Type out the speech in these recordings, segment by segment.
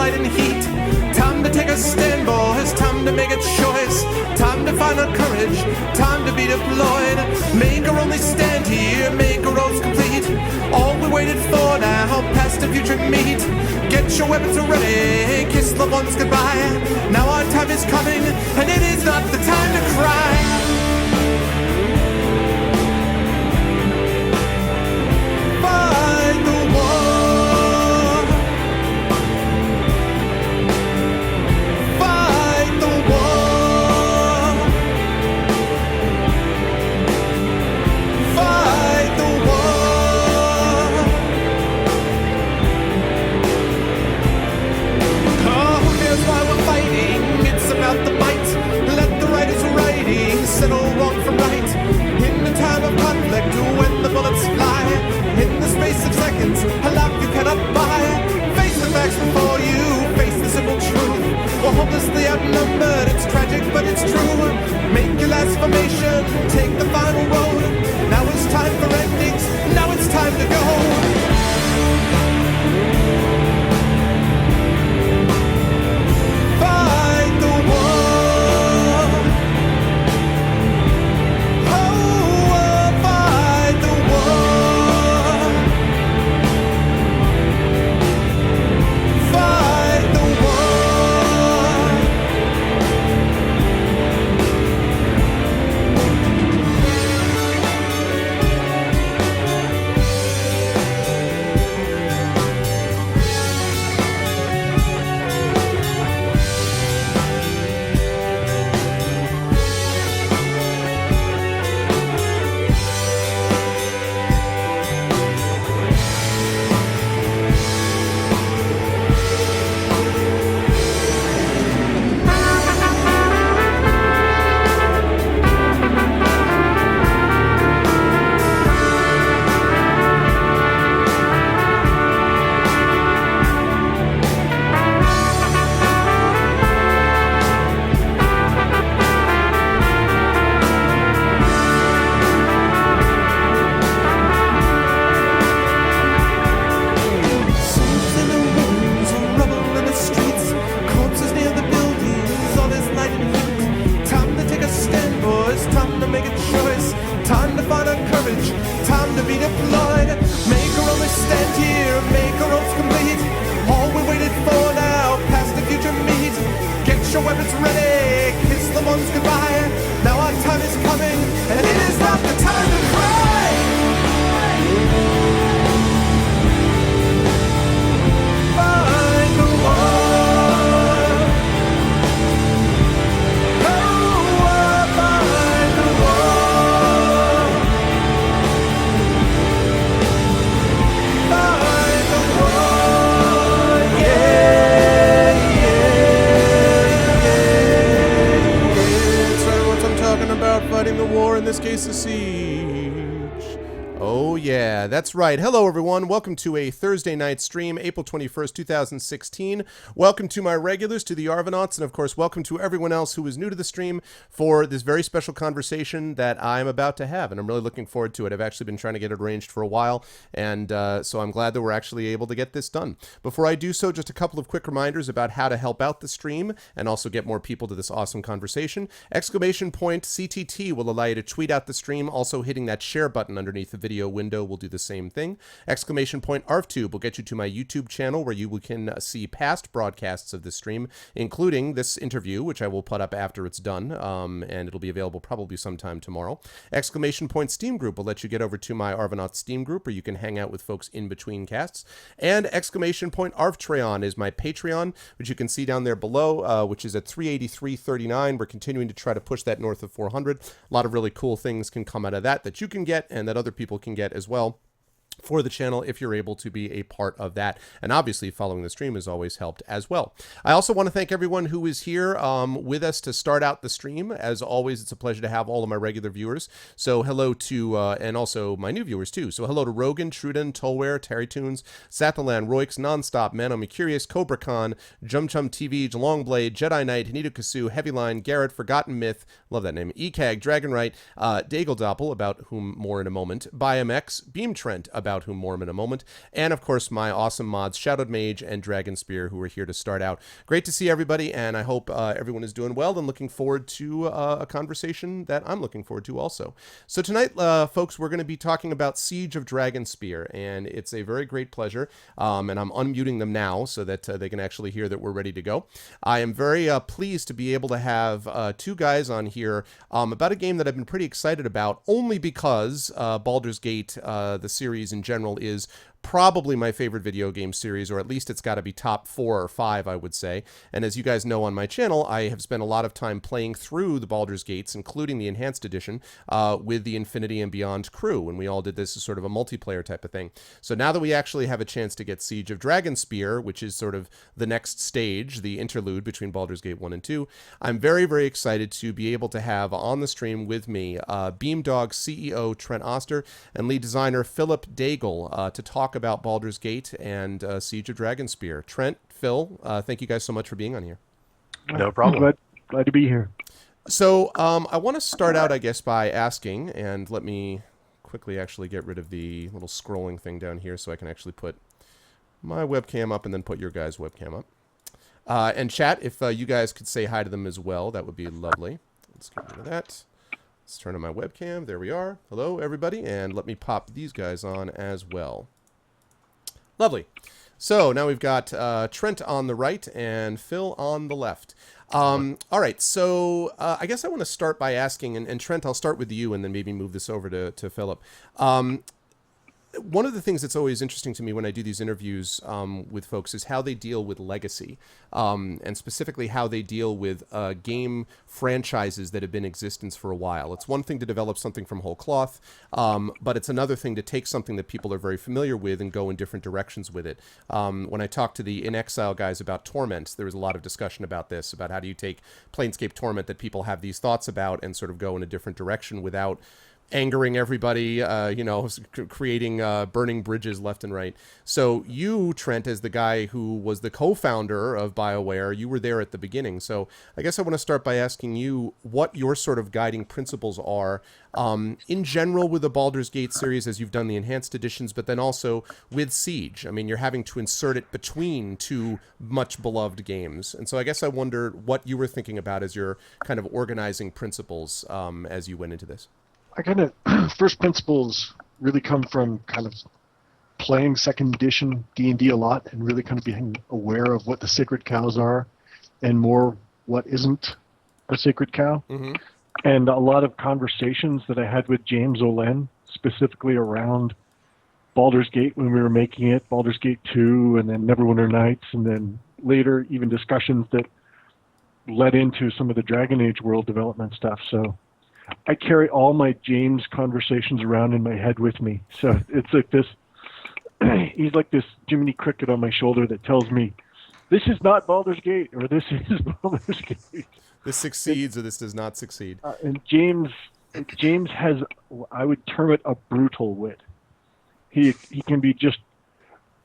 light and heat. Time to take a stand, boys. Time to make a choice. Time to find our courage. Time to be deployed. Make our only stand here. Make our roads complete. All we waited for now, past the future meet. Get your weapons ready. Kiss loved ones goodbye. Now our time is coming, and it is not the time to cry. Settle wrong from right. In the time of conflict, when the bullets fly, in the space of seconds, a life you cannot buy. Face the facts before you, face the simple truth. We're hopelessly outnumbered, it's tragic but it's true. Make your last formation, take the final road. Now it's time for endings, now it's time to go. That's right. Hello, everyone. Welcome to a Thursday night stream, April 21st, 2016. Welcome to my regulars, to the Arvanauts, and of course, welcome to everyone else who is new to the stream for this very special conversation that I'm about to have, and I'm really looking forward to it. I've actually been trying to get it arranged for a while, and so I'm glad that we're actually able to get this done. Before I do so, just a couple of quick reminders about how to help out the stream and also get more people to this awesome conversation. Exclamation point CTT will allow you to tweet out the stream. Also, hitting that share button underneath the video window will do the same thing. Exclamation point ARVTube will get you to my YouTube channel where you can see past broadcasts of this stream, including this interview, which I will put up after it's done, and it'll be available probably sometime tomorrow. Exclamation point Steam Group will let you get over to my Arvanauts Steam Group where you can hang out with folks in between casts. And exclamation point ARVTreon is my Patreon, which you can see down there below, which is at $383.39. We're continuing to try to push that north of 400. A lot of really cool things can come out of that you can get and that other people can get as well for the channel if you're able to be a part of that. And obviously following the stream has always helped as well. I also want to thank everyone who is here with us to start out the stream. As always, it's a pleasure to have all of my regular viewers. So hello to, and also my new viewers too. So hello to Rogan, Truden, Tolware, Terry Tunes, Sathalan, Roix, Nonstop, Mano Mercurius, Cobra Khan, Jum Chum TV, Longblade, Jedi Knight, Hanito Kasu, Heavyline, Garrett, Forgotten Myth, love that name, ECAG, Dragonwright, Daigle Doppel, about whom more in a moment, BioMX, Beam Trent, about whom more in a moment. And, of course, my awesome mods, Shadowed Mage and Dragon Spear, who are here to start out. Great to see everybody, and I hope everyone is doing well and looking forward to a conversation that I'm looking forward to also. So tonight, folks, we're going to be talking about Siege of Dragon Spear, and it's a very great pleasure, and I'm unmuting them now so that they can actually hear that we're ready to go. I am very pleased to be able to have two guys on here about a game that I've been pretty excited about, only because Baldur's Gate, the series in general, is probably my favorite video game series, or at least it's got to be top 4 or 5, I would say. And as you guys know on my channel, I have spent a lot of time playing through the Baldur's Gates, including the Enhanced Edition, with the Infinity and Beyond crew, and we all did this as sort of a multiplayer type of thing. So now that we actually have a chance to get Siege of Dragonspear, which is sort of the next stage, the interlude between Baldur's Gate 1 and 2, I'm very, very excited to be able to have on the stream with me Beamdog CEO Trent Oster and lead designer Philip Daigle to talk about Baldur's Gate and Siege of Dragonspear. Trent, Phil, thank you guys so much for being on here. No problem. Glad to be here. So I want to start out, I guess, by asking, and let me quickly actually get rid of the little scrolling thing down here so I can actually put my webcam up and then put your guys' webcam up. And chat, if you guys could say hi to them as well, that would be lovely. Let's get rid of that. Let's turn on my webcam. There we are. Hello, everybody. And let me pop these guys on as well. Lovely. So now we've got Trent on the right and Phil on the left. All right, so I guess I want to start by asking, and Trent, I'll start with you and then maybe move this over to Philip. One of the things that's always interesting to me when I do these interviews with folks is how they deal with legacy, and specifically how they deal with game franchises that have been in existence for a while. It's one thing to develop something from whole cloth, but it's another thing to take something that people are very familiar with and go in different directions with it. When I talked to the In Exile guys about Torment, there was a lot of discussion about this, about how do you take Planescape Torment that people have these thoughts about and sort of go in a different direction without angering everybody, creating burning bridges left and right. So you, Trent, as the guy who was the co-founder of BioWare, you were there at the beginning. So I guess I want to start by asking you what your sort of guiding principles are in general with the Baldur's Gate series as you've done the Enhanced Editions, but then also with Siege. I mean, you're having to insert it between two much beloved games. And so I guess I wonder what you were thinking about as your kind of organizing principles as you went into this. I kind of, first principles really come from kind of playing second edition D&D a lot and really kind of being aware of what the sacred cows are and more what isn't a sacred cow. Mm-hmm. And a lot of conversations that I had with James Olen, specifically around Baldur's Gate when we were making it, Baldur's Gate 2, and then Neverwinter Nights, and then later even discussions that led into some of the Dragon Age world development stuff. So I carry all my James conversations around in my head with me. So it's like this, he's like this Jiminy Cricket on my shoulder that tells me, this is not Baldur's Gate, or this is Baldur's Gate. This succeeds or this does not succeed. And James has, I would term it a brutal wit. He can be just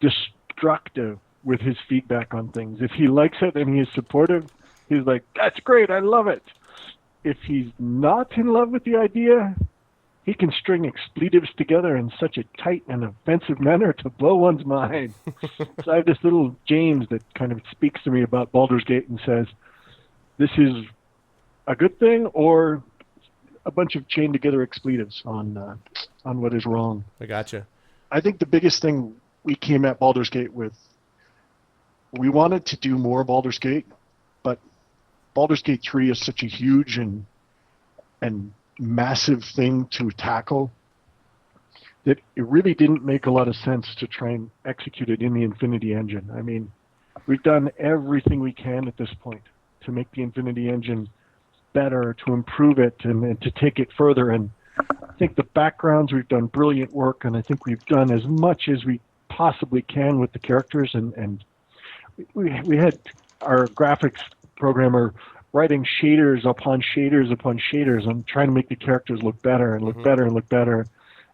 destructive with his feedback on things. If he likes it and he is supportive, he's like, that's great, I love it. If he's not in love with the idea, he can string expletives together in such a tight and offensive manner to blow one's mind. So I have this little James that kind of speaks to me about Baldur's Gate and says, this is a good thing or a bunch of chained together expletives on what is wrong. I gotcha. I think the biggest thing we came at Baldur's Gate with, we wanted to do more Baldur's Gate, but Baldur's Gate 3 is such a huge and massive thing to tackle that it really didn't make a lot of sense to try and execute it in the Infinity Engine. I mean, we've done everything we can at this point to make the Infinity Engine better, to improve it, and to take it further. And I think the backgrounds, we've done brilliant work, and I think we've done as much as we possibly can with the characters. And we had our graphics programmer writing shaders upon shaders upon shaders and trying to make the characters look better and look better and look better.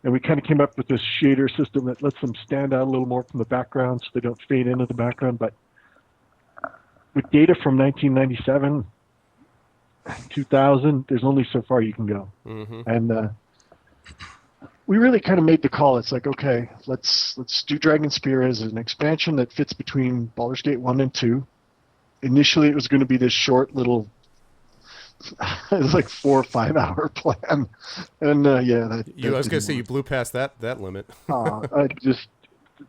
And we kind of came up with this shader system that lets them stand out a little more from the background so they don't fade into the background. But with data from 1997, 2000, there's only so far you can go. Mm-hmm. And we really kind of made the call. It's like, okay, let's do Dragonspear as an expansion that fits between Baldur's Gate 1 and 2. Initially, it was going to be this short little, it was like 4 or 5 hour plan, and yeah, I was going to say you blew past that limit. I just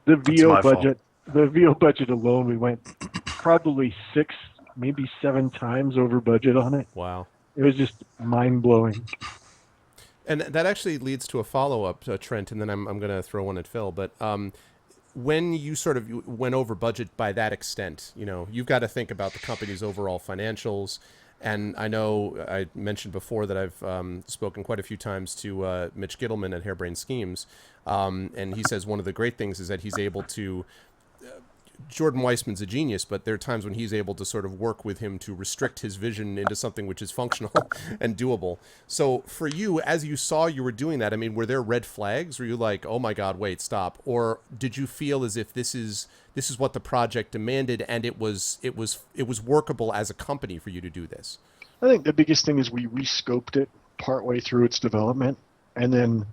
the VO budget, the VO budget alone, we went probably 6, maybe 7 times over budget on it. Wow, it was just mind blowing. And that actually leads to a follow-up, Trent, and then I'm going to throw one at Phil. But when you sort of went over budget by that extent, you've got to think about the company's overall financials. And I know I mentioned before that I've spoken quite a few times to Mitch Gittleman at Harebrained Schemes. And he says one of the great things is that he's able to Jordan Weissman's a genius, but there are times when he's able to sort of work with him to restrict his vision into something which is functional and doable. So for you, as you saw you were doing that, I mean, were there red flags? Were you like, oh my God, wait, stop? Or did you feel as if this is what the project demanded and it was workable as a company for you to do this? I think the biggest thing is we rescoped it partway through its development, and then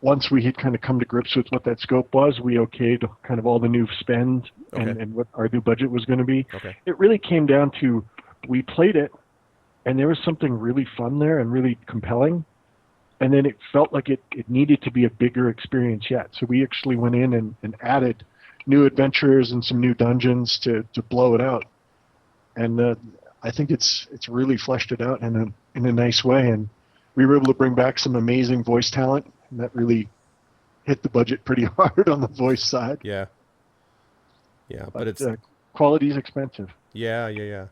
once we had kind of come to grips with what that scope was, we okayed kind of all the new spend and what our new budget was going to be. Okay. It really came down to, we played it, and there was something really fun there and really compelling. And then it felt like it needed to be a bigger experience yet. So we actually went in and added new adventures and some new dungeons to blow it out. And I think it's really fleshed it out in a nice way. And we were able to bring back some amazing voice talent. And that really hit the budget pretty hard on the voice side. Yeah. But it's quality is expensive. Yeah.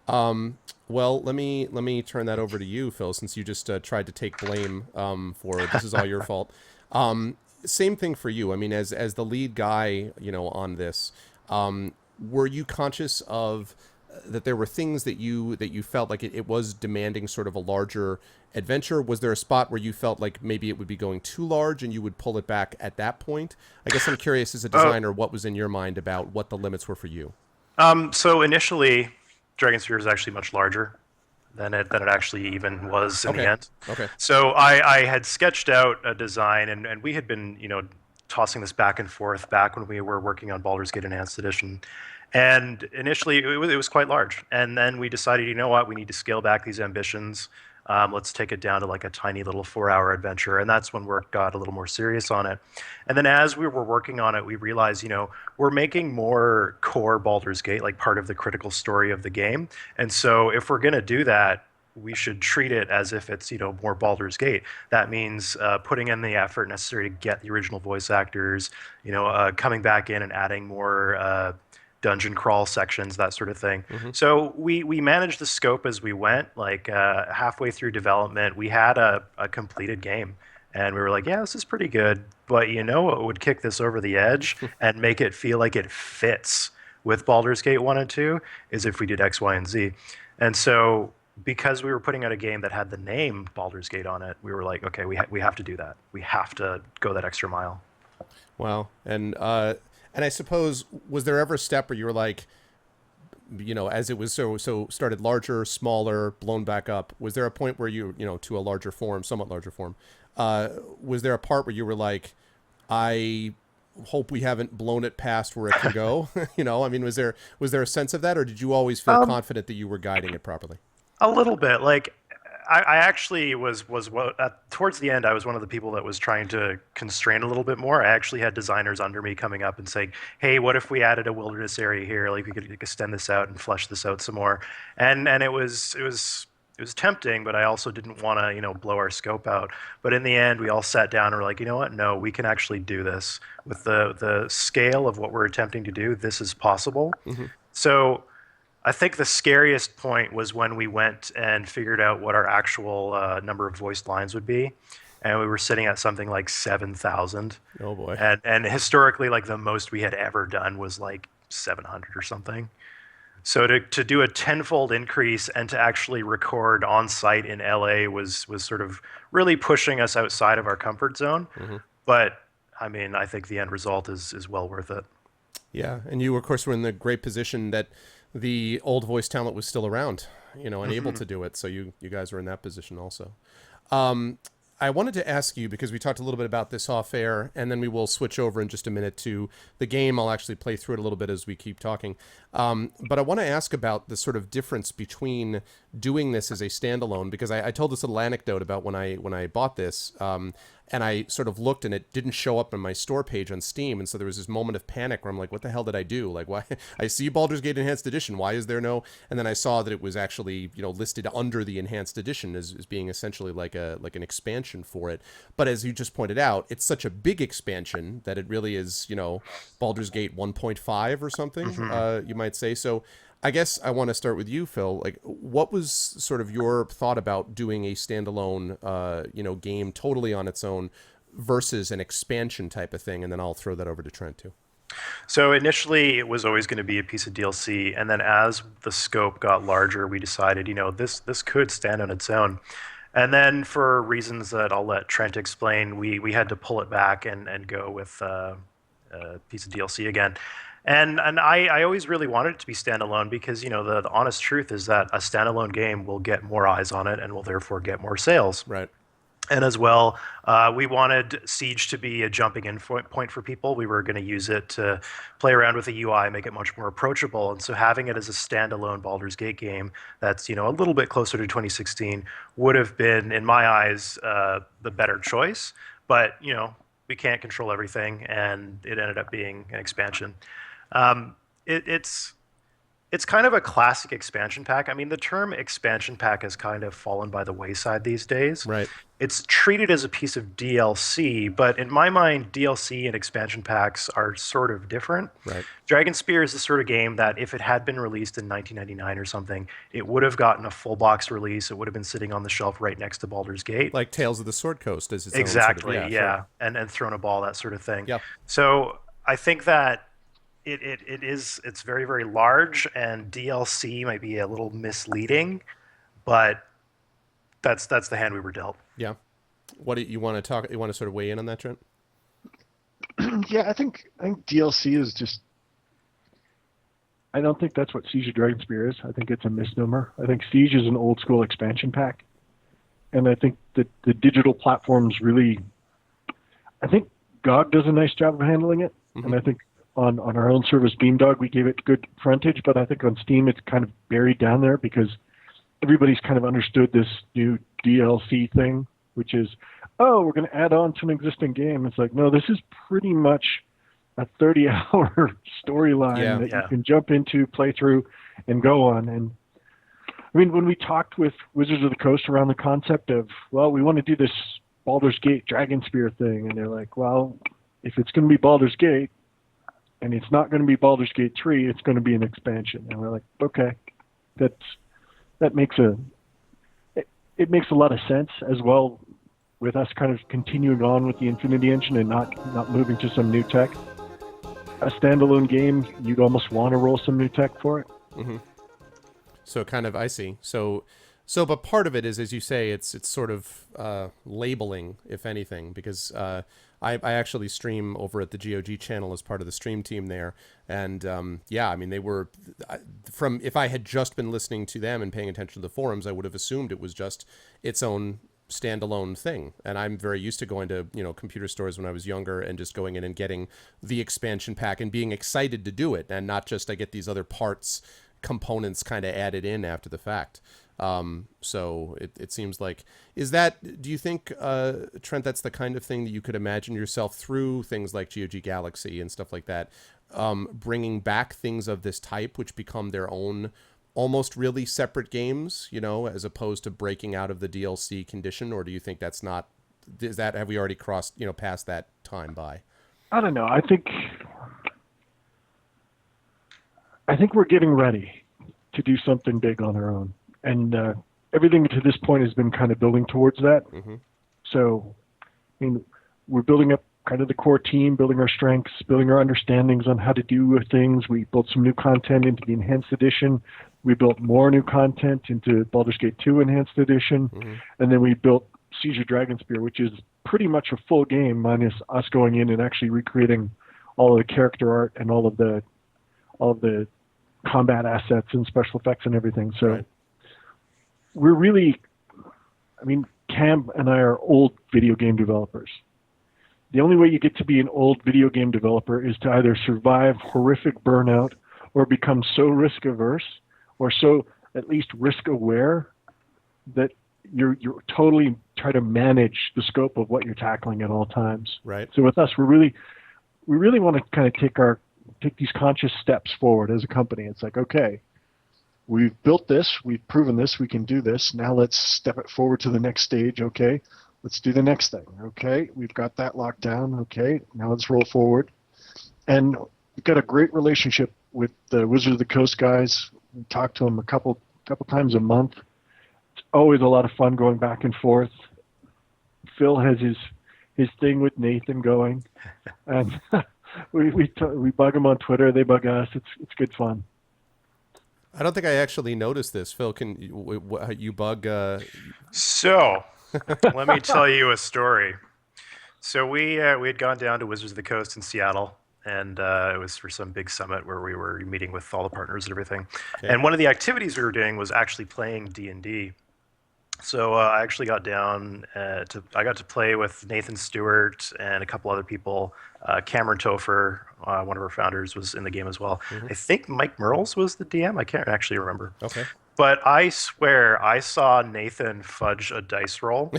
Well, let me turn that over to you, Phil, since you just tried to take blame for this is all your fault. Same thing for you. I mean, as the lead guy, on this, were you conscious of that there were things that you felt like it was demanding sort of a larger adventure? Was there a spot where you felt like maybe it would be going too large and you would pull it back at that point? I guess I'm curious as a designer, what was in your mind about what the limits were for you? So initially, Dragonsphere is actually much larger than it actually even was in the end. Okay. So I had sketched out a design, and we had been, tossing this back and forth back when we were working on Baldur's Gate Enhanced Edition. And initially, it was quite large. And then we decided, you know what, we need to scale back these ambitions. Let's take it down to like a tiny little 4-hour adventure. And that's when work got a little more serious on it. And then as we were working on it, we realized, we're making more core Baldur's Gate, like part of the critical story of the game. And so if we're going to do that, we should treat it as if it's, more Baldur's Gate. That means putting in the effort necessary to get the original voice actors, coming back in and adding more dungeon crawl sections, that sort of thing. Mm-hmm. So we managed the scope as we went. Like halfway through development, we had a completed game. And we were like, yeah, this is pretty good. But what would kick this over the edge and make it feel like it fits with Baldur's Gate 1 and 2 is if we did X, Y, and Z. And so because we were putting out a game that had the name Baldur's Gate on it, we were like, okay, we have to do that. We have to go that extra mile. Wow. And I suppose, was there ever a step where you were like, as it was so started larger, smaller, blown back up, was there a point where you, to a larger form, somewhat larger form, was there a part where you were like, I hope we haven't blown it past where it can go? I mean, was there a sense of that, or did you always feel confident that you were guiding it properly? A little bit. Like, I actually was towards the end, I was one of the people that was trying to constrain a little bit more. I actually had designers under me coming up and saying, hey, what if we added a wilderness area here? Like, we could extend this out and flesh this out some more. And it was tempting, but I also didn't want to, blow our scope out. But in the end, we all sat down and were like, you know what? No, we can actually do this. With the scale of what we're attempting to do, this is possible. Mm-hmm. So I think the scariest point was when we went and figured out what our actual number of voiced lines would be. And we were sitting at something like 7,000. Oh, boy. And historically, like, the most we had ever done was like 700 or something. So to do a tenfold increase and to actually record on site in LA was sort of really pushing us outside of our comfort zone. Mm-hmm. But I mean, I think the end result is well worth it. Yeah, and you, of course, were in the great position that the old voice talent was still around, and mm-hmm. able to do it. So you guys were in that position also. I wanted to ask you, because we talked a little bit about this off air, and then we will switch over in just a minute to the game. I'll actually play through it a little bit as we keep talking. But I want to ask about the sort of difference between doing this as a standalone, because I told this little anecdote about when I bought this. And I sort of looked and it didn't show up on my store page on Steam. And so there was this moment of panic where I'm like, what the hell did I do? Like, why? I see Baldur's Gate Enhanced Edition. Why is there no? And then I saw that it was actually, listed under the Enhanced Edition as being essentially like an expansion for it. But as you just pointed out, it's such a big expansion that it really is, Baldur's Gate 1.5 or something, you might say. So I guess I want to start with you, Phil. Like, what was sort of your thought about doing a standalone, game totally on its own versus an expansion type of thing? And then I'll throw that over to Trent too. So initially, it was always going to be a piece of DLC, and then as the scope got larger, we decided, this could stand on its own. And then for reasons that I'll let Trent explain, we had to pull it back and go with a piece of DLC again. And I always really wanted it to be standalone because, the honest truth is that a standalone game will get more eyes on it and will therefore get more sales. Right. And as well, we wanted Siege to be a jumping in point for people. We were going to use it to play around with the UI, make it much more approachable. And so having it as a standalone Baldur's Gate game that's, a little bit closer to 2016 would have been, in my eyes, the better choice. But, we can't control everything, and it ended up being an expansion. It's kind of a classic expansion pack. I mean, the term expansion pack has kind of fallen by the wayside these days. Right. It's treated as a piece of DLC, but in my mind, DLC and expansion packs are sort of different. Right. Dragonspear is the sort of game that if it had been released in 1999 or something, it would have gotten a full box release. It would have been sitting on the shelf right next to Baldur's Gate. Like Tales of the Sword Coast is its exactly, own sort of, yeah. sure. And thrown a ball, that sort of thing. Yeah. So I think that it's very, very large, and DLC might be a little misleading, but that's the hand we were dealt. Yeah. What do you want to talk? You want to sort of weigh in on that, Trent? Yeah, I think DLC is just. I don't think that's what Siege of Dragonspear is. I think it's a misnomer. I think Siege is an old school expansion pack, and I think that the digital platforms really. I think GOG does a nice job of handling it, and I think. On our own service, Beamdog, we gave it good frontage, but I think on Steam it's kind of buried down there because everybody's kind of understood this new DLC thing, which is, we're going to add on to an existing game. It's like, no, this is pretty much a 30-hour storyline that you can jump into, play through, and go on. And I mean, when we talked with Wizards of the Coast around the concept of, well, we want to do this Baldur's Gate Dragonspear thing, and they're like, well, if it's going to be Baldur's Gate, and it's not going to be Baldur's Gate 3, it's going to be an expansion. And we're like, okay, that makes it makes a lot of sense as well with us kind of continuing on with the Infinity Engine and not moving to some new tech. A standalone game, you'd almost want to roll some new tech for it. Mm-hmm. So kind of, I see. So, but part of it is, as you say, it's sort of labeling, if anything, because I actually stream over at the GOG channel as part of the stream team there. And I mean, they were if I had just been listening to them and paying attention to the forums, I would have assumed it was just its own standalone thing. And I'm very used to going to, computer stores when I was younger and just going in and getting the expansion pack and being excited to do it. And not just I get these other components kind of added in after the fact. So it seems like, do you think, Trent, that's the kind of thing that you could imagine yourself through things like GOG Galaxy and stuff like that, bringing back things of this type, which become their own almost really separate games, as opposed to breaking out of the DLC condition? Or do you think have we already crossed, past that time by? I don't know. I think we're getting ready to do something big on our own. And everything to this point has been kind of building towards that. Mm-hmm. So, I mean, we're building up kind of the core team, building our strengths, building our understandings on how to do things. We built some new content into the Enhanced Edition. We built more new content into Baldur's Gate 2 Enhanced Edition. Mm-hmm. And then we built Siege of Dragonspear, which is pretty much a full game minus us going in and actually recreating all of the character art and all of the combat assets and special effects and everything. So. Right. We're really, Cam and I are old video game developers. The only way you get to be an old video game developer is to either survive horrific burnout or become so risk averse or so at least risk aware that you're totally try to manage the scope of what you're tackling at all times. Right. So with us, we really want to kind of take these conscious steps forward as a company. It's like, okay, we've built this, we've proven this, we can do this. Now let's step it forward to the next stage. Okay, let's do the next thing. Okay, we've got that locked down. Okay, now let's roll forward. And we've got a great relationship with the Wizard of the Coast guys. We talk to them a couple times a month. It's always a lot of fun going back and forth. Phil has his thing with Nathan going, and we bug him on Twitter. They bug us. It's good fun. I don't think I actually noticed this. Phil, can you bug? So, let me tell you a story. So we had gone down to Wizards of the Coast in Seattle, and it was for some big summit where we were meeting with all the partners and everything. Okay. And one of the activities we were doing was actually playing D&D. So I actually got down I got to play with Nathan Stewart and a couple other people. Cameron Topher, one of our founders, was in the game as well. Mm-hmm. I think Mike Merles was the DM. I can't actually remember. Okay. But I swear I saw Nathan fudge a dice roll.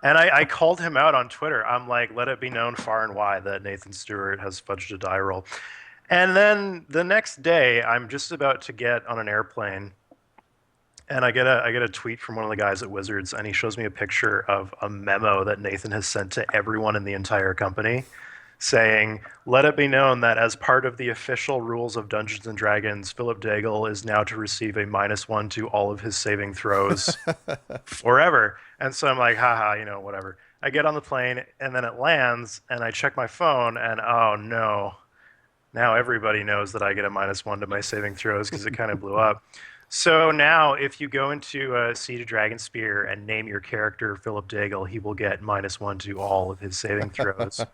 And I called him out on Twitter. I'm like, let it be known far and wide that Nathan Stewart has fudged a die roll. And then the next day, I'm just about to get on an airplane, and I get a tweet from one of the guys at Wizards, and he shows me a picture of a memo that Nathan has sent to everyone in the entire company, saying, let it be known that as part of the official rules of Dungeons & Dragons, Philip Daigle is now to receive a -1 to all of his saving throws forever. And so I'm like, haha, whatever. I get on the plane, and then it lands, and I check my phone, and oh no. Now everybody knows that I get a -1 to my saving throws because it kind of blew up. So now, if you go into Siege of Dragonspear and name your character Philip Daigle, he will get -1 to all of his saving throws.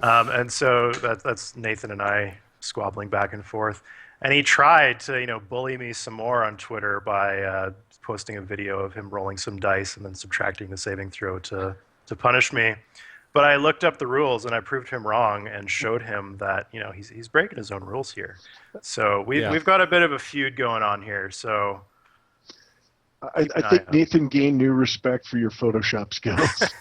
And so that's Nathan and I squabbling back and forth. And he tried to, bully me some more on Twitter by posting a video of him rolling some dice and then subtracting the saving throw to punish me. But I looked up the rules and I proved him wrong and showed him that he's breaking his own rules here. So we've got a bit of a feud going on here. So I think Nathan gained new respect for your Photoshop skills.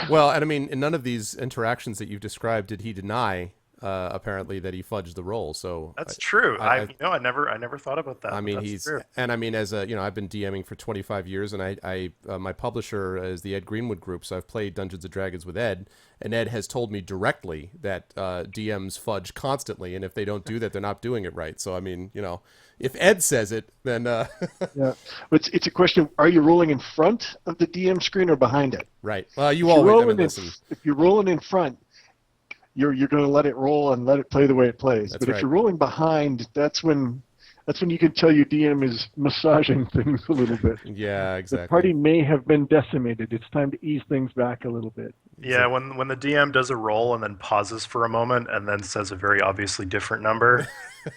Well, and I mean, in none of these interactions that you've described did he deny apparently that he fudged the roll. So that's true. I never thought about that. I mean, that's true. And I mean, as I've been DMing for 25 years, and I my publisher is the Ed Greenwood Group, so I've played Dungeons and Dragons with Ed, and Ed has told me directly that DMs fudge constantly, and if they don't do that, they're not doing it right. So I mean, if Ed says it, then yeah, but it's a question of, are you rolling in front of the DM screen or behind it? Right. Well, you always listen. If you're rolling in front, you're going to let it roll and let it play the way it plays. That's but right. If you're rolling behind, that's when you can tell your DM is massaging things a little bit. Yeah, exactly. The party may have been decimated. It's time to ease things back a little bit. Yeah, when the DM does a roll and then pauses for a moment and then says a very obviously different number,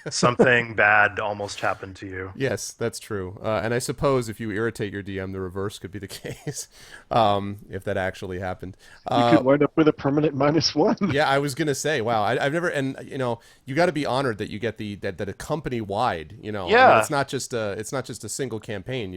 something bad almost happened to you. Yes, that's true. And I suppose if you irritate your DM, the reverse could be the case, if that actually happened. You could wind up with a permanent -1. Yeah, I was gonna say, wow, I've never, and you got to be honored that you get that a company wide, Yeah. I mean, it's not just a single campaign.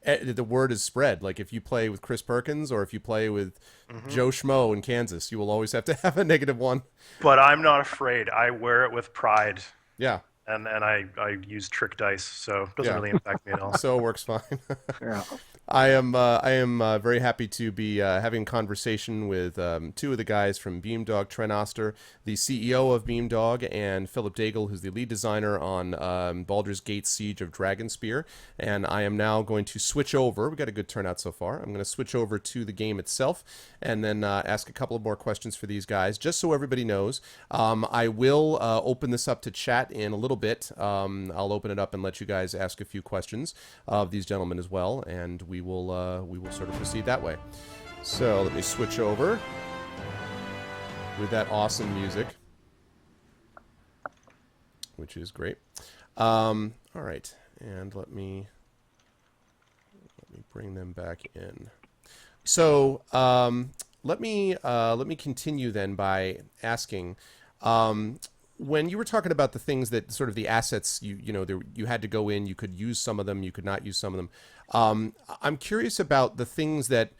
The word is spread. Like if you play with Chris Perkins or if you play with Joe Schmo in Kansas, you will always have to have a -1. But I'm not afraid. I wear it with pride. Yeah. And I use trick dice, so it doesn't really impact me at all. So it works fine. Yeah. I am very happy to be having a conversation with two of the guys from Beamdog, Trent Oster, the CEO of Beamdog, and Philip Daigle, who's the lead designer on Baldur's Gate Siege of Dragonspear. And I am now going to switch over. We got a good turnout so far. I'm going to switch over to the game itself and then ask a couple of more questions for these guys, just so everybody knows. I will open this up to chat in a little bit. I'll open it up and let you guys ask a few questions of these gentlemen as well, and we will sort of proceed that way. So let me switch over with that awesome music, which is great. All right, and let me Let me bring them back in. So let me continue then by asking, when you were talking about the things that sort of the assets you had to go in, you could use some of them, you could not use some of them. I'm curious about the things that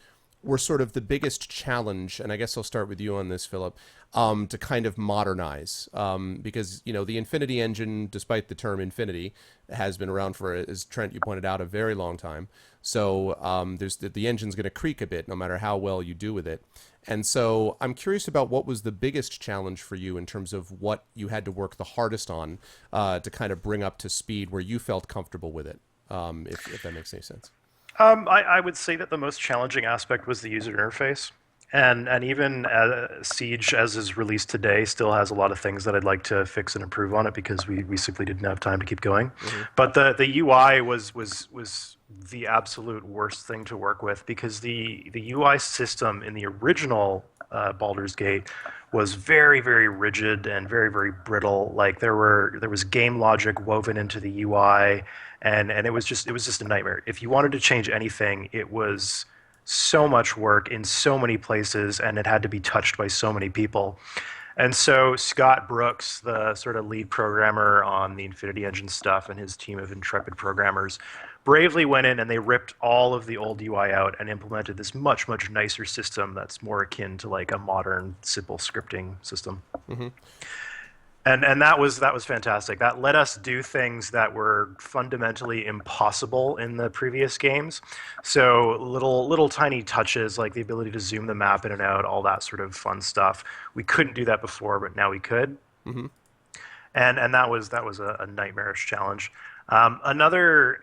were sort of the biggest challenge, and I guess I'll start with you on this, Philip, to kind of modernize, because the Infinity engine, despite the term Infinity, has been around for, as Trent, you pointed out, a very long time. So there's the engine's going to creak a bit no matter how well you do with it. And so I'm curious about what was the biggest challenge for you in terms of what you had to work the hardest on to kind of bring up to speed where you felt comfortable with it, if that makes any sense. I would say that the most challenging aspect was the user interface. And even Siege, as is released today, still has a lot of things that I'd like to fix and improve on it because we simply didn't have time to keep going. Mm-hmm. But the UI was the absolute worst thing to work with because the UI system in the original Baldur's Gate was very, very rigid and very, very brittle. Like there was game logic woven into the UI, and it was just a nightmare. If you wanted to change anything, it was so much work in so many places, and it had to be touched by so many people. And so Scott Brooks, the sort of lead programmer on the Infinity Engine stuff, and his team of intrepid programmers bravely went in and they ripped all of the old UI out and implemented this much, much nicer system that's more akin to like a modern, simple scripting system. Mm-hmm. And that was fantastic. That let us do things that were fundamentally impossible in the previous games. So little tiny touches like the ability to zoom the map in and out, all that sort of fun stuff. We couldn't do that before, but now we could. Mm-hmm. And that was a nightmarish challenge. Another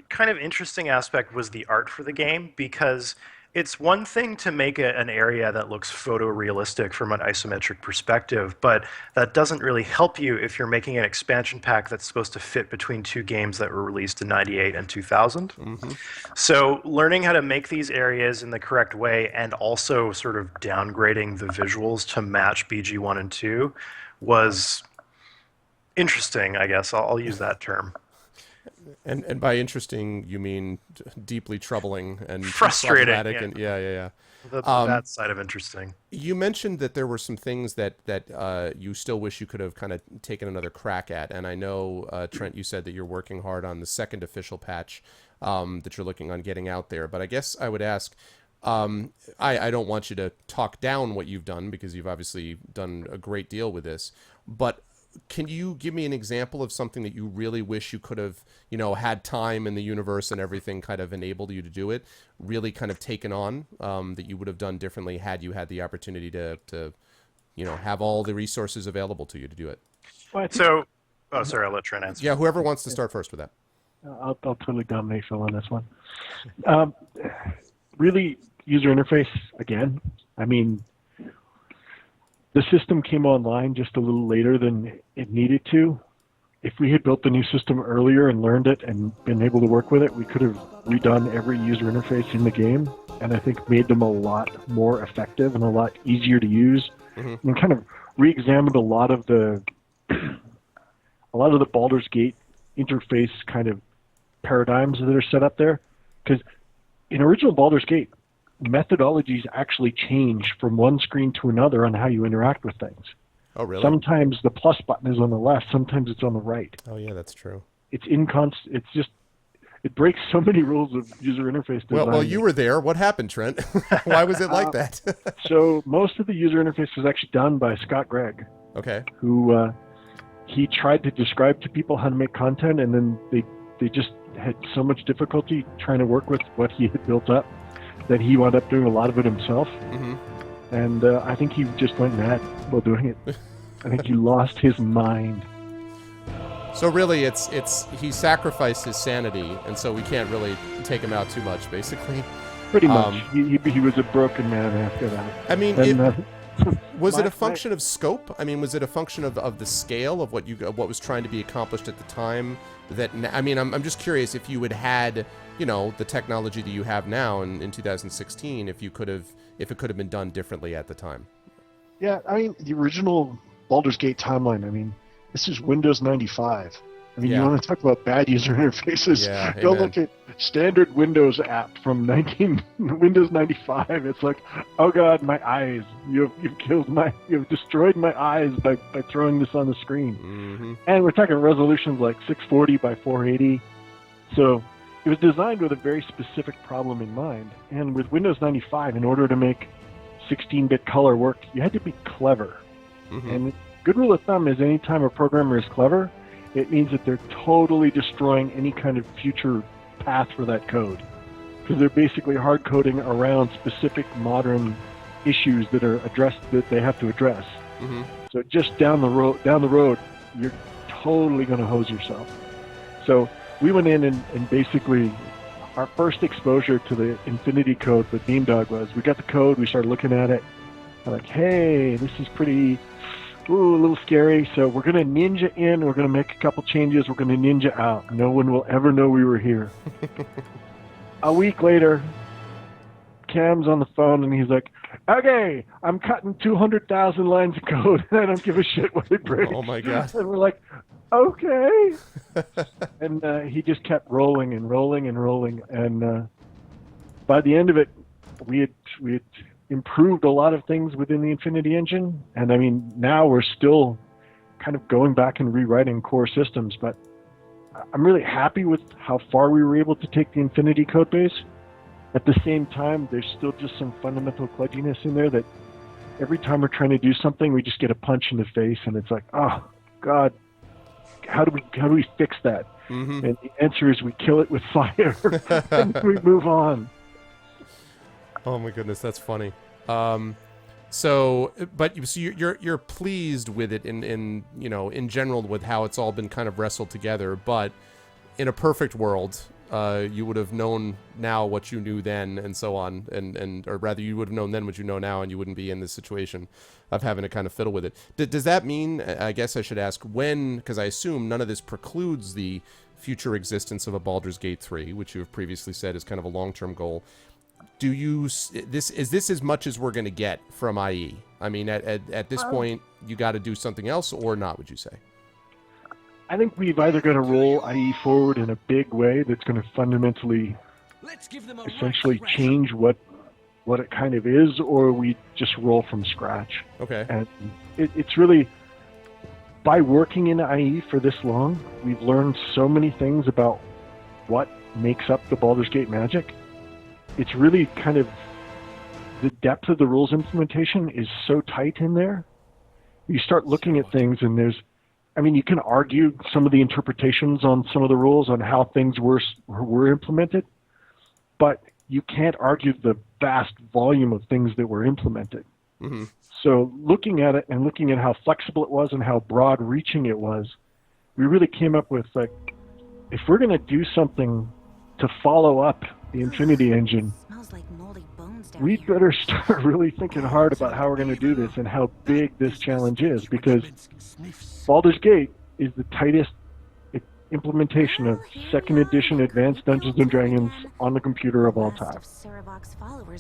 kind of interesting aspect was the art for the game, because it's one thing to make an area that looks photorealistic from an isometric perspective, but that doesn't really help you if you're making an expansion pack that's supposed to fit between two games that were released in 98 and 2000. Mm-hmm. So learning how to make these areas in the correct way and also sort of downgrading the visuals to match BG1 and 2 was interesting, I guess. I'll use that term. And by interesting, you mean deeply troubling and frustrating. Yeah. And, yeah. That side of interesting. You mentioned that there were some things that you still wish you could have kind of taken another crack at. And I know, Trent, you said that you're working hard on the second official patch that you're looking on getting out there. But I guess I would ask, I don't want you to talk down what you've done because you've obviously done a great deal with this. But can you give me an example of something that you really wish you could have, had time in the universe and everything kind of enabled you to do it, really kind of taken on, that you would have done differently had you had the opportunity to have all the resources available to you to do it? Sorry, I'll let Trent answer. Yeah, whoever wants to start first with that. I'll totally dominate Phil on this one. Really, user interface, again, I mean, the system came online just a little later than it needed to. If we had built the new system earlier and learned it and been able to work with it, we could have redone every user interface in the game, and I think made them a lot more effective and a lot easier to use, mm-hmm. and kind of re-examined a lot of the Baldur's Gate interface kind of paradigms that are set up there. Because in original Baldur's Gate, methodologies actually change from one screen to another on how you interact with things. Oh, really? Sometimes the plus button is on the left, sometimes it's on the right. Oh, yeah, that's true. It breaks so many rules of user interface design. Well, you were there. What happened, Trent? Why was it like that? So most of the user interface was actually done by Scott Gregg. Okay. Who he tried to describe to people how to make content, and then they just had so much difficulty trying to work with what he had built up that he wound up doing a lot of it himself. Mm-hmm. And I think he just went mad while doing it. I think he lost his mind. So really, it's he sacrificed his sanity, and so we can't really take him out too much, basically. Pretty much. He was a broken man after that. I mean, was it a function of scope? I mean, was it a function of the scale of what was trying to be accomplished at the time? I'm just curious if you had the technology that you have now in 2016, if it could have been done differently at the time. Yeah, I mean, the original Baldur's Gate timeline, I mean, this is Windows 95. I mean, Yeah. you want to talk about bad user interfaces? Yeah, Go amen. look at standard Windows app from Windows 95. It's like, oh god, my eyes! You've destroyed my eyes by throwing this on the screen. Mm-hmm. And we're talking resolutions like 640 by 480. So it was designed with a very specific problem in mind. And with Windows 95, in order to make 16-bit color work, you had to be clever. Mm-hmm. And good rule of thumb is anytime a programmer is clever, it means that they're totally destroying any kind of future path for that code. Because they're basically hard coding around specific modern issues that are addressed, that they have to address. Mm-hmm. So just down the road, you're totally going to hose yourself. So we went in and basically our first exposure to the Infinity code with Beamdog was we got the code, we started looking at it, we're like, hey, this is pretty, a little scary. So we're going to ninja in, we're going to make a couple changes, we're going to ninja out. No one will ever know we were here. A week later, Cam's on the phone and he's like, okay, I'm cutting 200,000 lines of code and I don't give a shit what it breaks. Oh my god. And we're like, okay. And he just kept rolling and rolling and rolling. And by the end of it, we had improved a lot of things within the Infinity engine. And I mean, now we're still kind of going back and rewriting core systems, but I'm really happy with how far we were able to take the Infinity code base. At the same time, there's still just some fundamental kludginess in there that every time we're trying to do something, we just get a punch in the face, and it's like, oh God, how do we fix that? Mm-hmm. And the answer is we kill it with fire, and we move on. Oh my goodness, that's funny. So you're pleased with it in in general with how it's all been kind of wrestled together, but in a perfect world, you would have known now what you knew then, and so on, and or rather, you would have known then what you know now, and you wouldn't be in this situation of having to kind of fiddle with it. Does that mean? I guess I should ask when, because I assume none of this precludes the future existence of a Baldur's Gate 3, which you have previously said is kind of a long-term goal. Is this as much as we're going to get from IE? I mean, at this point, you got to do something else or not? Would you say? I think we've either got to roll IE forward in a big way that's going to fundamentally, essentially change what it kind of is, or we just roll from scratch. Okay. And it's really, by working in IE for this long, we've learned so many things about what makes up the Baldur's Gate magic. It's really kind of, the depth of the rules implementation is so tight in there. You start looking at things and you can argue some of the interpretations on some of the rules on how things were implemented, but you can't argue the vast volume of things that were implemented. Mm-hmm. So looking at it and looking at how flexible it was and how broad-reaching it was, we really came up with, like, if we're going to do something to follow up the Infinity engine, we'd better start really thinking hard about how we're going to do this and how big this challenge is, because Baldur's Gate is the tightest implementation of 2nd edition Advanced Dungeons & Dragons on the computer of all time.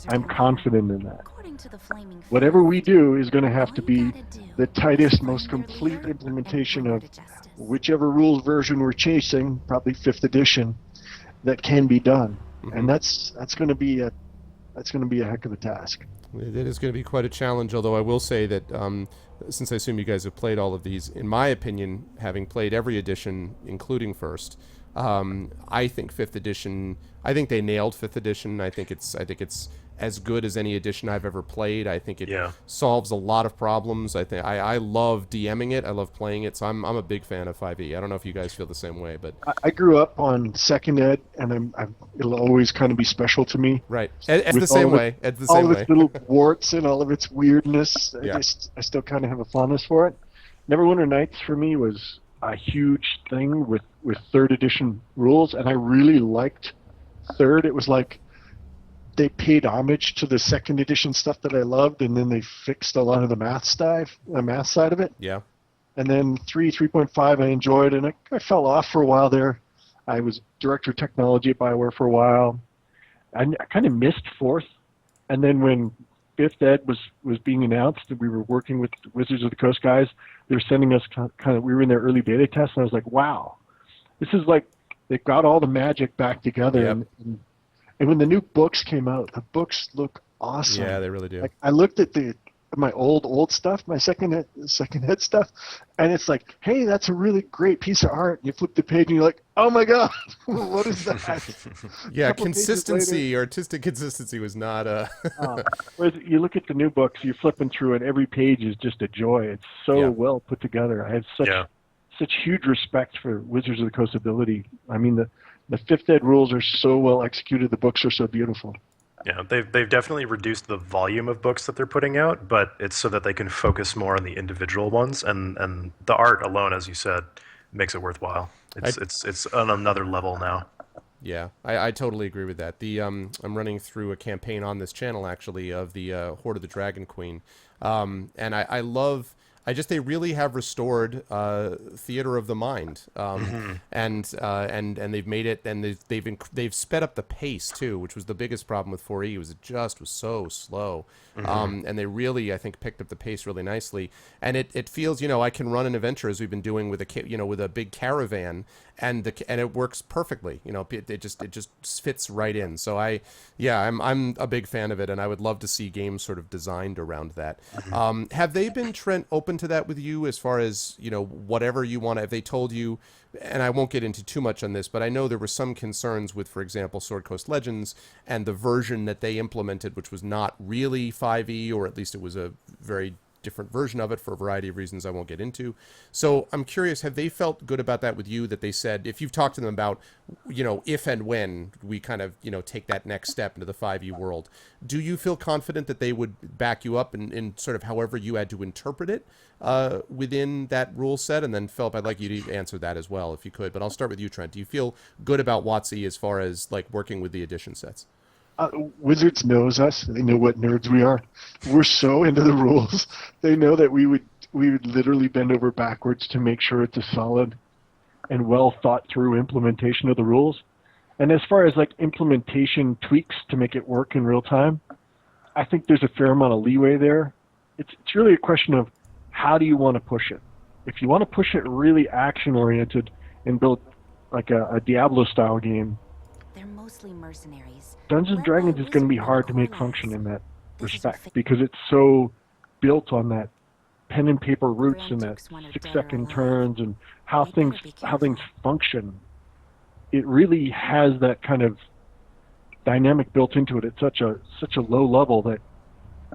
I'm confident in that. Whatever we do is going to have to be the tightest, most complete implementation of whichever rules version we're chasing, probably 5th edition, that can be done. Mm-hmm. And that's going to be a heck of a task. It is going to be quite a challenge, although I will say that since I assume you guys have played all of these, in my opinion, having played every edition, including first, I think 5th edition, I think they nailed 5th edition. I think it's as good as any edition I've ever played. I think it solves a lot of problems. I love DMing it. I love playing it. So I'm a big fan of 5e. I don't know if you guys feel the same way, but I grew up on 2nd ed, and it'll always kind of be special to me. Right. It's the same way. It's the same way. All of its little warts and all of its weirdness. Yeah. I still kind of have a fondness for it. Neverwinter Nights for me was a huge thing with 3rd edition rules, and I really liked 3rd. It was like they paid homage to the 2nd edition stuff that I loved, and then they fixed a lot of the math side of it. Yeah. And then 3.5 I enjoyed, and I fell off for a while there. I was director of technology at BioWare for a while. I kind of missed 4th, and then when 5th Ed was being announced, and we were working with Wizards of the Coast guys, they were sending us we were in their early beta test, and I was like, wow, This is like they got all the magic back together. Yep. And when the new books came out, the books look awesome. Yeah, they really do. Like I looked at my old stuff, my second ed stuff, and it's like, hey, that's a really great piece of art. You flip the page and you're like, oh my god, what is that? Yeah, Couple pages consistency, artistic consistency was not whereas you look at the new books, you're flipping through, and every page is just a joy. It's so Yeah. well put together. I have such huge respect for Wizards of the Coast ability. I mean, the fifth ed rules are so well executed. The books are so beautiful. Yeah, they've definitely reduced the volume of books that they're putting out, but it's so that they can focus more on the individual ones, and the art alone, as you said, makes it worthwhile. It's on another level now. Yeah, I totally agree with that. I'm running through a campaign on this channel actually of the Horde of the Dragon Queen, and I love. They really have restored theater of the mind, and they've made it, and they've sped up the pace too, which was the biggest problem with 4E. Was it just was so slow, and they really, I think, picked up the pace really nicely. And it feels, I can run an adventure as we've been doing with with a big caravan, and it works perfectly. It just fits right in. So I'm a big fan of it, and I would love to see games sort of designed around that. Have they been, Trent, open to that with you as far as whatever you want? Have they told you? And I won't get into too much on this, but I know there were some concerns with, for example, Sword Coast Legends and the version that they implemented, which was not really 5e, or at least it was a very different version of it for a variety of reasons I won't get into. So I'm curious, have they felt good about that with you, that they said, if you've talked to them about, if and when we kind of, take that next step into the 5e world, do you feel confident that they would back you up in sort of however you had to interpret it within that rule set? And then Philip, I'd like you to answer that as well, if you could, but I'll start with you, Trent. Do you feel good about WotC as far as like working with the edition sets? Wizards knows us. They know what nerds we are. We're so into the rules. They know that we would literally bend over backwards to make sure it's a solid and well thought through implementation of the rules. And as far as like implementation tweaks to make it work in real time, I think there's a fair amount of leeway there. It's really a question of how do you want to push it. If you want to push it really action oriented and build like a Diablo style game, they're mostly mercenaries. Dungeons and Dragons is going to be hard to make function in that respect because it's so built on that pen and paper roots and that 6-second turns and how things function. It really has that kind of dynamic built into it at such a low level that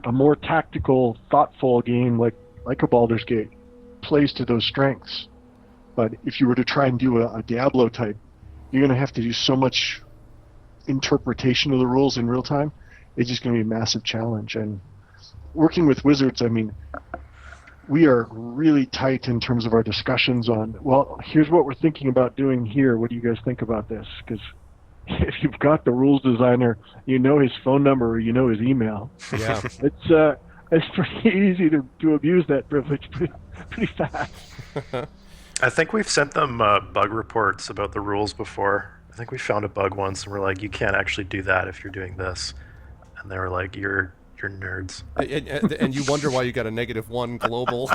a more tactical, thoughtful game like a Baldur's Gate plays to those strengths. But if you were to try and do a Diablo type, you're going to have to do so much interpretation of the rules in real time. It's just going to be a massive challenge. And working with Wizards, I mean, we are really tight in terms of our discussions on, well, here's what we're thinking about doing here. What do you guys think about this? Because if you've got the rules designer, you know his phone number or you know his email. Yeah. It's pretty easy to abuse that privilege pretty fast. I think we've sent them bug reports about the rules before. I think we found a bug once and we're like, you can't actually do that if you're doing this. And they were like, you're nerds. And you wonder why you got a -1 global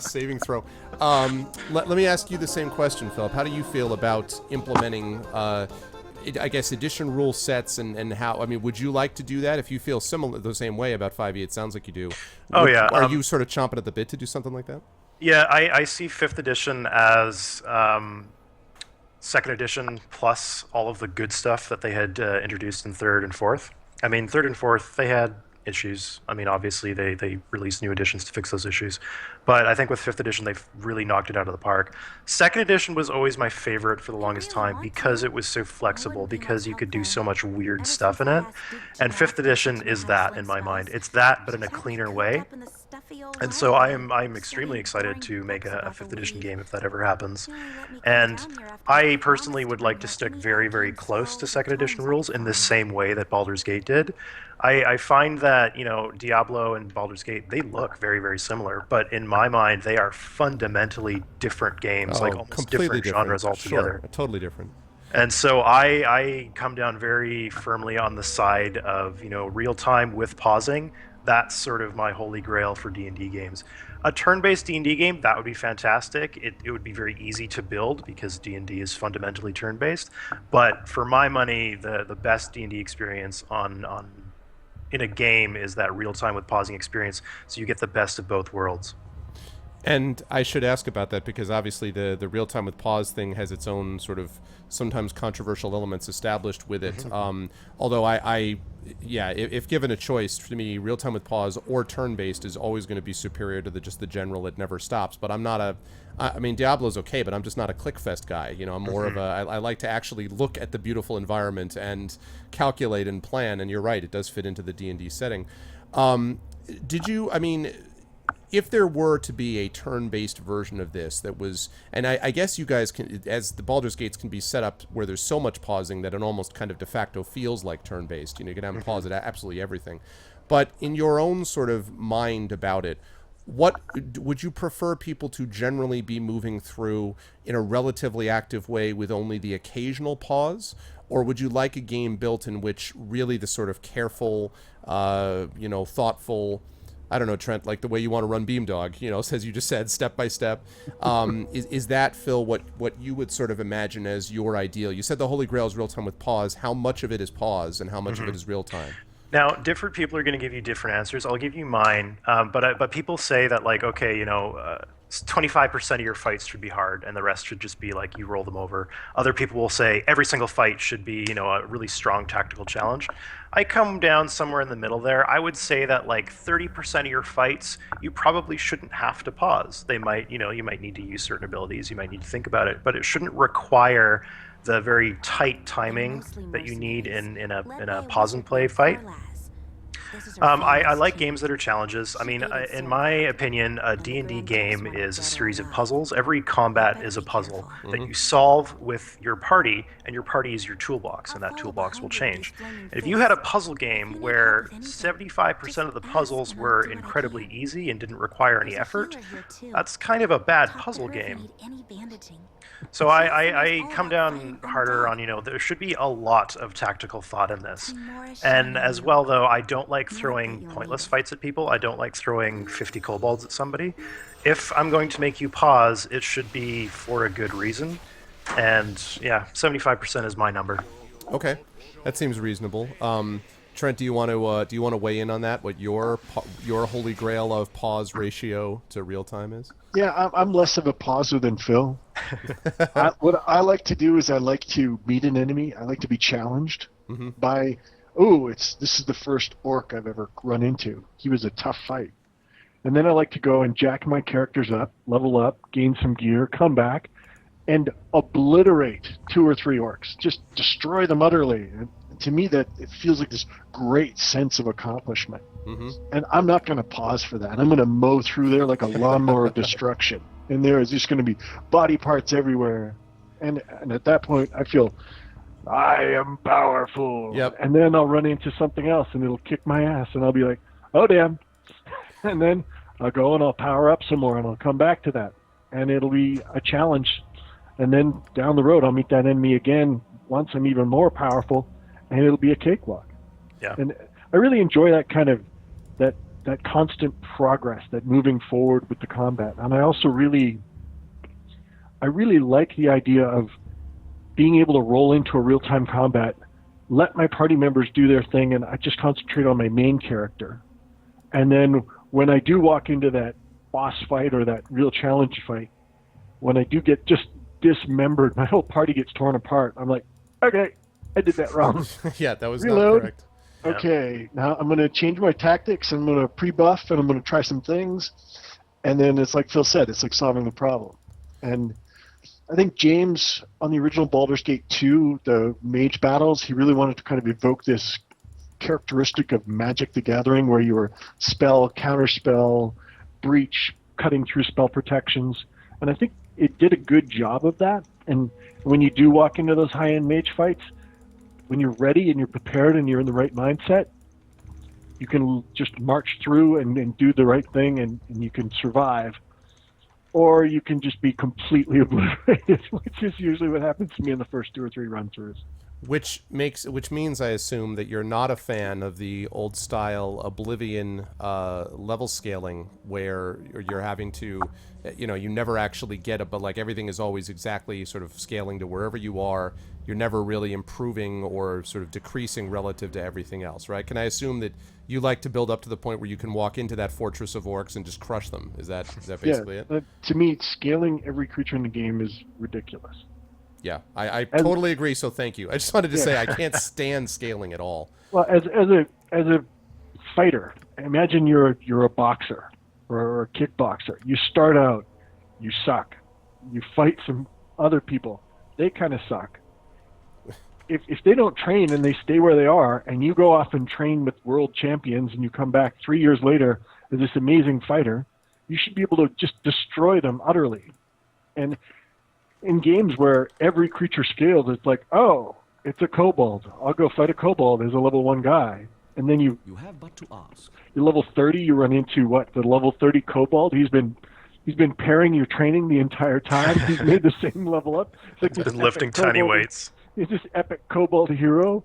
saving throw. Let me ask you the same question, Philip. How do you feel about implementing, I guess, edition rule sets and how, I mean, would you like to do that? If you feel similar the same way about 5e, it sounds like you do. Yeah. Are you sort of chomping at the bit to do something like that? Yeah, I see 5th edition as 2nd edition plus all of the good stuff that they had introduced in 3rd and 4th. I mean, 3rd and 4th, they had issues. I mean, obviously, they released new editions to fix those issues. But I think with 5th edition, they've really knocked it out of the park. 2nd edition was always my favorite for the longest time because it was so flexible, because you could do so much weird stuff in it. And 5th edition is that, in my mind. It's that, but in a cleaner way. And so I'm extremely excited to make a 5th edition game if that ever happens. And I personally would like to stick very, very close to 2nd edition rules in the same way that Baldur's Gate did. I find that, Diablo and Baldur's Gate, they look very, very similar, but in my mind, they are fundamentally different games, like almost different genres altogether. Sure, totally different. And so I come down very firmly on the side of, real time with pausing, That's sort of my holy grail for D&D games. A turn-based D&D game, that would be fantastic. It would be very easy to build because D&D is fundamentally turn-based. But for my money, the best D&D experience in a game is that real-time with pausing experience, so you get the best of both worlds. And I should ask about that because obviously the real time with pause thing has its own sort of sometimes controversial elements established with it. Although if given a choice, to me, real time with pause or turn based is always going to be superior to just the general it never stops. But I'm not I mean, Diablo's okay, but I'm just not a clickfest guy. I'm more of I like to actually look at the beautiful environment and calculate and plan. And you're right, it does fit into the D&D setting. If there were to be a turn-based version of this that was, and I guess you guys can, as the Baldur's Gates can be set up where there's so much pausing that it almost kind of de facto feels like turn-based. You can have pause at absolutely everything. But in your own sort of mind about it, what would you prefer people to generally be moving through in a relatively active way with only the occasional pause? Or would you like a game built in which really the sort of careful, thoughtful, I don't know, Trent, like the way you want to run Beamdog, as you just said, step by step. Is that, Phil, what you would sort of imagine as your ideal? You said the Holy Grail is real time with pause. How much of it is pause and how much of it is real time? Now, different people are going to give you different answers. I'll give you mine, but people say that 25% of your fights should be hard and the rest should just be like you roll them over. Other people will say every single fight should be, a really strong tactical challenge. I come down somewhere in the middle there. I would say that 30% of your fights, you probably shouldn't have to pause. They might, you might need to use certain abilities, you might need to think about it, but it shouldn't require the very tight timing that you need in a pause and play fight. I like games that are challenges. I mean, in my opinion, a D&D game is a series of puzzles. Every combat is a puzzle that you solve with your party, and your party is your toolbox, and that toolbox will change. And if you had a puzzle game where 75% of the puzzles were incredibly easy and didn't require any effort, that's kind of a bad puzzle game. So I come down harder on, there should be a lot of tactical thought in this. And as well, though, I don't like throwing pointless fights at people. I don't like throwing 50 kobolds at somebody. If I'm going to make you pause, it should be for a good reason. And yeah, 75% is my number. Okay, that seems reasonable. Trent, do you want to weigh in on that? What your holy grail of pause ratio to real time is? Yeah, I'm less of a pauser than Phil. What I like to do is I like to meet an enemy. I like to be challenged by, this is the first orc I've ever run into. He was a tough fight. And then I like to go and jack my characters up, level up, gain some gear, come back, and obliterate 2 or 3 orcs. Just destroy them utterly. And to me, that it feels like this great sense of accomplishment. And I'm not going to pause for that. I'm going to mow through there like a lawnmower of destruction. And there is just going to be body parts everywhere. And at that point, I feel, I am powerful. Yep. And then I'll run into something else, and it'll kick my ass. And I'll be like, oh, damn. And then I'll go and I'll power up some more, and I'll come back to that. And it'll be a challenge. And then down the road, I'll meet that enemy again once I'm even more powerful, and it'll be a cakewalk. Yeah. And I really enjoy that kind of that constant progress, that moving forward with the combat. And I also really like the idea of being able to roll into a real-time combat, let my party members do their thing, and I just concentrate on my main character. And then when I do walk into that boss fight or that real challenge fight, when I do get just dismembered, my whole party gets torn apart. I'm like, okay, I did that wrong. Yeah, that was Reload. not correct. Okay, now I'm going to change my tactics, I'm going to pre-buff, and I'm going to try some things. And then it's like Phil said, it's like solving the problem. And I think James, on the original Baldur's Gate 2, the mage battles, he really wanted to kind of evoke this characteristic of Magic the Gathering, where you were spell, counterspell, breach, cutting through spell protections. And I think it did a good job of that. And when you do walk into those high-end mage fights, when you're ready and you're prepared and you're in the right mindset, you can just march through and do the right thing, and you can survive. Or you can just be completely obliterated, which is usually what happens to me in the first 2 or 3 run-throughs. Which means I assume that you're not a fan of the old style Oblivion level scaling where you're having to, you never actually get it, but like everything is always exactly sort of scaling to wherever you are. You're never really improving or sort of decreasing relative to everything else, right? Can I assume that you like to build up to the point where you can walk into that fortress of orcs and just crush them? Is that basically it? To me, scaling every creature in the game is ridiculous. Yeah, I totally agree. So thank you. I just wanted to say I can't stand scaling at all. Well, as a fighter, imagine you're a boxer or a kickboxer. You start out, you suck. You fight some other people. They kind of suck. If they don't train and they stay where they are, and you go off and train with world champions, and you come back 3 years later as this amazing fighter, you should be able to just destroy them utterly. And in games where every creature scales, it's like, oh, it's a kobold. I'll go fight a kobold as a level 1 guy. And then you have but to ask. You're level 30, you run into the level 30 kobold. He's been pairing your training the entire time. He's made the same level up. It's like He's been lifting tiny weights. He's this epic kobold hero.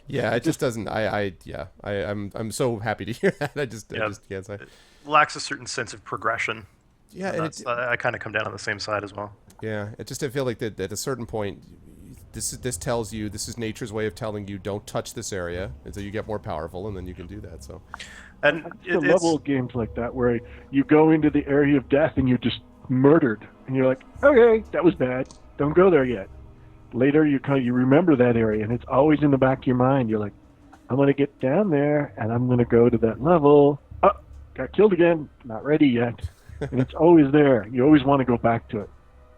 Yeah, it just doesn't. I'm so happy to hear that. I just can't say. It lacks a certain sense of progression. Yeah, and I kind of come down on the same side as well. Yeah, I feel like that at a certain point, this tells you, this is nature's way of telling you, don't touch this area until you get more powerful, and then you can do that. So, and it's a level of games like that where you go into the area of death and you're just murdered, and you're like, okay, that was bad. Don't go there yet. Later, you remember that area, and it's always in the back of your mind. You're like, I'm going to get down there, and I'm going to go to that level. Oh, got killed again. Not ready yet. And it's always there. You always want to go back to it.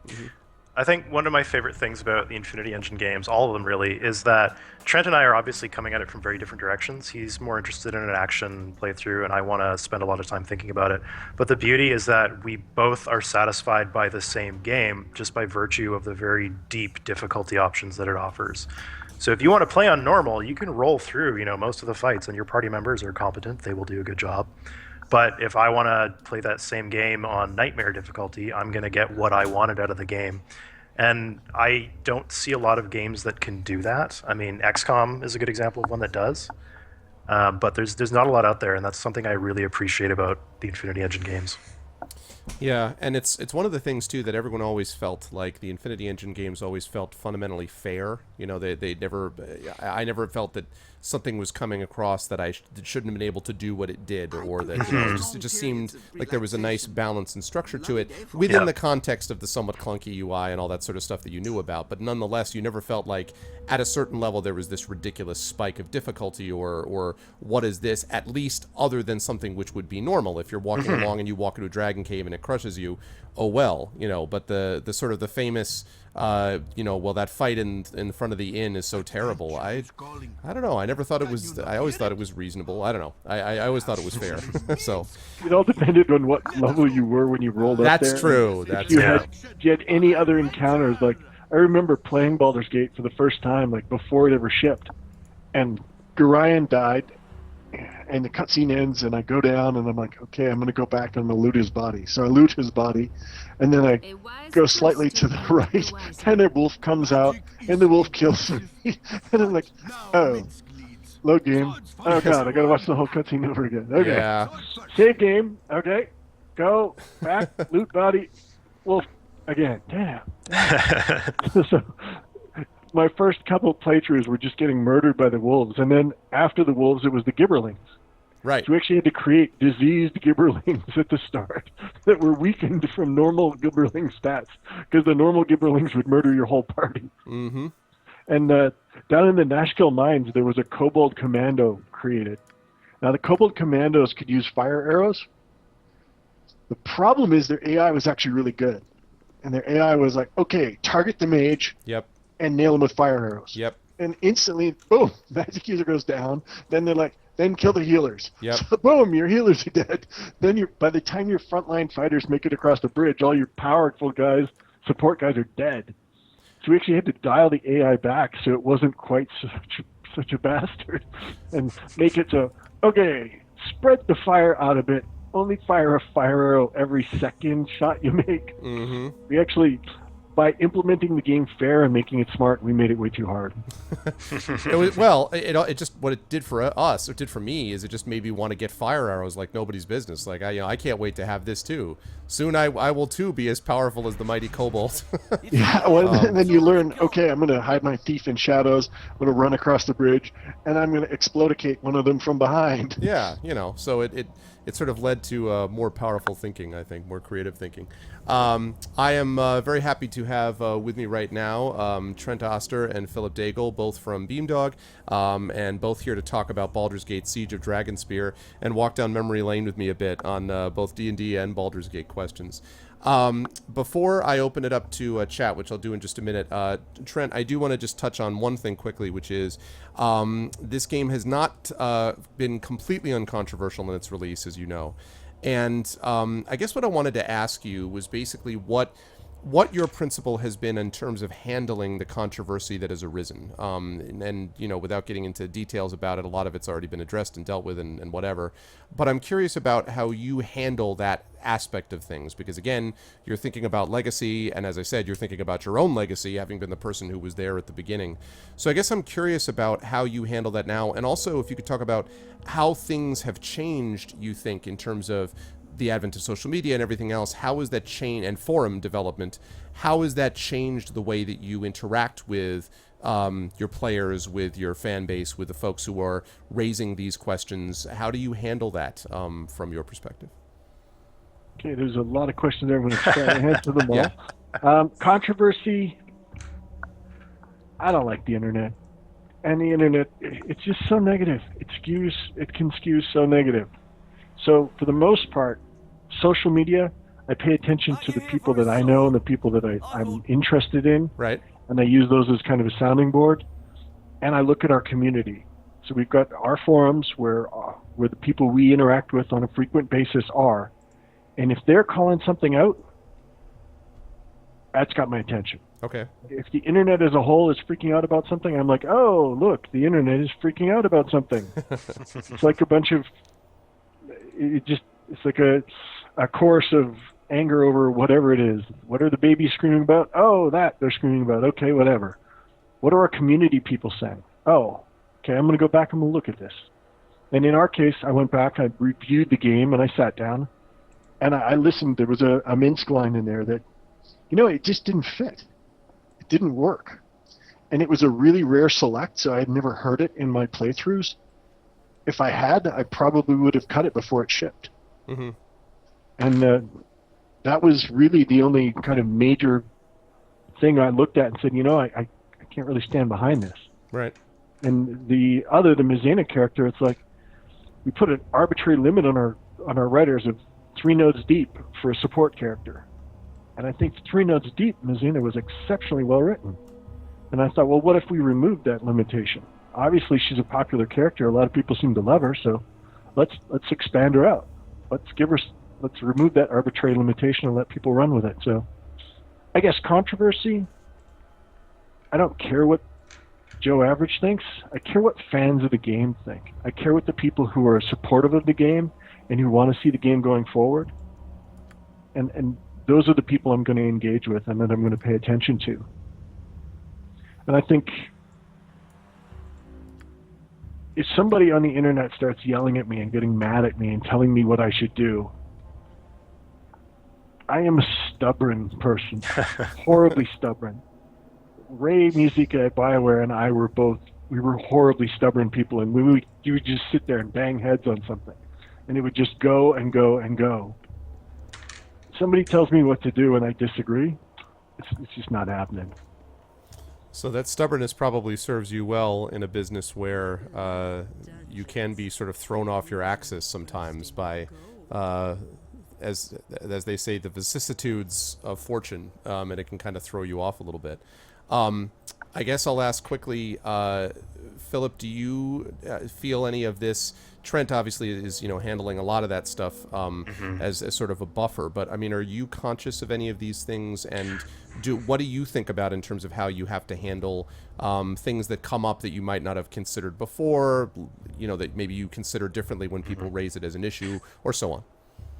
Mm-hmm. I think one of my favorite things about the Infinity Engine games, all of them really, is that Trent and I are obviously coming at it from very different directions. He's more interested in an action playthrough, and I want to spend a lot of time thinking about it. But the beauty is that we both are satisfied by the same game just by virtue of the very deep difficulty options that it offers. So if you want to play on normal, you can roll through, most of the fights, and your party members are competent. They will do a good job. But if I want to play that same game on Nightmare difficulty, I'm going to get what I wanted out of the game. And I don't see a lot of games that can do that. I mean, XCOM is a good example of one that does. But there's not a lot out there, and that's something I really appreciate about the Infinity Engine games. Yeah, and it's one of the things too that everyone always felt like the Infinity Engine games always felt fundamentally fair. I never felt that something was coming across that I shouldn't have been able to do what it did, or that it just seemed like there was a nice balance and structure to it within the context of the somewhat clunky UI and all that sort of stuff that you knew about. But nonetheless, you never felt like at a certain level there was this ridiculous spike of difficulty or what is this, at least other than something which would be normal. If you're walking along and you walk into a dragon cave and it crushes you, oh well, but the sort of the famous that fight in front of the inn is so terrible. I don't know. I always thought it was reasonable. I don't know. I always thought it was fair. So it all depended on what level you were when you rolled up there. That's true. If you had any other encounters, like I remember playing Baldur's Gate for the first time, like before it ever shipped, and Gorion died, and the cutscene ends, and I go down, and I'm like, okay, I'm going to go back and I'm going to loot his body. So I loot his body, and then I go slightly to the right, and a wolf comes out, and the wolf kills me. And I'm like, oh, load game. Oh, God, I got to watch the whole cutscene over again. Okay. Yeah. Save game. Okay. Go back, loot body, wolf again. Damn. So my first couple of playthroughs were just getting murdered by the wolves, and then after the wolves, it was the gibberlings. Right. So we actually had to create diseased gibberlings at the start that were weakened from normal gibberling stats, because the normal gibberlings would murder your whole party. Mm-hmm. And down in the Nashkel mines, there was a kobold commando created. Now, the kobold commandos could use fire arrows. The problem is their AI was actually really good. And their AI was like, okay, target the mage. Yep. And nail him with fire arrows. Yep. And instantly, boom, magic user goes down. Then they're like, then kill the healers. Yep. So boom, your healers are dead. Then by the time your frontline fighters make it across the bridge, all your powerful guys, support guys, are dead. So we actually had to dial the AI back so it wasn't quite such a bastard, and make it so, okay, spread the fire out a bit. Only fire a fire arrow every second shot you make. Mm-hmm. We actually by implementing the game fair and making it smart, we made it way too hard. It just what it did for us, it did for me, is it just made me want to get fire arrows like nobody's business. Like I can't wait to have this too. Soon I will too be as powerful as the mighty kobold. Yeah, well, and then you learn, okay, I'm going to hide my teeth in shadows, I'm going to run across the bridge, and I'm going to explodicate one of them from behind. Yeah, so it sort of led to more powerful thinking, I think, more creative thinking. I am very happy to have with me right now Trent Oster and Philip Daigle, both from Beamdog, and both here to talk about Baldur's Gate Siege of Dragonspear and walk down memory lane with me a bit on both D&D and Baldur's Gate questions. Before I open it up to chat, which I'll do in just a minute, Trent, I do want to just touch on one thing quickly, which is this game has not been completely uncontroversial in its release, as you know. And I guess what I wanted to ask you was basically what your principle has been in terms of handling the controversy that has arisen. And without getting into details about it, a lot of it's already been addressed and dealt with and whatever. But I'm curious about how you handle that aspect of things, because again, you're thinking about legacy, and as I said, you're thinking about your own legacy, having been the person who was there at the beginning. So I guess I'm curious about how you handle that now, and also if you could talk about how things have changed, you think, in terms of the advent of social media and everything else. How has that changed, and forum development, how has that changed the way that you interact with your players, with your fan base, with the folks who are raising these questions? How do you handle that from your perspective? Okay, there's a lot of questions there. I'm going to try to answer them all. Yeah. Controversy, I don't like the internet. And the internet, it's just so negative. It can skew so negative. So for the most part, social media, I pay attention to the people that I know and the people that I'm interested in. Right. And I use those as kind of a sounding board. And I look at our community. So we've got our forums where the people we interact with on a frequent basis are. And if they're calling something out, that's got my attention. Okay. If the internet as a whole is freaking out about something, I'm like, oh, look, the internet is freaking out about something. It's like a bunch of, it's like a chorus of anger over whatever it is. What are the babies screaming about? Oh, that they're screaming about. Okay, whatever. What are our community people saying? Oh, okay, I'm going to go back and look at this. And in our case, I went back, I reviewed the game, and I sat down, and I listened. There was a Minsk line in there that, it just didn't fit. It didn't work. And it was a really rare select, so I had never heard it in my playthroughs. If I had, I probably would have cut it before it shipped. Mm-hmm. And that was really the only kind of major thing I looked at and said, I can't really stand behind this. Right. And the Mizena character, it's like we put an arbitrary limit on our writers of 3 nodes deep for a support character. And I think 3 nodes deep, Mizena was exceptionally well written. And I thought, well, what if we removed that limitation? Obviously, she's a popular character. A lot of people seem to love her, so let's expand her out. Let's remove that arbitrary limitation and let people run with it. So I guess controversy, I don't care what Joe Average thinks. I care what fans of the game think. I care what the people who are supportive of the game and who want to see the game going forward. And those are the people I'm going to engage with and that I'm going to pay attention to. And I think if somebody on the internet starts yelling at me and getting mad at me and telling me what I should do, I am a stubborn person, horribly stubborn. Ray Musica at BioWare and I were horribly stubborn people, and we would just sit there and bang heads on something, and it would just go and go and go. Somebody tells me what to do and I disagree, it's just not happening. So that stubbornness probably serves you well in a business where you can be sort of thrown off your axis sometimes by, as they say, the vicissitudes of fortune, and it can kind of throw you off a little bit. I guess I'll ask quickly, Philip, do you feel any of this? Trent obviously is, handling a lot of that stuff as sort of a buffer. But I mean, are you conscious of any of these things? And what do you think about in terms of how you have to handle things that come up that you might not have considered before? That maybe you consider differently when people raise it as an issue, or so on.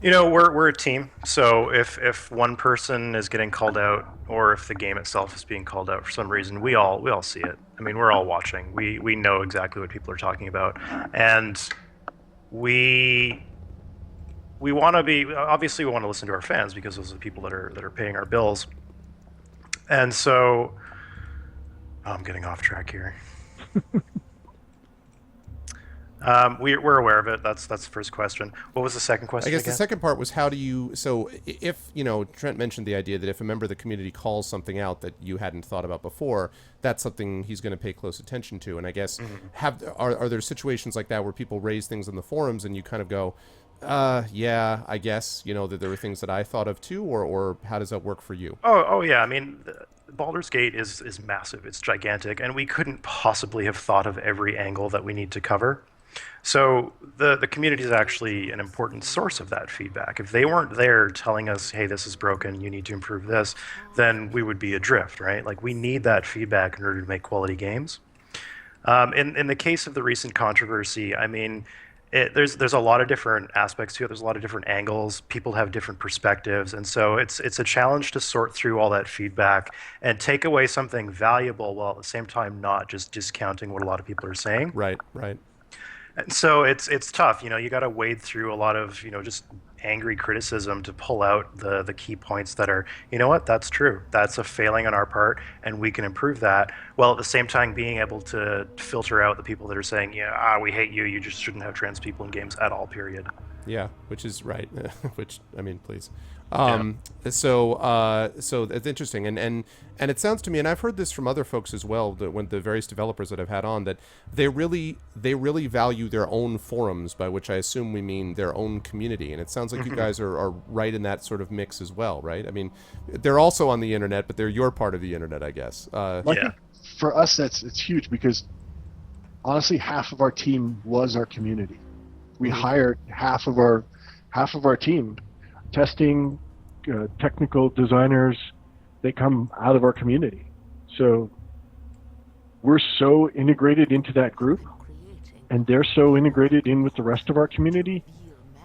We're a team. So if one person is getting called out, or if the game itself is being called out for some reason, we all see it. I mean, we're all watching. We know exactly what people are talking about, and we we want to be obviously we want to listen to our fans because those are the people that are paying our bills. And so, oh, I'm getting off track here. We're aware of it. That's the first question. What was the second question I guess again? the second part was how do you, so if, Trent mentioned the idea that if a member of the community calls something out that you hadn't thought about before, that's something he's going to pay close attention to. And I guess are there situations like that where people raise things in the forums and you kind of go, yeah, I guess, that there were things that I thought of too, or how does that work for you? Oh yeah. I mean, Baldur's Gate is massive. It's gigantic, and we couldn't possibly have thought of every angle that we need to cover. So the community is actually an important source of that feedback. If they weren't there telling us, "Hey, this is broken. You need to improve this," then we would be adrift, right? Like we need that feedback in order to make quality games. In the case of the recent controversy, I mean, there's a lot of different aspects to it. There's a lot of different angles. People have different perspectives, and so it's a challenge to sort through all that feedback and take away something valuable while at the same time not just discounting what a lot of people are saying. Right, right. And so it's tough. You got to wade through a lot of just angry criticism to pull out the key points that are, what, that's true. That's a failing on our part, and we can improve that. While at the same time being able to filter out the people that are saying, yeah, we hate you. You just shouldn't have trans people in games at all. Period. Yeah, which is right. Which, I mean, please. Yeah. So it's interesting, and it sounds to me, and I've heard this from other folks as well, that when the various developers that I've had on, that they really value their own forums, by which I assume we mean their own community, and it sounds like you guys are right in that sort of mix as well, right? I mean, they're also on the internet, but they're your part of the internet, I guess. I Yeah. think for us, it's huge because honestly, half of our team was our community. We hired half of our team, testing, technical designers. They come out of our community, so we're so integrated into that group, and they're so integrated in with the rest of our community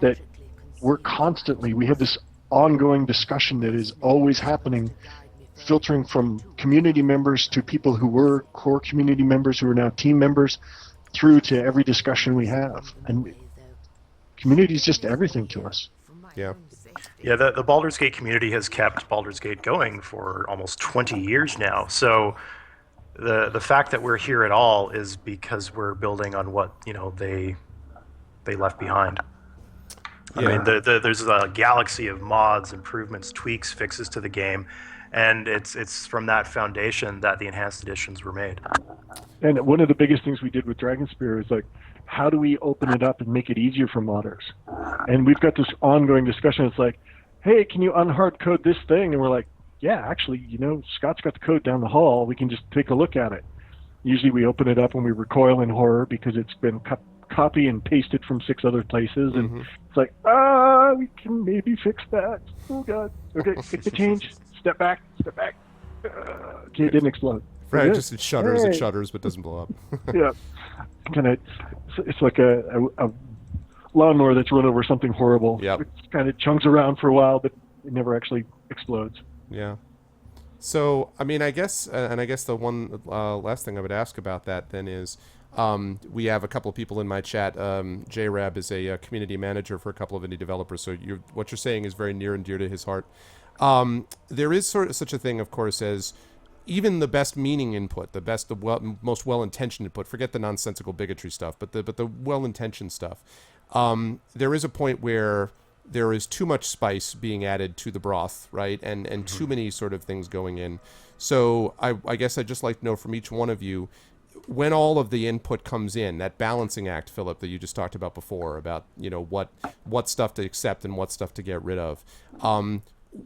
that we have this ongoing discussion that is always happening, filtering from community members to people who were core community members who are now team members, through to every discussion we have. And community is just everything to us. Yeah. Yeah, the Baldur's Gate community has kept Baldur's Gate going for almost 20 years now. So the fact that we're here at all is because we're building on what they left behind. I Yeah. mean, there's a galaxy of mods, improvements, tweaks, fixes to the game, and it's from that foundation that the enhanced editions were made. And one of the biggest things we did with Dragonspear is like, how do we open it up and make it easier for modders? And we've got this ongoing discussion. It's like, hey, can you unhard code this thing? And we're like, yeah, actually, Scott's got the code down the hall. We can just take a look at it. Usually we open it up when we recoil in horror because it's been copy and pasted from 6 other places. And it's like, we can maybe fix that. Oh, God. Okay, make the change. Step back. Okay, it didn't explode. Right, Yeah. just it shudders, Hey. but doesn't blow up. Yeah, it's like a lawnmower that's run over something horrible. Yep. It kind of chunks around for a while, but it never actually explodes. Yeah. So, I mean, I guess the one last thing I would ask about that then is, we have a couple of people in my chat. JRab is a community manager for a couple of indie developers, so what you're saying is very near and dear to his heart. There is sort of such a thing, of course, as even the best meaning input, most well-intentioned input. Forget the nonsensical bigotry stuff, but the well-intentioned stuff. There is a point where there is too much spice being added to the broth, right? And too many sort of things going in. So I guess I'd just like to know from each one of you, when all of the input comes in, that balancing act, Philip, that you just talked about before, about what stuff to accept and what stuff to get rid of.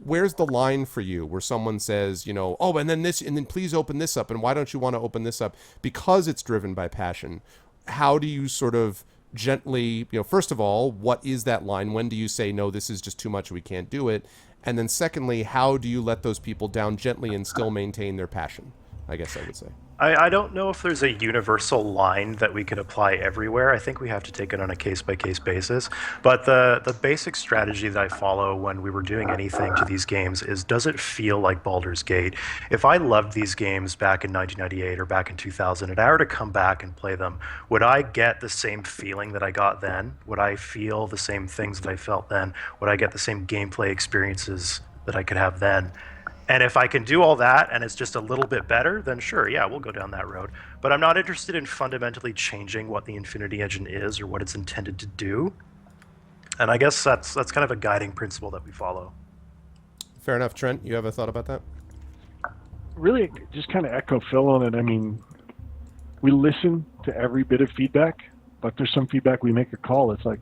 Where's the line for you where someone says, and then please open this up, and why don't you want to open this up? Because it's driven by passion. How do you sort of gently, first of all, what is that line? When do you say, no, this is just too much, we can't do it? And then secondly, how do you let those people down gently and still maintain their passion? I guess I would say. I don't know if there's a universal line that we could apply everywhere. I think we have to take it on a case-by-case basis. But the basic strategy that I follow when we were doing anything to these games is, does it feel like Baldur's Gate? If I loved these games back in 1998 or back in 2000, and I were to come back and play them, would I get the same feeling that I got then? Would I feel the same things that I felt then? Would I get the same gameplay experiences that I could have then? And if I can do all that and it's just a little bit better, then sure, yeah, we'll go down that road. But I'm not interested in fundamentally changing what the Infinity Engine is or what it's intended to do. And I guess that's kind of a guiding principle that we follow. Fair enough. Trent, you have a thought about that? Really, just kind of echo Phil on it. I mean, we listen to every bit of feedback, but there's some feedback we make a call. It's like,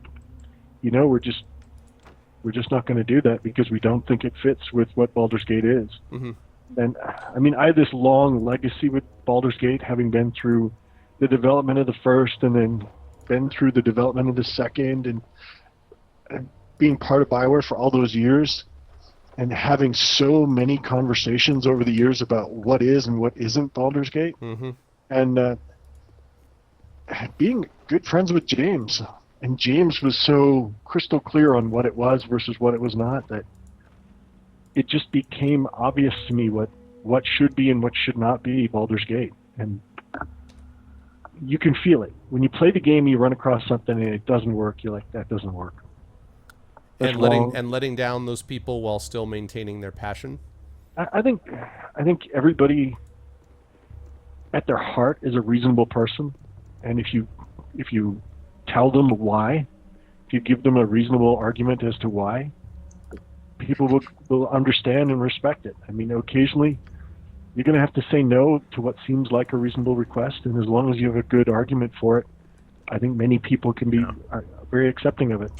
we're just not going to do that because we don't think it fits with what Baldur's Gate is. Mm-hmm. And I mean, I have this long legacy with Baldur's Gate, having been through the development of the first and then been through the development of the second, and being part of BioWare for all those years, and having so many conversations over the years about what is and what isn't Baldur's Gate. Mm-hmm. And being good friends with James. And James was so crystal clear on what it was versus what it was not, that it just became obvious to me what should be and what should not be Baldur's Gate. And you can feel it. When you play the game, you run across something and it doesn't work, you're like, that doesn't work. That's And letting down those people while still maintaining their passion? I think everybody at their heart is a reasonable person. And if you tell them why, if you give them a reasonable argument as to why, people will understand and respect it. I mean, occasionally you're going to have to say no to what seems like a reasonable request, and as long as you have a good argument for it, I think many people can be are very accepting of it.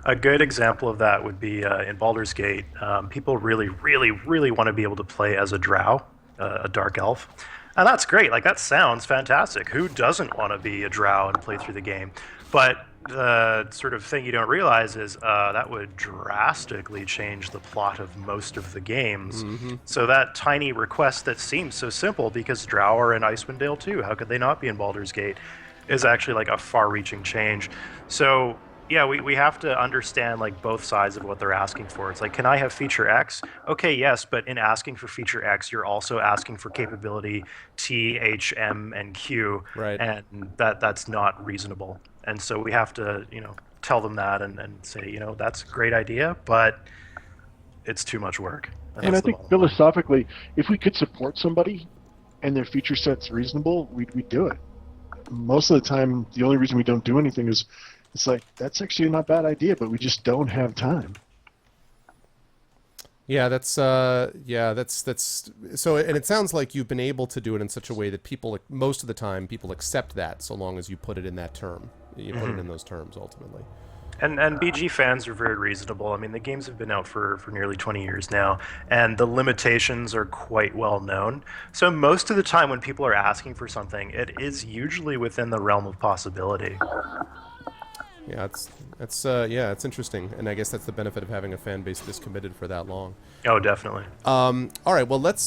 A good example of that would be in Baldur's Gate. People really, really, really want to be able to play as a drow, a dark elf. And that's great. Like, that sounds fantastic. Who doesn't want to be a drow and play through the game? But the sort of thing you don't realize is that would drastically change the plot of most of the games. Mm-hmm. So that tiny request that seems so simple, because drow are in Icewind Dale too, how could they not be in Baldur's Gate, is actually like a far-reaching change. So yeah, we have to understand like both sides of what they're asking for. It's like, can I have feature X? Okay, yes, but in asking for feature X, you're also asking for capability T, H, M, and Q, Right. and that's not reasonable. And so we have to, tell them that and say, that's a great idea, but it's too much work. And I think philosophically, if we could support somebody and their feature set's reasonable, we'd do it. Most of the time, the only reason we don't do anything is it's like, that's actually not a bad idea, but we just don't have time. Yeah, that's so, and it sounds like you've been able to do it in such a way that people, most of the time, people accept that, so long as you put it in that term. You put it in those terms, ultimately. And BG fans are very reasonable. I mean, the games have been out for nearly 20 years now, and the limitations are quite well known. So most of the time when people are asking for something, it is usually within the realm of possibility. Yeah, it's interesting, and I guess that's the benefit of having a fan base this committed for that long. Oh, definitely. All right, well, let's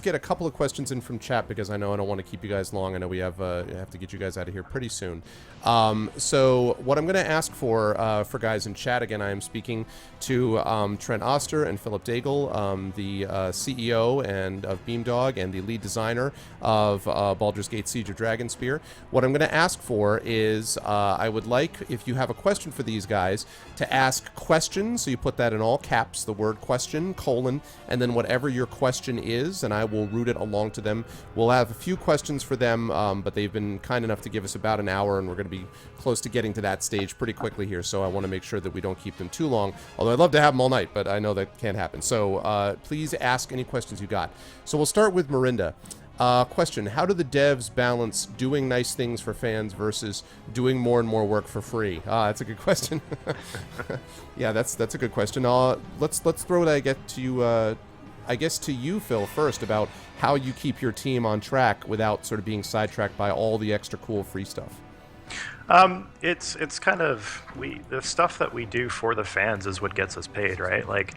get a couple of questions in from chat, because I know I don't want to keep you guys long. I know we have to get you guys out of here pretty soon. So what I'm going to ask for guys in chat, again, I am speaking to Trent Oster and Philip Daigle, the CEO of Beamdog and the lead designer of Baldur's Gate Siege of Dragonspear. What I'm going to ask for is I would like, if you have a question for these guys, to ask questions. So you put that in all caps, the word question, colon, and then whatever your question is, and I will route it along to them. We'll have a few questions for them, but they've been kind enough to give us about an hour, and we're going to be close to getting to that stage pretty quickly here, so I want to make sure that we don't keep them too long, although I'd love to have them all night, but I know that can't happen. So please ask any questions you got. So we'll start with Marinda. Question: how do the devs balance doing nice things for fans versus doing more and more work for free? That's a good question. Yeah, that's a good question. Let's throw it, I guess to you, Phil, first, about how you keep your team on track without sort of being sidetracked by all the extra cool free stuff. It's kind of the stuff that we do for the fans is what gets us paid, right? Like,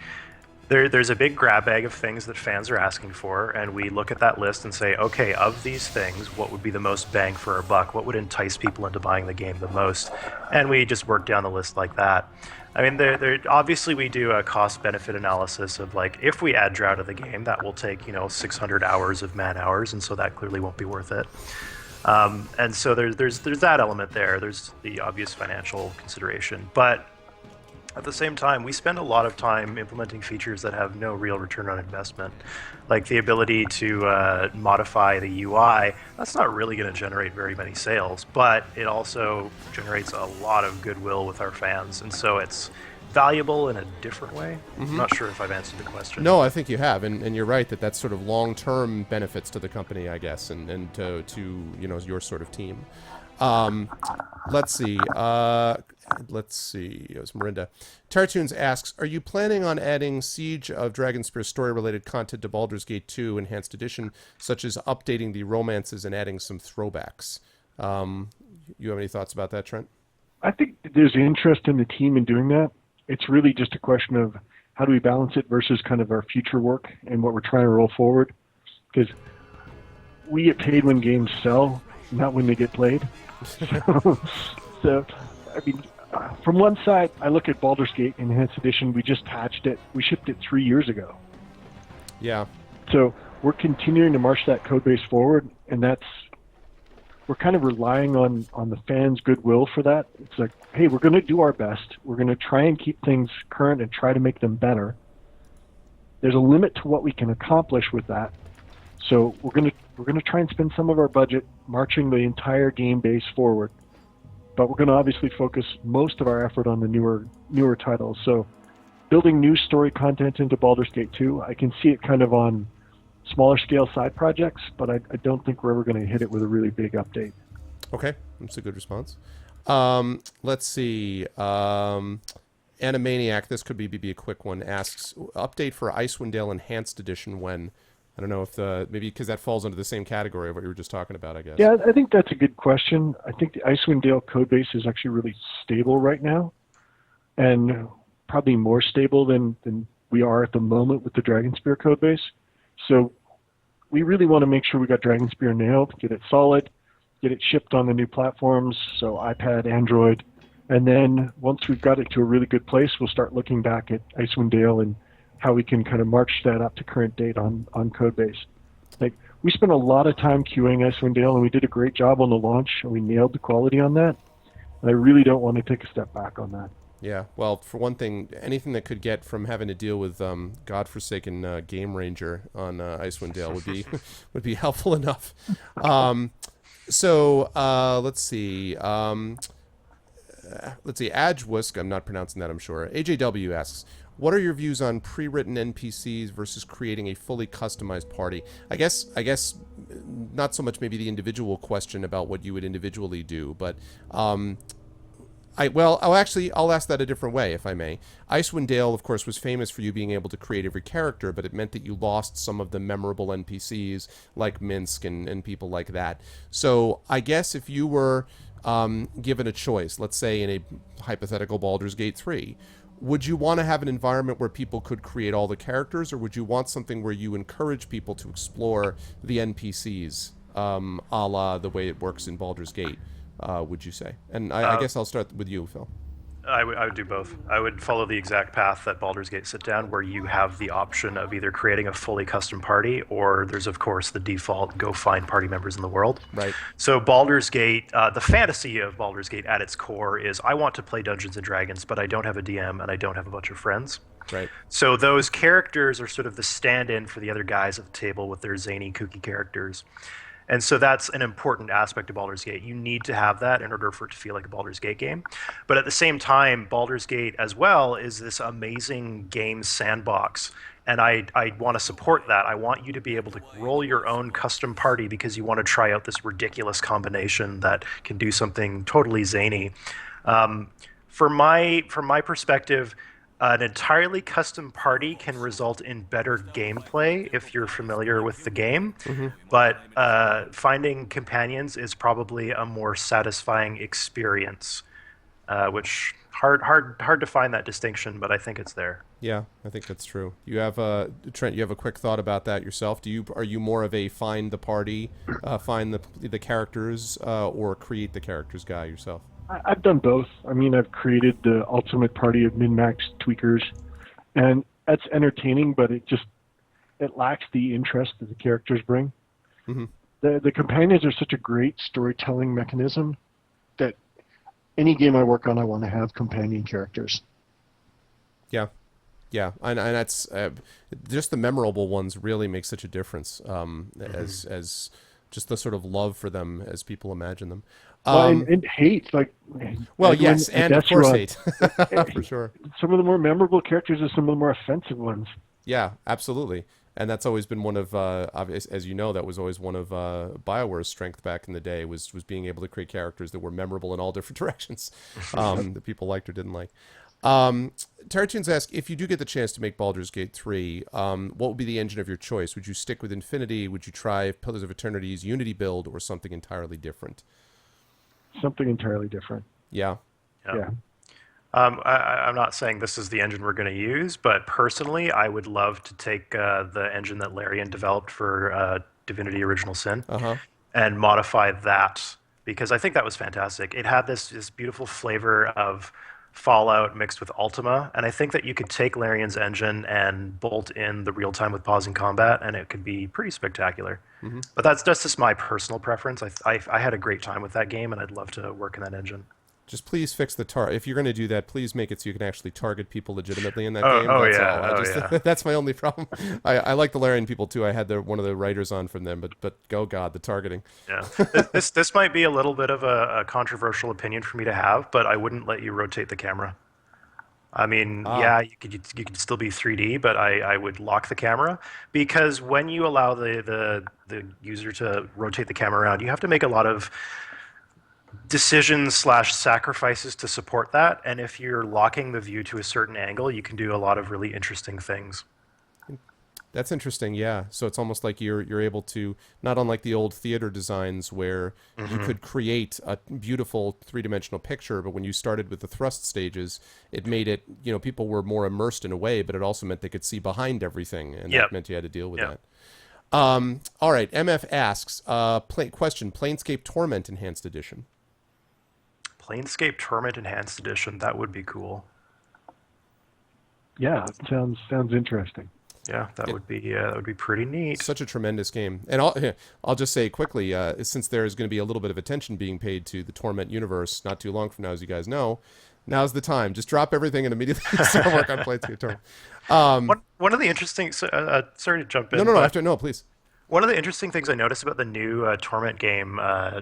there's a big grab bag of things that fans are asking for, and we look at that list and say, okay, of these things, what would be the most bang for our buck? What would entice people into buying the game the most? And we just work down the list like that. I mean, obviously we do a cost-benefit analysis of like, if we add Drow to the game, that will take 600 hours of man hours, and so that clearly won't be worth it. And so there's that element there. There's the obvious financial consideration, but at the same time, we spend a lot of time implementing features that have no real return on investment, like the ability to modify the UI. That's not really going to generate very many sales, but it also generates a lot of goodwill with our fans, and so it's valuable in a different way. I'm not sure if I've answered the question. No, I think you have, and you're right that that's sort of long-term benefits to the company, I guess, and to your sort of team. Let's see. It was Marinda. Tartoons asks, are you planning on adding Siege of Dragonspear story-related content to Baldur's Gate 2 Enhanced Edition, such as updating the romances and adding some throwbacks? You have any thoughts about that, Trent? I think there's interest in the team in doing that. It's really just a question of how do we balance it versus kind of our future work and what we're trying to roll forward. Because we get paid when games sell, not when they get played. So, I mean, from one side, I look at Baldur's Gate Enhanced Edition. We just patched it. We shipped it 3 years ago. Yeah. So we're continuing to march that code base forward, and we're kind of relying on the fans' goodwill for that. It's like, hey, we're going to do our best. We're going to try and keep things current and try to make them better. There's a limit to what we can accomplish with that. So we're going to try and spend some of our budget marching the entire game base forward. But we're going to obviously focus most of our effort on the newer titles. So building new story content into Baldur's Gate 2, I can see it kind of on smaller scale side projects, but I don't think we're ever going to hit it with a really big update. Okay, that's a good response. Let's see. Animaniac, this could be a quick one, asks, update for Icewind Dale Enhanced Edition when? I don't know if maybe because that falls under the same category of what you were just talking about, I guess. Yeah, I think that's a good question. I think the Icewind Dale codebase is actually really stable right now, and probably more stable than we are at the moment with the Dragonspear codebase. So we really want to make sure we got Dragonspear nailed, get it solid, get it shipped on the new platforms, so iPad, Android, and then once we've got it to a really good place, we'll start looking back at Icewind Dale and how we can kind of march that up to current date on Codebase. Like, we spent a lot of time QAing Icewind Dale, and we did a great job on the launch, and we nailed the quality on that. And I really don't want to take a step back on that. Yeah, well, for one thing, anything that could get from having to deal with godforsaken Game Ranger on Icewind Dale would be helpful enough. So let's see. Ajwisk, I'm not pronouncing that, I'm sure. AJW asks, what are your views on pre-written NPCs versus creating a fully customized party? I guess not so much maybe the individual question about what you would individually do, but I'll ask that a different way, if I may. Icewind Dale, of course, was famous for you being able to create every character, but it meant that you lost some of the memorable NPCs like Minsk and people like that. So I guess if you were given a choice, let's say in a hypothetical Baldur's Gate 3, would you want to have an environment where people could create all the characters, or would you want something where you encourage people to explore the NPCs, a la the way it works in Baldur's Gate, would you say? And I guess I'll start with you, Phil. I would do both. I would follow the exact path that Baldur's Gate set down, where you have the option of either creating a fully custom party, or there's, of course, the default go find party members in the world. Right. So Baldur's Gate, the fantasy of Baldur's Gate at its core is I want to play Dungeons & Dragons, but I don't have a DM and I don't have a bunch of friends. Right. So those characters are sort of the stand-in for the other guys at the table with their zany, kooky characters. And so that's an important aspect of Baldur's Gate. You need to have that in order for it to feel like a Baldur's Gate game. But at the same time, Baldur's Gate as well is this amazing game sandbox. And I want to support that. I want you to be able to roll your own custom party because you want to try out this ridiculous combination that can do something totally zany. From my perspective, an entirely custom party can result in better gameplay if you're familiar with the game, but finding companions is probably a more satisfying experience, which hard to find that distinction, but I think it's there. Yeah, I think that's true. You have Trent. You have a quick thought about that yourself. Are you more of a find the party, find the characters, or create the characters guy yourself? I've done both. I mean, I've created the ultimate party of min-max tweakers, and that's entertaining, but it lacks the interest that the characters bring. Mm-hmm. The companions are such a great storytelling mechanism that any game I work on, I want to have companion characters. Yeah. Yeah, and that's just the memorable ones really make such a difference as just the sort of love for them as people imagine them. Well, and hate, like yes, and of course hate for sure. Some of the more memorable characters are some of the more offensive ones. Yeah, absolutely, and that's always been one of as you know, that was always one of BioWare's strength back in the day was being able to create characters that were memorable in all different directions that people liked or didn't like. Tartunes asks, if you do get the chance to make Baldur's Gate 3, what would be the engine of your choice? Would you stick with Infinity? Would you try Pillars of Eternity's Unity build, or something entirely different? Something entirely different. Yeah. Yeah. I'm not saying this is the engine we're going to use, but personally, I would love to take the engine that Larian developed for Divinity Original Sin and modify that, because I think that was fantastic. It had this beautiful flavor of Fallout mixed with Ultima, and I think that you could take Larian's engine and bolt in the real-time with pausing combat, and it could be pretty spectacular. Mm-hmm. But that's just my personal preference. I had a great time with that game, and I'd love to work in that engine. Just please fix the if you're going to do that, please make it so you can actually target people legitimately in that game. That's all. That's my only problem. I like the Larian people too. I had one of the writers on from them, but oh god, the targeting. Yeah, this might be a little bit of a controversial opinion for me to have, but I wouldn't let you rotate the camera. I mean, you could still be 3D, but I would lock the camera, because when you allow the user to rotate the camera around, you have to make a lot of decisions/sacrifices to support that, and if you're locking the view to a certain angle, you can do a lot of really interesting things. That's interesting, yeah. So it's almost like you're able to, not unlike the old theater designs where you could create a beautiful three-dimensional picture, but when you started with the thrust stages, it made it, people were more immersed in a way, but it also meant they could see behind everything, and that meant you had to deal with that. All right, MF asks, question, Planescape Torment Enhanced Edition. Planescape Torment Enhanced Edition, that would be cool. Yeah, it sounds interesting. Yeah, that would be pretty neat. Such a tremendous game. And I'll just say quickly, since there is going to be a little bit of attention being paid to the Torment universe not too long from now, as you guys know, now's the time. Just drop everything and immediately start work on Planescape Torment. One of the interesting... sorry to jump in. No, please. One of the interesting things I noticed about the new Torment game,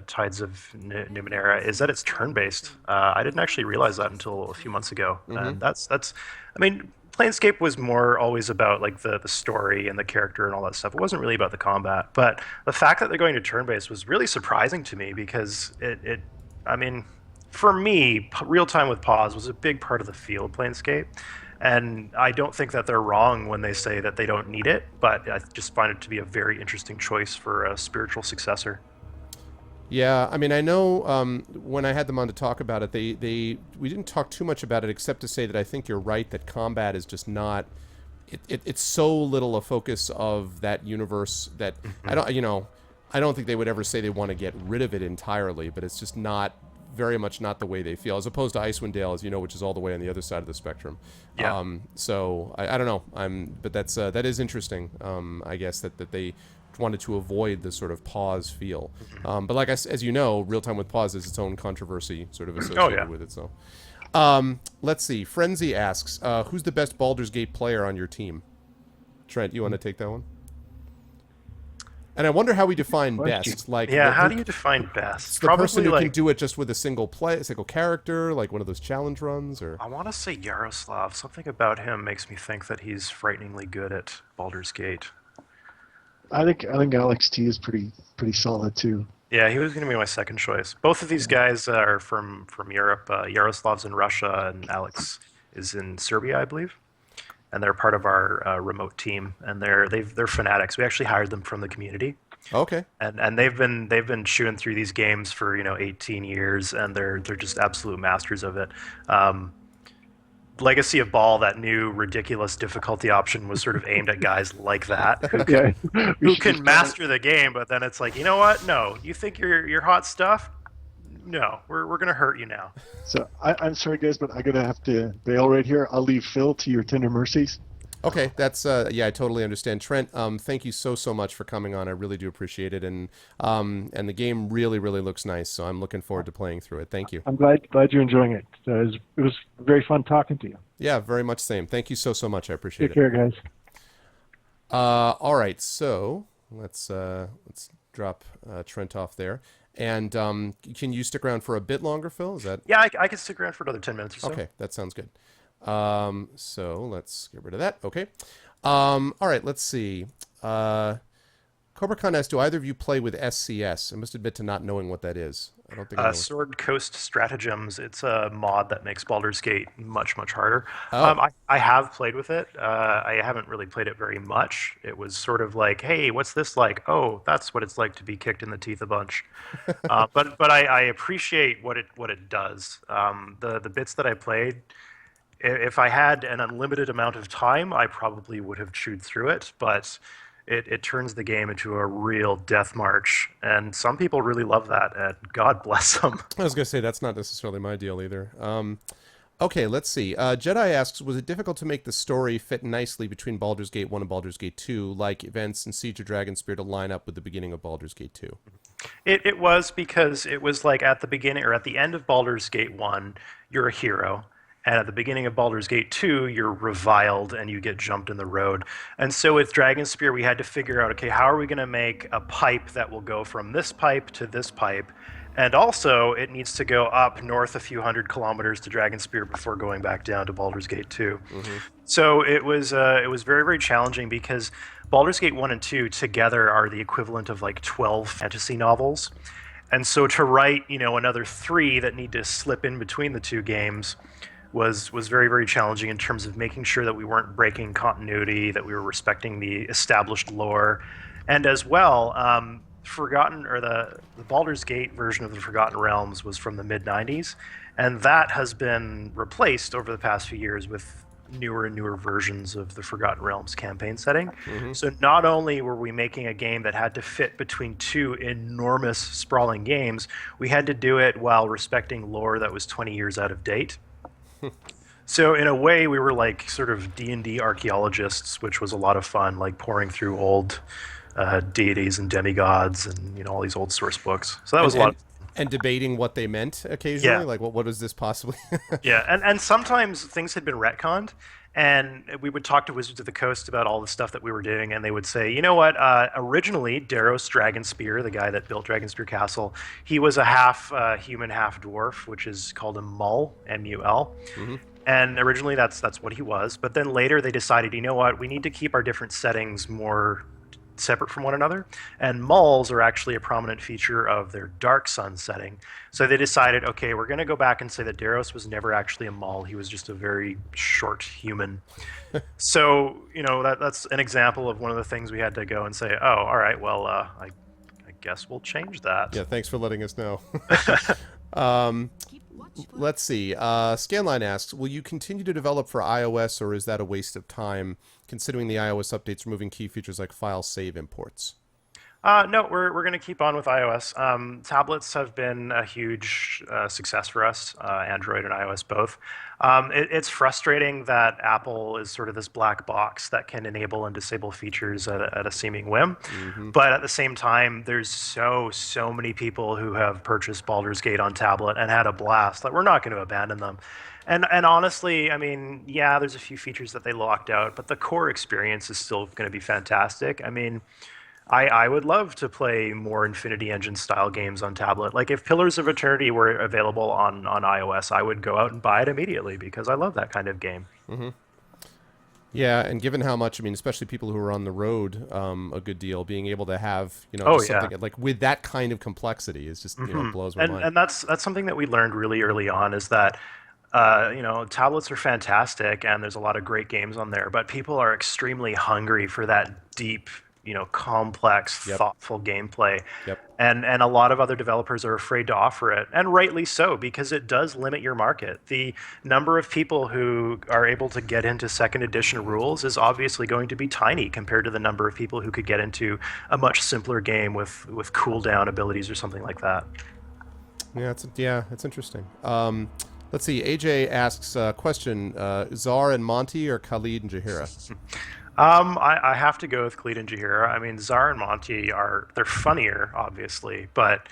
Tides of Numenera, is that it's turn-based. I didn't actually realize that until a few months ago. And that's. I mean, Planescape was more always about like the story and the character and all that stuff. It wasn't really about the combat. But the fact that they're going to turn-based was really surprising to me, because I mean, for me, real-time with pause was a big part of the feel of Planescape. And I don't think that they're wrong when they say that they don't need it, but I just find it to be a very interesting choice for a spiritual successor. Yeah, I mean, I know when I had them on to talk about it, we didn't talk too much about it, except to say that I think you're right that combat is just not. It's so little a focus of that universe that I don't think they would ever say they want to get rid of it entirely, but it's just not. Very much not the way they feel, as opposed to Icewind Dale, as you know, which is all the way on the other side of the spectrum. Yeah. So I don't know. But that is interesting. I guess that they wanted to avoid the sort of pause feel. But like as you know, real time with pause is its own controversy sort of associated with it. So let's see. Frenzy asks, who's the best Baldur's Gate player on your team? Trent, you want to take that one? And I wonder how we define best. Like, how do you define best? The person who can do it just with a single character, like one of those challenge runs, or I want to say Yaroslav. Something about him makes me think that he's frighteningly good at Baldur's Gate. I think Alex T is pretty solid too. Yeah, he was going to be my second choice. Both of these guys are from Europe. Yaroslav's in Russia, and Alex is in Serbia, I believe. And they're part of our remote team, and they're fanatics. We actually hired them from the community. Okay. And they've been chewing through these games for 18 years, and they're just absolute masters of it. Legacy of Ball, that new ridiculous difficulty option was sort of aimed at guys like that Yeah, who can master the game, but then it's like, you know what? No, you think you're hot stuff? No, we're gonna hurt you now. So I'm sorry, guys, but I'm gonna have to bail right here. I'll leave Phil to your tender mercies. Okay, that's yeah, I totally understand. Trent, thank you so much for coming on. I really do appreciate it, and the game really looks nice. So I'm looking forward to playing through it. Thank you. I'm glad you're enjoying it. It was very fun talking to you. Yeah, very much same. Thank you so much. I appreciate Take care, guys. All right, so let's drop Trent off there. And can you stick around for a bit longer, Phil? Is that? Yeah, I could stick around for another 10 minutes or so. Okay, that sounds good. So let's get rid of that. Okay. All right, let's see. Cobra Khan asks, do either of you play with SCS? I must admit to not knowing what that is. I don't think I know. Sword Coast Stratagems. It's a mod that makes Baldur's Gate much harder. Oh. I have played with it. I haven't really played it very much. It was sort of like, hey, what's this like? Oh, that's what it's like to be kicked in the teeth a bunch. But I appreciate what it does. The bits that I played, if I had an unlimited amount of time, I probably would have chewed through it. But it turns the game into a real death march, and some people really love that, and God bless them. I was going to say, that's not necessarily my deal either. Okay, let's see. Jedi asks, was it difficult to make the story fit nicely between Baldur's Gate 1 and Baldur's Gate 2, like events in Siege of Dragonspear to line up with the beginning of Baldur's Gate 2? It was, because it was like at the beginning or at the end of Baldur's Gate 1, you're a hero. And at the beginning of Baldur's Gate 2, you're reviled and you get jumped in the road. And so with Dragonspear, we had to figure out, okay, how are we going to make a pipe that will go from this pipe to this pipe? And also, it needs to go up north a few hundred kilometers to Dragonspear before going back down to Baldur's Gate 2. Mm-hmm. So it was very challenging, because Baldur's Gate 1 and 2 together are the equivalent of like 12 fantasy novels. And so to write, another 3 that need to slip in between the two games was very challenging in terms of making sure that we weren't breaking continuity, that we were respecting the established lore, and as well, the Baldur's Gate version of the Forgotten Realms was from the mid-90s, and that has been replaced over the past few years with newer and newer versions of the Forgotten Realms campaign setting. Mm-hmm. So not only were we making a game that had to fit between two enormous sprawling games, we had to do it while respecting lore that was 20 years out of date. So in a way, we were like sort of D&D archaeologists, which was a lot of fun, like poring through old deities and demigods and all these old source books. So that was a lot of fun. And debating what they meant occasionally, yeah. Like what is this possibly? Yeah, and sometimes things had been retconned, and we would talk to Wizards of the Coast about all the stuff that we were doing, and they would say, you know what, originally Daros Dragonspear, the guy that built Dragonspear Castle, he was a half human, half dwarf, which is called a Mull, M-U-L. Mm-hmm. And originally that's what he was, but then later they decided, you know what, we need to keep our different settings more separate from one another, and Mulls are actually a prominent feature of their Dark Sun setting. So they decided, okay, we're going to go back and say that Daros was never actually a Mull. He was just a very short human. So, that's an example of one of the things we had to go and say, oh, all right, well, I guess we'll change that. Yeah, thanks for letting us know. Let's see. Scanline asks, will you continue to develop for iOS, or is that a waste of time, considering the iOS updates removing key features like file save imports? No, we're going to keep on with iOS. Tablets have been a huge success for us, Android and iOS both. It's frustrating that Apple is sort of this black box that can enable and disable features at a seeming whim. Mm-hmm. But at the same time, there's so many people who have purchased Baldur's Gate on tablet and had a blast that we're not going to abandon them. And honestly, I mean, yeah, there's a few features that they locked out, but the core experience is still going to be fantastic. I mean, I would love to play more Infinity Engine style games on tablet. Like if Pillars of Eternity were available on iOS, I would go out and buy it immediately because I love that kind of game. Mm-hmm. Yeah, and given how much, I mean, especially people who are on the road a good deal, being able to have, something like with that kind of complexity is just, blows my mind. And that's something that we learned really early on, is that tablets are fantastic and there's a lot of great games on there, but people are extremely hungry for that deep complex, Yep. thoughtful gameplay. Yep. And a lot of other developers are afraid to offer it, and rightly so, because it does limit your market. The number of people who are able to get into second edition rules is obviously going to be tiny compared to the number of people who could get into a much simpler game with cooldown abilities or something like that. Yeah, it's interesting. Let's see. AJ asks question: Czar and Monty or Khalid and Jaheira? I have to go with Khalid and Jaheira. I mean, Czar and Monty they're funnier, obviously, but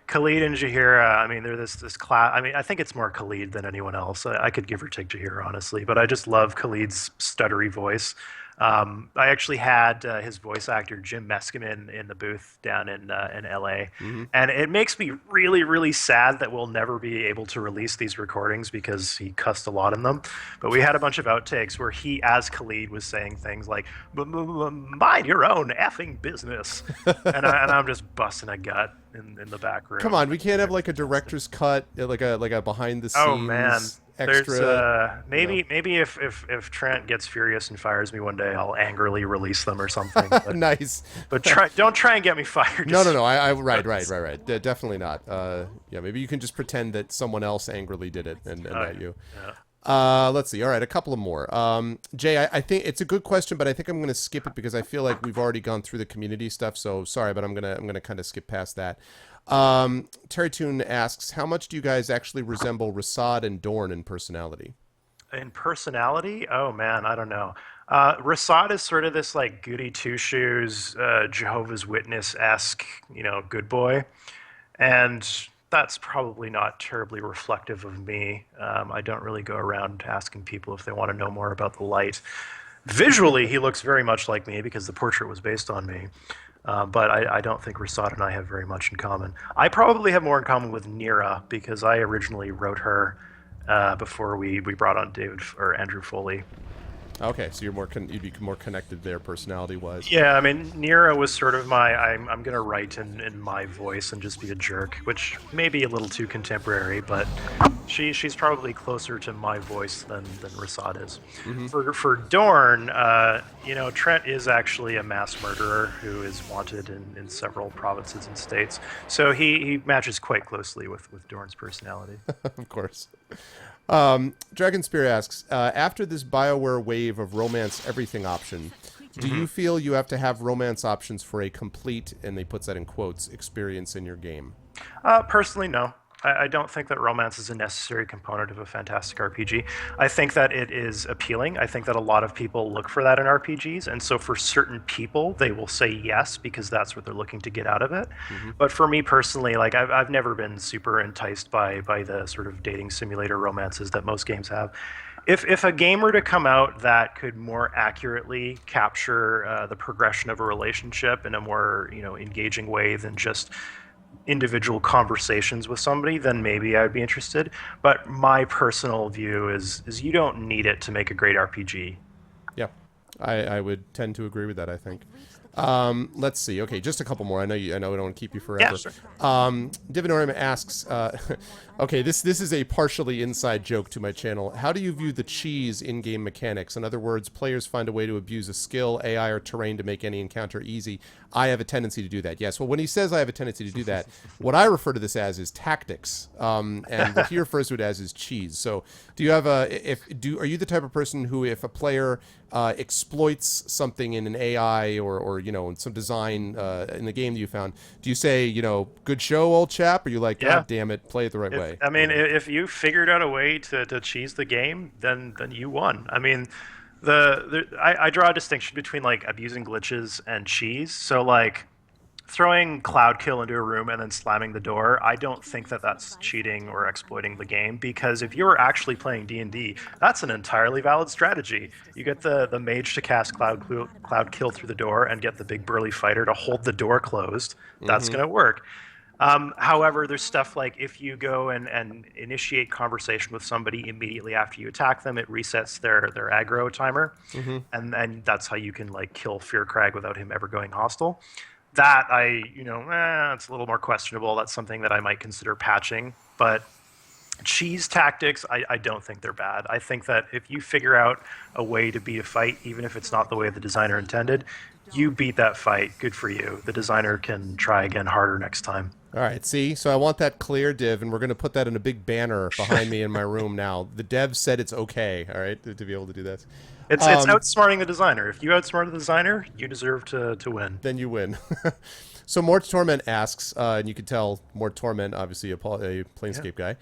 Khalid and Jaheira, I mean, they're this class. I mean, I think it's more Khalid than anyone else. I could give or take Jaheira, honestly, but I just love Khalid's stuttery voice. I actually had his voice actor Jim Meskimen in the booth down in LA, and it makes me really, really sad that we'll never be able to release these recordings because he cussed a lot in them. But we had a bunch of outtakes where he, as Khalid, was saying things like "mind your own effing business," and I'm just busting a gut in the back room. Come on, we can't have like a director's cut, like a behind the scenes. Oh man. Extra. There's maybe if Trent gets furious and fires me one day, I'll angrily release them or something. But, Nice. but don't try and get me fired. No. Right. Definitely not. Yeah, maybe you can just pretend that someone else angrily did it and not you. Yeah. Let's see. All right, a couple of more. Jay, I think it's a good question, but I think I'm going to skip it because I feel like we've already gone through the community stuff. So sorry, but I'm gonna kind of skip past that. Terry Toon asks, how much do you guys actually resemble Rasad and Dorn in personality? In personality, oh man, I don't know. Rasad is sort of this like goody two shoes, Jehovah's Witness-esque, good boy, and that's probably not terribly reflective of me. I don't really go around asking people if they want to know more about the light. Visually, he looks very much like me because the portrait was based on me. But I don't think Rasad and I have very much in common. I probably have more in common with Nira because I originally wrote her before we brought on Andrew Foley. Okay, so you'd be more connected there, personality-wise. Yeah, I mean, Nira was sort of I'm going to write in my voice and just be a jerk, which may be a little too contemporary, but she's probably closer to my voice than Rasad is. For Dorn, Trent is actually a mass murderer who is wanted in several provinces and states, so he matches quite closely with Dorn's personality. Of course. Dragon Spear asks, after this BioWare wave of romance everything option, do you feel you have to have romance options for a complete, and he puts that in quotes, experience in your game? Personally, no. I don't think that romance is a necessary component of a fantastic RPG. I think that it is appealing. I think that a lot of people look for that in RPGs, and so for certain people, they will say yes because that's what they're looking to get out of it. But for me personally, like I've never been super enticed by the sort of dating simulator romances that most games have. If a game were to come out that could more accurately capture the progression of a relationship in a more engaging way than just individual conversations with somebody, then maybe I'd be interested. But my personal view is you don't need it to make a great RPG. Yeah, I would tend to agree with that, I think. Let's see. Okay, just a couple more. I know we don't want to keep you forever. Yeah, sure. Divinorum asks, okay, this is a partially inside joke to my channel. How do you view the cheese in-game mechanics? In other words, players find a way to abuse a skill, AI, or terrain to make any encounter easy. I have a tendency to do that. Yes, well, when he says I have a tendency to do that, what I refer to this as is tactics, and what he refers to it as is cheese. So, do you have are you the type of person who, if a player exploits something in an AI or in some design in the game that you found, do you say, good show, old chap, or you like, God damn it, play it the right way? I mean, if you figured out a way to cheese the game, then you won. I mean, I draw a distinction between like abusing glitches and cheese. So like throwing Cloud Kill into a room and then slamming the door, I don't think that that's cheating or exploiting the game, because if you're actually playing D&D, that's an entirely valid strategy. You get the mage to cast Cloud Kill through the door and get the big burly fighter to hold the door closed. That's going to work. However, there's stuff like if you go and initiate conversation with somebody immediately after you attack them, it resets their aggro timer, and that's how you can like kill Fear Crag without him ever going hostile. That it's a little more questionable. That's something that I might consider patching. But cheese tactics, I don't think they're bad. I think that if you figure out a way to beat a fight, even if it's not the way the designer intended, you beat that fight. Good for you. The designer can try again harder next time. All right, see? So I want that clear, Div, and we're going to put that in a big banner behind me in my room now. The dev said it's okay, all right, to be able to do that. It's outsmarting the designer. If you outsmart the designer, you deserve to win. Then you win. So Mort Torment asks, and you can tell Mort Torment, obviously a Planescape guy,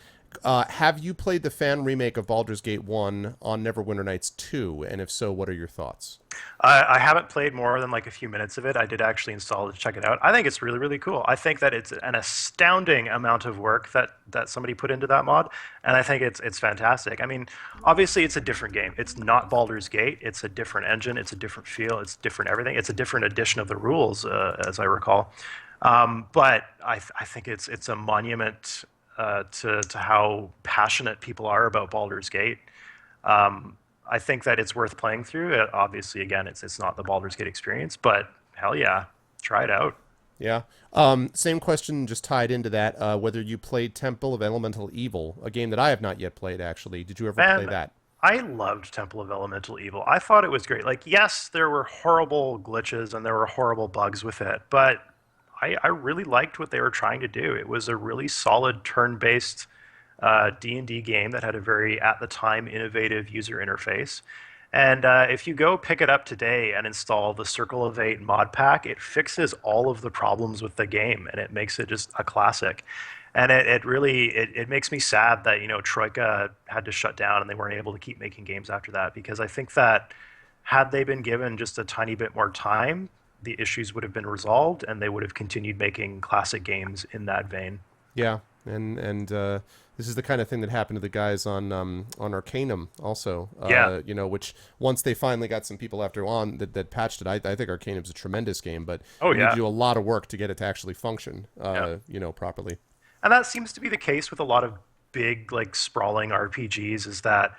have you played the fan remake of Baldur's Gate 1 on Neverwinter Nights 2? And if so, what are your thoughts? I haven't played more than like a few minutes of it. I did actually install it to check it out. I think it's really, really cool. I think that it's an astounding amount of work that somebody put into that mod, and I think it's fantastic. I mean, obviously it's a different game. It's not Baldur's Gate. It's a different engine. It's a different feel. It's different everything. It's a different edition of the rules, as I recall. But I think it's a monument to how passionate people are about Baldur's Gate. I think that it's worth playing through. Obviously, again, it's not the Baldur's Gate experience, but hell yeah, try it out. Yeah. Same question, just tied into that. Whether you played Temple of Elemental Evil, a game that I have not yet played, actually. Did you ever play that? I loved Temple of Elemental Evil. I thought it was great. Like, yes, there were horrible glitches and there were horrible bugs with it, but I really liked what they were trying to do. It was a really solid turn-based D&D game that had a very, at the time, innovative user interface. And if you go pick it up today and install the Circle of Eight mod pack, it fixes all of the problems with the game, and it makes it just a classic. And it really makes me sad that, Troika had to shut down and they weren't able to keep making games after that, because I think that had they been given just a tiny bit more time, the issues would have been resolved and they would have continued making classic games in that vein. Yeah, and this is the kind of thing that happened to the guys on Arcanum also. Yeah. Which once they finally got some people that patched it, I think Arcanum's a tremendous game, but you need to do a lot of work to get it to actually function, properly. And that seems to be the case with a lot of big, like, sprawling RPGs, is that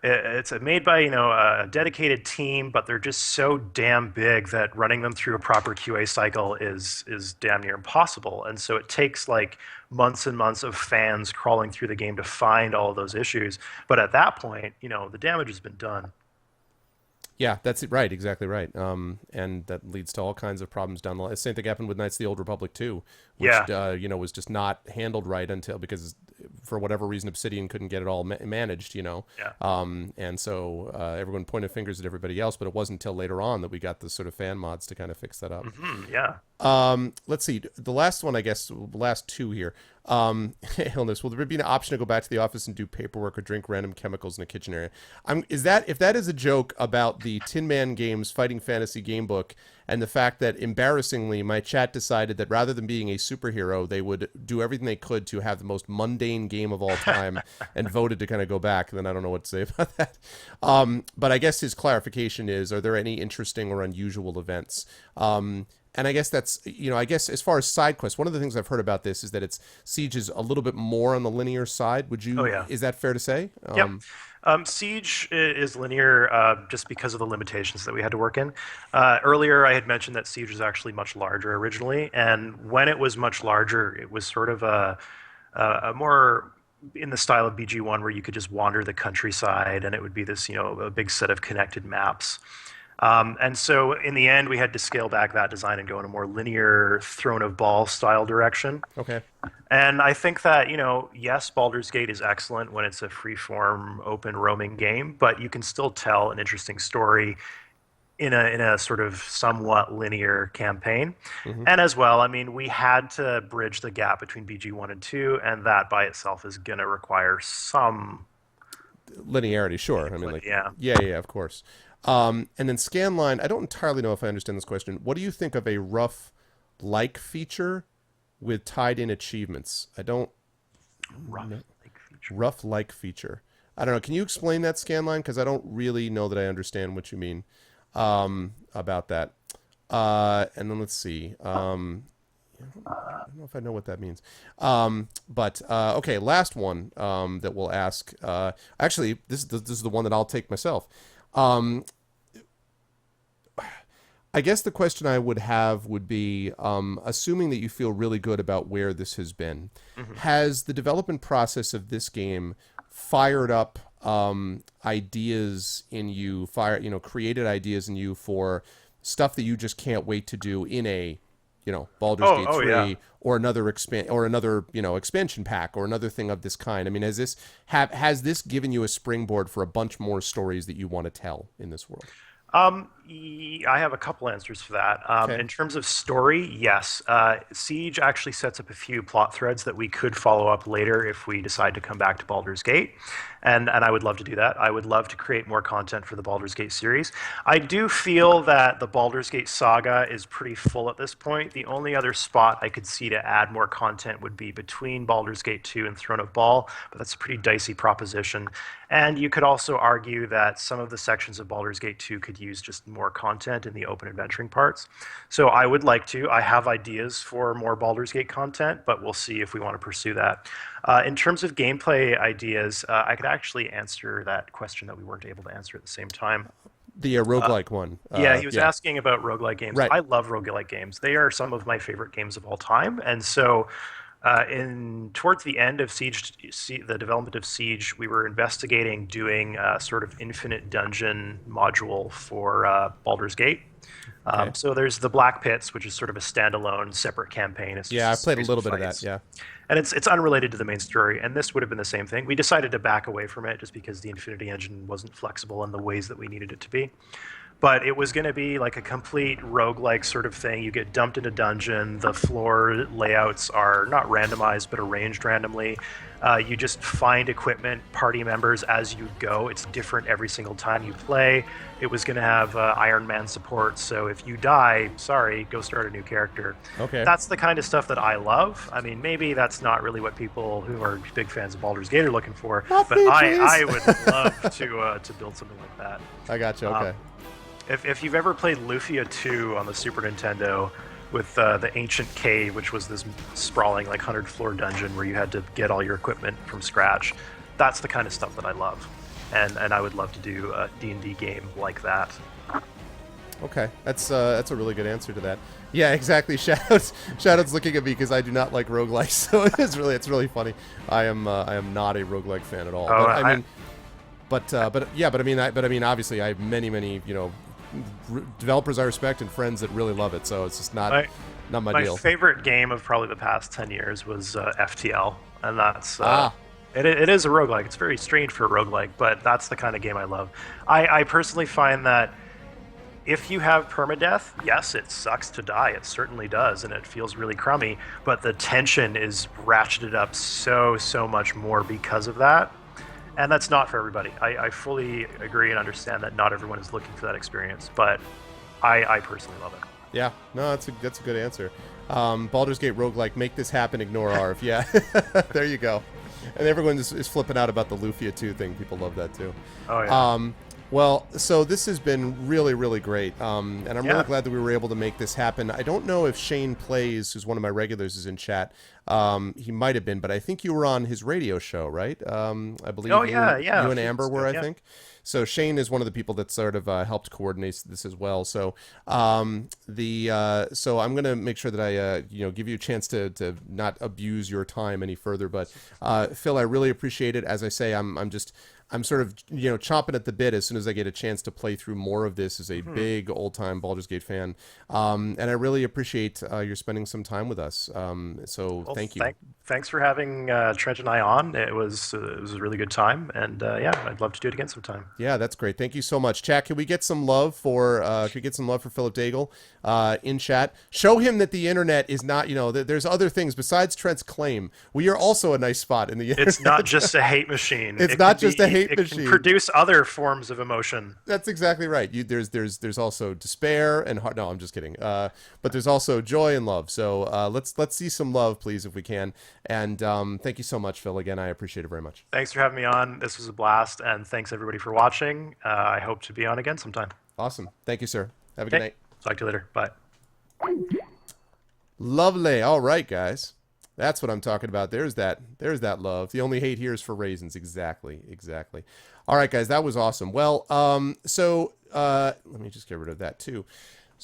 it's made by, a dedicated team, but they're just so damn big that running them through a proper QA cycle is damn near impossible. And so it takes, like, months and months of fans crawling through the game to find all of those issues. But at that point, the damage has been done. Yeah, that's it. Right, exactly right. And that leads to all kinds of problems down the line. Same thing happened with Knights of the Old Republic too, which was just not handled right because for whatever reason Obsidian couldn't get it all managed. Yeah. And so everyone pointed fingers at everybody else, but it wasn't until later on that we got the sort of fan mods to kind of fix that up. Mm-hmm, yeah. Let's see. The last one, I guess, the last two here. Illness. Will there be an option to go back to the office and do paperwork or drink random chemicals in the kitchen area? If that is a joke about the Tin Man Games Fighting Fantasy game book and the fact that, embarrassingly, my chat decided that rather than being a superhero, they would do everything they could to have the most mundane game of all time and voted to kind of go back, then I don't know what to say about that. But I guess his clarification is, are there any interesting or unusual events? And I guess that's, as far as side quests, one of the things I've heard about this is that Siege is a little bit more on the linear side. Is that fair to say? Yep. Siege is linear just because of the limitations that we had to work in. Earlier, I had mentioned that Siege was actually much larger originally, and when it was much larger, it was sort of a more in the style of BG1, where you could just wander the countryside, and it would be this, a big set of connected maps. And so in the end, we had to scale back that design and go in a more linear Throne of Ball style direction. Okay. And I think that, yes, Baldur's Gate is excellent when it's a free-form, open roaming game, but you can still tell an interesting story in a sort of somewhat linear campaign. Mm-hmm. And as well, we had to bridge the gap between BG1 and 2, and that by itself is going to require some linearity, sure. Yeah, of course. And then Scanline, I don't entirely know if I understand this question. What do you think of a rough like feature with tied-in achievements? Rough like feature. I don't know. Can you explain that, Scanline? Because I don't really know that I understand what you mean about that. And then let's see. I don't know if I know what that means. But okay, last one that we'll ask. Actually, this is the one that I'll take myself. I guess the question I would have would be, assuming that you feel really good about where this has been, mm-hmm. has the development process of this game fired up ideas in you, created ideas in you for stuff that you just can't wait to do in a, Baldur's Gate 3 yeah. or another expansion pack or another thing of this kind? I mean, has this given you a springboard for a bunch more stories that you want to tell in this world? I have a couple answers for that. Okay. In terms of story, yes. Siege actually sets up a few plot threads that we could follow up later if we decide to come back to Baldur's Gate. And I would love to do that. I would love to create more content for the Baldur's Gate series. I do feel that the Baldur's Gate saga is pretty full at this point. The only other spot I could see to add more content would be between Baldur's Gate 2 and Throne of Bhaal, but that's a pretty dicey proposition. And you could also argue that some of the sections of Baldur's Gate 2 could use just more content in the open adventuring parts. So I would like to. I have ideas for more Baldur's Gate content, but we'll see if we want to pursue that. In terms of gameplay ideas, I could actually answer that question that we weren't able to answer at the same time. The roguelike one. Yeah, he was asking about roguelike games. Right. I love roguelike games. They are some of my favorite games of all time. And so towards the end of Siege, the development of Siege, we were investigating doing a sort of infinite dungeon module for Baldur's Gate. Okay. So there's the Black Pits, which is sort of a standalone, separate campaign. It's Yeah, I've just played a series little bit of fights. that, yeah. And it's unrelated to the main story, and this would have been the same thing. We decided to back away from it just because the Infinity Engine wasn't flexible in the ways that we needed it to be. But it was going to be like a complete roguelike sort of thing. You get dumped in a dungeon. The floor layouts are not randomized, but arranged randomly. You just find equipment, party members as you go. It's different every single time you play. It was going to have Iron Man support, so if you die, sorry, go start a new character. Okay. That's the kind of stuff that I love. I mean, maybe that's not really what people who are big fans of Baldur's Gate are looking for, Not but me, I please. would love to build something like that. I gotcha, okay. If you've ever played Lufia 2 on the Super Nintendo with the Ancient Cave, which was this sprawling like 100-floor dungeon where you had to get all your equipment from scratch, that's the kind of stuff that I love. And I would love to do a D&D game like that. Okay, that's a really good answer to that. Yeah, exactly. Shadow's looking at me because I do not like roguelikes, so it's really funny. I am not a roguelike fan at all. Oh, But I mean, obviously, I have many developers I respect and friends that really love it. So it's just not my deal. My favorite game of probably the past 10 years was FTL, and that's it is a roguelike. It's very strange for a roguelike, but that's the kind of game I love. I personally find that if you have permadeath, yes, it sucks to die. It certainly does, and it feels really crummy. But the tension is ratcheted up so much more because of that. And that's not for everybody. I fully agree and understand that not everyone is looking for that experience, but I personally love it. Yeah, no, that's a good answer. Baldur's Gate roguelike, make this happen, ignore ARV. Yeah, there you go. And everyone is flipping out about the Lufia 2 thing. People love that too. Oh, yeah. Well, so this has been really great, and I'm really glad that we were able to make this happen. I don't know if Shane Plays, who's one of my regulars, is in chat. He might have been, but I think you were on his radio show, right? I believe you and Amber were, I think. So Shane is one of the people that sort of helped coordinate this as well. So so I'm going to make sure that I give you a chance to not abuse your time any further. But Phil, I really appreciate it. As I say, I'm sort of chomping at the bit as soon as I get a chance to play through more of this as a big old time Baldur's Gate fan, and I really appreciate your spending some time with us. Thank you. Thanks for having Trent and I on. It was a really good time, and I'd love to do it again sometime. Yeah, that's great. Thank you so much, chat. Can we get some love for Philip Daigle in chat? Show him that the internet is not there's other things besides Trent's claim. We are also a nice spot in the internet. It's not just a hate machine. It's not just a hate machine. It can produce other forms of emotion. That's exactly right. There's also despair and heart. No, I'm just kidding. But there's also joy and love. So let's see some love, please, if we can. And thank you so much, Phil. Again, I appreciate it very much. Thanks for having me on. This was a blast, and thanks everybody for watching. I hope to be on again sometime. Awesome. Thank you, sir. Have a good night. Talk to you later. Bye. Lovely. All right, guys. That's what I'm talking about. There's that love. The only hate here is for raisins. Exactly. All right, guys. That was awesome. Well, let me just get rid of that too.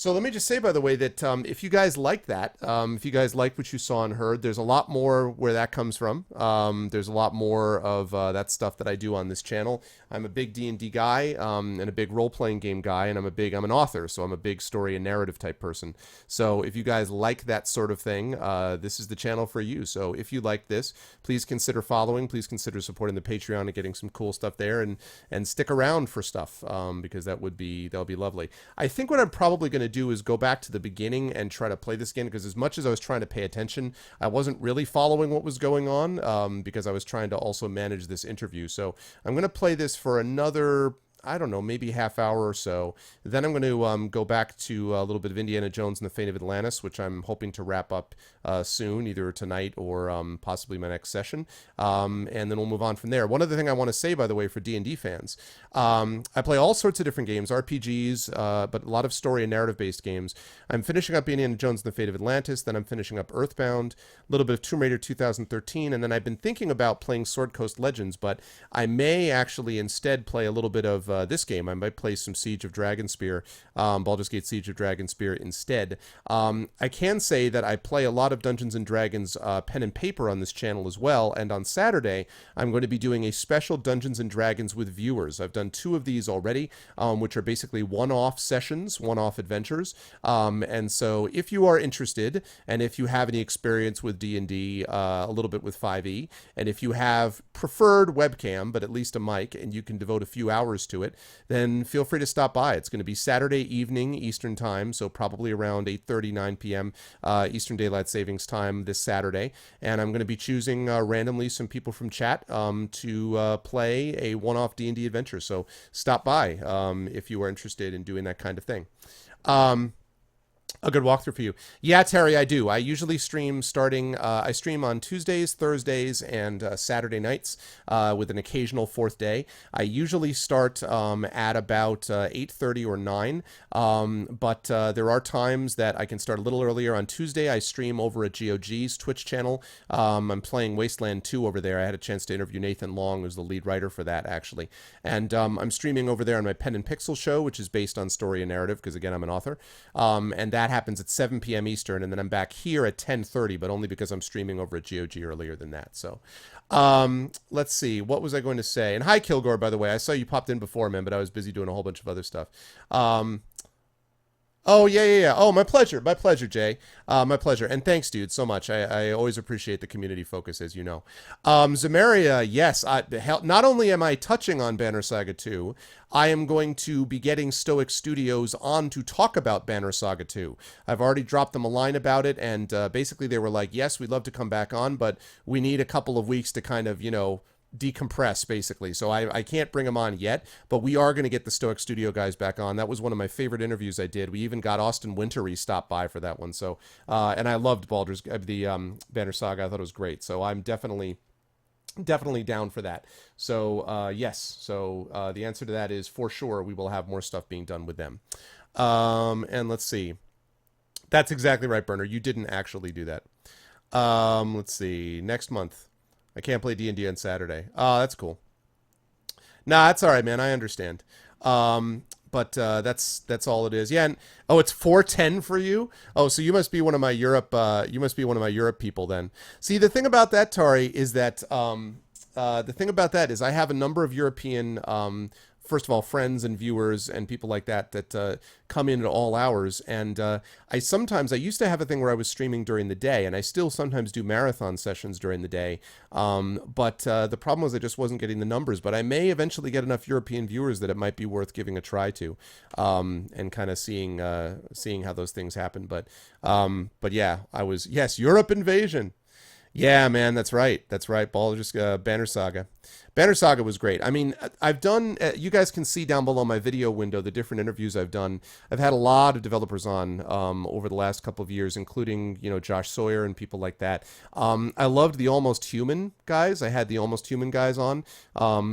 So let me just say, by the way, that if you guys like that, if you guys like what you saw and heard, there's a lot more where that comes from. There's a lot more of that stuff that I do on this channel. I'm a big D&D guy and a big role-playing game guy, and I'm an author, so I'm a big story and narrative type person. So if you guys like that sort of thing, this is the channel for you. So if you like this, please consider following. Please consider supporting the Patreon and getting some cool stuff there, and stick around for stuff because that'll be lovely. I think what I'm probably going to do is go back to the beginning and try to play this again, because as much as I was trying to pay attention, I wasn't really following what was going on because I was trying to also manage this interview. So I'm going to play this for another, I don't know, maybe half hour or so. Then I'm going to go back to a little bit of Indiana Jones and the Fate of Atlantis, which I'm hoping to wrap up soon, either tonight or possibly my next session. And then we'll move on from there. One other thing I want to say, by the way, for D&D fans, I play all sorts of different games, RPGs, but a lot of story and narrative-based games. I'm finishing up Indiana Jones and the Fate of Atlantis, then I'm finishing up Earthbound, a little bit of Tomb Raider 2013, and then I've been thinking about playing Sword Coast Legends, but I may actually instead play a little bit of this game. I might play some Siege of Dragonspear, Baldur's Gate Siege of Dragonspear instead. I can say that I play a lot of Dungeons & Dragons pen and paper on this channel as well, and on Saturday I'm going to be doing a special Dungeons & Dragons with viewers. I've done 2 of these already, which are basically one-off sessions, one-off adventures, and so if you are interested, and if you have any experience with D&D, a little bit with 5e, and if you have preferred webcam, but at least a mic, and you can devote a few hours to it, then feel free to stop by. It's going to be Saturday evening Eastern Time, so probably around 8:30, 9 p.m. Eastern Daylight Savings Time this Saturday, and I'm going to be choosing randomly some people from chat to play a one-off D&D adventure, so stop by if you are interested in doing that kind of thing. A good walkthrough for you. Yeah, Terry, I do. I usually stream I stream on Tuesdays, Thursdays, and Saturday nights with an occasional fourth day. I usually start at about 8:30 or 9, but there are times that I can start a little earlier. On Tuesday, I stream over at GOG's Twitch channel. I'm playing Wasteland 2 over there. I had a chance to interview Nathan Long, who's the lead writer for that, actually. And I'm streaming over there on my Pen and Pixel show, which is based on story and narrative, because, again, I'm an author. And that happens at 7 p.m. Eastern, and then I'm back here at 10:30, but only because I'm streaming over at GOG earlier than that. So let's see, what was I going to say? And hi, Kilgore, by the way. I saw you popped in before, man, but I was busy doing a whole bunch of other stuff. Oh, yeah. Oh, my pleasure, Jay. My pleasure. And thanks, dude, so much. I always appreciate the community focus, as you know. Zamaria, yes, not only am I touching on Banner Saga 2, I am going to be getting Stoic Studios on to talk about Banner Saga 2. I've already dropped them a line about it, and basically they were like, yes, we'd love to come back on, but we need a couple of weeks to kind of, decompress, basically. So I can't bring them on yet, but we are going to get the Stoic Studio guys back on. That was one of my favorite interviews I did. We even got Austin Wintory stopped by for that one. So and I loved the Banner Saga. I thought it was great. So I'm definitely down for that. So yes. So the answer to that is for sure we will have more stuff being done with them. And let's see. That's exactly right, Burner. You didn't actually do that. Let's see. Next month. I can't play D&D on Saturday. Oh, that's cool. Nah, that's all right, man. I understand. But that's all it is. Yeah. And, it's 4:10 for you. Oh, so you must be one of my Europe. You must be one of my Europe people then. See, the thing about that, Tari, is that I have a number of European. First of all, friends and viewers and people like that come in at all hours. And I used to have a thing where I was streaming during the day, and I still sometimes do marathon sessions during the day. But the problem was I just wasn't getting the numbers. But I may eventually get enough European viewers that it might be worth giving a try to, and kind of seeing how those things happen. But yeah, yes, Europe invasion. Yeah, man, that's right. Baldur's Banner Saga. Banner Saga was great. I mean, I've done, you guys can see down below my video window the different interviews I've done. I've had a lot of developers on over the last couple of years, including, Josh Sawyer and people like that. I loved the Almost Human guys. I had the Almost Human guys on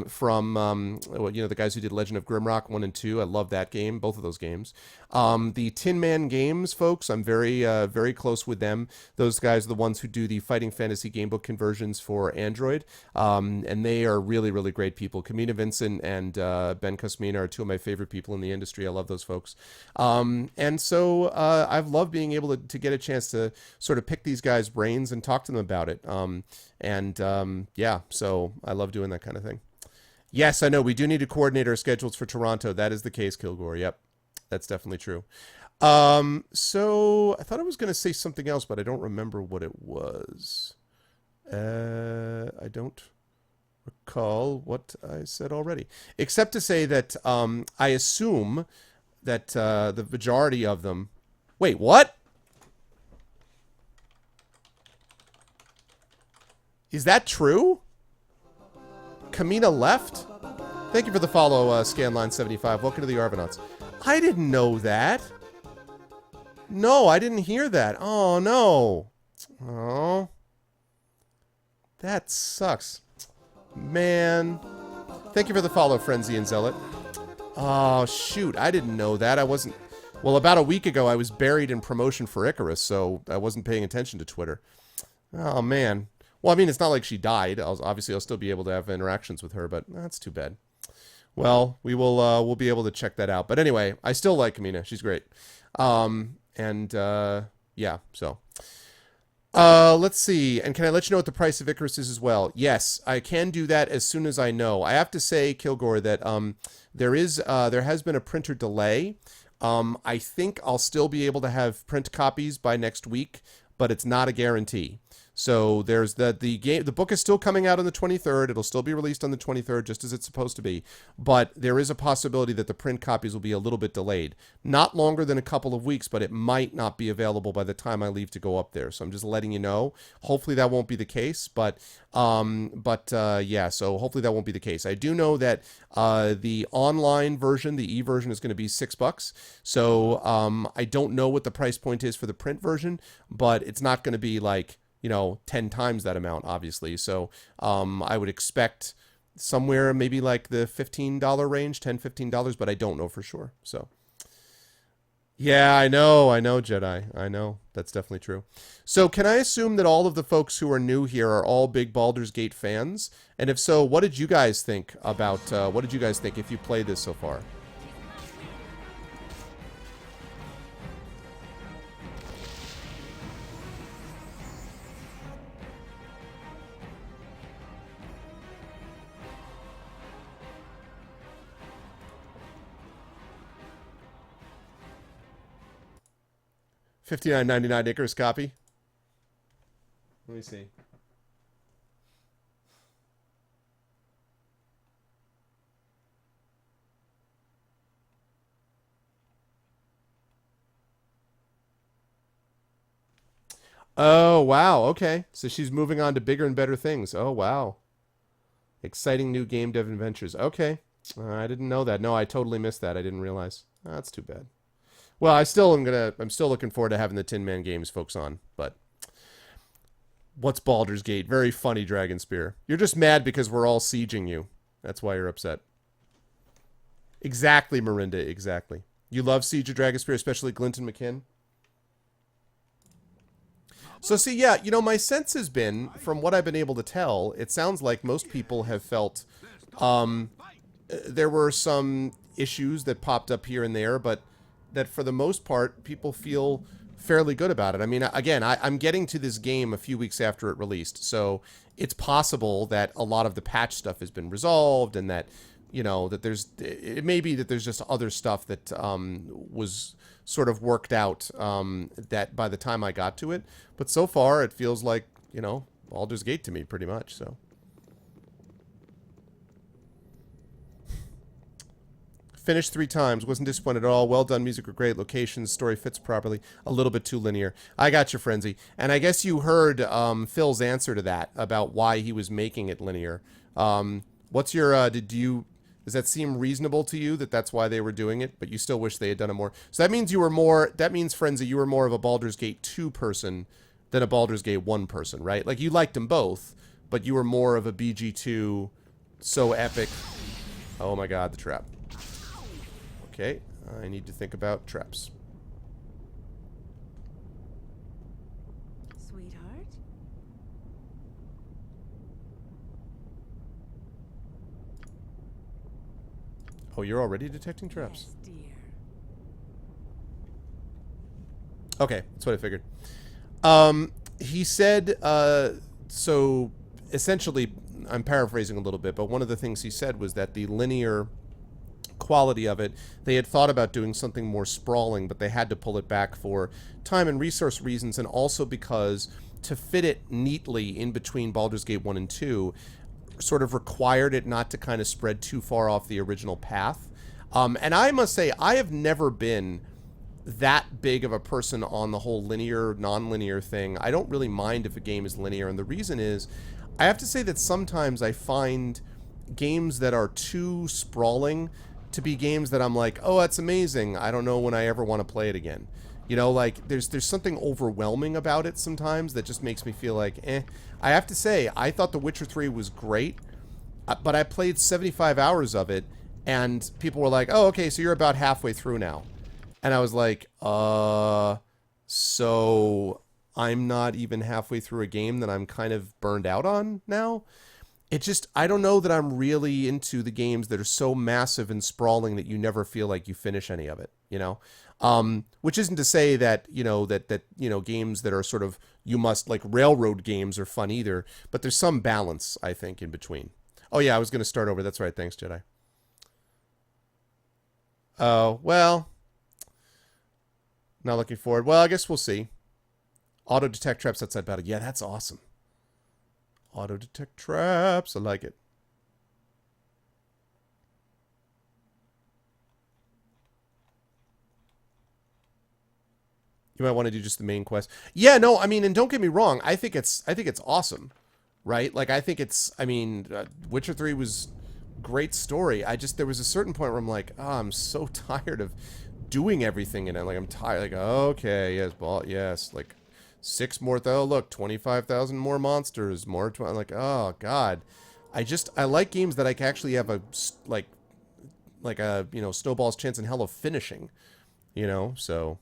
from, the guys who did Legend of Grimrock 1 and 2. I love that game, both of those games. The Tin Man Games folks, I'm very, very close with them. Those guys are the ones who do the Fighting Fantasy gamebook conversions for Android. And they are really, really great people. Kamina Vincent and Ben Cosmina are two of my favorite people in the industry. I love those folks. And so I've loved being able to get a chance to sort of pick these guys' brains and talk to them about it. Yeah, so I love doing that kind of thing. Yes, I know. We do need to coordinate our schedules for Toronto. That is the case, Kilgore. Yep, that's definitely true. So I thought I was going to say something else, but I don't remember what it was. I don't recall what I said already, except to say that I assume that the majority of them... Wait, what? Is that true? Kamina left? Thank you for the follow, Scanline75. Welcome to the Arvanauts. I didn't know that. No, I didn't hear that. Oh, no. Oh. That sucks. Man. Thank you for the follow, Frenzy and Zealot. Oh, shoot. I didn't know that. I wasn't... Well, about a week ago, I was buried in promotion for Icarus, so I wasn't paying attention to Twitter. Oh, man. Well, I mean, it's not like she died. Obviously, I'll still be able to have interactions with her, but that's too bad. Well, we'll be able to check that out. But anyway, I still like Kamina. She's great. Yeah, so... let's see. And can I let you know what the price of Icarus is as well? Yes, I can do that as soon as I know. I have to say, Kilgore, that there has been a printer delay. I think I'll still be able to have print copies by next week, but it's not a guarantee. So there's the book is still coming out on the 23rd. It'll still be released on the 23rd, just as it's supposed to be. But there is a possibility that the print copies will be a little bit delayed. Not longer than a couple of weeks, but it might not be available by the time I leave to go up there. So I'm just letting you know. Hopefully that won't be the case. Yeah, so hopefully that won't be the case. I do know that the online version, the e-version, is going to be $6. So I don't know what the price point is for the print version, but it's not going to be like, 10 times that amount, obviously. So I would expect somewhere maybe like the $15 range, $10, $15, but I don't know for sure. So yeah, I know, Jedi. I know. That's definitely true. So can I assume that all of the folks who are new here are all big Baldur's Gate fans? And if so, what did you guys think if you played this so far? $59.99 Icarus copy. Let me see. Oh, wow. Okay. So she's moving on to bigger and better things. Oh, wow. Exciting new game dev adventures. Okay. I didn't know that. No, I totally missed that. I didn't realize. That's too bad. Well, I'm still looking forward to having the Tin Man Games folks on, but what's Baldur's Gate? Very funny, Dragon Spear. You're just mad because we're all sieging you. That's why you're upset. Exactly, Marinda, exactly. You love Siege of Dragon Spear, especially Glinton McKinn? So see, yeah, my sense has been, from what I've been able to tell, it sounds like most people have felt there were some issues that popped up here and there, but that for the most part, people feel fairly good about it. I mean, again, I'm getting to this game a few weeks after it released, so it's possible that a lot of the patch stuff has been resolved, and that, it may be that there's just other stuff that was sort of worked out that by the time I got to it. But so far, it feels like, Baldur's Gate to me, pretty much, so. Finished 3 times. Wasn't disappointed at all. Well done. Music were great. Locations. Story fits properly. A little bit too linear. I got you, Frenzy. And I guess you heard Phil's answer to that about why he was making it linear. What's your... Does that seem reasonable to you that that's why they were doing it, but you still wish they had done it more? So that means Frenzy, you were more of a Baldur's Gate 2 person than a Baldur's Gate 1 person, right? Like, you liked them both, but you were more of a BG2, so epic. Oh my god, the trap. Okay, I need to think about traps. Sweetheart? Oh, you're already detecting traps. Yes, dear. Okay, that's what I figured. He said, so essentially, I'm paraphrasing a little bit, but one of the things he said was that the linear quality of it, they had thought about doing something more sprawling, but they had to pull it back for time and resource reasons, and also because to fit it neatly in between Baldur's Gate 1 and 2 sort of required it not to kind of spread too far off the original path. And I must say, I have never been that big of a person on the whole linear, non-linear thing. I don't really mind if a game is linear, and the reason is, I have to say that sometimes I find games that are too sprawling to be games that I'm like, oh, that's amazing. I don't know when I ever want to play it again. You know, like, there's something overwhelming about it sometimes that just makes me feel like, eh. I have to say, I thought The Witcher 3 was great, but I played 75 hours of it, and people were like, oh, okay, so you're about halfway through now. And I was like, so I'm not even halfway through a game that I'm kind of burned out on now? It just, I don't know that I'm really into the games that are so massive and sprawling that you never feel like you finish any of it, you know? Which isn't to say that, you know, that games that are sort of, you must, like railroad games are fun either, but there's some balance, I think, in between. Oh yeah, I was going to start over. That's right. Thanks, Jedi. Oh, well, not looking forward. Well, I guess we'll see. Auto detect traps outside battle. Yeah, that's awesome. Auto detect traps. I like it. You might want to do just the main quest. Yeah, no, I mean, and don't get me wrong. I think it's awesome, right? Like, I think it's, I mean, Witcher 3 was great story. There was a certain point where I'm like, oh, I'm so tired of doing everything in it. Like, I'm tired. Like, okay, yes, yes, like 6 more, though. Look, 25,000 more monsters, more. I'm like, oh God, I like games that I can actually have a like a, you know, snowball's chance in hell of finishing, you know. So,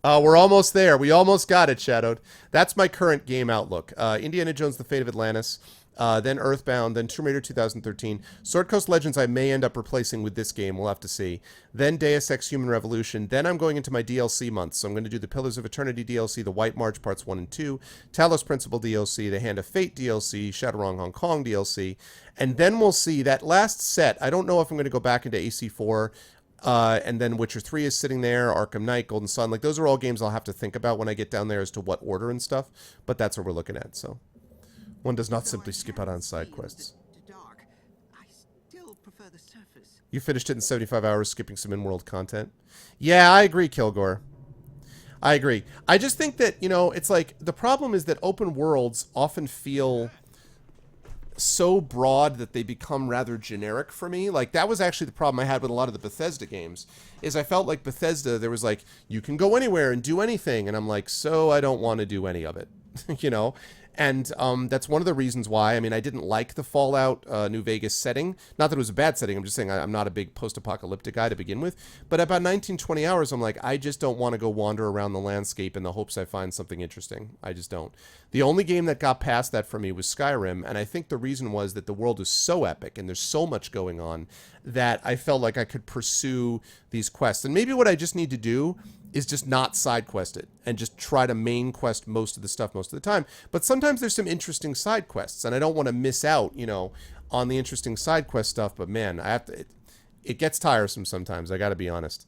we're almost there. We almost got it, Shadowed. That's my current game outlook. Indiana Jones: The Fate of Atlantis. Then Earthbound, then Tomb Raider 2013. Sword Coast Legends I may end up replacing with this game. We'll have to see. Then Deus Ex Human Revolution. Then I'm going into my DLC months. So I'm going to do the Pillars of Eternity DLC, the White March Parts 1 and 2, Talos Principle DLC, the Hand of Fate DLC, Shadowrun Hong Kong DLC. And then we'll see that last set. I don't know if I'm going to go back into AC4. And then Witcher 3 is sitting there, Arkham Knight, Golden Sun. Like, those are all games I'll have to think about when I get down there as to what order and stuff. But that's what we're looking at, so... One does not simply skip out on side quests. You finished it in 75 hours, skipping some in-world content. Yeah, I agree, Kilgore. I agree. I just think that, you know, it's like, the problem is that open worlds often feel so broad that they become rather generic for me. Like, that was actually the problem I had with a lot of the Bethesda games, is I felt like Bethesda, there was like, you can go anywhere and do anything, and I'm like, so I don't want to do any of it, you know? And that's one of the reasons why, I mean, I didn't like the Fallout New Vegas setting. Not that it was a bad setting. I'm just saying I'm not a big post-apocalyptic guy to begin with. But about 19, 20 hours, I'm like, I just don't want to go wander around the landscape in the hopes I find something interesting. I just don't. The only game that got past that for me was Skyrim. And I think the reason was that the world is so epic and there's so much going on that I felt like I could pursue these quests. And maybe what I just need to do is just not side quest it and just try to main quest most of the stuff most of the time. But sometimes there's some interesting side quests, and I don't want to miss out, you know, on the interesting side quest stuff. But man, I have to. It gets tiresome sometimes. I got to be honest.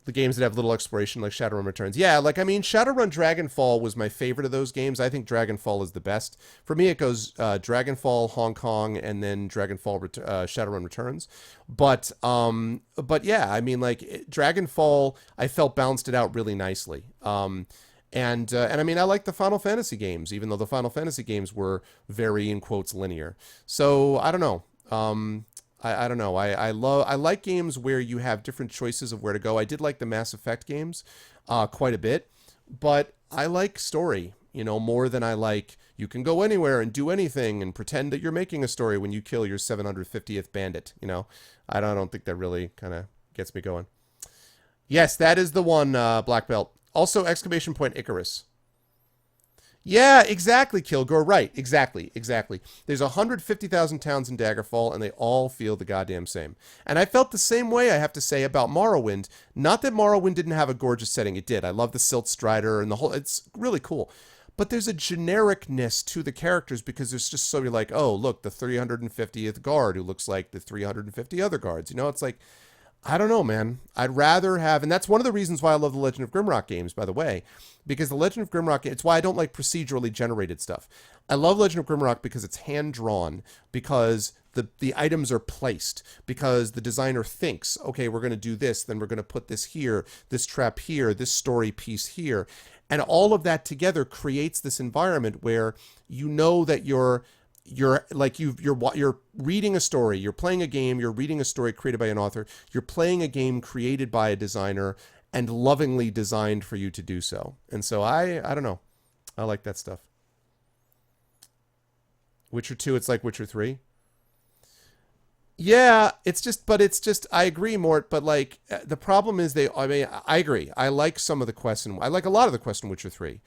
The games that have little exploration, like Shadowrun Returns. Yeah, like, I mean, Shadowrun Dragonfall was my favorite of those games. I think Dragonfall is the best. For me, it goes Dragonfall, Hong Kong, and then Shadowrun Returns. But yeah, I mean, like, Dragonfall, I felt balanced it out really nicely. And I mean, I like the Final Fantasy games, even though the Final Fantasy games were very, in quotes, linear. So, I don't know. I don't know. I like games where you have different choices of where to go. I did like the Mass Effect games quite a bit, but I like story, you know, more than I like you can go anywhere and do anything and pretend that you're making a story when you kill your 750th bandit, you know. I don't think that really kind of gets me going. Yes, that is the one, Black Belt. Also, exclamation point Icarus. Yeah, exactly, Kilgore. Right, exactly. There's 150,000 towns in Daggerfall, and they all feel the goddamn same. And I felt the same way, I have to say, about Morrowind. Not that Morrowind didn't have a gorgeous setting. It did. I love the Silt Strider and the whole... It's really cool. But there's a genericness to the characters because there's just so you're like, oh, look, the 350th guard who looks like the 350 other guards. You know, it's like... I don't know, man. I'd rather have, and that's one of the reasons why I love the Legend of Grimrock games, by the way, because the Legend of Grimrock, it's why I don't like procedurally generated stuff. I love Legend of Grimrock because it's hand-drawn, because the items are placed, because the designer thinks, okay, we're going to do this, then we're going to put this here, this trap here, this story piece here. And all of that together creates this environment where you know that you're like you're reading a story, you're playing a game, you're reading a story created by an author, you're playing a game created by a designer and lovingly designed for you to do so. And so I don't know. I like that stuff. Witcher 2, it's like Witcher 3. Yeah, it's just I agree more, but like the problem is I agree. I like some of the quests and I like a lot of the quests in Witcher 3.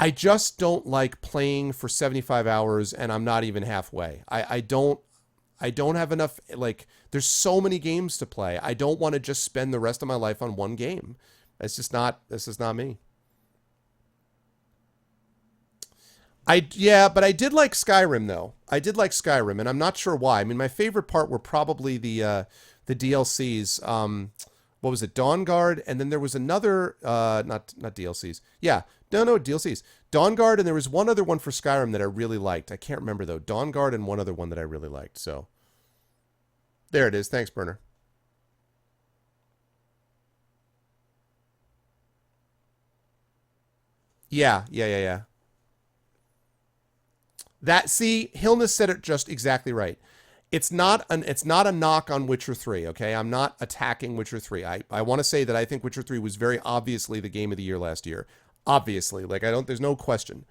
I just don't like playing for 75 hours and I'm not even halfway. I don't have enough, like, there's so many games to play. I don't want to just spend the rest of my life on one game. This is not me. But I did like Skyrim though. I did like Skyrim and I'm not sure why. I mean, my favorite part were probably the DLCs. What was it? Dawn Guard, and then there was another not DLCs. Yeah. No, DLCs. Dawn Guard, and there was one other one for Skyrim that I really liked. I can't remember, though. Dawn Guard and one other one that I really liked. So, there it is. Thanks, Burner. Yeah. See, Hilna said it just exactly right. It's not a knock on Witcher 3, okay? I'm not attacking Witcher 3. I want to say that I think Witcher 3 was very obviously the game of the year last year. Obviously, like there's no question.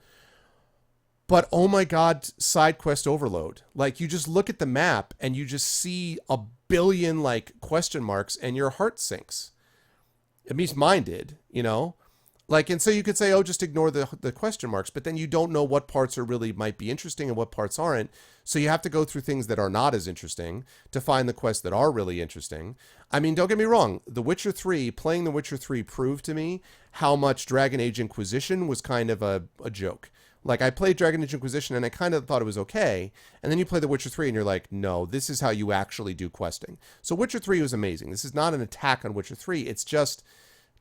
But oh my God, side quest overload. Like you just look at the map and you just see a billion like question marks and your heart sinks. At least mine did, you know? Like, and so you could say, oh, just ignore the question marks, but then you don't know what parts are really might be interesting and what parts aren't. So you have to go through things that are not as interesting to find the quests that are really interesting. I mean, don't get me wrong. Playing The Witcher 3 proved to me how much Dragon Age Inquisition was kind of a joke. Like, I played Dragon Age Inquisition and I kind of thought it was okay. And then you play The Witcher 3 and you're like, no, this is how you actually do questing. So Witcher 3 was amazing. This is not an attack on Witcher 3. It's just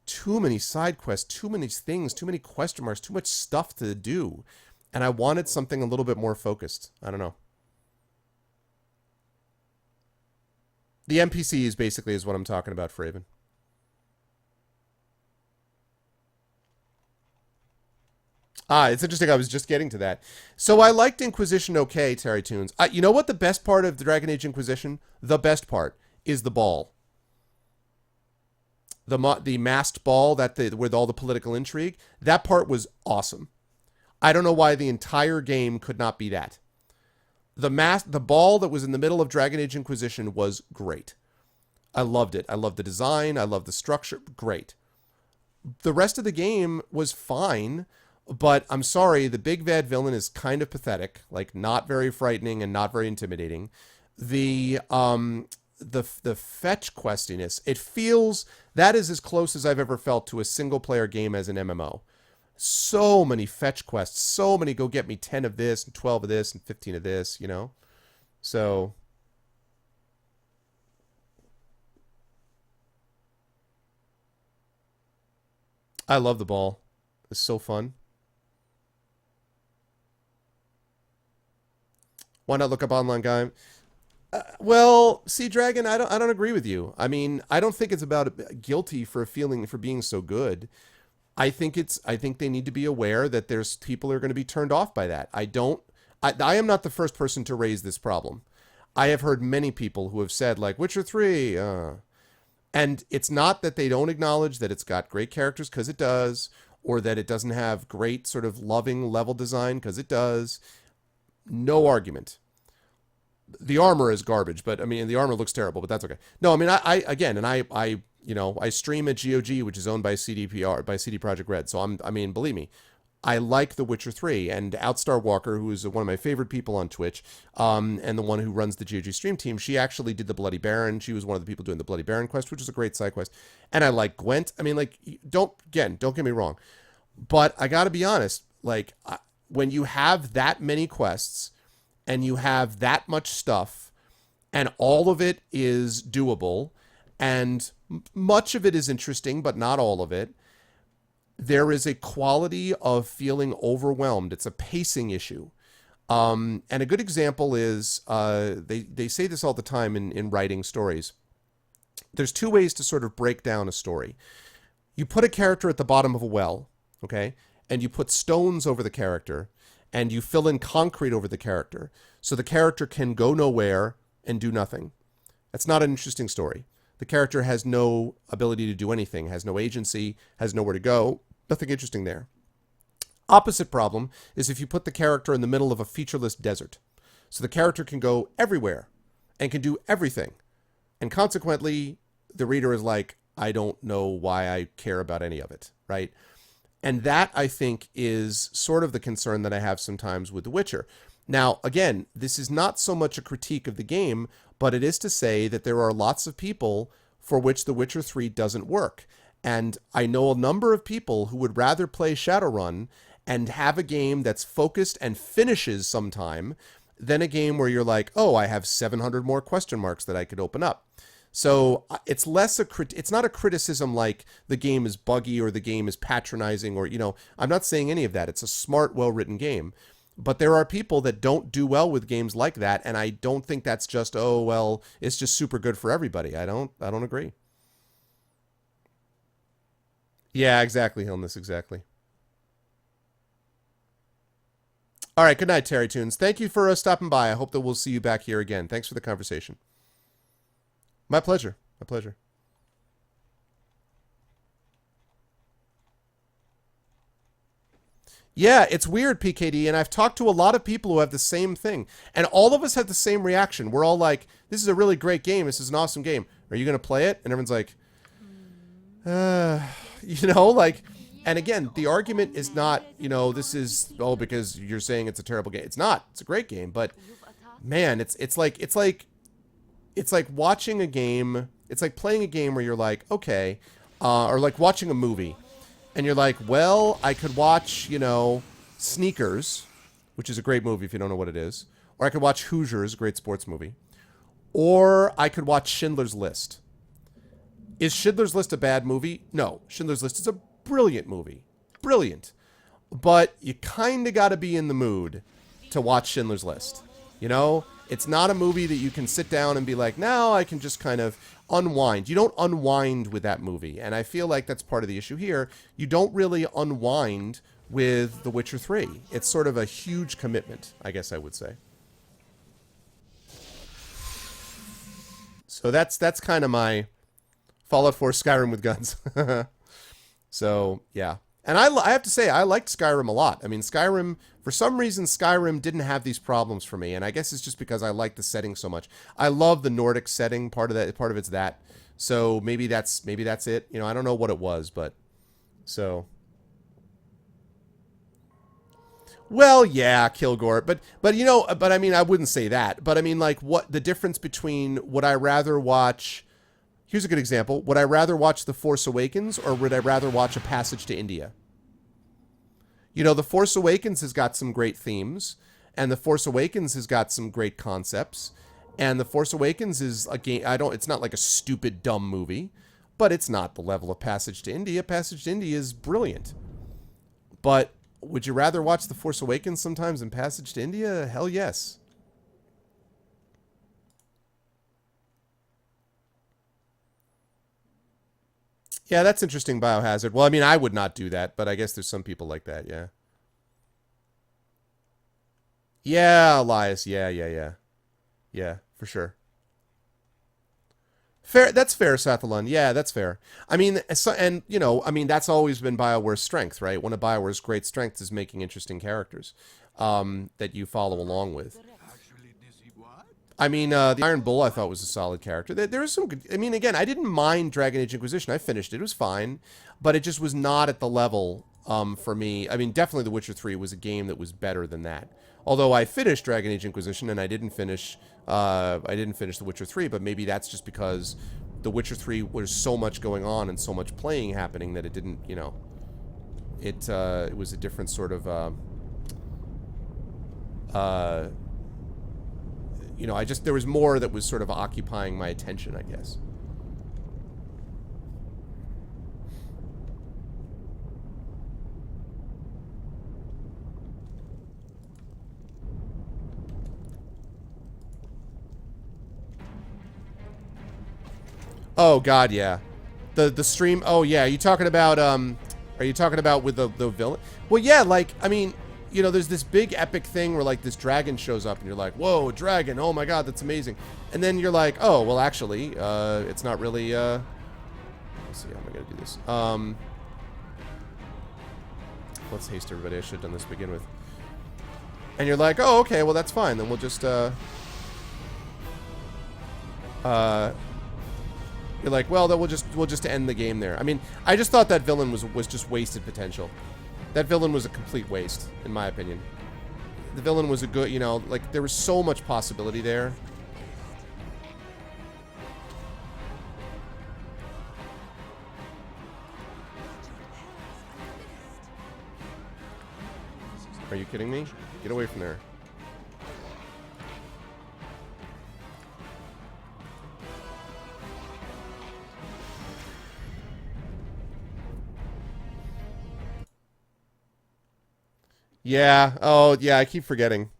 too many side quests, too many things, too many question marks, too much stuff to do. And I wanted something a little bit more focused. I don't know. The NPCs basically is what I'm talking about, Fraven. It's interesting. I was just getting to that. So I liked Inquisition okay, Terry Tunes. You know what the best part of the Dragon Age Inquisition? The best part is the ball. The masked ball with all the political intrigue. That part was awesome. I don't know why the entire game could not be that. The ball that was in the middle of Dragon Age Inquisition was great. I loved it. I loved the design. I loved the structure. Great. The rest of the game was fine, but I'm sorry, the big bad villain is kind of pathetic, like not very frightening and not very intimidating. The fetch questiness, it feels that is as close as I've ever felt to a single player game as an MMO. So many fetch quests, so many go get me 10 of this and 12 of this and 15 of this, you know? So I love the ball. It's so fun. Why not look up Online Guy? Well, see, Dragon, I don't agree with you. I mean, I don't think it's about guilty for being so good. I think they need to be aware that there's people who are going to be turned off by that. I am not the first person to raise this problem. I have heard many people who have said, like, Witcher 3, and it's not that they don't acknowledge that it's got great characters, because it does, or that it doesn't have great sort of loving level design, because it does. No argument. The armor is garbage, but I mean, the armor looks terrible, but that's okay. No, I mean, I stream at GOG, which is owned by CD Projekt Red. So believe me, I like The Witcher 3, and Outstar Walker, who is one of my favorite people on Twitch, and the one who runs the GOG stream team, she actually did the Bloody Baron. She was one of the people doing the Bloody Baron quest, which is a great side quest. And I like Gwent. I mean, like, don't get me wrong, but I got to be honest, like, when you have that many quests and you have that much stuff and all of it is doable and much of it is interesting, but not all of it, there is a quality of feeling overwhelmed. It's a pacing issue. And a good example is, they say this all the time in writing stories. There's two ways to sort of break down a story. You put a character at the bottom of a well, okay? And you put stones over the character, and you fill in concrete over the character, so the character can go nowhere and do nothing. That's not an interesting story. The character has no ability to do anything, has no agency, has nowhere to go. Nothing interesting there. Opposite problem is if you put the character in the middle of a featureless desert. So the character can go everywhere and can do everything. And consequently, the reader is like, I don't know why I care about any of it, right? And that, I think, is sort of the concern that I have sometimes with The Witcher. Now, again, this is not so much a critique of the game, but it is to say that there are lots of people for which The Witcher 3 doesn't work. And I know a number of people who would rather play Shadowrun and have a game that's focused and finishes sometime than a game where you're like, oh, I have 700 more question marks that I could open up. So it's it's not a criticism like the game is buggy or the game is patronizing or, I'm not saying any of that. It's a smart, well-written game. But there are people that don't do well with games like that, and I don't think that's just, oh, well, it's just super good for everybody. I don't agree. Yeah, exactly, Hilness, exactly. All right, good night, Terry Tunes. Thank you for stopping by. I hope that we'll see you back here again. Thanks for the conversation. My pleasure. My pleasure. Yeah, it's weird, PKD, and I've talked to a lot of people who have the same thing, and all of us have the same reaction. We're all like, this is a really great game. This is an awesome game. Are you going to play it? And everyone's like, like, and again, the argument is not, this is, because you're saying it's a terrible game. It's not. It's a great game, but man, it's like watching a game. It's like playing a game where you're like, okay, or like watching a movie. And you're like, well, I could watch, Sneakers, which is a great movie if you don't know what it is. Or I could watch Hoosiers, a great sports movie. Or I could watch Schindler's List. Is Schindler's List a bad movie? No. Schindler's List is a brilliant movie. Brilliant. But you kind of got to be in the mood to watch Schindler's List. It's not a movie that you can sit down and be like, now I can just kind of unwind. You don't unwind with that movie. And I feel like that's part of the issue here. You don't really unwind with The Witcher 3. It's sort of a huge commitment, I guess I would say. So that's kind of my Fallout 4 Skyrim with guns. So, yeah. And I have to say, I liked Skyrim a lot. I mean, Skyrim, for some reason, Skyrim didn't have these problems for me. And I guess it's just because I like the setting so much. I love the Nordic setting. Part of it's that. So maybe that's it. I don't know what it was, but so. Well, yeah, Kilgore. But I mean, I wouldn't say that. But I mean, like, what the difference between would I rather watch... Here's a good example. Would I rather watch The Force Awakens or would I rather watch A Passage to India? The Force Awakens has got some great themes, and The Force Awakens has got some great concepts, and The Force Awakens is a game, it's not like a stupid, dumb movie, but it's not the level of Passage to India. Passage to India is brilliant. But would you rather watch The Force Awakens sometimes than Passage to India? Hell yes. Yeah, that's interesting, Biohazard. Well, I mean, I would not do that, but I guess there's some people like that, yeah. Yeah, Elias, yeah. Yeah, for sure. Fair, that's fair, Sathalon. Yeah, that's fair. I mean, that's always been BioWare's strength, right? One of BioWare's great strengths is making interesting characters that you follow along with. I mean, the Iron Bull I thought was a solid character. There was some good... I mean, again, I didn't mind Dragon Age Inquisition. I finished it. It was fine. But it just was not at the level for me. I mean, definitely The Witcher 3 was a game that was better than that. Although I finished Dragon Age Inquisition and I didn't finish The Witcher 3, but maybe that's just because The Witcher 3 was so much going on and so much playing happening that it didn't, you know, it was a different sort of, you know, there was more that was sort of occupying my attention, I guess. Oh God, yeah. The stream. Oh yeah. Are you talking about with the villain? Well, yeah. Like, I mean, you know, there's this big epic thing where like this dragon shows up and you're like, whoa, a dragon. Oh my God, that's amazing. And then you're like, oh, well, actually, it's not really. Let's see, how am I gonna do this? Let's haste everybody. I should have done this to begin with. And you're like, oh, okay, well, that's fine. Then we'll just you're like, well, then we'll just end the game there. I mean, I just thought that villain was just wasted potential. That villain was a complete waste, in my opinion. The villain was a good, you know, like, there was so much possibility there. Are you kidding me? Get away from there. Yeah. Oh, yeah, I keep forgetting.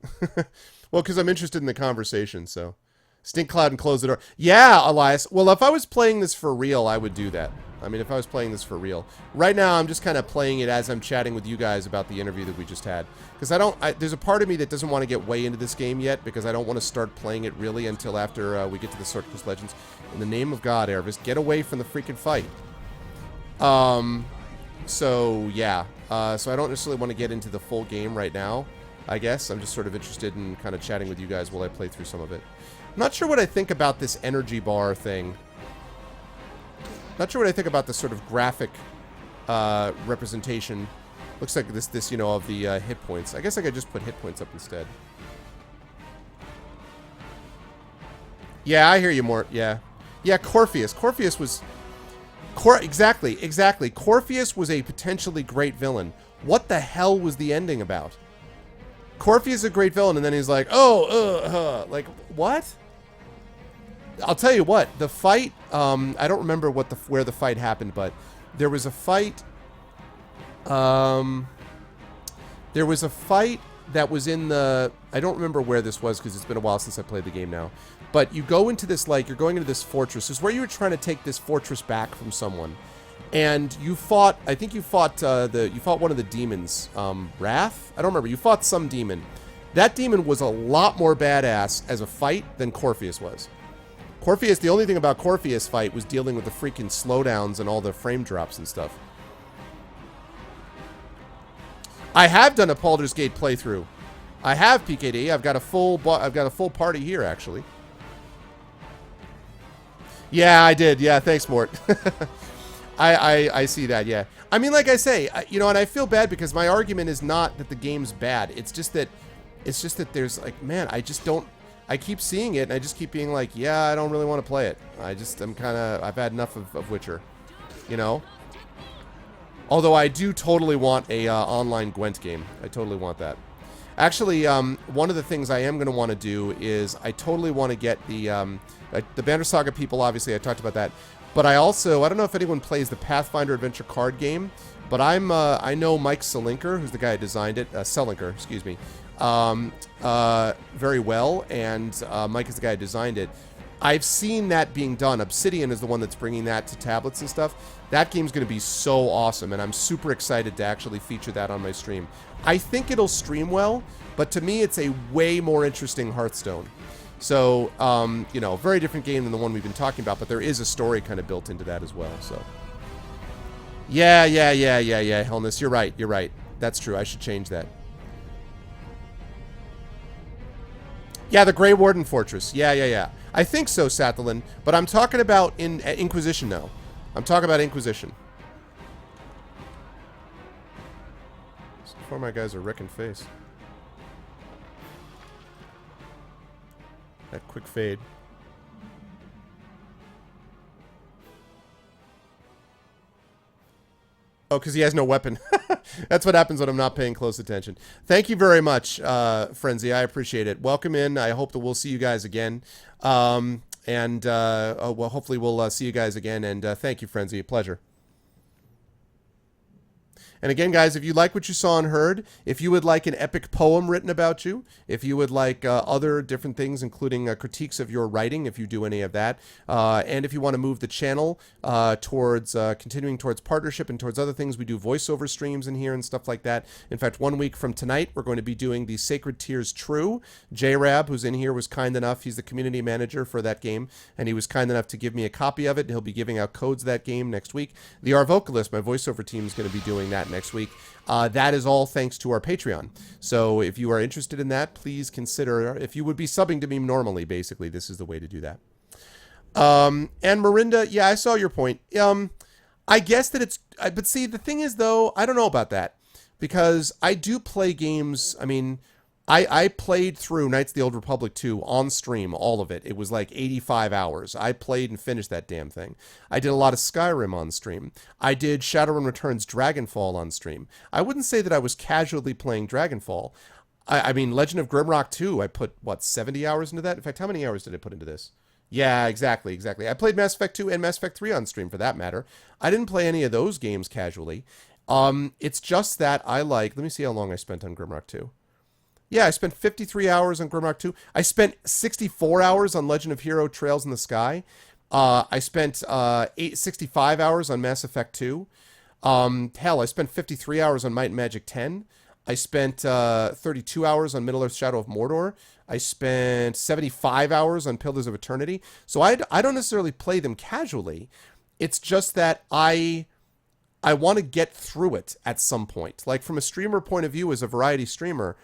Well, because I'm interested in the conversation, so. Stink Cloud and close the door. Yeah, Elias. Well, if I was playing this for real, I would do that. I mean, if I was playing this for real. Right now, I'm just kind of playing it as I'm chatting with you guys about the interview that we just had. Because there's a part of me that doesn't want to get way into this game yet, because I don't want to start playing it really until after we get to the Sword Coast Legends. In the name of God, Erebus, get away from the freaking fight. So, yeah. So I don't necessarily want to get into the full game right now, I guess. I'm just sort of interested in kind of chatting with you guys while I play through some of it. I'm not sure what I think about this energy bar thing. Not sure what I think about this sort of graphic representation. Looks like this, you know, of the hit points. I guess I could just put hit points up instead. Yeah, I hear you, Mort. Yeah. Yeah, Corpheus. Corpheus was... Exactly. Corpheus was a potentially great villain. What the hell was the ending about? Corpheus is a great villain, and then he's like, oh, like, what? I'll tell you what, the fight, I don't remember where the fight happened, but there was a fight, that was in the, I don't remember where this was because it's been a while since I played the game now. But you go into this, like, you're going into this fortress. This is where you were trying to take this fortress back from someone. And you fought, I think you fought one of the demons, Wrath? I don't remember. You fought some demon. That demon was a lot more badass as a fight than Corpheus was. Corpheus, the only thing about Corpheus' fight was dealing with the freaking slowdowns and all the frame drops and stuff. I have done a Baldur's Gate playthrough. I have, PKD. I've got a full party here, actually. Yeah, I did. Yeah, thanks, Mort. I see that, yeah. I mean, like I say, you know, and I feel bad because my argument is not that the game's bad. It's just that there's, like, man, I keep seeing it, and I just keep being like, yeah, I don't really want to play it. I've had enough of Witcher, you know? Although I do totally want a online Gwent game. I totally want that. Actually, one of the things I am going to want to do is I totally want to get the Banner Saga people, obviously, I talked about that. But I don't know if anyone plays the Pathfinder Adventure card game, but I know Mike Selinker, who's the guy who designed it, Selinker, excuse me, very well, and Mike is the guy who designed it. I've seen that being done. Obsidian is the one that's bringing that to tablets and stuff. That game's going to be so awesome, and I'm super excited to actually feature that on my stream. I think it'll stream well, but to me, it's a way more interesting Hearthstone. So, you know, very different game than the one we've been talking about, but there is a story kind of built into that as well, so. Yeah, Helness, you're right. That's true, I should change that. Yeah, the Grey Warden Fortress. Yeah. I think so, Sathalin, but I'm talking about Inquisition now. I'm talking about Inquisition. far my guys are wrecking face. That quick fade. Oh, because he has no weapon. That's what happens when I'm not paying close attention. Thank you very much, Frenzy. I appreciate it. Welcome in. I hope that we'll see you guys again. Well, hopefully we'll see you guys again. And thank you, Frenzy. A pleasure. And again, guys, if you like what you saw and heard, if you would like an epic poem written about you, if you would like other different things, including critiques of your writing, if you do any of that, and if you want to move the channel towards continuing towards partnership and towards other things, we do voiceover streams in here and stuff like that. In fact, 1 week from tonight, we're going to be doing the Sacred Tears True. J-Rab, who's in here, was kind enough. He's the community manager for that game, and he was kind enough to give me a copy of it. He'll be giving out codes of that game next week. The Our Vocalist, my voiceover team, is going to be doing that next week. That is all thanks to our Patreon. So if you are interested in that, please consider, if you would be subbing to me normally, basically, this is the way to do that. And Marinda, yeah, I saw your point. I guess that it's, but see, the thing is, though, I don't know about that. Because I do play games, I mean, I played through Knights of the Old Republic 2 on stream, all of it. It was like 85 hours. I played and finished that damn thing. I did a lot of Skyrim on stream. I did Shadowrun Returns Dragonfall on stream. I wouldn't say that I was casually playing Dragonfall. I mean, Legend of Grimrock 2, I put, what, 70 hours into that? In fact, how many hours did I put into this? Yeah, exactly. I played Mass Effect 2 and Mass Effect 3 on stream, for that matter. I didn't play any of those games casually. It's just that I like, let me see how long I spent on Grimrock 2. Yeah, I spent 53 hours on Grimrock 2. I spent 64 hours on Legend of Hero Trails in the Sky. I spent 65 hours on Mass Effect 2. Hell, I spent 53 hours on Might and Magic 10. I spent 32 hours on Middle-earth Shadow of Mordor. I spent 75 hours on Pillars of Eternity. So I don't necessarily play them casually. It's just that I want to get through it at some point. Like, from a streamer point of view, as a variety streamer,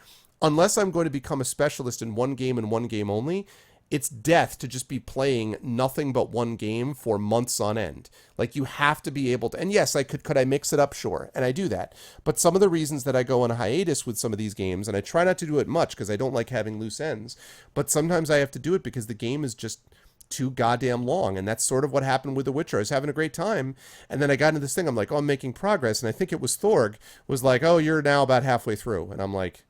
unless I'm going to become a specialist in one game and one game only, it's death to just be playing nothing but one game for months on end. Like, you have to be able to, and yes, could I mix it up? Sure. And I do that. But some of the reasons that I go on a hiatus with some of these games, and I try not to do it much because I don't like having loose ends, but sometimes I have to do it because the game is just too goddamn long. And that's sort of what happened with The Witcher. I was having a great time, and then I got into this thing. I'm like, oh, I'm making progress. And I think it was Thorg was like, oh, you're now about halfway through. And I'm like,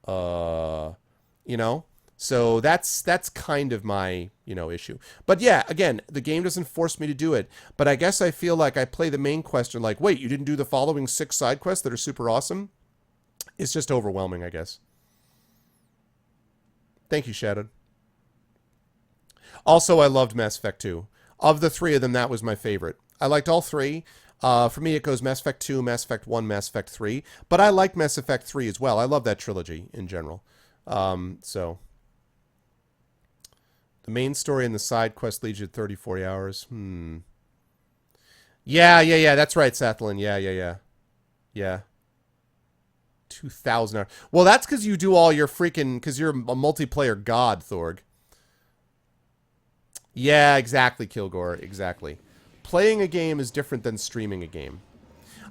you know, so that's kind of my, you know, issue. But yeah, again, the game doesn't force me to do it, but I guess I feel like I play the main quest and like, wait, you didn't do the following 6 side quests that are super awesome? It's just overwhelming, I guess. Thank you, Shadowed. Also, I loved Mass Effect 2. Of the 3 of them, that was my favorite. I liked all 3. For me, it goes Mass Effect 2, Mass Effect 1, Mass Effect 3. But I like Mass Effect 3 as well. I love that trilogy in general. So, the main story and the side quest leads you to 30, 40 hours. Yeah. That's right, Sathlin. Yeah. 2,000 hours. Well, that's because you do all your freaking, because you're a multiplayer god, Thorg. Yeah, exactly, Kilgore. Exactly. Playing a game is different than streaming a game.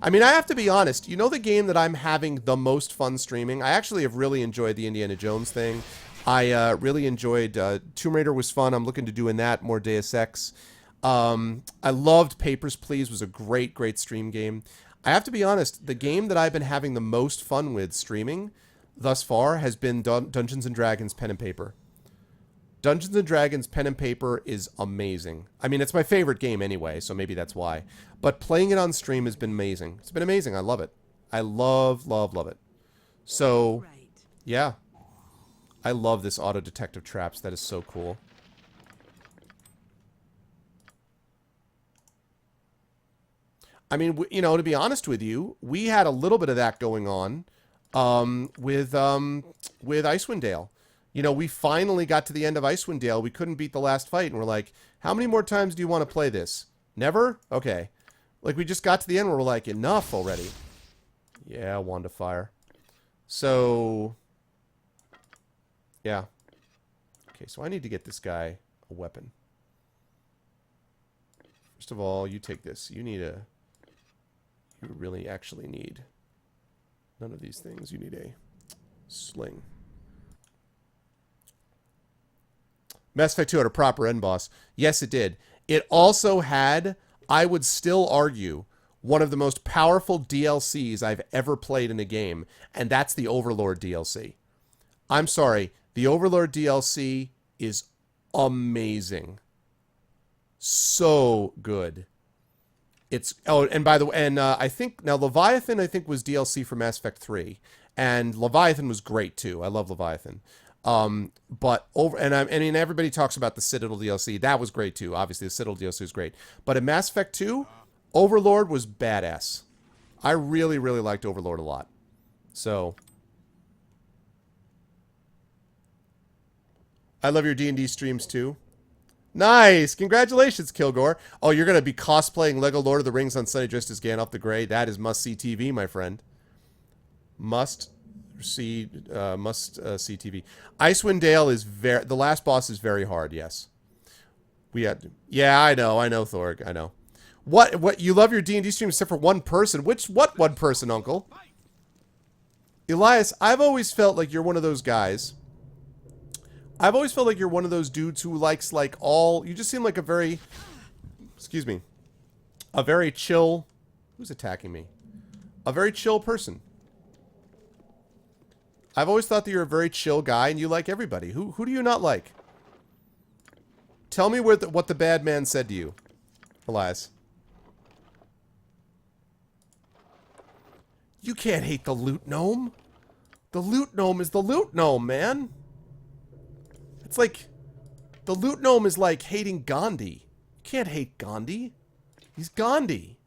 I mean, I have to be honest. You know the game that I'm having the most fun streaming? I actually have really enjoyed the Indiana Jones thing. I really enjoyed Tomb Raider was fun. I'm looking to doing that, more Deus Ex. I loved Papers, Please. Was a great, great stream game. I have to be honest. The game that I've been having the most fun with streaming thus far has been Dungeons & Dragons Pen and Paper. Dungeons & Dragons Pen and Paper is amazing. I mean, it's my favorite game anyway, so maybe that's why. But playing it on stream has been amazing. It's been amazing. I love it. I love it. So, yeah. I love this auto detective traps. That is so cool. I mean, you know, to be honest with you, we had a little bit of that going on with Icewind Dale. You know, we finally got to the end of Icewind Dale. We couldn't beat the last fight, and we're like, how many more times do you want to play this? Never? Okay. Like, we just got to the end where we're like, enough already. Yeah, Wand of Fire. So, yeah. Okay, so I need to get this guy a weapon. First of all, you take this. You need a... You really actually need None of these things. You need a sling. Mass Effect 2 had a proper end boss. Yes, it did. It also had, I would still argue, one of the most powerful DLCs I've ever played in a game, and that's the Overlord DLC. I'm sorry, the Overlord DLC is amazing. So good. It's and by the way, and I think now Leviathan I think was DLC for Mass Effect 3, and Leviathan was great too. I love Leviathan. But I mean everybody talks about the Citadel DLC. That was great too. Obviously the Citadel DLC was great. But in Mass Effect 2, Overlord was badass. I really liked Overlord a lot. So I love your D&D streams too. Nice! Congratulations, Kilgore. Oh, you're going to be cosplaying Lego Lord of the Rings on Sunday just as Gandalf the Grey. That is must-see TV, my friend. Must-see TV. Icewind Dale is very... The last boss is very hard, yes. We had... Yeah, I know, Thorg. I know. What? You love your D&D stream except for one person? What one person, Uncle? Elias, I've always felt like you're one of those guys... I've always felt like you're one of those dudes who likes, like, all... You just seem like a very... Excuse me. A very chill... Who's attacking me? A very chill person. I've always thought that you're a very chill guy and you like everybody. Who do you not like? Tell me what the bad man said to you, Elias. You can't hate the Loot Gnome. The Loot Gnome is the Loot Gnome, man. It's like, the Loot Gnome is like hating Gandhi. You can't hate Gandhi. He's Gandhi.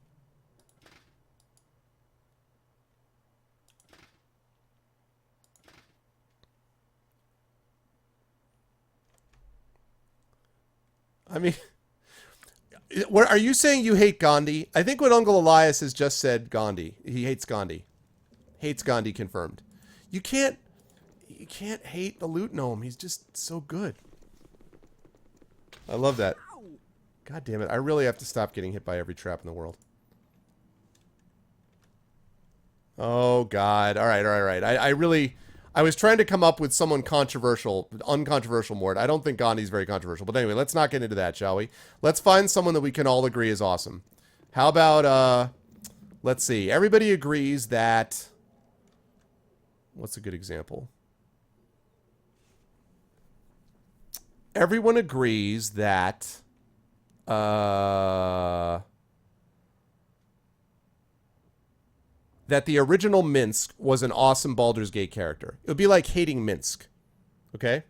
I mean, what are you saying? You hate Gandhi? I think what Uncle Elias has just said, Gandhi. He hates Gandhi. Hates Gandhi confirmed. You can't hate the Loot Gnome. He's just so good. I love that. God damn it. I really have to stop getting hit by every trap in the world. Oh, God. All right. I was trying to come up with someone uncontroversial, Mort. I don't think Gandhi's very controversial. But anyway, let's not get into that, shall we? Let's find someone that we can all agree is awesome. How about, let's see. Everybody agrees that... What's a good example? Everyone agrees that... that the original Minsk was an awesome Baldur's Gate character. It would be like hating Minsk. Okay?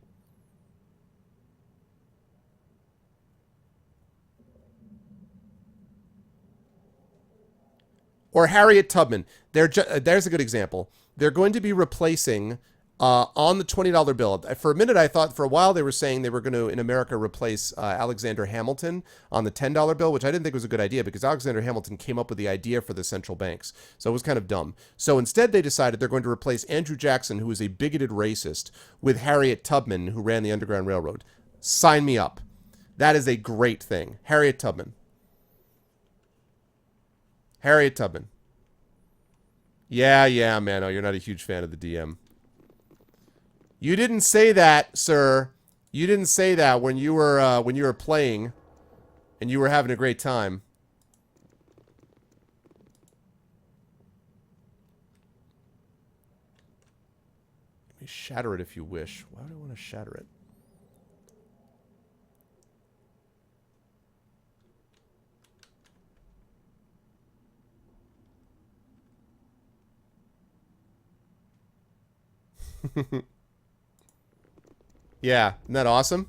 Or Harriet Tubman. There's a good example. They're going to be replacing... on the $20 bill. For a minute, I thought for a while they were saying they were going to, in America, replace Alexander Hamilton on the $10 bill, which I didn't think was a good idea because Alexander Hamilton came up with the idea for the central banks. So it was kind of dumb. So instead, they decided they're going to replace Andrew Jackson, who is a bigoted racist, with Harriet Tubman, who ran the Underground Railroad. Sign me up. That is a great thing. Harriet Tubman. Harriet Tubman. Yeah, man. Oh, you're not a huge fan of the DM. You didn't say that, sir. You didn't say that when you were playing and you were having a great time. You may shatter it if you wish. Why would I want to shatter it? Yeah, isn't that awesome?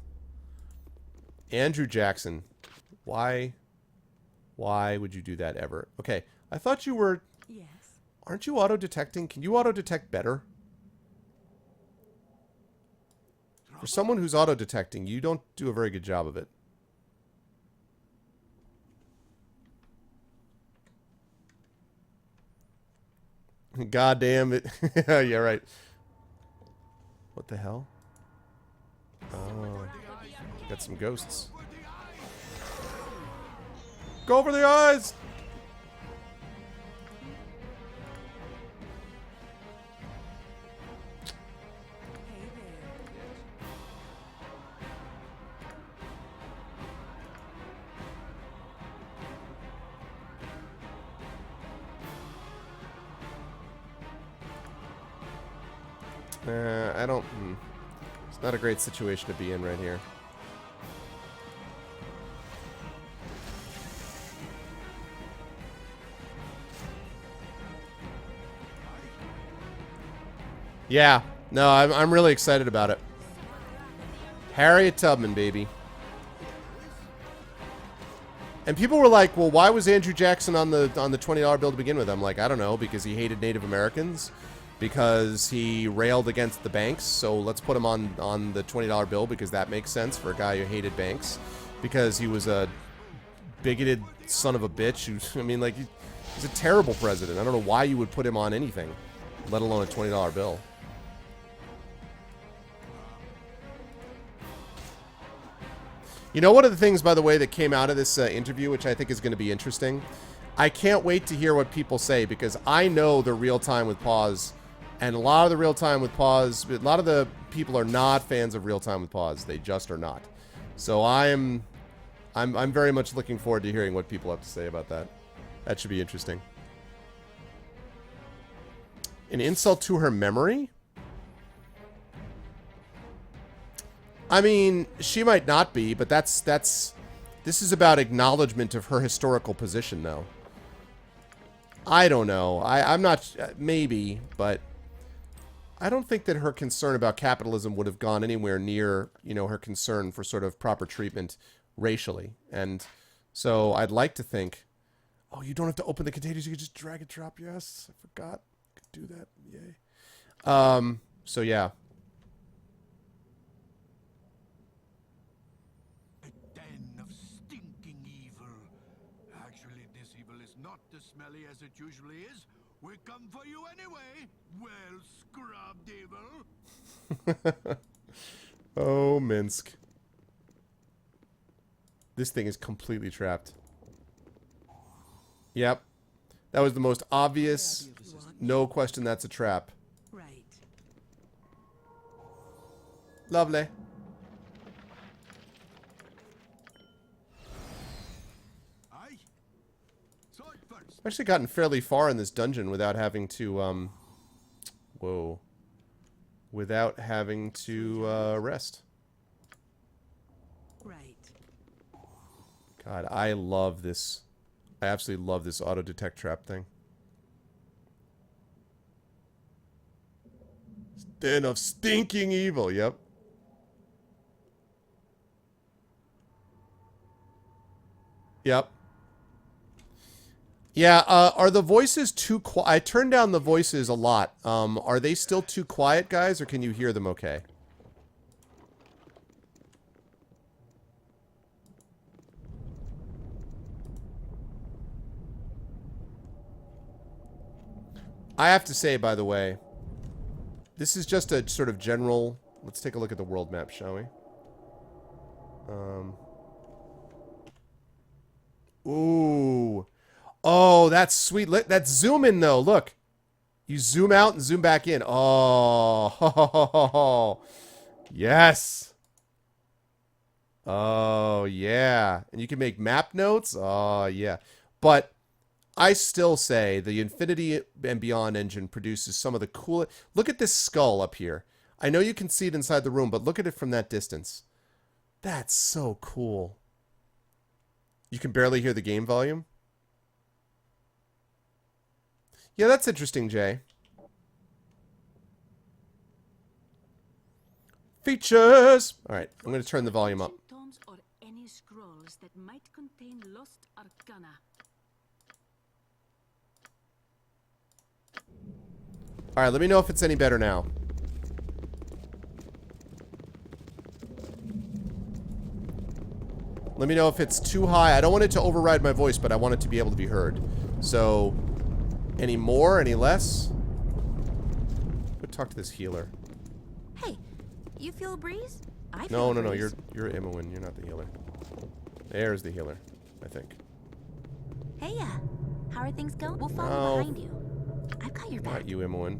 Andrew Jackson. Why would you do that ever? Okay, I thought you were... Yes. Aren't you auto-detecting? Can you auto-detect better? For someone who's auto-detecting, you don't do a very good job of it. God damn it. Yeah, right. What the hell? Oh, got some ghosts. Go over the eyes! I don't... It's not a great situation to be in right here. Yeah. No, I'm really excited about it. Harriet Tubman, baby. And people were like, well, why was Andrew Jackson on the $20 bill to begin with? I'm like, I don't know, because he hated Native Americans, because he railed against the banks, so let's put him on the $20 bill because that makes sense for a guy who hated banks, because he was a bigoted son of a bitch who, I mean, like, he's a terrible president. I don't know why you would put him on anything, let alone a $20 bill. You know, one of the things, by the way, that came out of this interview, which I think is going to be interesting, I can't wait to hear what people say, because I know the Real Time with Pause, and a lot of the Real Time with Pause, a lot of the people are not fans of Real Time with Pause. They just are not. So I'm very much looking forward to hearing what people have to say about that. That should be interesting. An insult to her memory? I mean, she might not be, but this is about acknowledgement of her historical position, though. I don't know. I'm not, maybe, but I don't think that her concern about capitalism would have gone anywhere near, you know, her concern for sort of proper treatment racially. And so I'd like to think, oh, you don't have to open the containers, you can just drag and drop, yes. I forgot. I could do that. Yay. So yeah. Smelly as it usually is. We come for you anyway. Well, scrubbed evil. Oh, Minsk. This thing is completely trapped. Yep. That was the most obvious. No question that's a trap. Right. Lovely. I've actually gotten fairly far in this dungeon without having to, whoa. Without having to, rest. Right. God, I love this. I absolutely love this auto-detect trap thing. Den of stinking evil, yep. Yep. Yeah, are the voices too quiet? I turned down the voices a lot. Are they still too quiet, guys, or can you hear them okay? I have to say, by the way, this is just a sort of general... Let's take a look at the world map, shall we? Ooh... Oh, that's sweet. That's zoom in, though. Look. You zoom out and zoom back in. Oh. Yes. Oh, yeah. And you can make map notes. Oh, yeah. But I still say the Infinity and Beyond engine produces some of the coolest... Look at this skull up here. I know you can see it inside the room, but look at it from that distance. That's so cool. You can barely hear the game volume. Yeah, that's interesting, Jay. Features! Alright, I'm going to turn the volume up. Tomes or any scrolls that might contain lost arcana. Alright, let me know if it's any better now. Let me know if it's too high. I don't want it to override my voice, but I want it to be able to be heard. So... Any more? Any less? Go talk to this healer. Hey, you feel a breeze? I No, feel a no, no. breeze. You're Imoen. You're not the healer. There's the healer, I think. Hey, how are things going? We'll No. follow behind you. I've got your back. Not you, Imoen.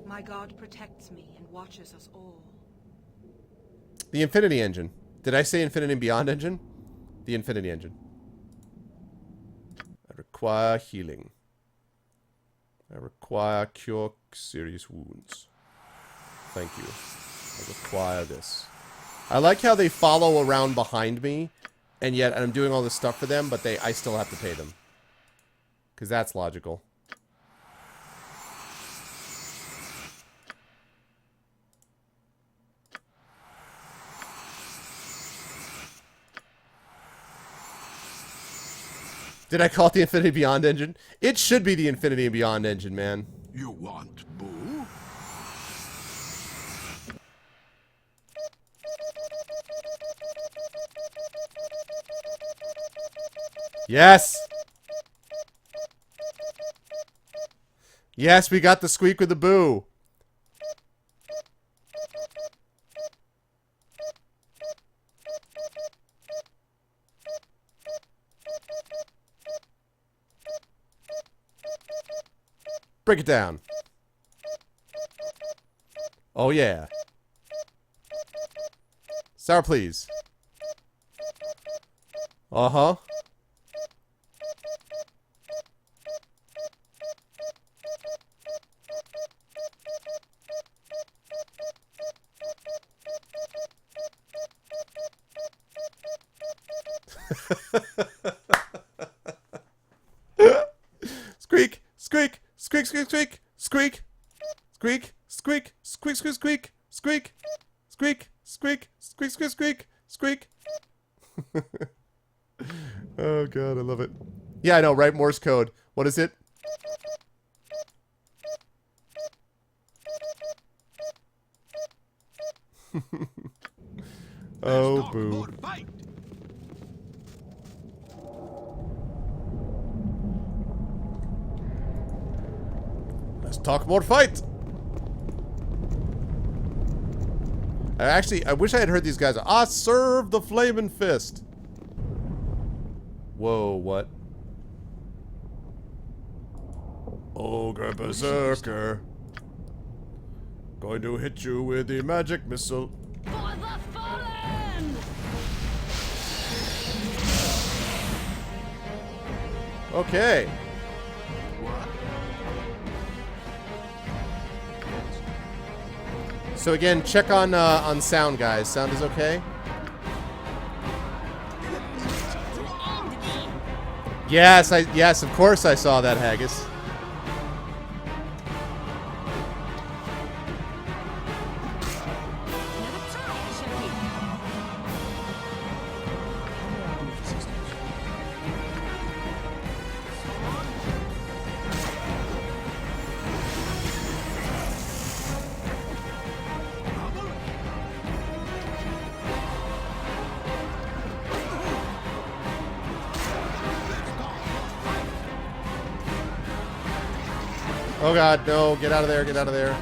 My God protects me and watches us all. The Infinity Engine. Did I say Infinity and Beyond Engine? The Infinity Engine. I require healing. I require cure serious wounds. Thank you. I require this. I like how they follow around behind me, and yet I'm doing all this stuff for them, but I still have to pay them. Because that's logical. Did I call it the Infinity Beyond engine? It should be the Infinity Beyond engine, man. You want boo? Yes! Yes, we got the squeak with the boo. Break it down. Oh, yeah. Sour, please. Uh-huh. Squeak, squeak, squeak, squeak, squeak, squeak, squeak, squeak, squeak, squeak, squeak, squeak, squeak, squeak, squeak, squeak, squeak, squeak. Oh god, I love it. Yeah, I know, right? Morse code. What is it? Oh, boo. Fight. Let's talk more fight. I wish I had heard these guys. I serve the flaming fist. Whoa, what? Ogre Berserker. Going to hit you with the magic missile. For the fallen! Okay. So again, check on sound, guys. Sound is okay? Yes, yes, of course I saw that, Haggis. Another try, shall we? Oh god, no, get out of there, get out of there.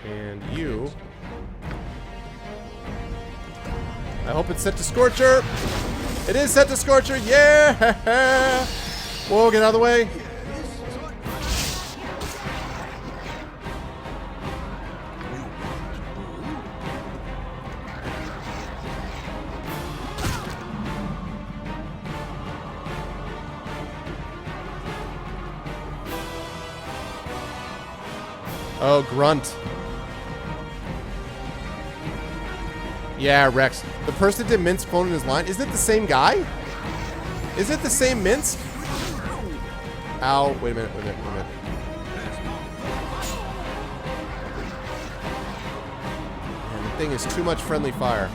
And you. I hope it's set to Scorcher. It is set to Scorcher, yeah! Whoa, get out of the way. Oh, Grunt. Yeah, Rex. The person that did Minsk phone in his line, isn't it the same guy? Is it the same Minsk? Ow, wait a minute, wait a minute, wait a minute. Man, the thing is too much friendly fire.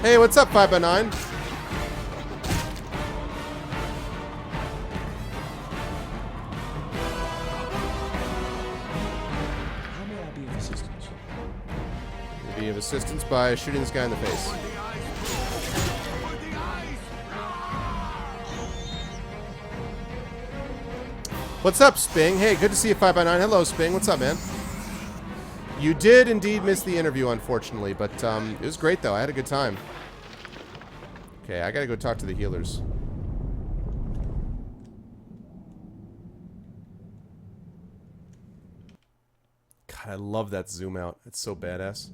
Hey, what's up, 5x9? Be of assistance by shooting this guy in the face. What's up, Sping? Hey, good to see you, 5x9. Hello, Sping. What's up, man? You did indeed miss the interview, unfortunately, but it was great, though. I had a good time. Okay, I gotta go talk to the healers. God, I love that zoom out. It's so badass.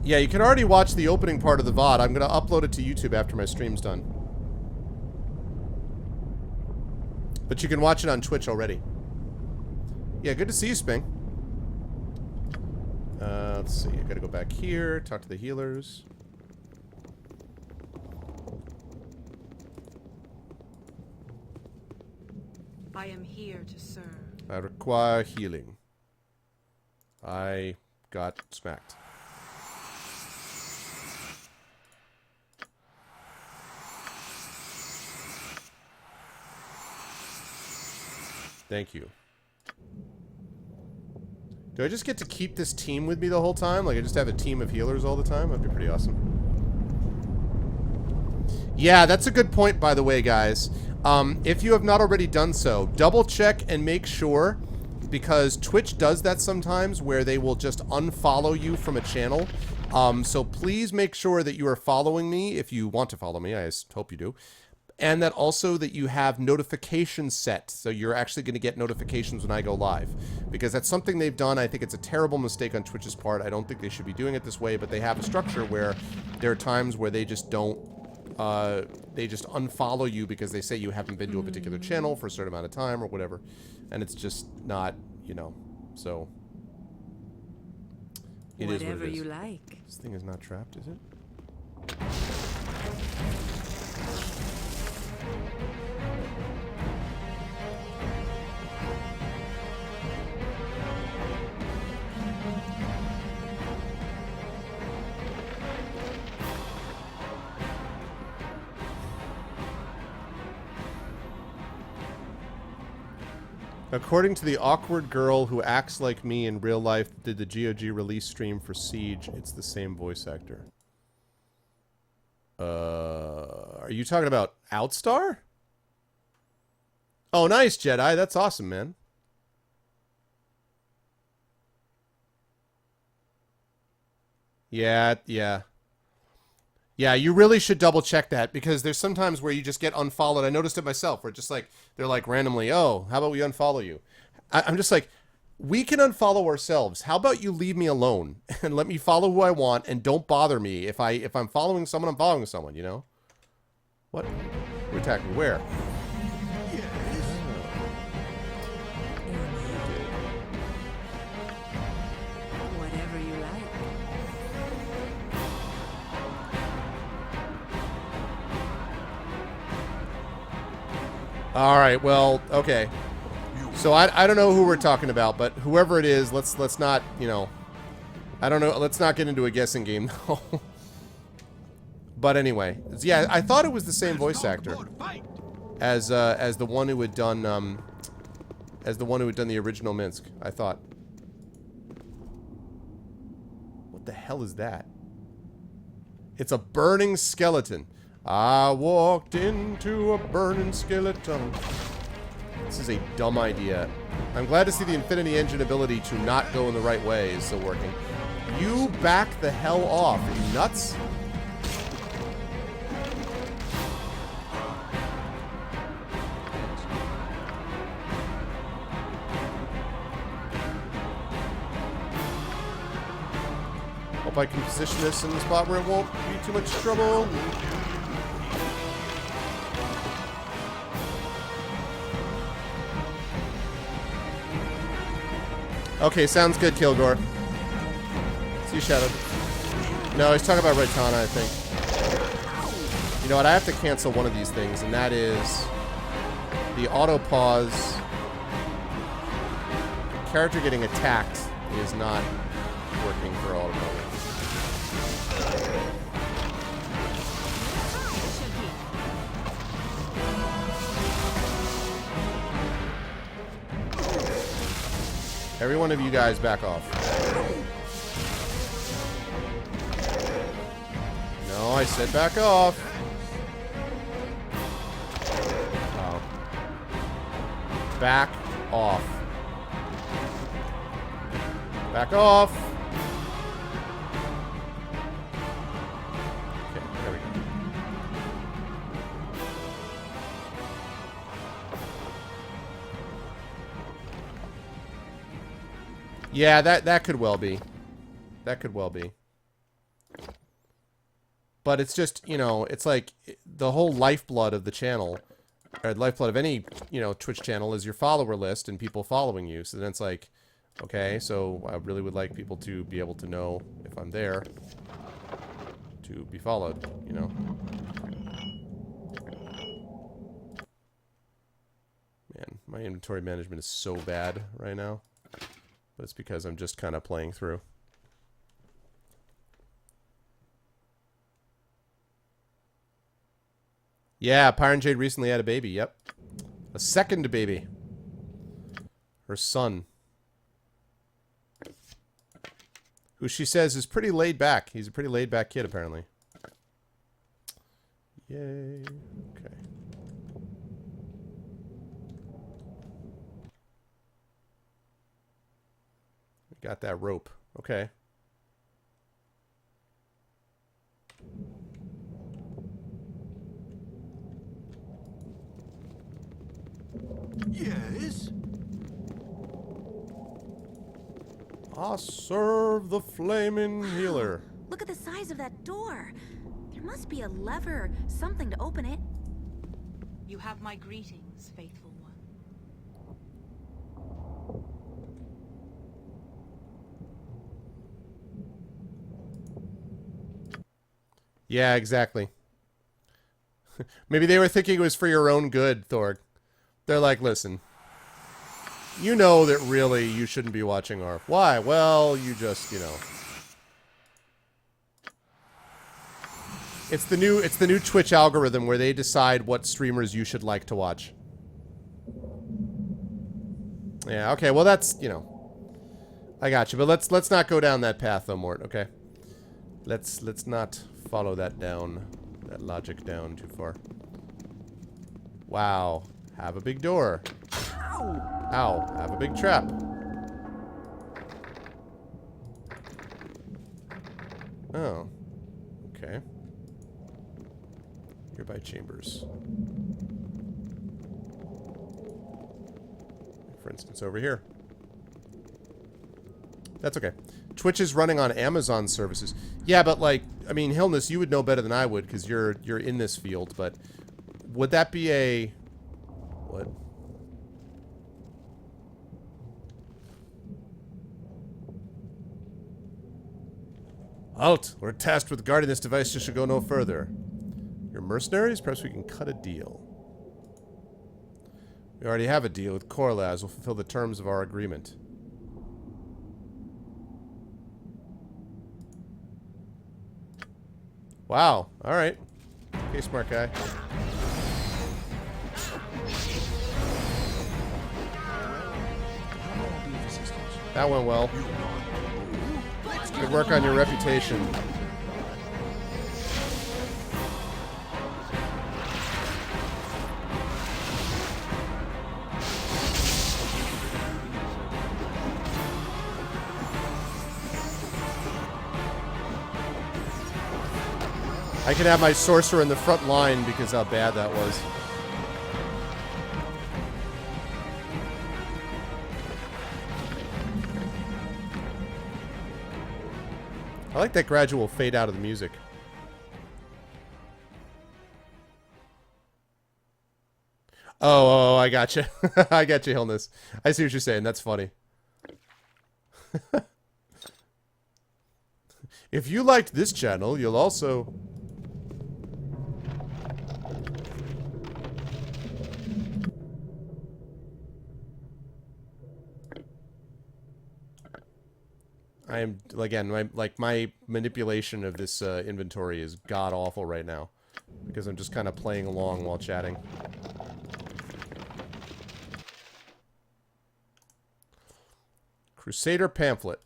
Yeah, you can already watch the opening part of the VOD. I'm going to upload it to YouTube after my stream's done. But you can watch it on Twitch already. Yeah, good to see you, Sping. Let's see. I gotta go back here, talk to the healers. I am here to serve. I require healing. I got smacked. Thank you. Do I just get to keep this team with me the whole time? Like, I just have a team of healers all the time? That'd be pretty awesome. Yeah, that's a good point, by the way, guys. If you have not already done so, double check and make sure, because Twitch does that sometimes, where they will just unfollow you from a channel. So please make sure that you are following me if you want to follow me. I hope you do. And that also that you have notifications set, so you're actually going to get notifications when I go live. Because that's something they've done. I think it's a terrible mistake on Twitch's part. I don't think they should be doing it this way, but they have a structure where there are times where they just don't, they just unfollow you because they say you haven't been to a particular channel for a certain amount of time or whatever. And it's just not, you know, so it is what it is. you like. This thing is not trapped, is it? According to the awkward girl who acts like me in real life that did the GOG release stream for Siege, it's the same voice actor. Are you talking about Outstar? Oh, nice, Jedi. That's awesome, man. Yeah, yeah. Yeah, you really should double check that, because there's sometimes where you just get unfollowed. I noticed it myself, where just like, they're like randomly, oh, how about we unfollow you? I'm just like, we can unfollow ourselves. How about you leave me alone and let me follow who I want and don't bother me. If I'm following someone, I'm following someone, you know? What? We're attacking where? Whatever you like. All right, well, okay. So I don't know who we're talking about, but whoever it is, let's not, you know, I don't know, let's not get into a guessing game though. But anyway, yeah, I thought it was the same voice actor as the one who had done the original Minsk. I thought. What the hell is that? It's a burning skeleton. I walked into a burning skeleton. This is a dumb idea. I'm glad to see the Infinity Engine ability to not go in the right way is still working. You back the hell off. Are you nuts? Hope I can position this in the spot where it won't be too much trouble. Okay, sounds good, Kilgore. See you, Shadow. No, he's talking about Raitana, I think. You know what? I have to cancel one of these things, and that is the auto pause. The character getting attacked is not working for auto pause. Every one of you guys back off. No, I said back off. Oh. Back off. Back off. Okay, there we go. Yeah, that could well be. That could well be. But it's just, you know, it's like the whole lifeblood of the channel, or lifeblood of any, you know, Twitch channel is your follower list and people following you. So then it's like, okay, so I really would like people to be able to know if I'm there to be followed, you know. Man, my inventory management is so bad right now. But it's because I'm just kind of playing through. Yeah, Pyron Jade recently had a baby, yep. A second baby. Her son. Who she says is pretty laid back. He's a pretty laid back kid, apparently. Yay. Okay. We got that rope. Okay. Yes? I serve the flaming healer. Look at the size of that door. There must be a lever, something to open it. You have my greetings, faithful one. Yeah, exactly. Maybe they were thinking it was for your own good, Thorg. They're like, listen, you know that really you shouldn't be watching ARF. Why? Well, you just, you know. It's the new Twitch algorithm where they decide what streamers you should like to watch. Yeah, okay, well that's, you know. I got you, but let's not go down that path though, Mort, okay? Let's not follow that down, that logic down too far. Wow. Have a big door. Ow! Ow. Have a big trap. Oh. Okay. Nearby chambers. For instance, over here. That's okay. Twitch is running on Amazon services. Yeah, but like, I mean, Hillness, you would know better than I would because you're in this field, but would that be a... What? Halt! We're tasked with guarding this device. You should go no further. You're mercenaries? Perhaps we can cut a deal. We already have a deal with Korlaz. We'll fulfill the terms of our agreement. Wow. Alright. Okay, smart guy. That went well. Good work on your reputation. I can have my sorcerer in the front line because how bad that was. I like that gradual fade out of the music. Oh, I gotcha. I gotcha, Hillness. I see what you're saying. That's funny. If you liked this channel, you'll also... I am, again, my manipulation of this inventory is god-awful right now. Because I'm just kind of playing along while chatting. Crusader Pamphlet.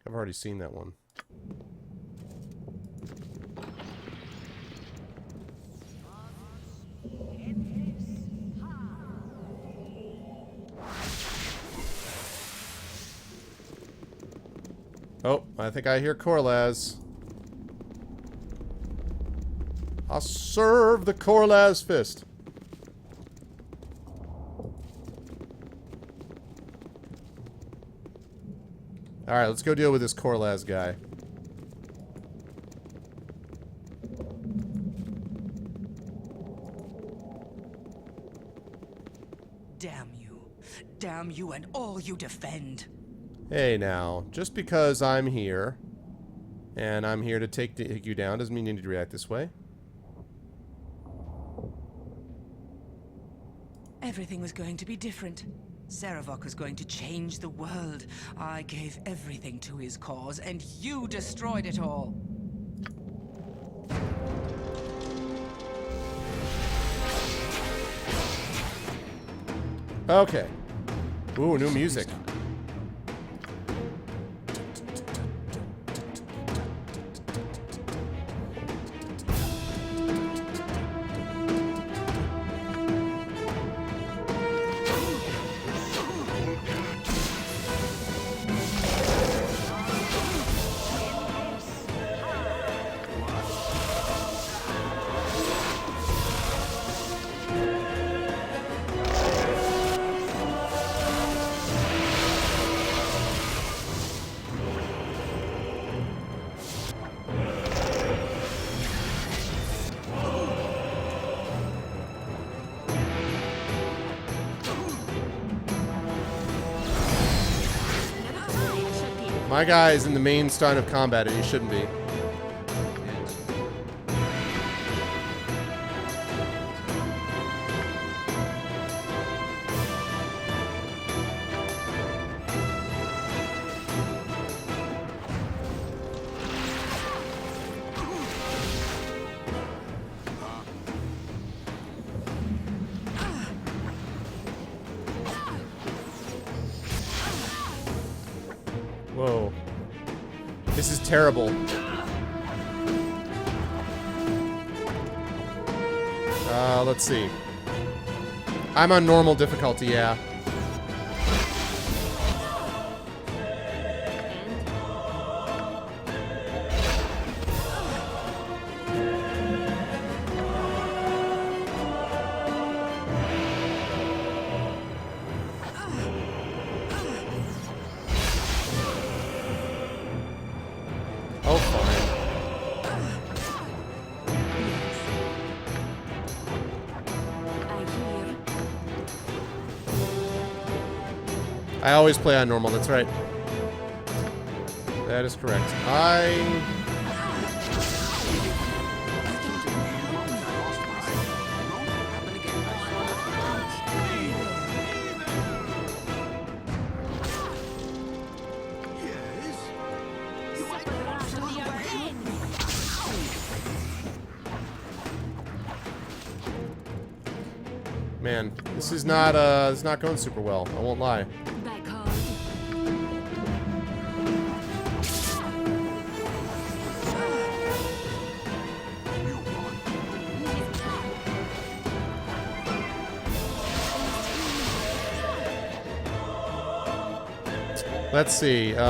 I've already seen that one. Oh, I think I hear Korlaz. I'll serve the Korlaz fist. Alright, let's go deal with this Korlaz guy. Damn you. Damn you and all you defend. Hey now, just because I'm here, and I'm here to take you down, doesn't mean you need to react this way. Everything was going to be different. Sarevok was going to change the world. I gave everything to his cause, and you destroyed it all. Okay. Ooh, new music. My guy is in the main start of combat, and he shouldn't be. Whoa. This is terrible. Let's see. I'm on normal difficulty, yeah. Oh, fine. I always play on normal, that's right. That is correct. Man, this is not going super well, I won't lie. Let's see. Can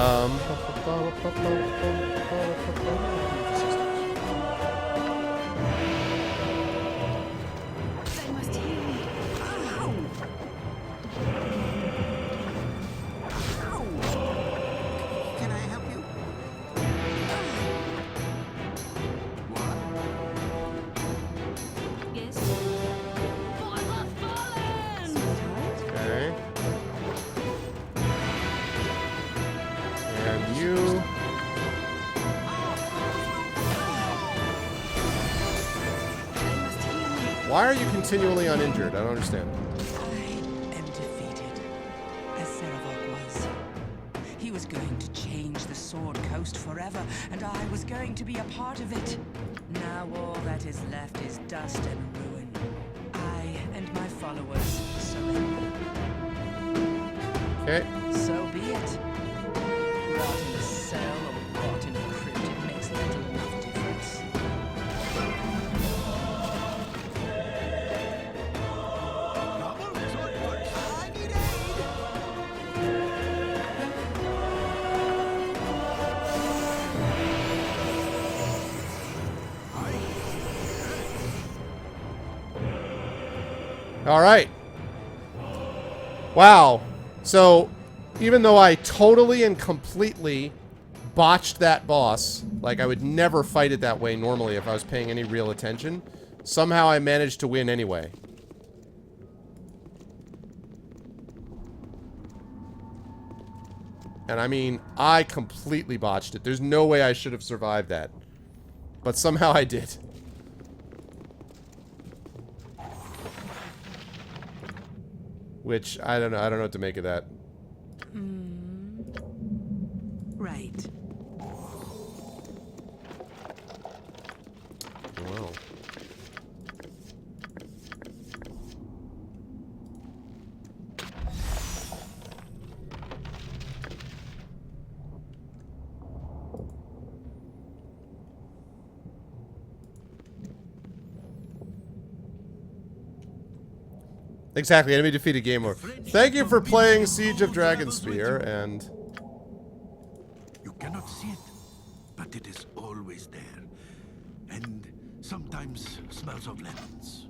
I help you? What? Yes? Okay. And you. Why are you continually uninjured? I don't understand. I am defeated, as Sarevok was. He was going to change the Sword Coast forever, and I was going to be a part of it. Now all that is left is dust and ruin. I and my followers surrender. Okay. So be it. Rot in a cell or rot in a crypt, it makes little enough difference. I need aid! All right. Wow. So, even though I totally and completely botched that boss, like I would never fight it that way normally if I was paying any real attention, somehow I managed to win anyway. And I mean, I completely botched it. There's no way I should have survived that. But somehow I did. Which, I don't know what to make of that. Right. Wow. Exactly, enemy defeated game over. Thank you for playing Siege of Dragonspear, and... You cannot see it, but it is always there. And sometimes smells of lemons.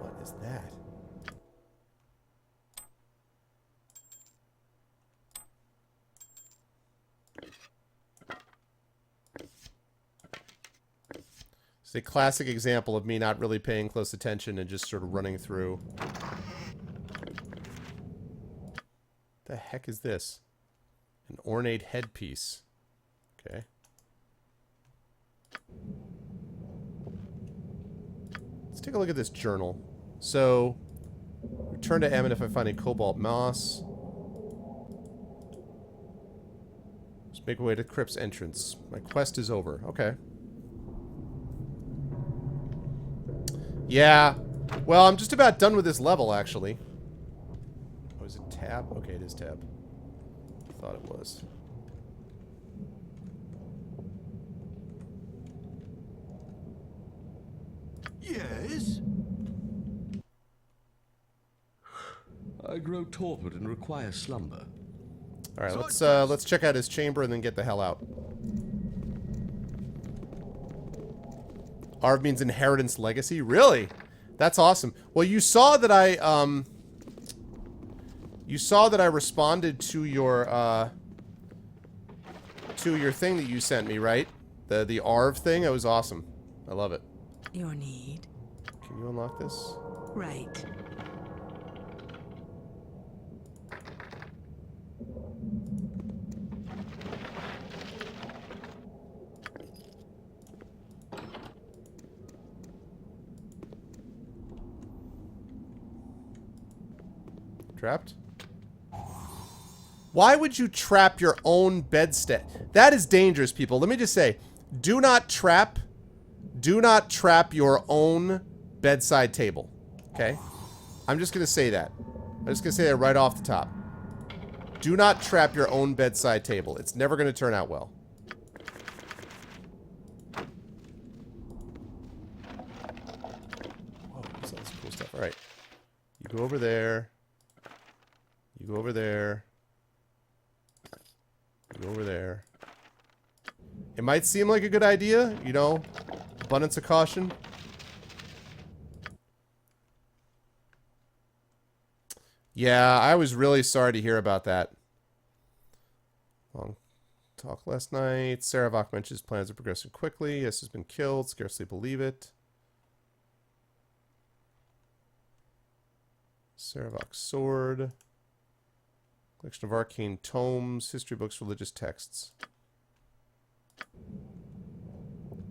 What is that? It's a classic example of me not really paying close attention and just sort of running through. The heck is this? An ornate headpiece. Okay. Let's take a look at this journal. So, return to Emmett if I find a cobalt moss. Just make my way to Crypt's entrance. My quest is over. Okay. Yeah. Well, I'm just about done with this level, actually. Oh, is it tab? Okay, it is tab. I thought it was. Yes? I grow torpid and require slumber. All right, let's check out his chamber and then get the hell out. Arv means inheritance legacy. Really? That's awesome. Well, you saw that I responded to your thing that you sent me, right? The Arv thing. It was awesome. I love it. Your need. Can you unlock this? Right. Trapped? Why would you trap your own bedstead? That is dangerous, people. Let me just say, do not trap your own bedside table. Okay? I'm just gonna say that. I'm just gonna say that right off the top. Do not trap your own bedside table. It's never gonna turn out well. Whoa, what's all this cool stuff? Alright. You go over there. You go over there. You go over there. It might seem like a good idea, you know, abundance of caution. Yeah, I was really sorry to hear about that. Long talk last night. Sarevok mentions plans are progressing quickly. Yes, has been killed. Scarcely believe it. Sarevok's sword. Collection of arcane tomes, history books, religious texts.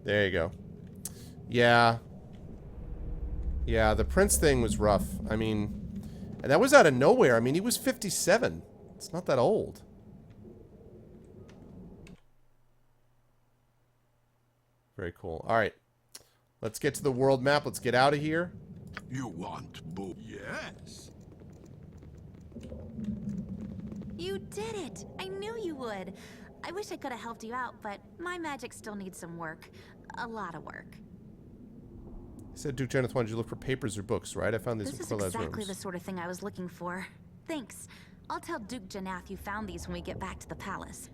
There you go. Yeah. Yeah, the Prince thing was rough. I mean, and that was out of nowhere. I mean, he was 57. It's not that old. Very cool. All right. Let's get to the world map. Let's get out of here. You want boo? Yes. You did it! I knew you would. I wish I could have helped you out, but my magic still needs some work. A lot of work. I said Duke Janeth wanted you to look for papers or books, right? I found these in This is Corlad's exactly rooms. the sort of thing I was looking for. Thanks. I'll tell Duke Janeth you found these when we get back to the palace.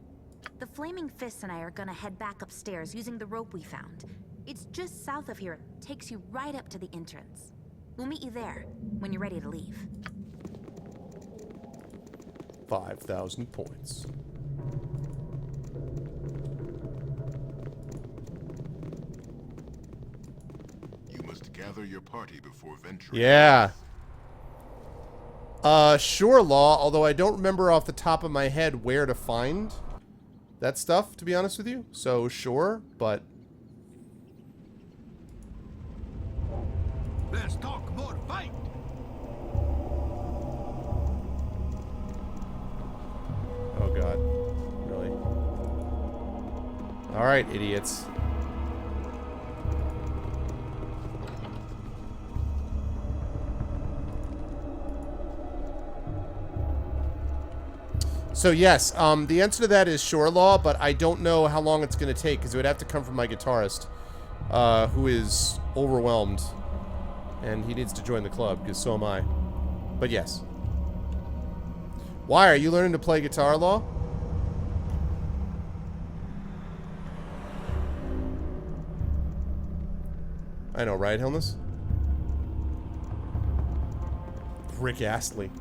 The Flaming Fists and I are gonna head back upstairs using the rope we found. It's just south of here. It takes you right up to the entrance. We'll meet you there when you're ready to leave. 5,000 points. You must gather your party before venturing. Yeah. Shore Law, although I don't remember off the top of my head where to find that stuff, to be honest with you. So, sure, but... Let's talk more fight. Oh, God. Really? Alright, idiots. So yes, the answer to that is Shore Law, but I don't know how long it's going to take, because it would have to come from my guitarist, who is overwhelmed, and he needs to join the club, because so am I. But yes. Why, are you learning to play guitar, Law? I know, right, Helmus? Rick Astley.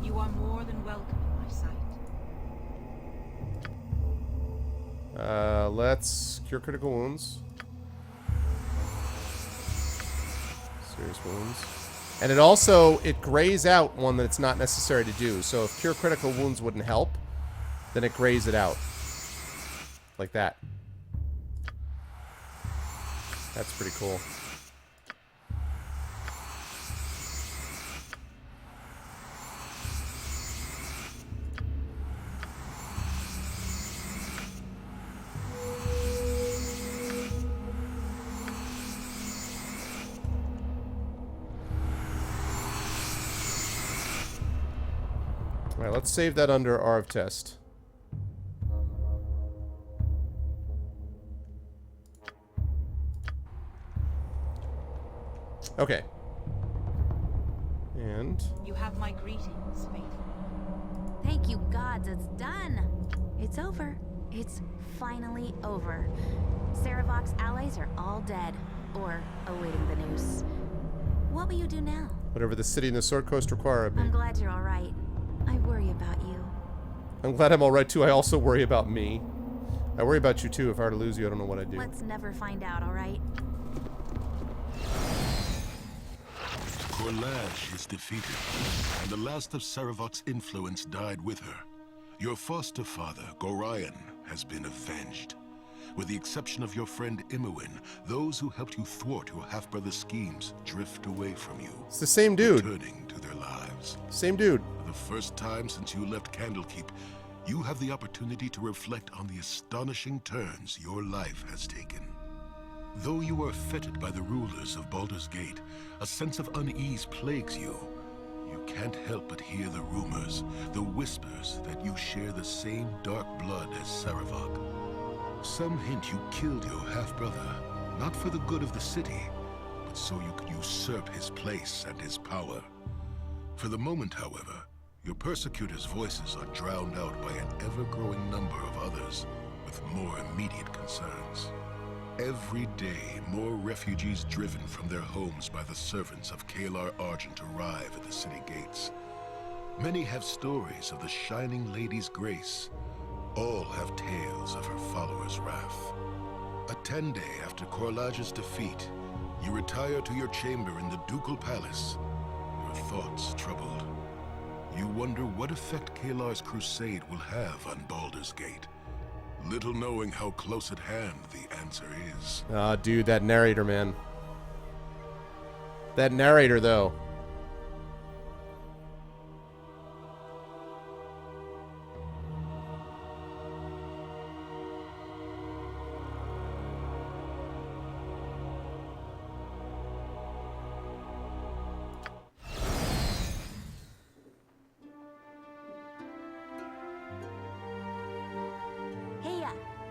You are more than welcome in my sight. Let's cure critical wounds. Serious wounds. And it also, it grays out one that's not necessary to do. So if cure critical wounds wouldn't help, then it grays it out. Like that. That's pretty cool. Alright, let's save that under ARV test. Okay. And... You have my greetings, faithful. Thank you gods, it's done. It's over. It's finally over. Saravok's allies are all dead, or awaiting the news. What will you do now? whatever the city and the Sword Coast require of me. I'm glad you're alright. I worry about you. I'm glad I'm alright too. I also worry about me. I worry about you too. If I were to lose you, I don't know what I'd do. Let's never find out, alright? Korlash is defeated, and the last of Saravok's influence died with her. Your foster father, Gorion, has been avenged. With the exception of your friend Imoen, those who helped you thwart your half-brother's schemes drift away from you. It's the same dude. Returning to their lives. Same dude. For the first time since you left Candlekeep, you have the opportunity to reflect on the astonishing turns your life has taken. Though you are fettered by the rulers of Baldur's Gate, a sense of unease plagues you. You can't help but hear the rumors, the whispers that you share the same dark blood as Saravok. Some hint you killed your half-brother, not for the good of the city, but so you could usurp his place and his power. For the moment, however, your persecutors' voices are drowned out by an ever-growing number of others with more immediate concerns. Every day, more refugees driven from their homes by the servants of Kalar Argent arrive at the city gates. Many have stories of the Shining Lady's grace. All have tales of her followers' wrath. A 10-day after Korlaj's defeat, you retire to your chamber in the Ducal Palace, your thoughts troubled. You wonder what effect Kalar's crusade will have on Baldur's Gate. Little knowing how close at hand the answer is. Ah, dude, that narrator, man. That narrator, though.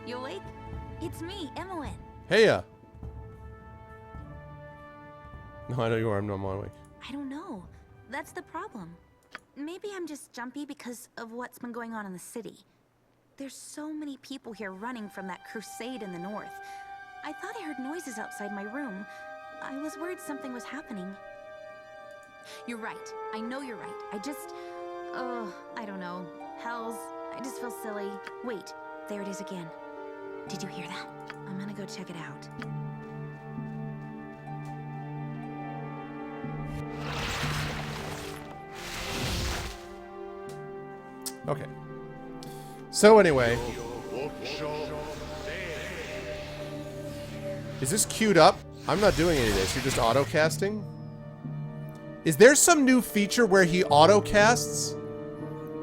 You awake? It's me, Imoen. Heya. No, I know you are. I'm not awake. I don't know. That's the problem. Maybe I'm just jumpy because of what's been going on in the city. There's so many people here running from that crusade in the north. I thought I heard noises outside my room. I was worried something was happening. You're right. I know you're right. I don't know. Hells. I just feel silly. Wait, there it is again. Did you hear that? I'm gonna go check it out. Okay. So anyway, is this queued up? I'm not doing any of this. You're just auto casting? Is there some new feature where he auto casts?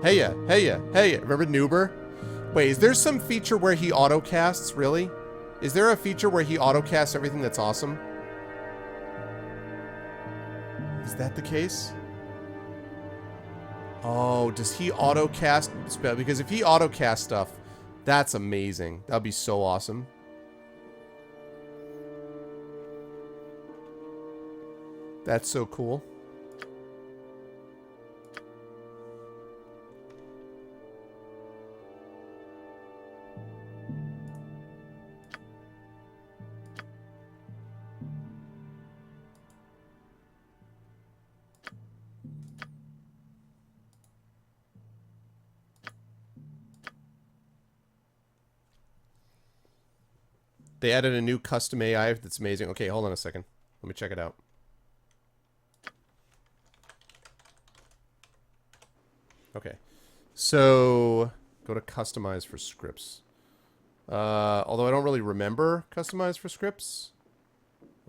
Hey ya. Remember Noober? Wait, is there some feature where he auto casts? Really? Is there a feature where he auto casts everything that's awesome? Is that the case? Oh, does he auto cast spell? Because if he auto cast stuff, that's amazing. That'd be so awesome. That's so cool. They added a new custom AI that's amazing. Okay, hold on a second. Let me check it out. Okay. So, go to customize for scripts. Although I don't really remember customize for scripts.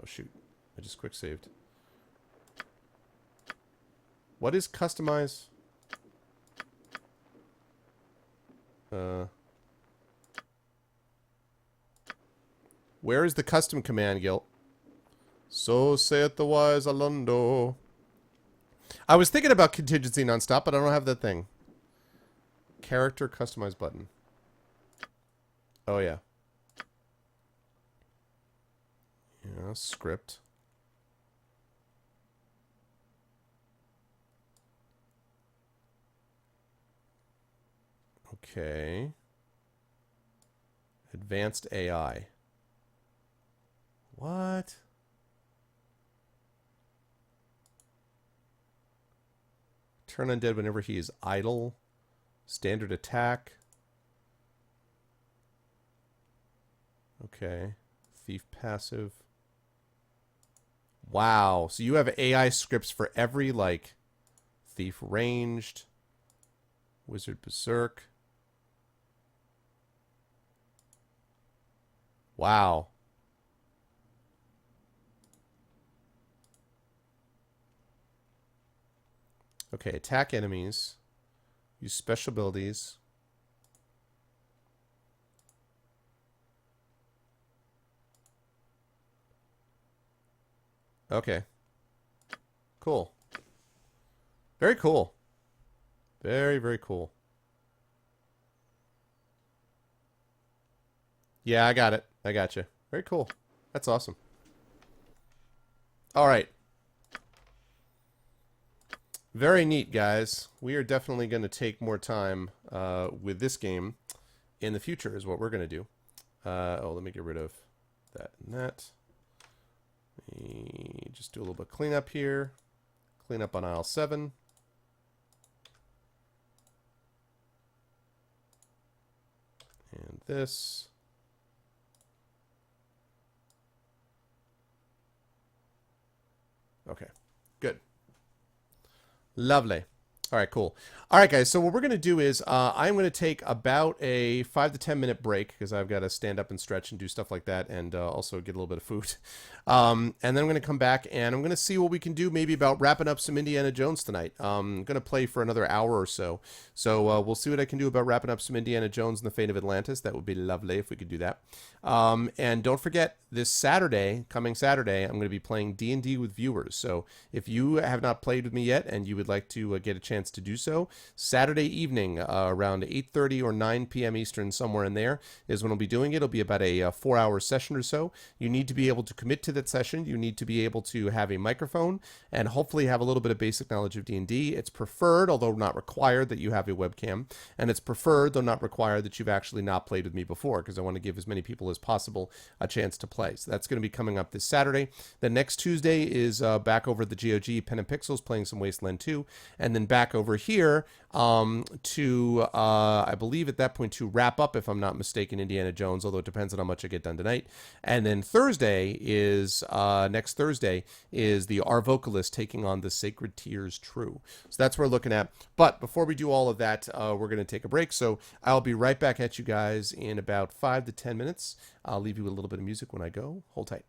Oh, shoot. I just quick saved. What is customize? Where is the custom command, Gil? So saith the wise Alondo. I was thinking about contingency nonstop, but I don't have that thing. Character customize button. Oh, yeah. Yeah, script. Okay. Advanced AI. What? Turn undead whenever he is idle. Standard attack. Okay. Thief passive. Wow. So you have AI scripts for every, like, thief ranged, wizard berserk. Wow. Okay, attack enemies. Use special abilities. Okay. Cool. Very cool. Very, very cool. Yeah, I got it. I got you. Very cool. That's awesome. All right. Very neat, guys. We are definitely going to take more time with this game in the future is what we're going to do. Oh, let me get rid of that and that. Let me just do a little bit of cleanup here. Clean up on aisle 7. And this. Okay, good. Lovely. All right, cool. All right, guys. So what we're going to do is I'm going to take about a 5 to 10 minute break because I've got to stand up and stretch and do stuff like that and also get a little bit of food. And then I'm going to come back and I'm going to see what we can do maybe about wrapping up some Indiana Jones tonight. I'm going to play for another hour or so. So we'll see what I can do about wrapping up some Indiana Jones and the Fate of Atlantis. That would be lovely if we could do that. And don't forget, this Saturday, coming Saturday, I'm going to be playing D&D with viewers. So if you have not played with me yet and you would like to get a chance to do so, Saturday evening around 8:30 or 9 p.m. Eastern, somewhere in there, is when I'll be doing it. It'll be about a 4-hour session or so. You need to be able to commit to that session. You need to be able to have a microphone and hopefully have a little bit of basic knowledge of D&D. It's preferred, although not required, that you have a webcam. And it's preferred, though not required, that you've actually not played with me before, because I want to give as many people as possible a chance to play. So that's going to be coming up this Saturday. Then next Tuesday is back over at the GOG Pen and Pixels playing some Wasteland 2. And then back back over here to, I believe at that point, to wrap up, if I'm not mistaken, Indiana Jones, although it depends on how much I get done tonight. And then Thursday is, next Thursday, is the Our Vocalist taking on the Sacred Tears True. So that's what we're looking at. But before we do all of that, we're going to take a break. So I'll be right back at you guys in about 5 to 10 minutes. I'll leave you with a little bit of music when I go. Hold tight.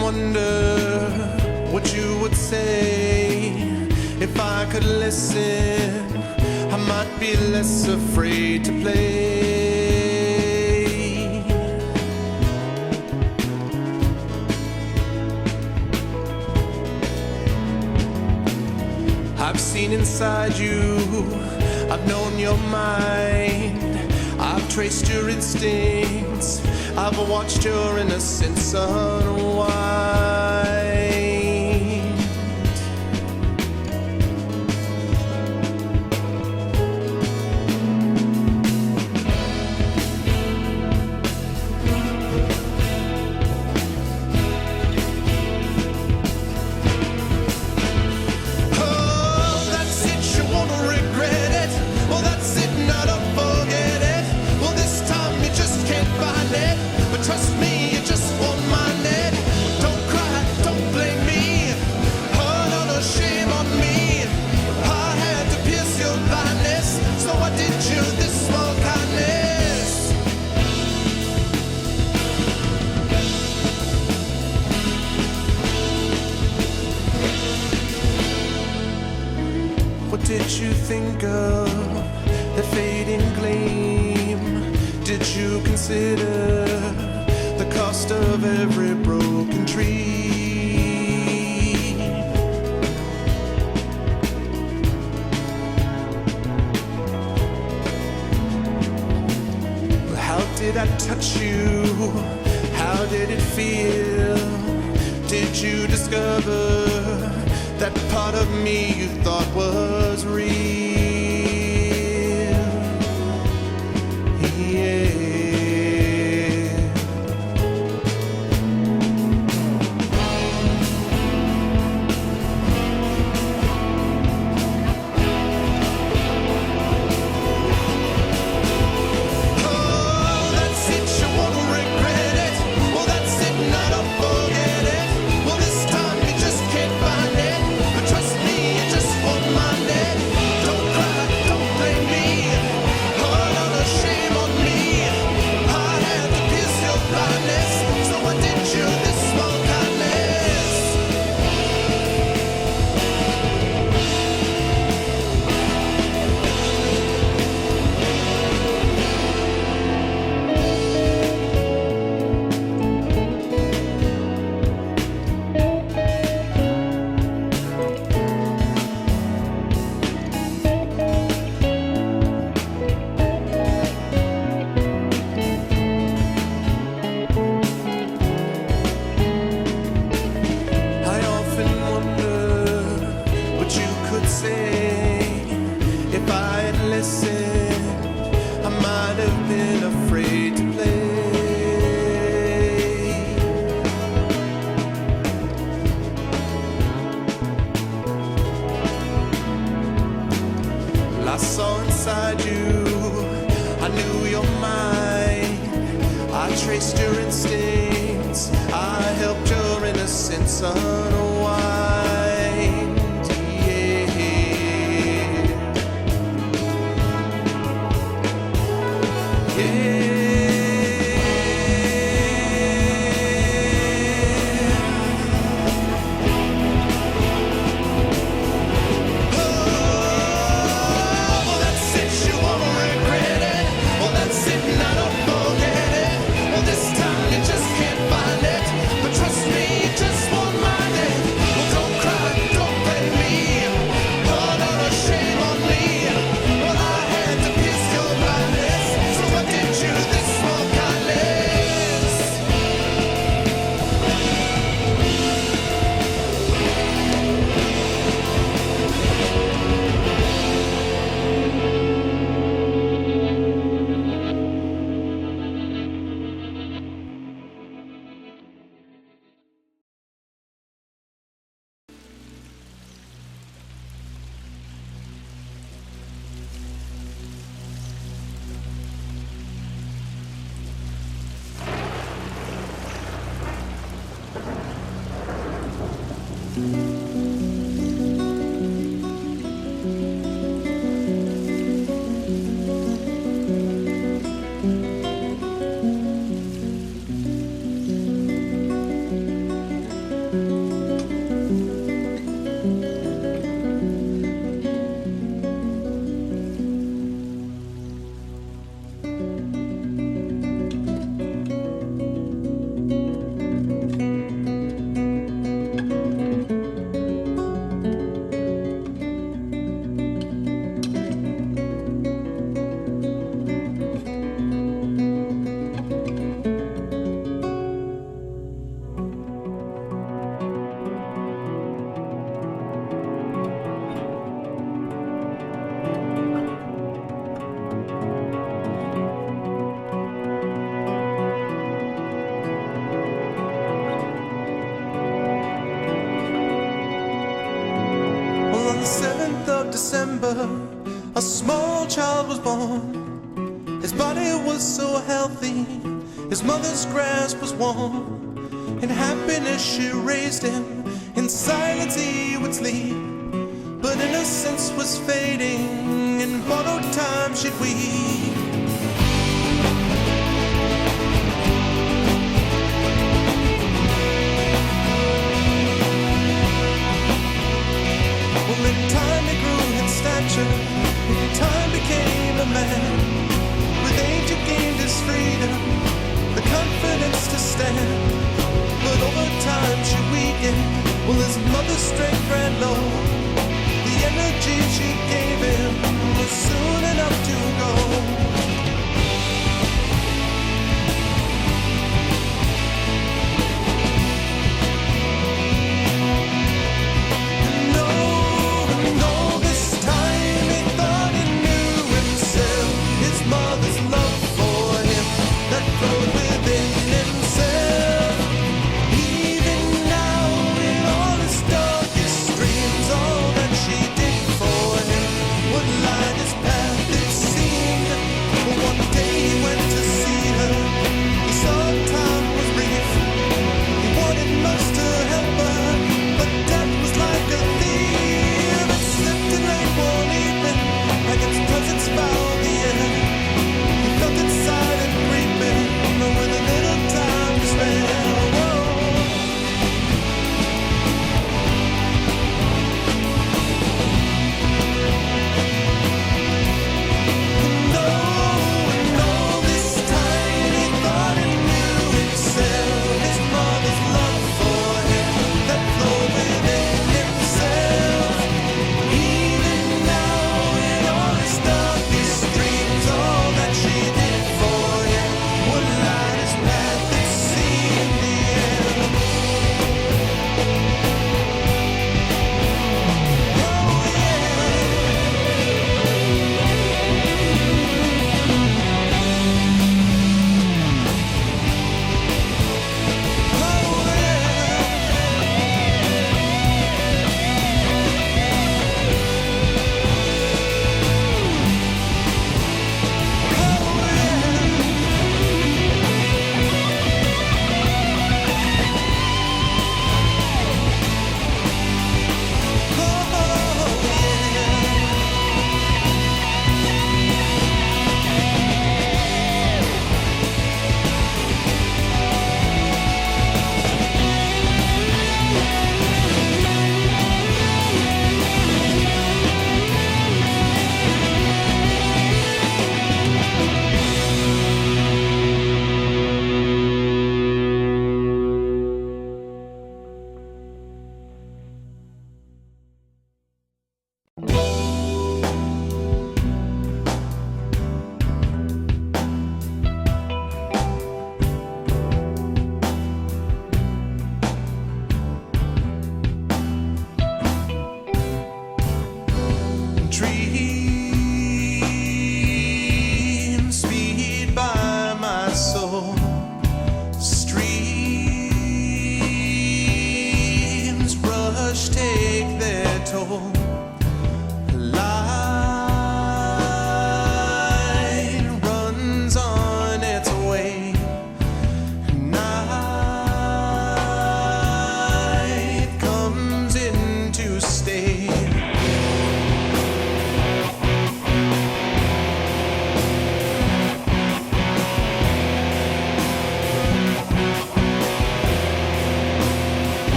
Wonder what you would say if I could listen. I might be less afraid to play. I've seen inside you, I've known your mind, I've traced your instincts, I've watched your innocence unwind. Oh, that's it, you won't regret it. Well, that's it, now don't forget it. Well, this time you just can't find it. But trust me, you just won't mind it. Don't cry, don't blame me. Oh, no shame on me. I had to pierce your blindness, so I did you this small kindness. What did you think of the fading gleam? Did you consider the cost of every broken tree? How did I touch you? How did it feel? Did you discover that part of me you thought was real? Yeah. Oh, that's it, you won't regret it. Well, that's it, now don't forget it. Well, this time you just can't find it. But trust me, you just won't mind it. Don't cry, don't blame me. Oh, no shame on me. I had to pierce your blindness, so I did you this small kindness. I often wonder what you could say if I had listened. I might have been afraid to play. Well, I saw inside you, I knew your mind, I traced your instincts, I helped your innocence unwind. Yeah. Well, that's it, you won't regret it. Well, that's it, now don't forget it. Well, this time you just can't find it. But trust me, you just won't mind it. Well, on the 7th of December, a small child was born. His body was so healthy, his mother's grasp was warm. In happiness she raised him, in silence he would sleep. But innocence was fading, in borrowed time she'd weep. Well, in time he grew in stature, in time became a man. With age he gained his freedom, the confidence to stand. But over time she weakened, well his mother's strength ran low. The energy she gave him was soon enough to go. Dreams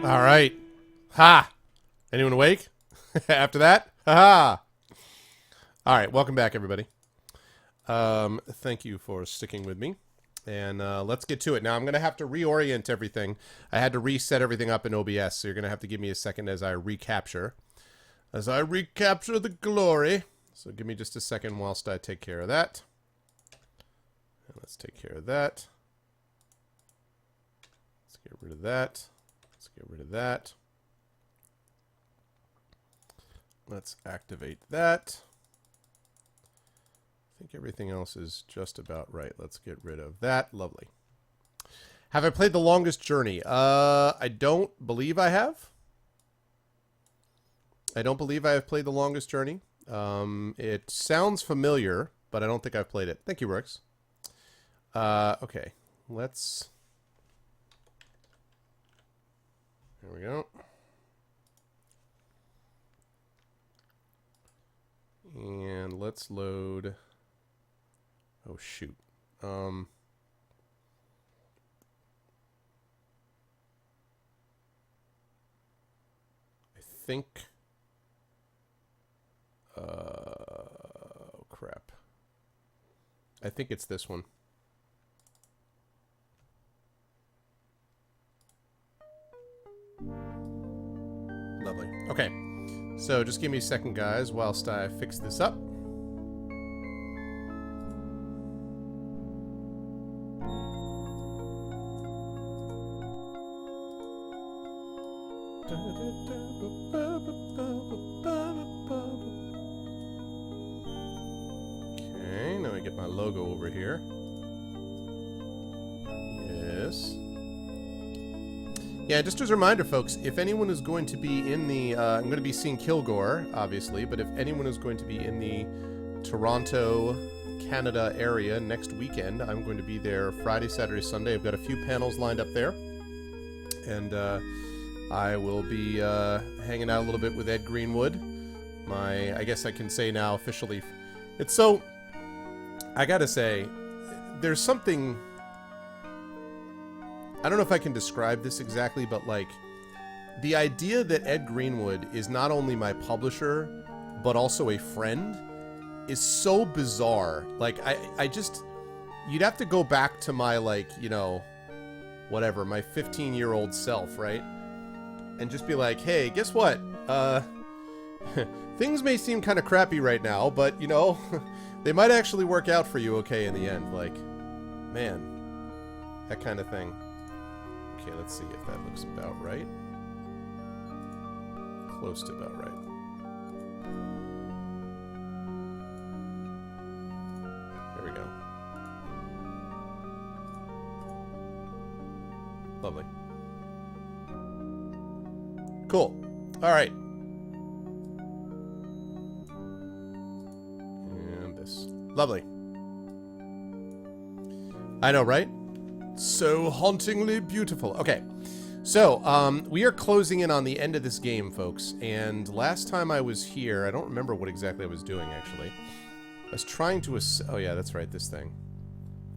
All right. Ha! Anyone awake? After that? Ha-ha! All right, welcome back, everybody. Thank you for sticking with me. And let's get to it. Now, I'm going to have to reorient everything. I had to reset everything up in OBS, so you're going to have to give me a second as I recapture. As I recapture the glory. So give me just a second whilst I take care of that. And let's take care of that. Let's get rid of that. Let's get rid of that. Let's activate that. I think everything else is just about right. Let's get rid of that. Lovely. Have I played The Longest Journey? I don't believe I have. I don't believe I have played The Longest Journey. It sounds familiar, but I don't think I've played it. Thank you, Rix. Okay. Let's... There we go. And let's load... Oh, shoot. I think... oh, crap. I think it's this one. Lovely. Okay. So just give me a second, guys, whilst I fix this up. Okay, now I get my logo over here. Yes. Yeah, just as a reminder, folks, if anyone is going to be in the... I'm going to be seeing Kilgore, obviously, but if anyone is going to be in the Toronto, Canada area next weekend, I'm going to be there Friday, Saturday, Sunday. I've got a few panels lined up there. And I will be hanging out a little bit with Ed Greenwood. I guess I can say now officially... It's so... I gotta say, there's something... I don't know if I can describe this exactly, but like the idea that Ed Greenwood is not only my publisher, but also a friend is so bizarre. Like I just, you'd have to go back to my like, you know, whatever, my 15-year-old self, right? And just be like, hey, guess what? Things may seem kind of crappy right now, but you know, they might actually work out for you okay in the end. Like, man, that kind of thing. Okay, let's see if that looks about right. Close to about right. There we go. Lovely. Cool. All right. And this. Lovely. I know, right? So hauntingly beautiful. Okay, so we are closing in on the end of this game, folks. And last time I was here, I don't remember what exactly I was doing, actually. I was trying to... oh, yeah, that's right, this thing.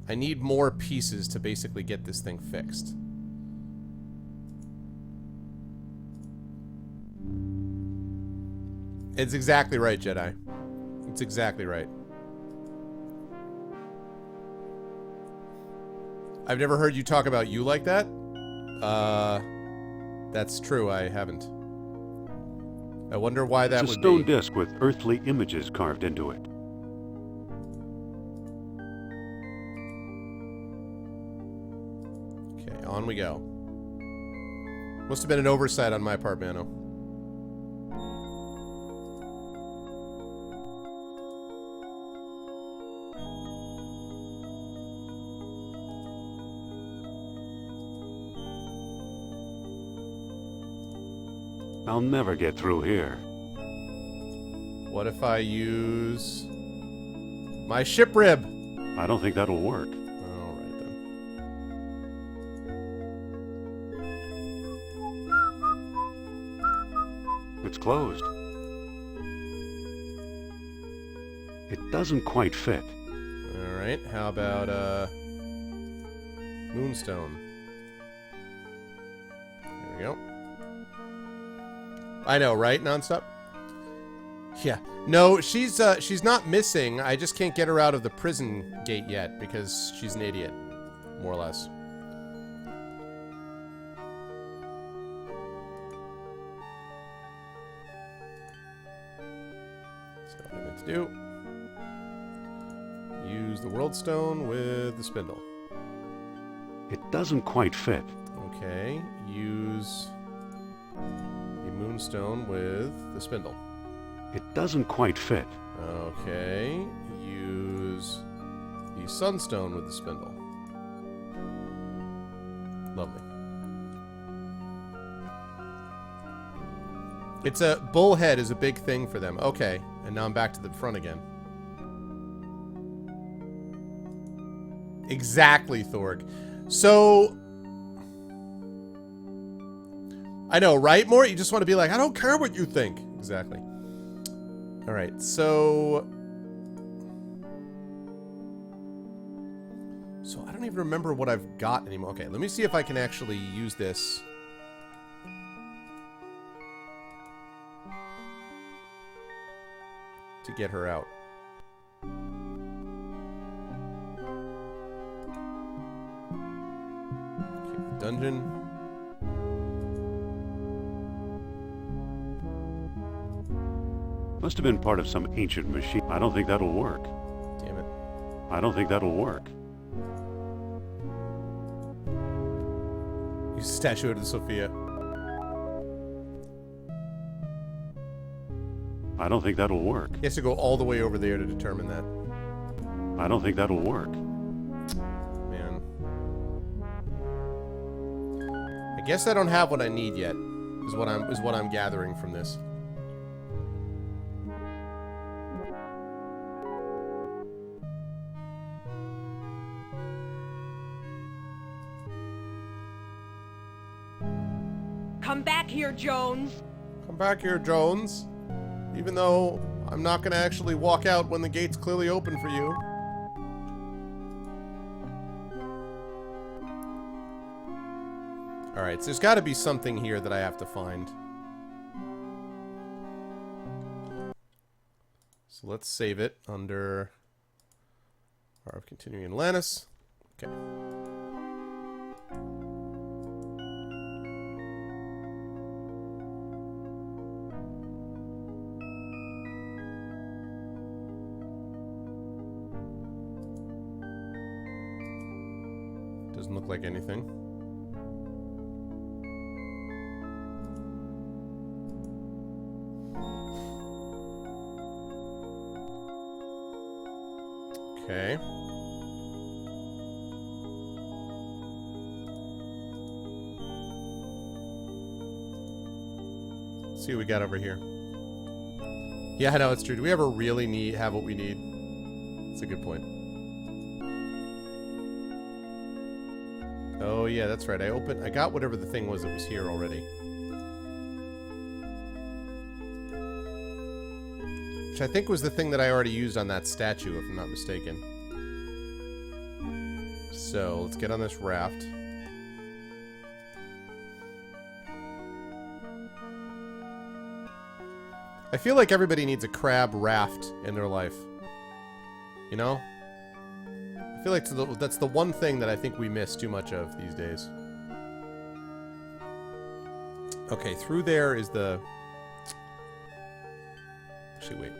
I need more pieces to basically get this thing fixed. It's exactly right, Jedi. It's exactly right. I've never heard you talk about you like that. That's true, I haven't. I wonder why that would be. It's a stone disc with earthly images carved into it. Okay, on we go. Must have been an oversight on my part, Mano. I'll never get through here. What if I use my ship rib? I don't think that'll work. All right then. It's closed. It doesn't quite fit. All right. How about Moonstone? we go. I know, right? Nonstop? Yeah. No, she's not missing. I just can't get her out of the prison gate yet because she's an idiot, more or less. So what I meant to do. Use the World Stone with the spindle. It doesn't quite fit. Okay. Use the Moonstone with the spindle. It doesn't quite fit. Okay. Use the Sunstone with the spindle. Lovely. It's a bullhead is a big thing for them. Okay. And now I'm back to the front again. Exactly, Thorg. So I know, right? More you just want to be like, I don't care what you think. Exactly. All right, so I don't even remember what I've got anymore. Okay, let me see if I can actually use this. To get her out. Okay, dungeon. Must have been part of some ancient machine. I don't think that'll work. Damn it. I don't think that'll work. Use Statue of the Sophia. I don't think that'll work. He has to go all the way over there to determine that. I don't think that'll work. Man. I guess I don't have what I need yet. Is what I'm gathering from this. Come back here, Jones. Come back here, Jones. Even though I'm not going to actually walk out when the gate's clearly open for you. Alright, so there's got to be something here that I have to find. So let's save it under Power of Continuing Atlantis. Okay. Doesn't look like anything. Okay. Let's see what we got over here. Yeah, I know, it's true. Do we ever really have what we need? That's a good point. Oh yeah, that's right. I got whatever the thing was that was here already. Which I think was the thing that I already used on that statue, if I'm not mistaken. So, let's get on this raft. I feel like everybody needs a crab raft in their life. You know? I feel like that's the one thing that I think we miss too much of these days. Okay, through there is the... Actually, wait.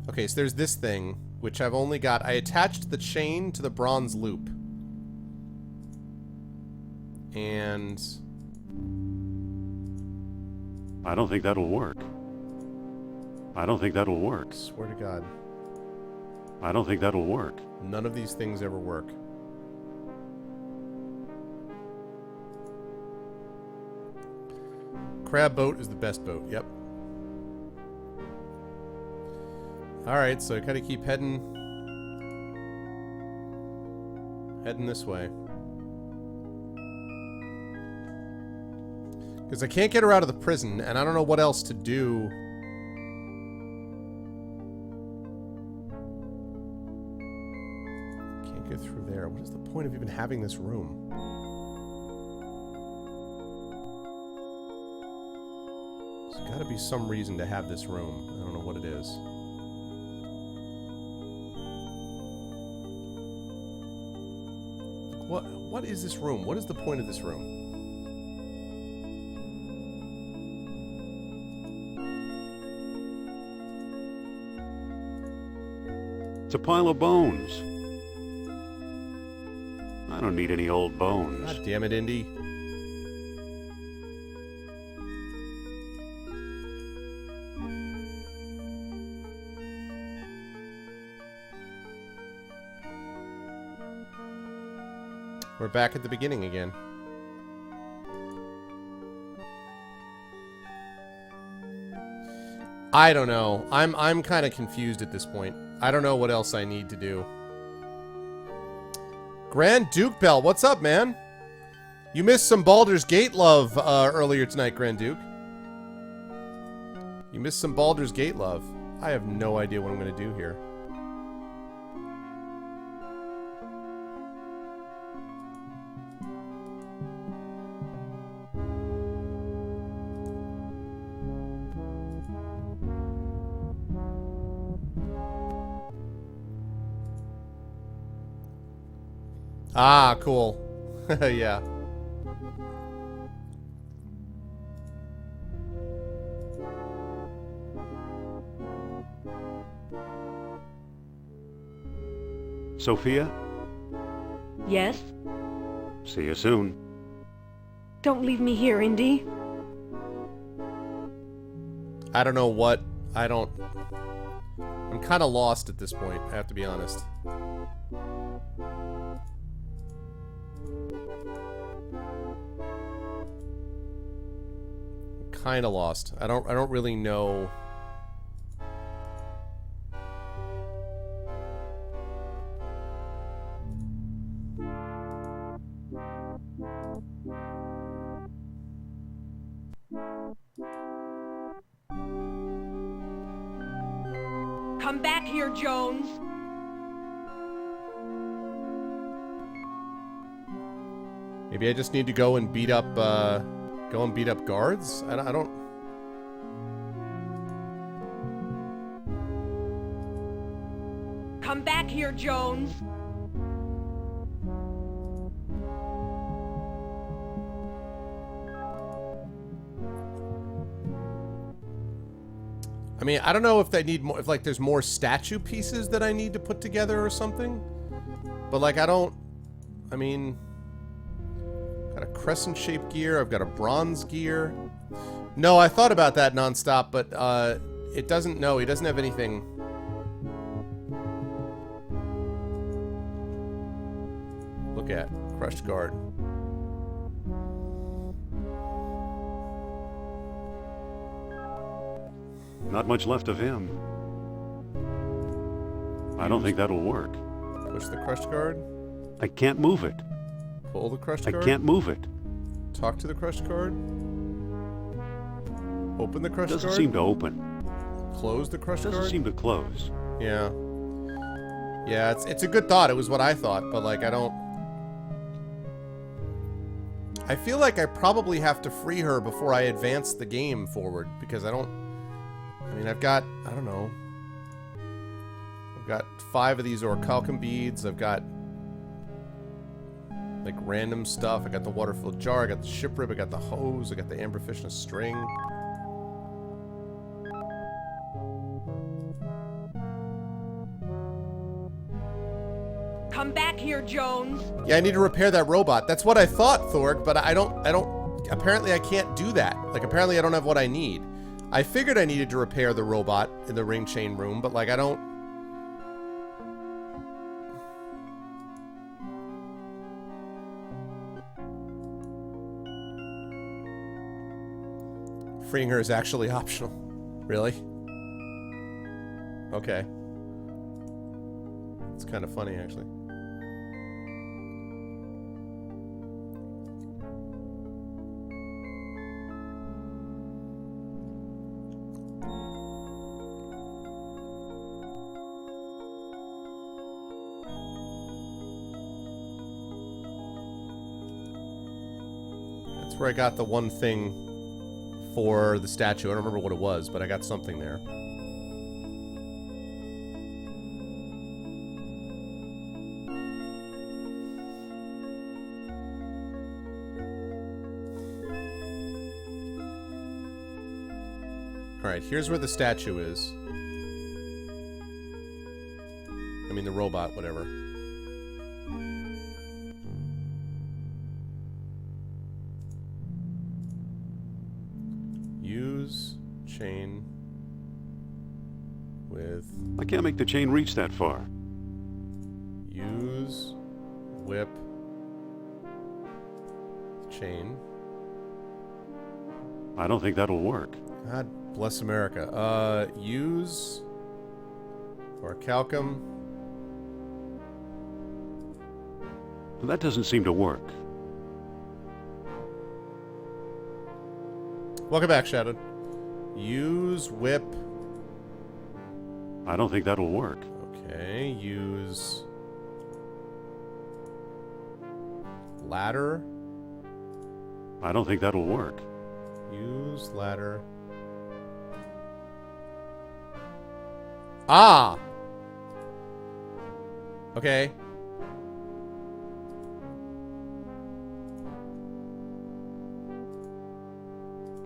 Okay, so there's this thing, which I've only got... I attached the chain to the bronze loop. And... I don't think that'll work. I don't think that'll work. Swear to God. I don't think that'll work. None of these things ever work. Crab boat is the best boat, yep. Alright, so I gotta keep heading this way. Because I can't get her out of the prison, and I don't know what else to do. go through there. What is the point of even having this room? There's got to be some reason to have this room. I don't know what it is. What is this room? What is the point of this room? It's a pile of bones. I don't need any old bones. God damn it, Indy. We're back at the beginning again. I don't know. I'm kind of confused at this point. I don't know what else I need to do. Grand Duke Bell, what's up, man? You missed some Baldur's Gate love earlier tonight, Grand Duke. You missed some Baldur's Gate love. I have no idea what I'm going to do here. Ah, cool. Yeah. Sophia? Yes? See you soon. Don't leave me here, Indy. I don't know what... I'm kind of lost at this point, I have to be honest. Kind of lost. I don't really know. Come back here, Jones. Maybe I just need to go and beat up guards? I don't... Come back here, Jones. I mean, I don't know if they need more, if like there's more statue pieces that I need to put together or something. But like I mean, got a crescent-shaped gear, I've got a bronze gear. No, I thought about that nonstop, but it doesn't, no, he doesn't have anything. Look at crushed guard. Not much left of him. I don't think that'll work. Push the crushed guard. I can't move it. Pull the crushed guard. I can't move it. Talk to the crushed guard. Open the crushed guard. Doesn't seem to open. Close the crushed guard. Doesn't seem to close. Yeah. Yeah, it's a good thought. It was what I thought, but like I don't... I feel like I probably have to free her before I advance the game forward, because I don't... I mean, I've got, I don't know. I've got 5 of these orichalcum beads. I've got like random stuff. I got the water-filled jar. I got the ship rib. I got the hose. I got the amberfish and a string. Come back here, Jones. Yeah, I need to repair that robot. That's what I thought, Thorg, but I don't, apparently I can't do that. Like, apparently I don't have what I need. I figured I needed to repair the robot in the ring chain room, but like I don't... Freeing her is actually optional. Really? Okay. It's kind of funny, actually. where I got the one thing for the statue. I don't remember what it was, but I got something there. Alright, here's where the statue is. I mean, the robot, whatever. Use chain with... I can't make the chain reach that far. Use whip chain. I don't think that'll work. God bless America. Use orichalcum. That doesn't seem to work. Welcome back, Shadowed. Use whip. I don't think that'll work. Okay, use ladder. I don't think that'll work. Use ladder. Ah! Okay.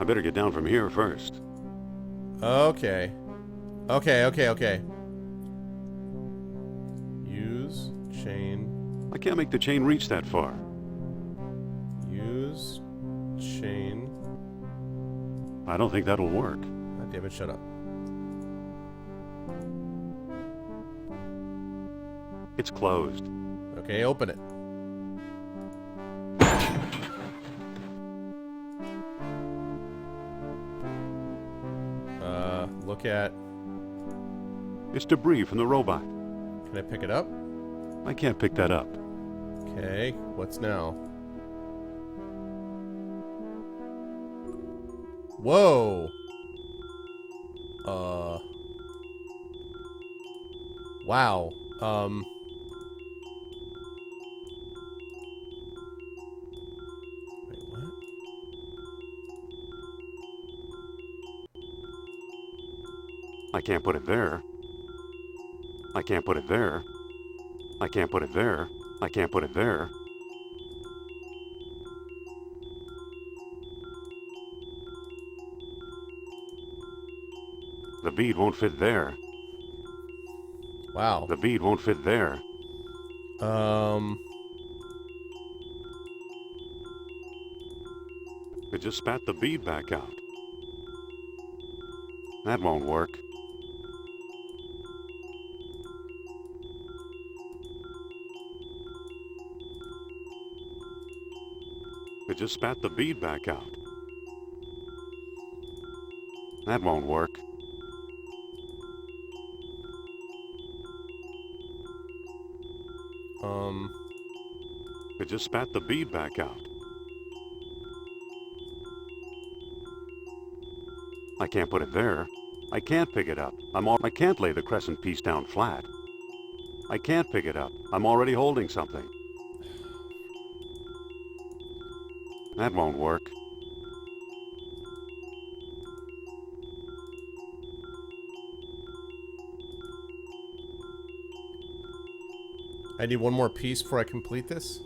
I better get down from here first. Okay. Okay. Use chain. I can't make the chain reach that far. Use chain. I don't think that'll work. God damn it, shut up. It's closed. Okay, open it. Look at... It's debris from the robot. Can I pick it up? I can't pick that up. Okay, what's now? Whoa! Wow. Wait, what? I can't put it there. I can't put it there. I can't put it there. I can't put it there. The bead won't fit there. Wow. The bead won't fit there. It just spat the bead back out. That won't work. It just spat the bead back out. That won't work. It just spat the bead back out. I can't put it there. I can't pick it up. I can't lay the crescent piece down flat. I can't pick it up. I'm already holding something. That won't work. I need one more piece before I complete this.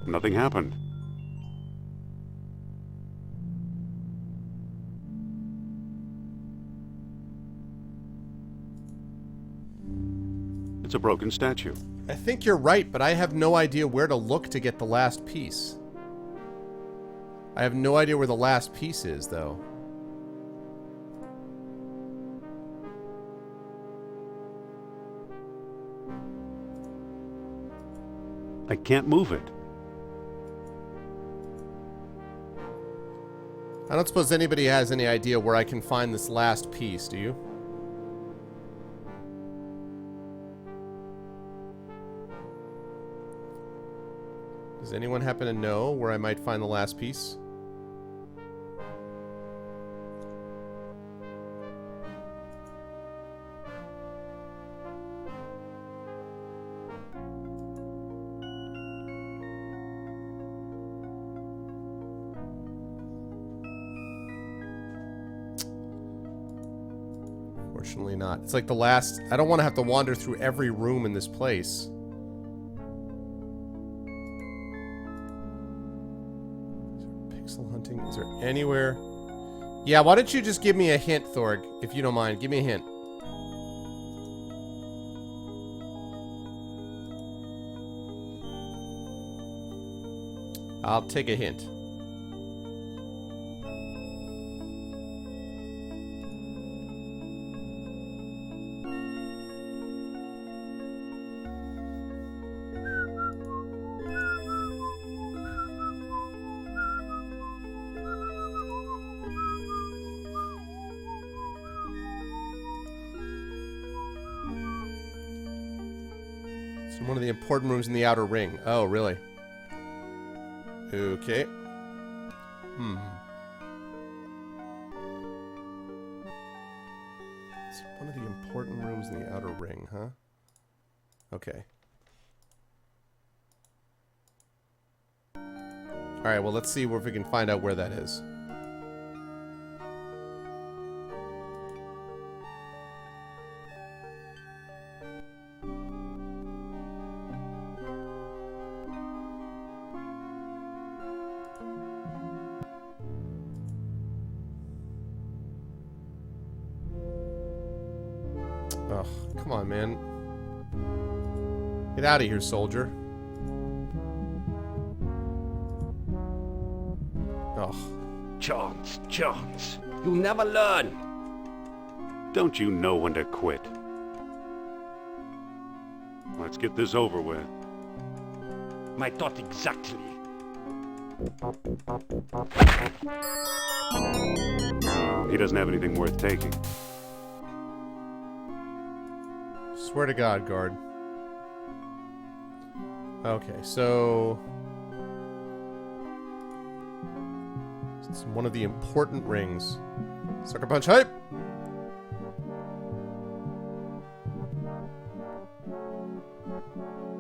Nothing happened. It's a broken statue. I think you're right, but I have no idea where to look to get the last piece. I have no idea where the last piece is, though. I can't move it. I don't suppose anybody has any idea where I can find this last piece, do you? Does anyone happen to know where I might find the last piece? Unfortunately not. It's like the last... I don't want to have to wander through every room in this place. Pixel hunting. Is there anywhere... Yeah, why don't you just give me a hint, Thorg, if you don't mind. Give me a hint. I'll take a hint. It's one of the important rooms in the outer ring. Oh, really? Okay. It's one of the important rooms in the outer ring, huh? Okay. Alright, well, let's see if we can find out where that is. Oh, come on, man. Get out of here, soldier. Oh. Chance, chance. You'll never learn. Don't you know when to quit? Let's get this over with. My thought exactly. He doesn't have anything worth taking. Swear to God, guard. Okay, so... it's one of the important rings. Sucker punch hype!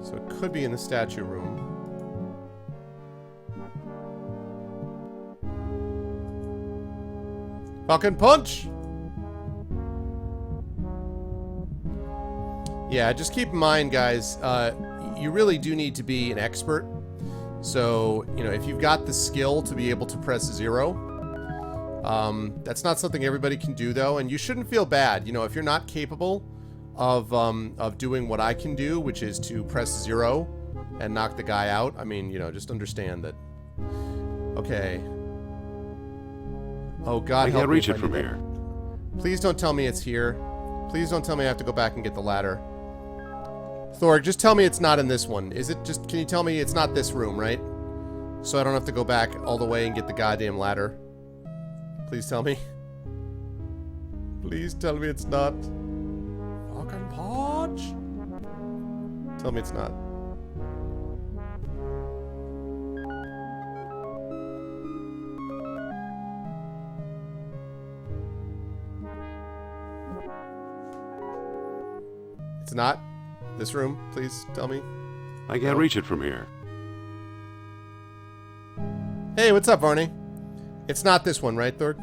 So it could be in the statue room. Falcon punch! Yeah, just keep in mind, guys, you really do need to be an expert. So, you know, if you've got the skill to be able to press 0, that's not something everybody can do, though, and you shouldn't feel bad. You know, if you're not capable of doing what I can do, which is to press 0 and knock the guy out, I mean, you know, just understand that. Okay. Oh, God, I can't reach it from here. Please don't tell me it's here. Please don't tell me I have to go back and get the ladder. Thorg, just tell me it's not in this one. Is it just... can you tell me it's not this room, right? So I don't have to go back all the way and get the goddamn ladder. Please tell me. Please tell me it's not. Fucking punch. Tell me it's not. It's not? This room, please tell me. I can't reach it from here. Hey, what's up, Varney? It's not this one, right, Thorg?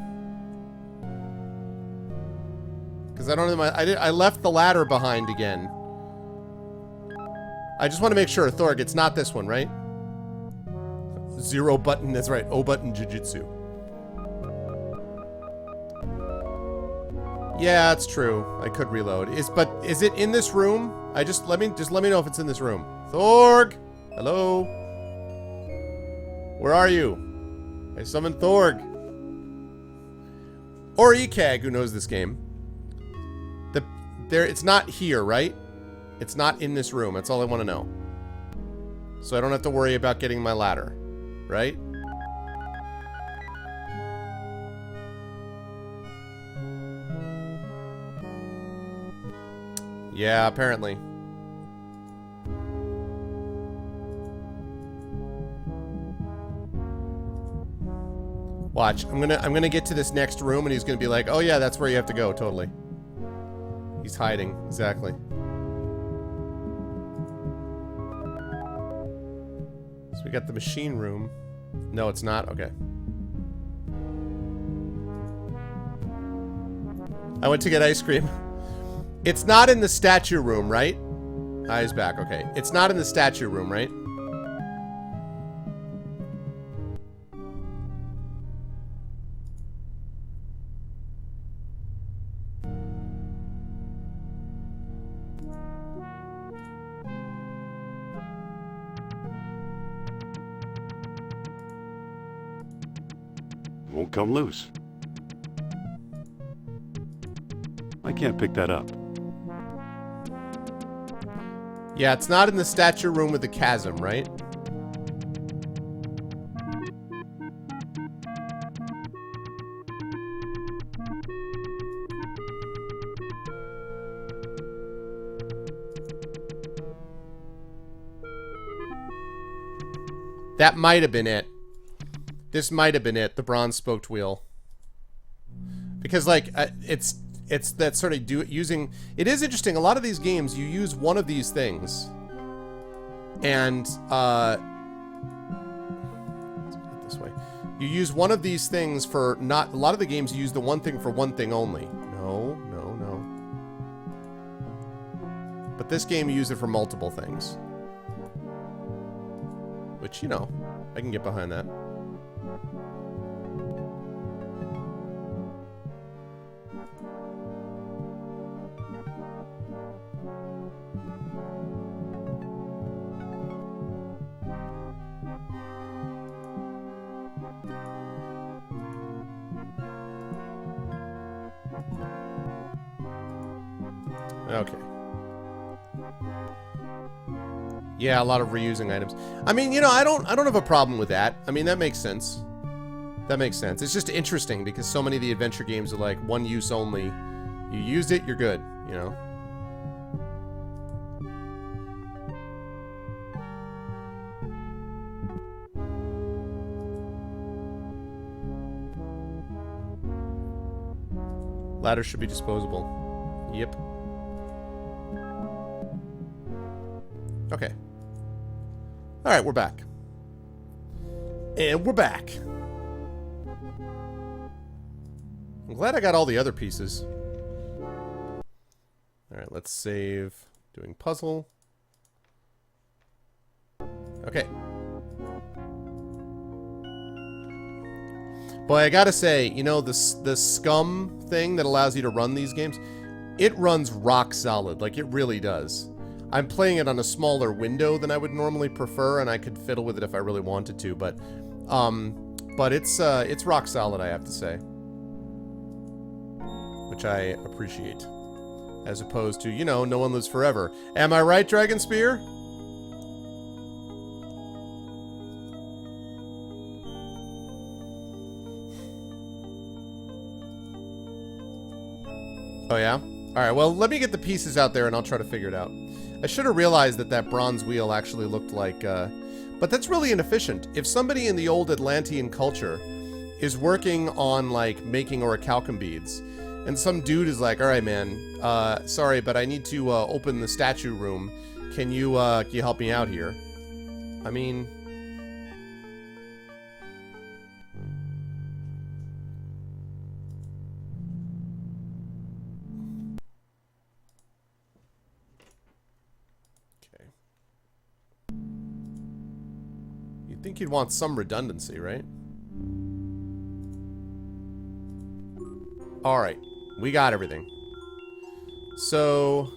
Because I don't know. I left the ladder behind again. I just want to make sure, Thorg, it's not this one, right? 0 button. That's right. O button jujitsu. Yeah, it's true. I could reload. But is it in this room? Let me know if it's in this room. Thorg! Hello? Where are you? I summoned Thorg. Or Ekag, who knows this game. It's not here, right? It's not in this room. That's all I want to know. So I don't have to worry about getting my ladder. Right? Yeah, apparently. Watch. I'm gonna get to this next room and he's gonna be like, oh yeah, that's where you have to go, totally. He's hiding, exactly. So we got the machine room. No, it's not? Okay. I went to get ice cream. It's not in the statue room, right? Eyes back, okay. It's not in the statue room, right? Won't come loose. I can't pick that up. Yeah, it's not in the statue room with the chasm, right? That might have been it. This might have been it, the bronze spoked wheel. Because, like, it's that sort of using... It is interesting, a lot of these games, you use one of these things. And, let's get this way. You use one of these things for not... A lot of the games, you use the one thing for one thing only. No, no, no. But this game, you use it for multiple things. Which, you know, I can get behind that. Okay. Yeah, a lot of reusing items. I mean, you know, I don't have a problem with that. I mean, that makes sense. That makes sense. It's just interesting because so many of the adventure games are like one use only. You used it, you're good, you know. Ladder should be disposable. Yep. Okay. Alright, we're back. And we're back. I'm glad I got all the other pieces. Alright, let's save. Doing puzzle. Okay. Boy, I gotta say, you know, the scum thing that allows you to run these games, it runs rock solid. Like, it really does. I'm playing it on a smaller window than I would normally prefer, and I could fiddle with it if I really wanted to, but it's rock solid, I have to say. Which I appreciate. As opposed to, you know, no one lives forever. Am I right, Dragon Spear? Oh, yeah? Alright, well, let me get the pieces out there and I'll try to figure it out. I should have realized that that bronze wheel actually looked like, but that's really inefficient. If somebody in the old Atlantean culture is working on, like, making orichalcum beads, and some dude is like, alright, man, sorry, but I need to, open the statue room. Can you help me out here? I mean... You'd think you'd want some redundancy, right? Alright, we got everything. So,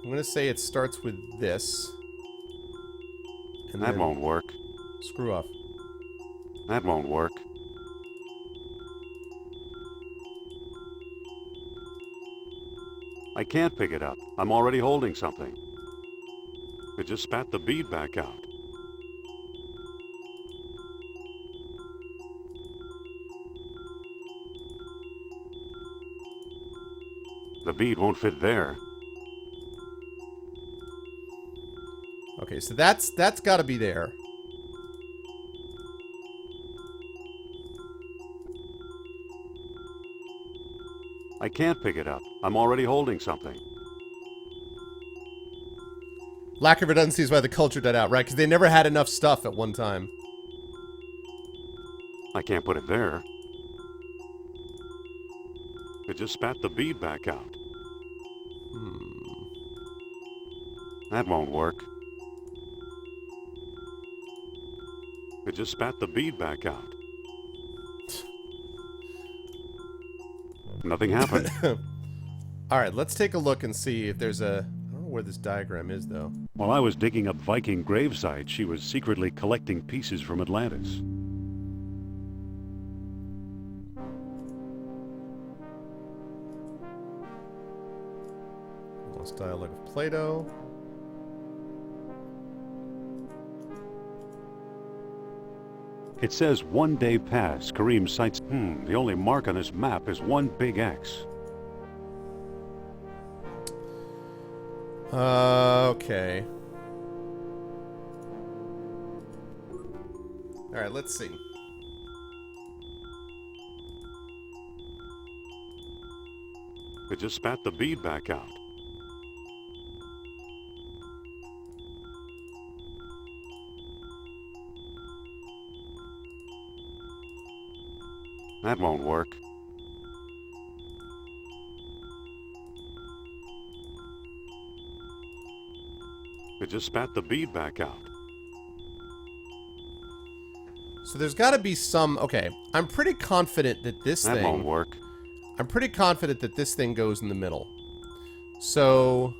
I'm gonna say it starts with this. And that won't work. Screw off. That won't work. I can't pick it up. I'm already holding something. It just spat the bead back out. The bead won't fit there. Okay, so that's got to be there. I can't pick it up. I'm already holding something. Lack of redundancy is why the culture died out, right? Because they never had enough stuff at one time. I can't put it there. It just spat the bead back out. That won't work. It just spat the bead back out. Nothing happened. Alright, let's take a look and see if there's a... I don't know where this diagram is, though. While I was digging up Viking grave sites, she was secretly collecting pieces from Atlantis. Lost Dialogue of Plato. It says 1 day passed. Kareem cites... the only mark on this map is one big X. Okay. Alright, let's see. It just spat the bead back out. That won't work. It just spat the bead back out. So there's got to be some... Okay, I'm pretty confident that this thing... That won't work. I'm pretty confident that this thing goes in the middle. So...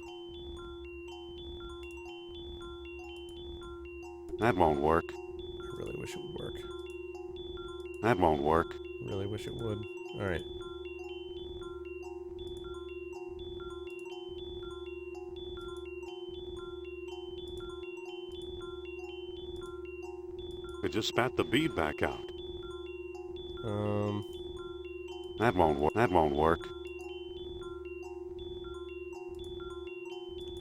That won't work. I really wish it would work. That won't work. Really wish it would. Alright. It just spat the bead back out. That won't work. That won't work.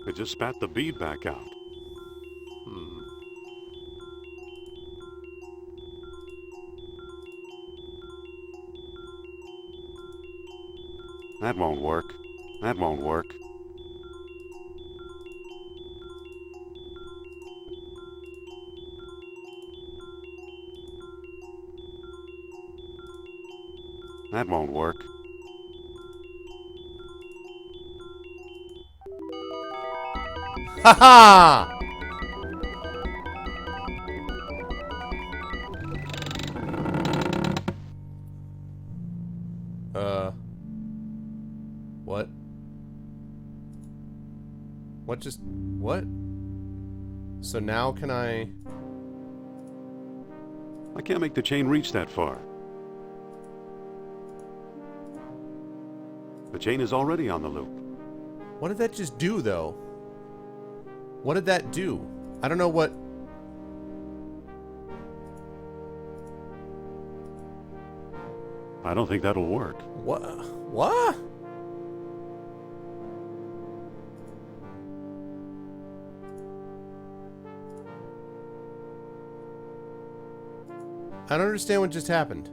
It just spat the bead back out. That won't work. That won't work. That won't work. Ha ha! What? What just... What? So now can I... I can't make the chain reach that far. The chain is already on the loop. What did that just do, though? What did that do? I don't know what... I don't think that'll work. What? What? I don't understand what just happened.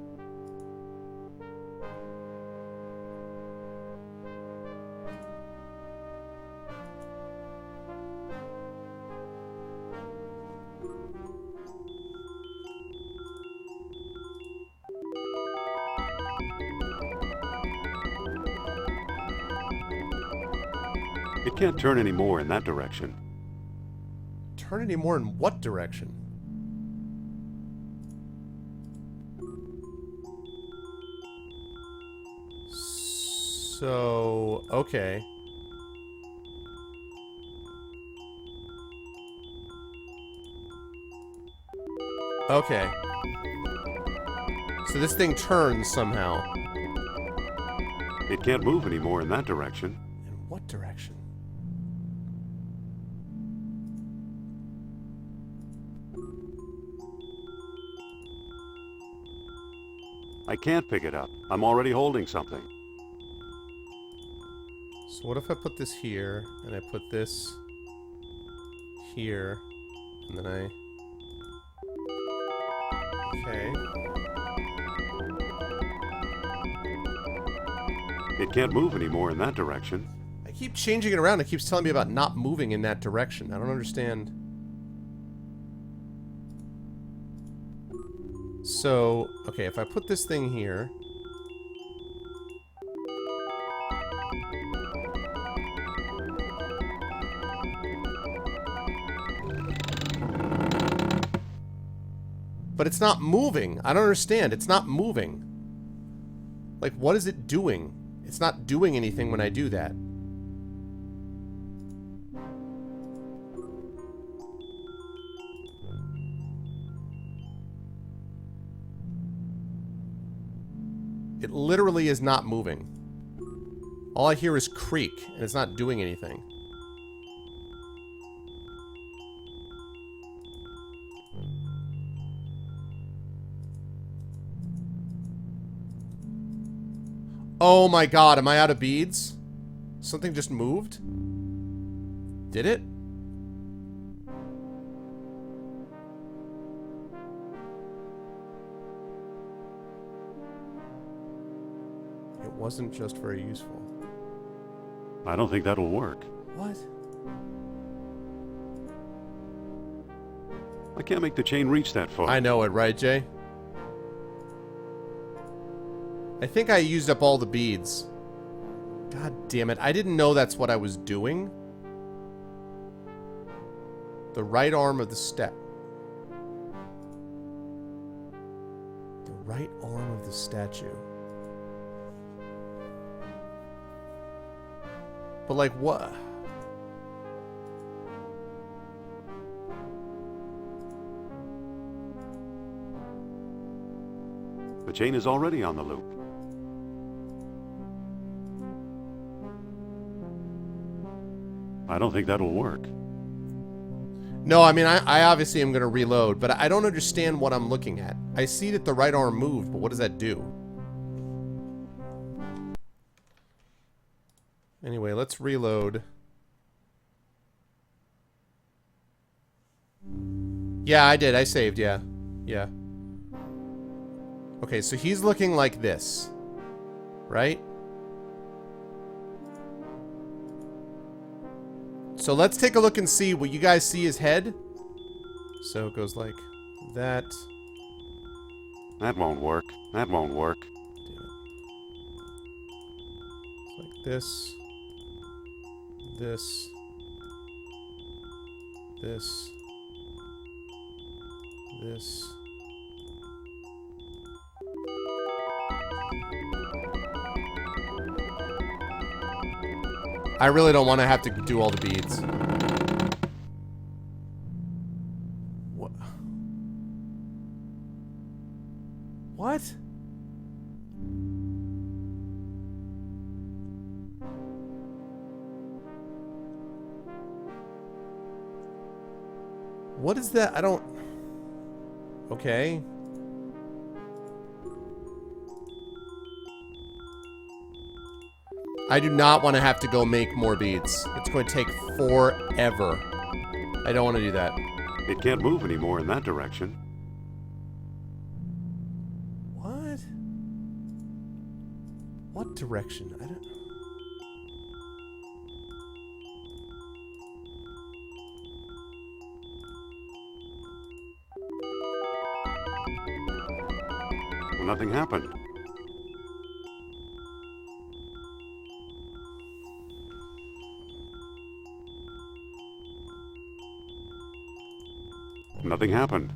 It can't turn any more in that direction. Turn any more in what direction? So, okay. Okay. So this thing turns somehow. It can't move anymore in that direction. In what direction? I can't pick it up. I'm already holding something. So what if I put this here, and I put this here, and then I... Okay. It can't move anymore in that direction. I keep changing it around. It keeps telling me about not moving in that direction. I don't understand. So, okay, if I put this thing here... But it's not moving. I don't understand. It's not moving. Like, what is it doing? It's not doing anything when I do that. It literally is not moving. All I hear is creak, and it's not doing anything. Oh my god, am I out of beads? Something just moved? Did it? It wasn't just very useful. I don't think that'll work. What? I can't make the chain reach that far. I know it, right, Jay? I think I used up all the beads. God damn it. I didn't know that's what I was doing. The right arm of the step. The right arm of the statue. But like what? The chain is already on the loop. I don't think that'll work. No, I mean, I obviously am going to reload, but I don't understand what I'm looking at. I see that the right arm moved, but what does that do? Anyway, let's reload. Yeah, I did. I saved, yeah. Yeah. Okay, so he's looking like this. Right? So let's take a look and see what you guys see his head. So it goes like that. That won't work. That won't work. It's like this. This. This. This. I really don't want to have to do all the beads. What? What? What is that? I don't... Okay. I do not want to have to go make more beads. It's going to take forever. I don't want to do that. It can't move anymore in that direction. What? What direction? I don't... Well, nothing happened. Nothing happened.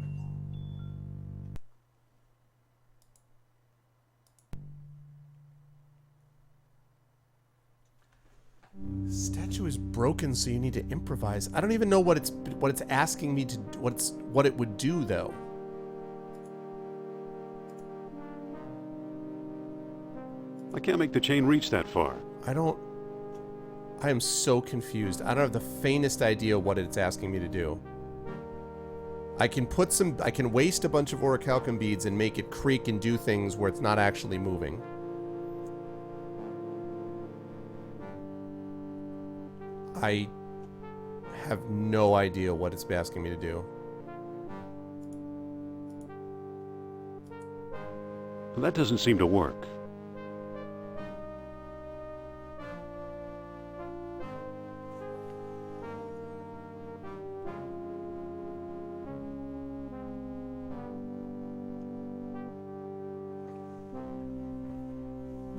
Statue is broken, so you need to improvise. I don't even know what it's asking me to what it would do though. I can't make the chain reach that far. I am so confused. I don't have the faintest idea what it's asking me to do. I can waste a bunch of orichalcum beads and make it creak and do things where it's not actually moving. I have no idea what it's asking me to do. That doesn't seem to work.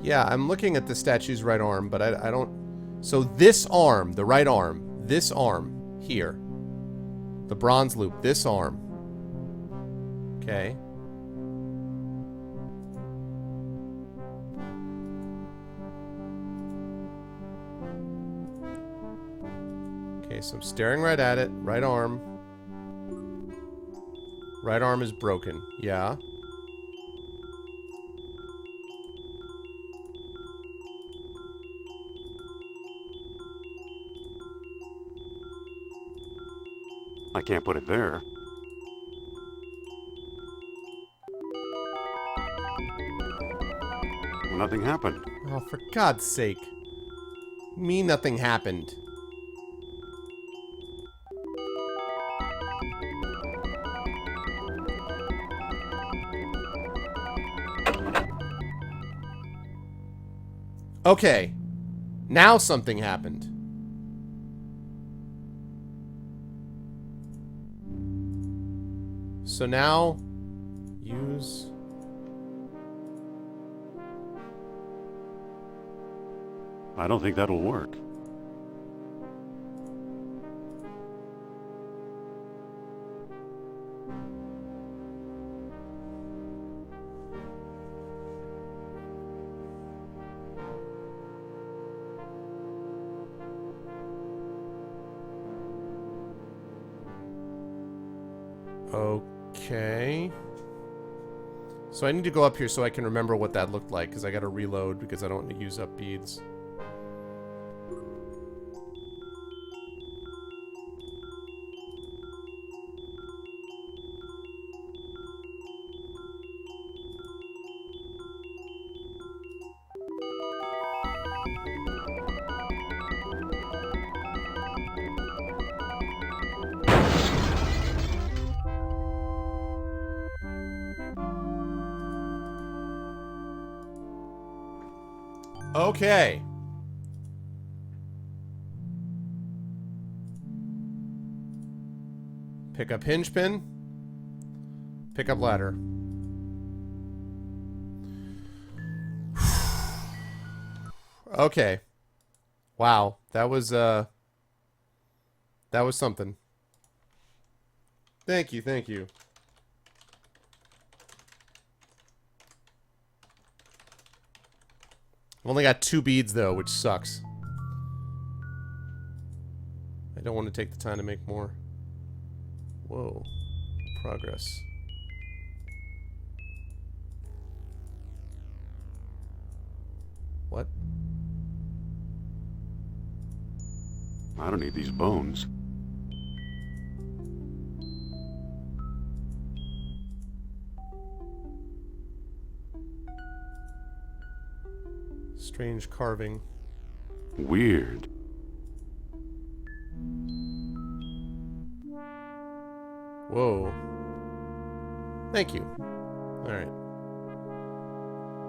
Yeah, I'm looking at the statue's right arm, but I don't... So this arm, the right arm, this arm, here. The bronze loop, this arm. Okay. Okay, so I'm staring right at it. Right arm. Right arm is broken. Yeah. I can't put it there. Nothing happened. Oh, for God's sake. Me, nothing happened. Okay. Now something happened. So now, use... I don't think that'll work. Okay. So I need to go up here so I can remember what that looked like, because I gotta reload because I don't want to use up beads. Okay. Pick up hinge pin. Pick up ladder. Okay. Wow. That was something. Thank you, thank you. I've only got 2 beads, though, which sucks. I don't want to take the time to make more. Whoa. Progress. What? I don't need these bones. Strange carving. Weird. Whoa. Thank you. Alright.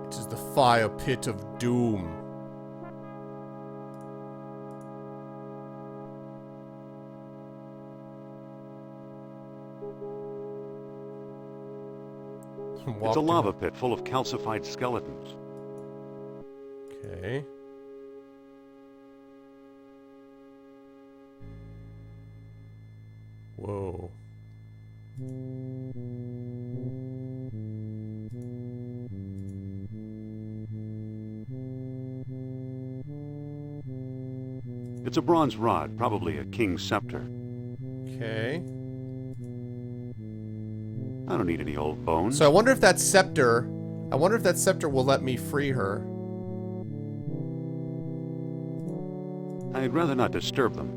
It is the fire pit of doom. It's a lava pit full of calcified skeletons. Okay. Whoa. It's a bronze rod, probably a king's scepter. Okay. I don't need any old bones. So I wonder if that scepter... I wonder if that scepter will let me free her. I'd rather not disturb them.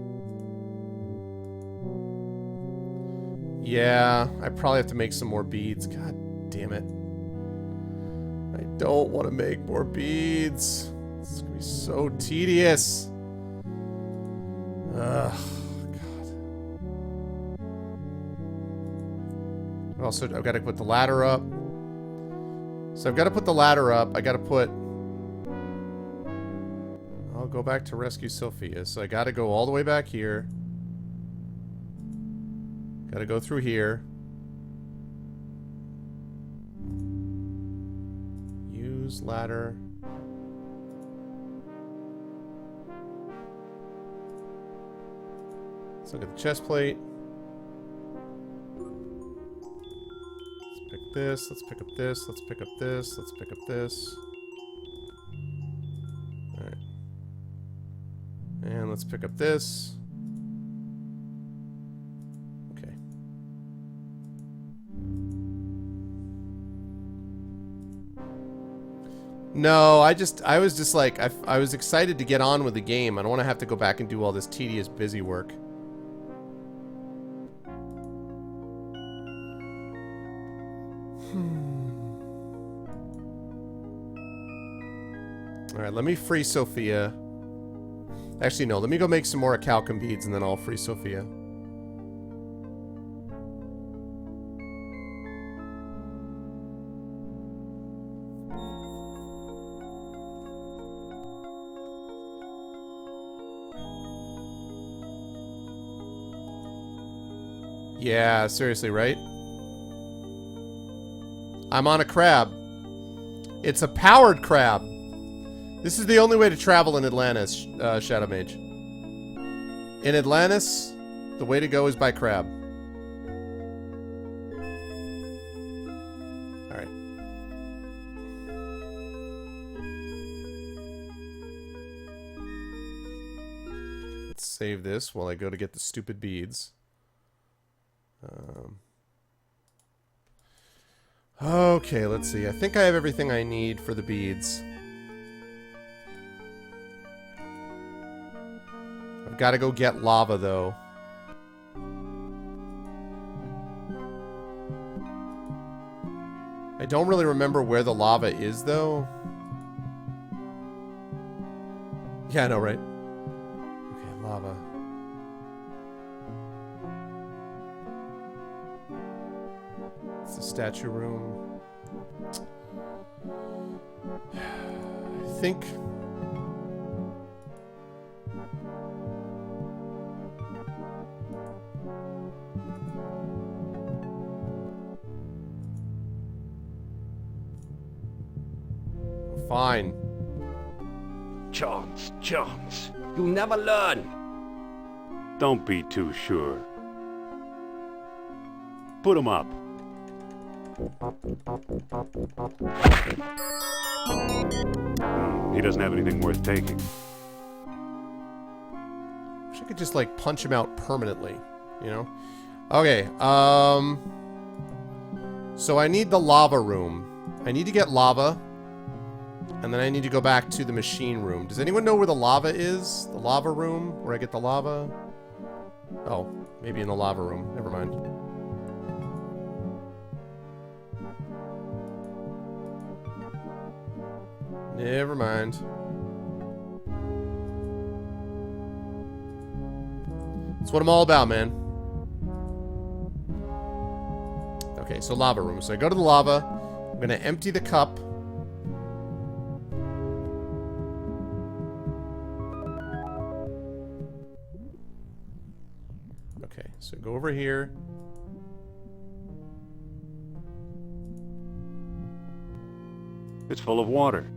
Yeah, I probably have to make some more beads. God damn it. I don't want to make more beads. It's gonna be so tedious. Ugh, God. Also, I've got to put the ladder up. So I've got to put the ladder up. I got to put... I'll go back to rescue Sophia. So I got to go all the way back here. Got to go through here. Use ladder. Let's look at the chest plate. Let's this. Let's pick up this. Let's pick up this. Let's pick up this. Alright. And let's pick up this. Okay. No, I was just like, I was excited to get on with the game. I don't want to have to go back and do all this tedious busy work. Alright, let me free Sophia. Actually, no, let me go make some more Calcum beads and then I'll free Sophia. Yeah, seriously, right? I'm on a crab. It's a powered crab. This is the only way to travel in Atlantis, Shadow Mage. In Atlantis, the way to go is by crab. Alright. Let's save this while I go to get the stupid beads. Okay, let's see. I think I have everything I need for the beads. I've got to go get lava, though. I don't really remember where the lava is, though. Yeah, I know, right? Okay, lava. It's the statue room. I think... Fine. Chance, chance. You'll never learn. Don't be too sure. Put him up. He doesn't have anything worth taking. Wish I could just, like, punch him out permanently, you know? Okay, so I need the lava room. I need to get lava. And then I need to go back to the machine room. Does anyone know where the lava is? The lava room? Where I get the lava? Oh, maybe in the lava room. Never mind. Never mind. That's what I'm all about, man. Okay, so lava room. So I go to the lava. I'm going to empty the cup. Okay, so go over here. It's full of water.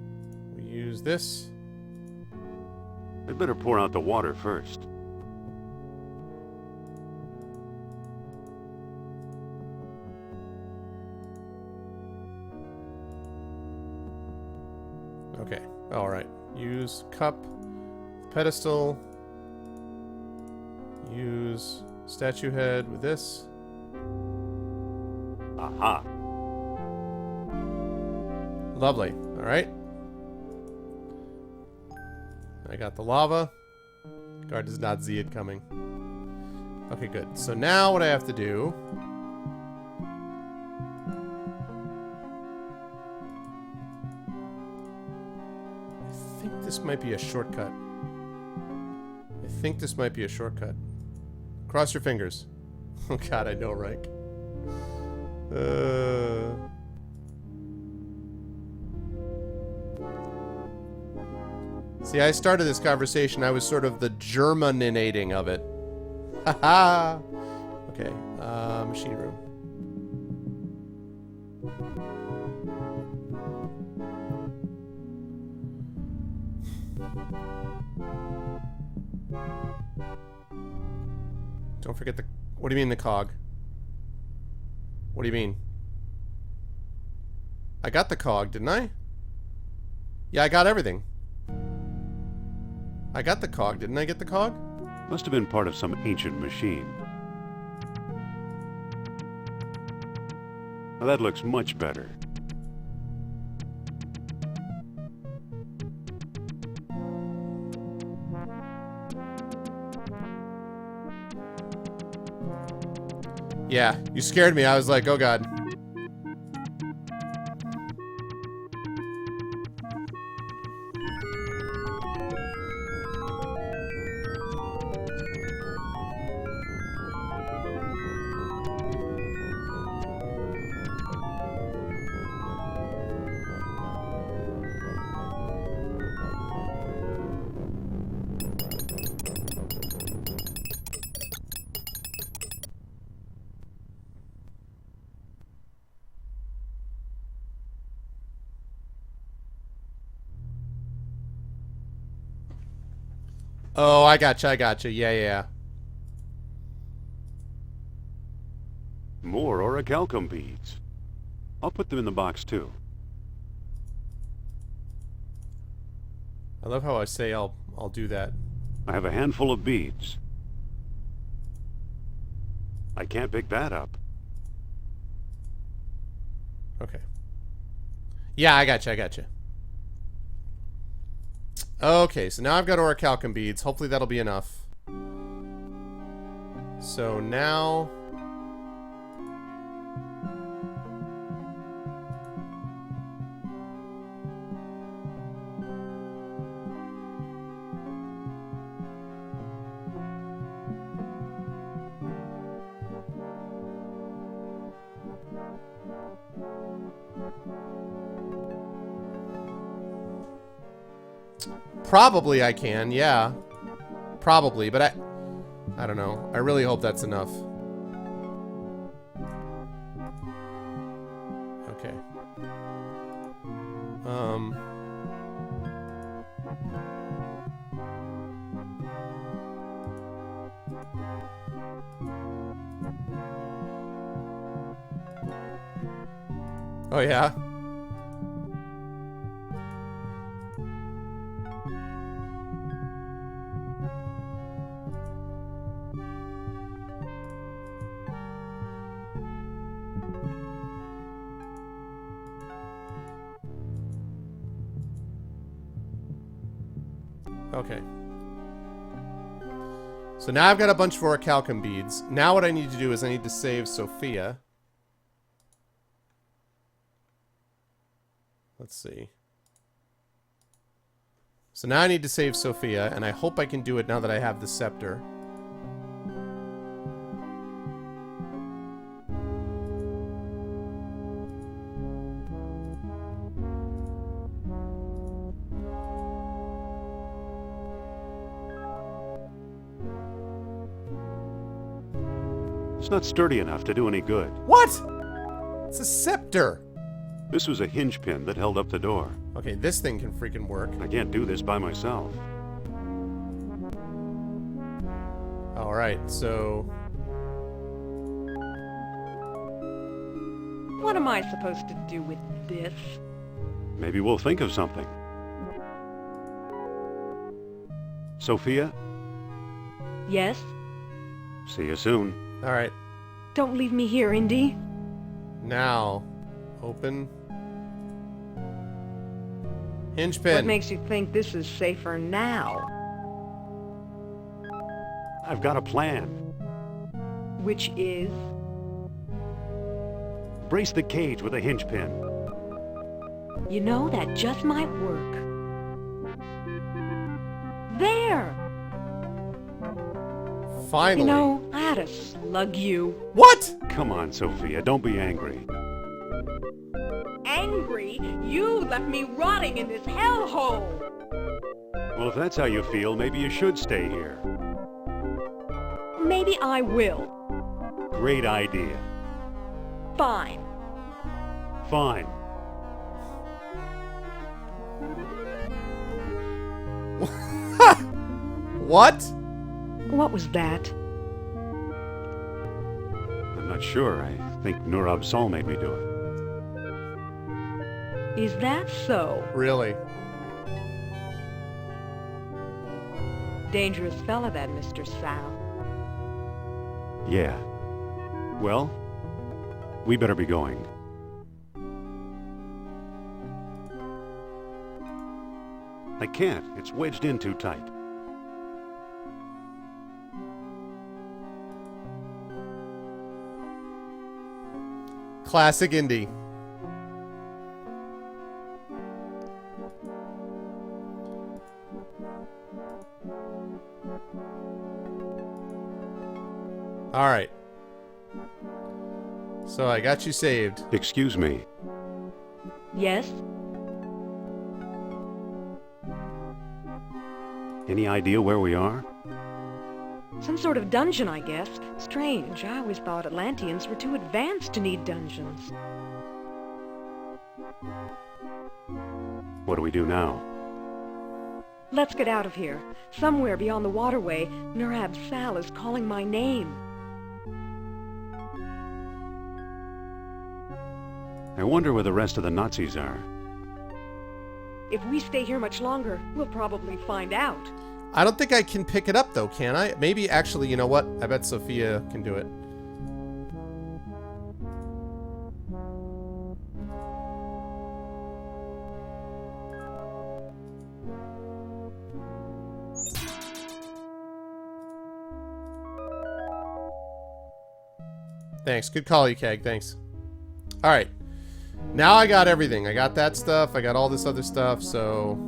We use this. I'd better pour out the water first. Okay, alright. Use cup, pedestal. Use statue head with this. Aha. Lovely. Alright. I got the lava. Guard does not see it coming. Okay, good. So now what I have to do... I think this might be a shortcut. I think this might be a shortcut. Cross your fingers. Oh god, I know, right? See, I started this conversation, I was sort of the Germaninating of it. Haha! Okay, machine room. Don't forget the... What do you mean the cog? What do you mean? I got the cog, didn't I? Yeah, I got everything. I got the cog. Didn't I get the cog? Must have been part of some ancient machine. Now that looks much better. Yeah, you scared me. I was like, oh god. Oh, I gotcha, I gotcha. Yeah, yeah. More orichalcum beads. I'll put them in the box too. I love how I say I'll do that. I have a handful of beads. I can't pick that up. Okay. Yeah, I gotcha, I gotcha. Okay, so now I've got orichalcum beads. Hopefully that'll be enough. So now... Probably I can, yeah. Probably, but I don't know. I really hope that's enough. Okay. Oh yeah? Okay. So now I've got a bunch of orichalcum beads. Now what I need to do is I need to save Sophia. Let's see. So now I need to save Sophia, and I hope I can do it now that I have the scepter. It's not sturdy enough to do any good. What? It's a scepter. This was a hinge pin that held up the door. Okay, this thing can freaking work. I can't do this by myself. Alright, so... What am I supposed to do with this? Maybe we'll think of something. Sophia? Yes? See you soon. Alright. Don't leave me here, Indy. Now, open. Hinge pin. What makes you think this is safer now? I've got a plan. Which is? Brace the cage with a hinge pin. You know, that just might work. There! Finally. You know, I had to slug you. What? Come on, Sophia, don't be angry. Angry? You left me rotting in this hellhole! Well, if that's how you feel, maybe you should stay here. Maybe I will. Great idea. Fine. Fine. What? What was that? I'm not sure. I think Nur Absol made me do it. Is that so? Really? Dangerous fella, that Mr. Sal. Yeah. Well, we better be going. I can't. It's wedged in too tight. Classic Indy. All right. So I got you saved. Excuse me. Yes? Any idea where we are? Some sort of dungeon, I guess. Strange. I always thought Atlanteans were too advanced to need dungeons. What do we do now? Let's get out of here. Somewhere beyond the waterway, Nurab Sal is calling my name. I wonder where the rest of the Nazis are. If we stay here much longer, we'll probably find out. I don't think I can pick it up, though, can I? Maybe, actually, you know what? I bet Sophia can do it. Thanks. Good call, Keg. Thanks. All right. Now I got everything. I got that stuff. I got all this other stuff, so...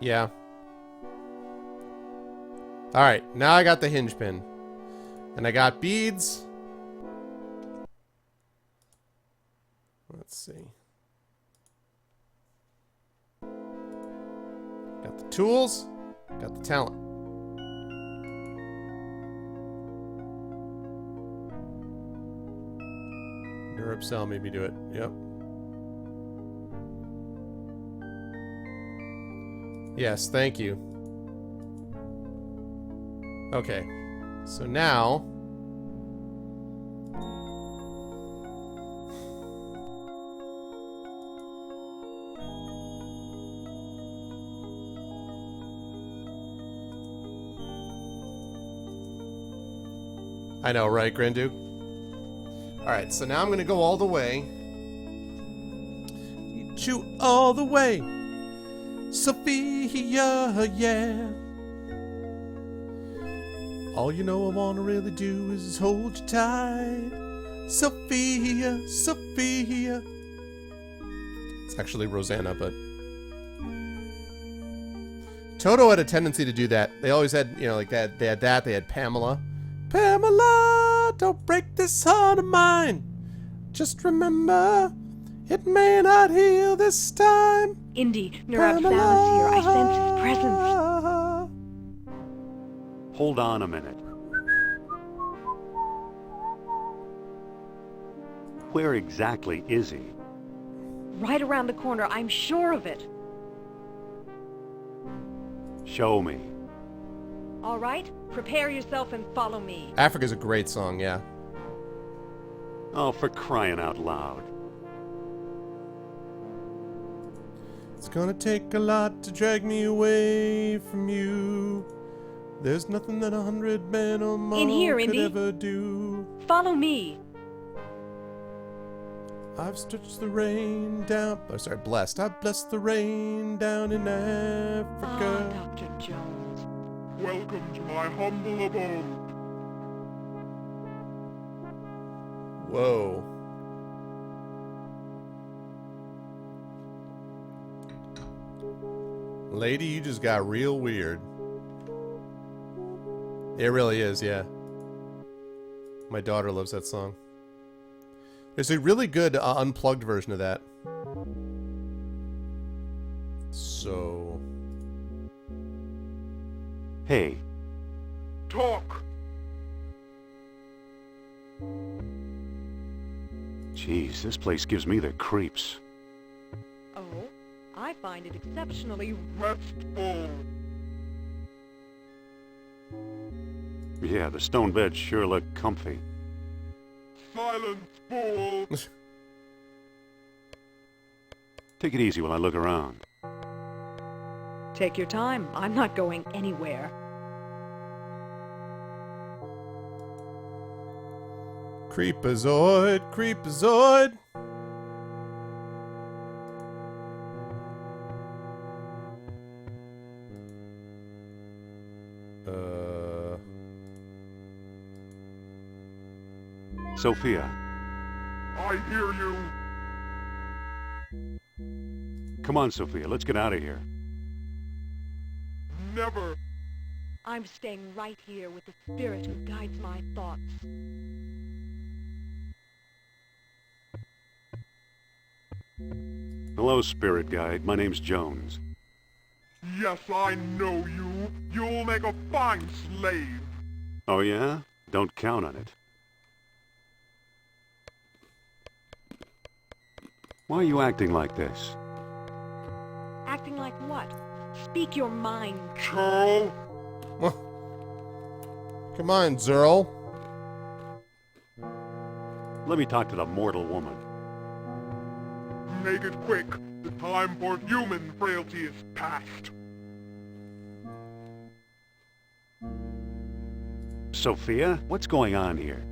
yeah. Alright, now I got the hinge pin. And I got beads. Let's see. Got the tools. Got the talent. Nurab Sal made me do it. Yep. Yes, thank you. Okay. So now... I know, right, Granduke? Alright, so now I'm gonna go all the way. Chew all the way. Sophia, yeah. All you know I wanna really do is hold you tight. Sophia, Sophia. It's actually Rosanna, but... Toto had a tendency to do that. They always had, you know, like that. They had Pamela. Pamela, don't break this heart of mine. Just remember, it may not heal this time. Indy, Nurab Sal is here. I sense his presence. Hold on a minute. Where exactly is he? Right around the corner, I'm sure of it. Show me. All right, prepare yourself and follow me. Africa's a great song, yeah. Oh, for crying out loud. It's gonna take a lot to drag me away from you. There's nothing that 100 men or more In here, could Indy. ever do. Follow me. I've stretched the rain down. Oh, sorry, blessed. I've blessed the rain down in Africa. Ah, Dr. Jones. Welcome to my humble abode. Whoa. Lady, you just got real weird. It really is, yeah. My daughter loves that song. There's a really good unplugged version of that. So... Hey. Talk. Jeez, this place gives me the creeps. Oh, I find it exceptionally restful. Yeah, the stone beds sure look comfy. Silence, fool! Take it easy while I look around. Take your time. I'm not going anywhere. Creepazoid, creepazoid. Sophia. I hear you. Come on, Sophia, let's get out of here. Never. I'm staying right here with the spirit who guides my thoughts. Hello, Spirit Guide. My name's Jones. Yes, I know you. You'll make a fine slave. Oh, yeah? Don't count on it. Why are you acting like this? Acting like what? Speak your mind. Churl? Come on, Zerl. Let me talk to the mortal woman. Make it quick. The time for human frailty is past. Sophia, what's going on here?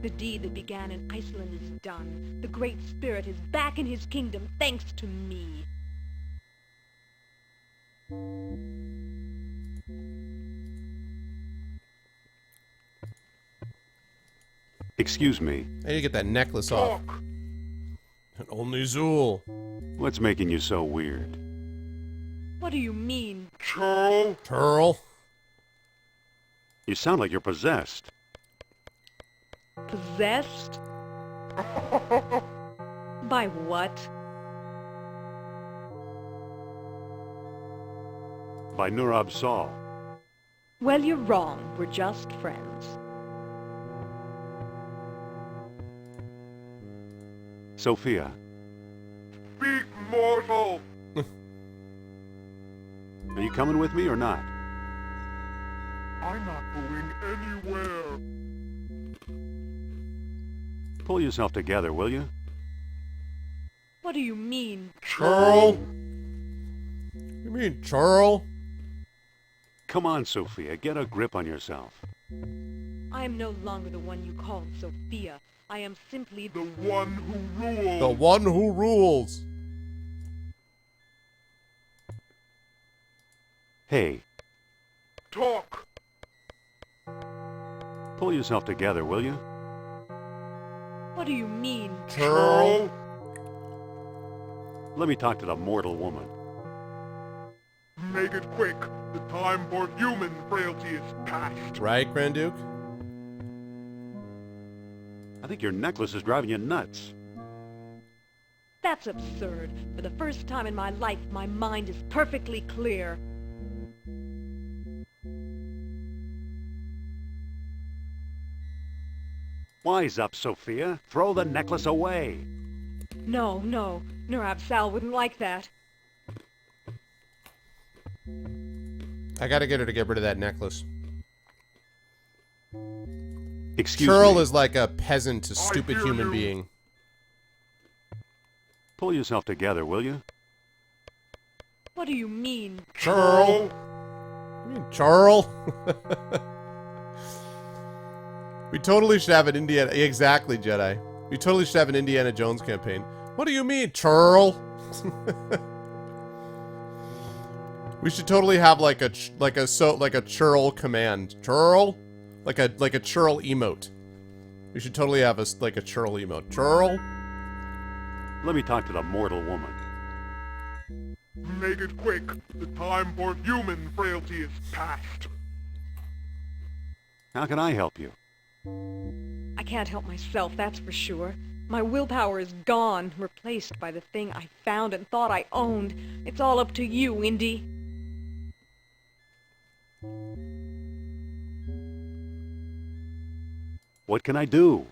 The deed that began in Iceland is done. The Great Spirit is back in his kingdom thanks to me. Excuse me. I need to get that necklace off. And only Zool. What's making you so weird? What do you mean? Churl? Turl. You sound like you're possessed. Possessed? By what? By Nurab Saul. Well, you're wrong. We're just friends. Sophia. Speak, mortal! Are you coming with me or not? I'm not going anywhere. Pull yourself together, will you? What do you mean? Churl. You mean Churl? Come on, Sophia. Get a grip on yourself. I am no longer the one you called Sophia. I am simply the one who rules. The one who rules. Hey. Talk. Pull yourself together, will you? What do you mean? Churl. Let me talk to the mortal woman. Make it quick. The time for human frailty is past. Right, Grand Duke? I think your necklace is driving you nuts. That's absurd. For the first time in my life, my mind is perfectly clear. Wise up, Sophia. Throw the necklace away. No, no. Nurab Sal wouldn't like that. I gotta get her to get rid of that necklace. Excuse Churl me. is like a peasant, a stupid human being. Pull yourself together, will you? What do you mean? Churl. You mean Churl? We totally should have an Indiana... Exactly, Jedi. We totally should have an Indiana Jones campaign. What do you mean, Churl? We should totally have like a churl command. Churl? Like a churl emote. We should totally have a churl emote. Churl? Let me talk to the mortal woman. Make it quick. The time for human frailty is past. How can I help you? I can't help myself, that's for sure. My willpower is gone, replaced by the thing I found and thought I owned. It's all up to you, Indy. What can I do?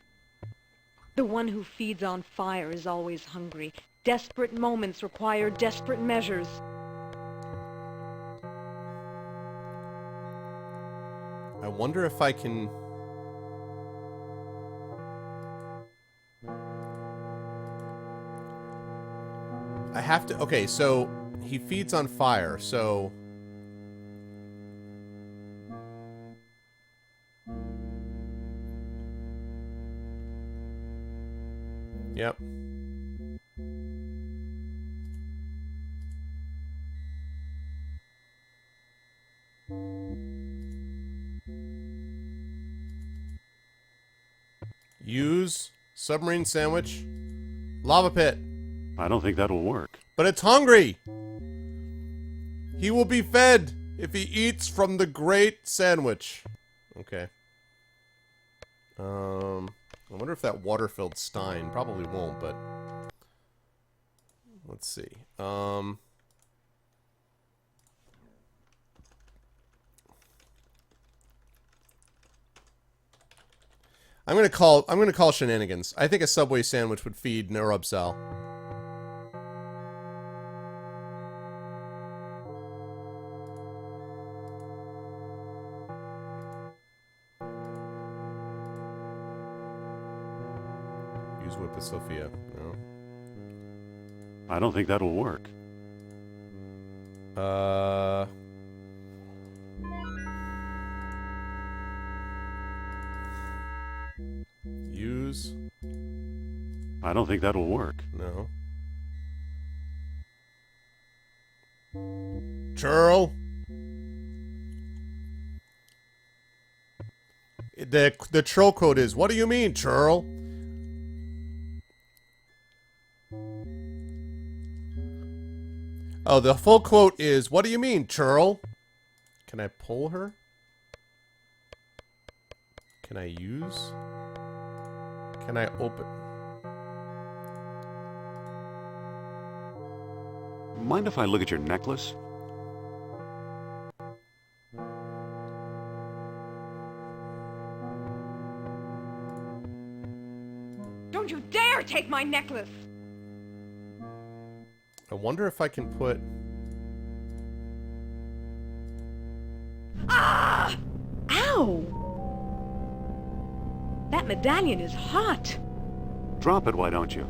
The one who feeds on fire is always hungry. Desperate moments require desperate measures. I wonder if I can... I have to... Okay, so he feeds on fire, so... Yep. Use submarine sandwich, lava pit. I don't think that'll work. But it's hungry. He will be fed if he eats from the great sandwich. Okay. I wonder if that water-filled Stein probably won't, but let's see. I'm gonna call shenanigans. I think a Subway sandwich would feed Nerubsal. Use whip with Sophia. No. I don't think that'll work. Use. I don't think that'll work. No. Churl. The troll quote is, "What do you mean, Churl?" Oh, the full quote is, "What do you mean, Churl?" Can I pull her? Can I use? Can I open? Mind if I look at your necklace? Don't you dare take my necklace! I wonder if I can put... Ah! Ow! That medallion is hot. Drop it, why don't you?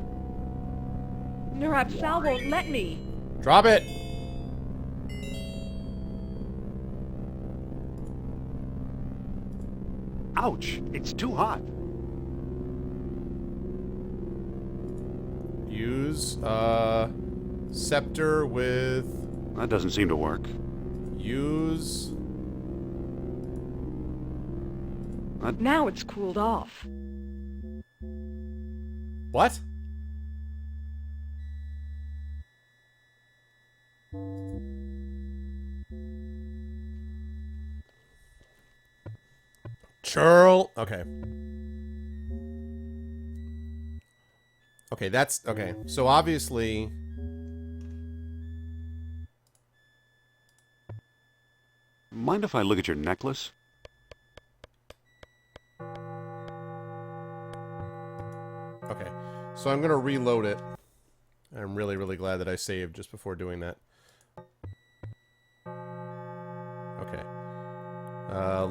Nerubsal won't let me. Drop it! Ouch! It's too hot. Use, scepter with... That doesn't seem to work. Use... Now it's cooled off. What? Churl. Okay. Okay, that's... Okay, so obviously... Mind if I look at your necklace? Okay, so I'm gonna reload it. I'm really, really glad that I saved just before doing that. Okay.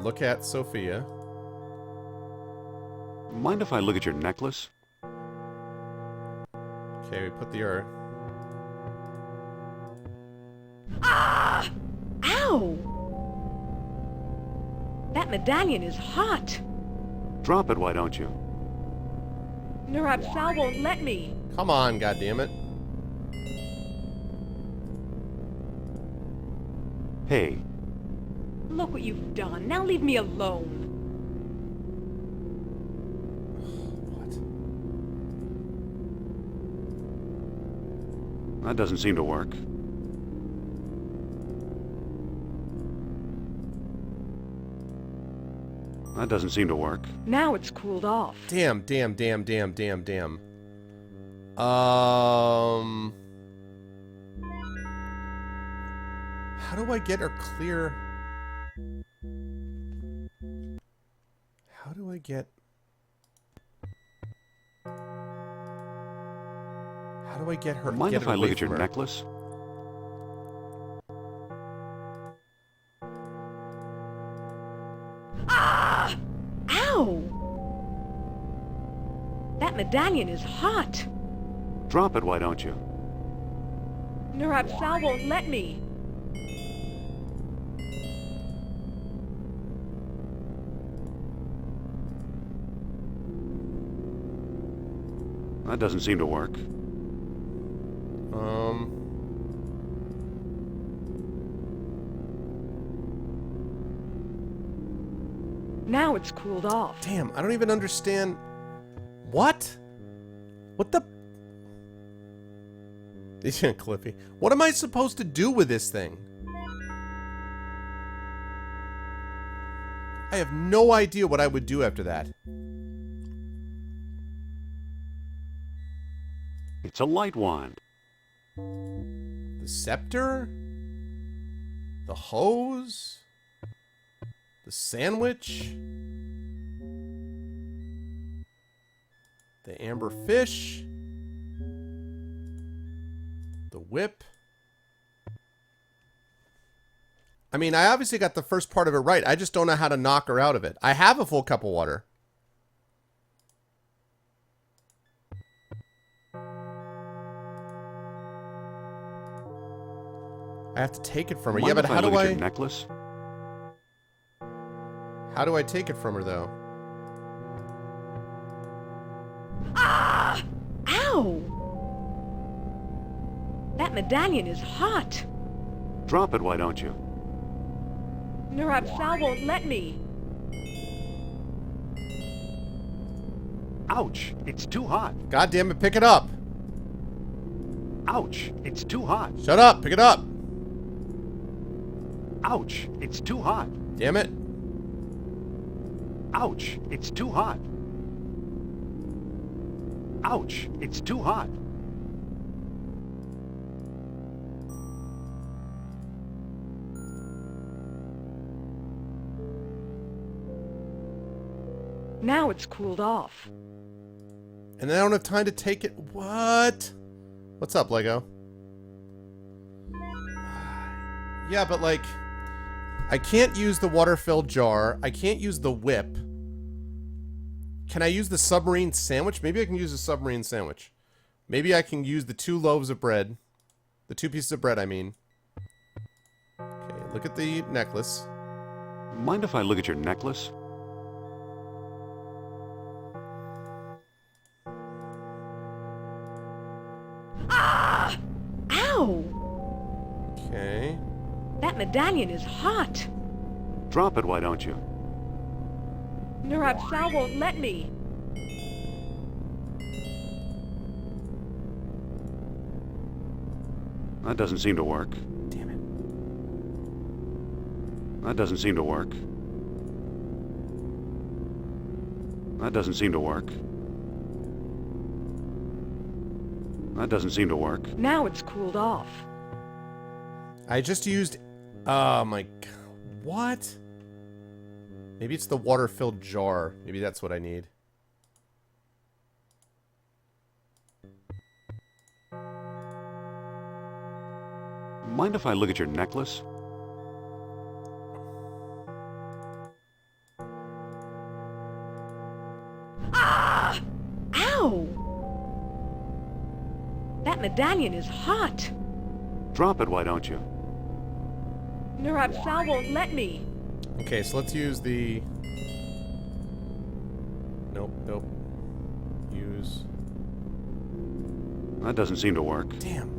Look at Sophia. Mind if I look at your necklace? Okay, we put the earth. Ah! Ow! That medallion is hot. Drop it, why don't you? Nerubsal won't let me. Come on, goddammit. Hey. Look what you've done. Now leave me alone. What? That doesn't seem to work. That doesn't seem to work. Now it's cooled off. Damn. How do I get her clear? How do I get... How do I get her... Mind get if her I away look at your from her? necklace? Ow! That medallion is hot. Drop it, why don't you? Nurab Sal won't let me. That doesn't seem to work. Now it's cooled off. Damn, I don't even understand. What? What the? Cliffy. What am I supposed to do with this thing? I have no idea what I would do after that. It's a light wand. The scepter? The hose? The sandwich? The amber fish? The whip? I mean, I obviously got the first part of it right. I just don't know how to knock her out of it. I have a full cup of water. I have to take it from her. Mind Yeah, but if how I look do at I... your necklace? How do I take it from her, though? Ah! Ow! That medallion is hot. Drop it, why don't you? Nurab Sal won't let me. Ouch! It's too hot. God damn it, pick it up. Ouch! It's too hot. Shut up, pick it up. Ouch! It's too hot. Damn it. Ouch! It's too hot. Ouch! It's too hot. Now it's cooled off. And then I don't have time to take it. What? What's up, Lego? Yeah, but like, I can't use the water-filled jar. I can't use the whip. Can I use the submarine sandwich? Maybe I can use the submarine sandwich. Maybe I can use the 2 loaves of bread. The 2 pieces of bread, I mean. Okay, look at the necklace. Mind if I look at your necklace? Ah! Ow! Okay. That medallion is hot. Drop it, why don't you? Nurab Sal won't let me. That doesn't seem to work. Damn it. That doesn't seem to work. That doesn't seem to work. That doesn't seem to work. Now it's cooled off. I just used... Oh my god. What? Maybe it's the water-filled jar. Maybe that's what I need. Mind if I look at your necklace? Ah! Ow! That medallion is hot. Drop it, why don't you? Nurab Sal won't let me. Okay, so let's use the... Nope, nope. Use... That doesn't seem to work. Damn.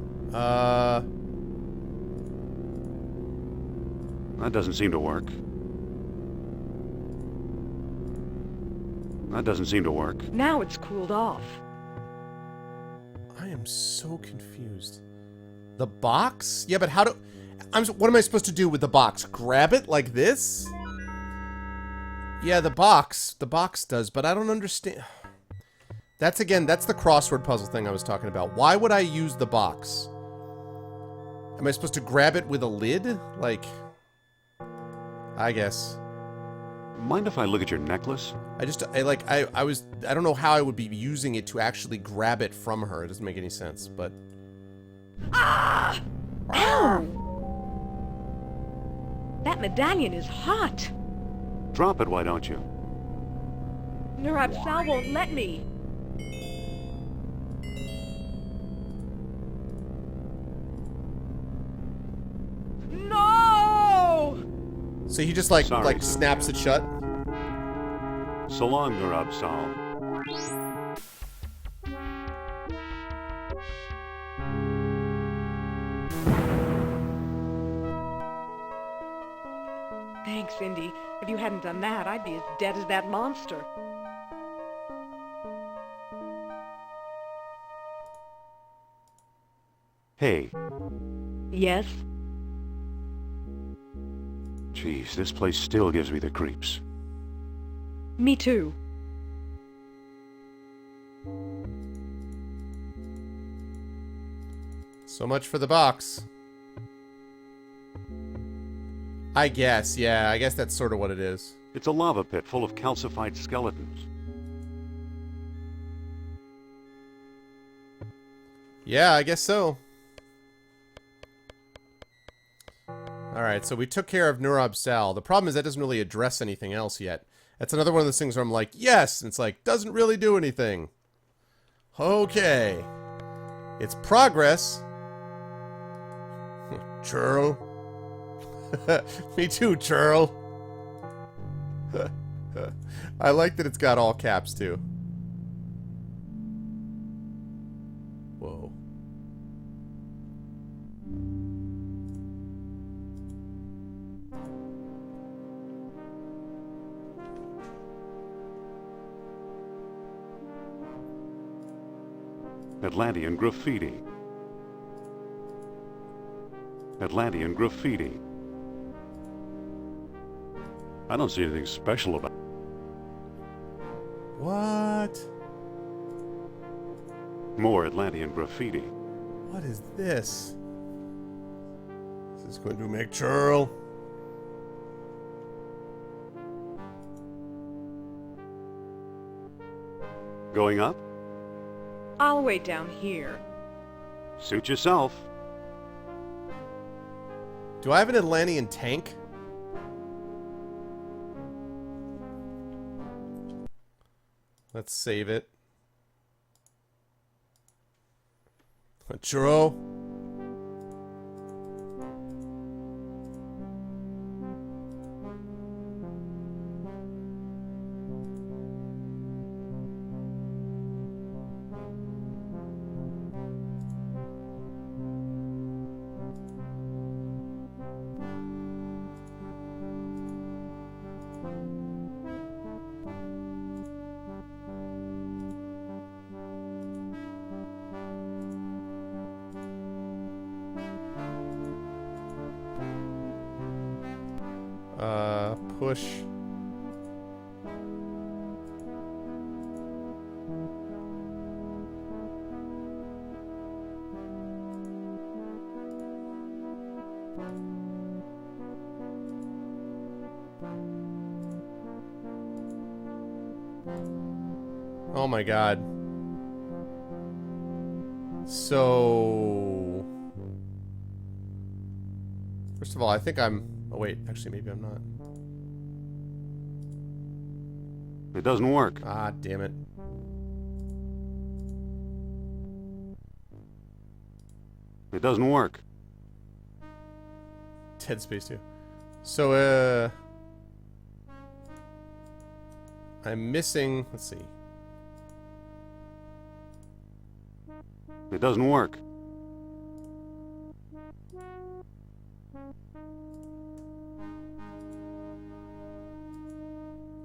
That doesn't seem to work. That doesn't seem to work. Now it's cooled off. I am so confused. The box? Yeah, but how do... what am I supposed to do with the box? Grab it like this? Yeah, the box does, but I don't understand. That's the crossword puzzle thing I was talking about. Why would I use the box? Am I supposed to grab it with a lid? Like, I guess. Mind if I look at your necklace? I don't know how I would be using it to actually grab it from her. It doesn't make any sense, but... Ah! Ow! That medallion is hot. Drop it, why don't you? Nurab Sal won't let me. No! So he just like Sorry. snaps it shut. So long, Nurab Sal. Thanks, Indy. If you hadn't done that, I'd be as dead as that monster. Hey. Yes? Jeez, this place still gives me the creeps. Me too. So much for the box. I guess, yeah, I guess that's sort of what it is. It's a lava pit full of calcified skeletons. Yeah, I guess so. Alright, so we took care of Nurab Sal. The problem is that doesn't really address anything else yet. That's another one of those things where I'm like, yes! And it's like, doesn't really do anything. Okay. It's progress. Churl. Me too, Churl. I like that it's got all caps, too. Whoa. Atlantean graffiti. Atlantean graffiti. I don't see anything special about it. What? More Atlantean graffiti. What is this? This is going to make churl. Going up? I'll wait down here. Suit yourself. Do I have an Atlantean tank? Let's save it. Churro. Push. Oh my god. So... First of all, I think I'm... Oh wait, actually maybe I'm not. It doesn't work. Ah, damn it. It doesn't work. Dead Space 2. So, I'm missing... Let's see. It doesn't work.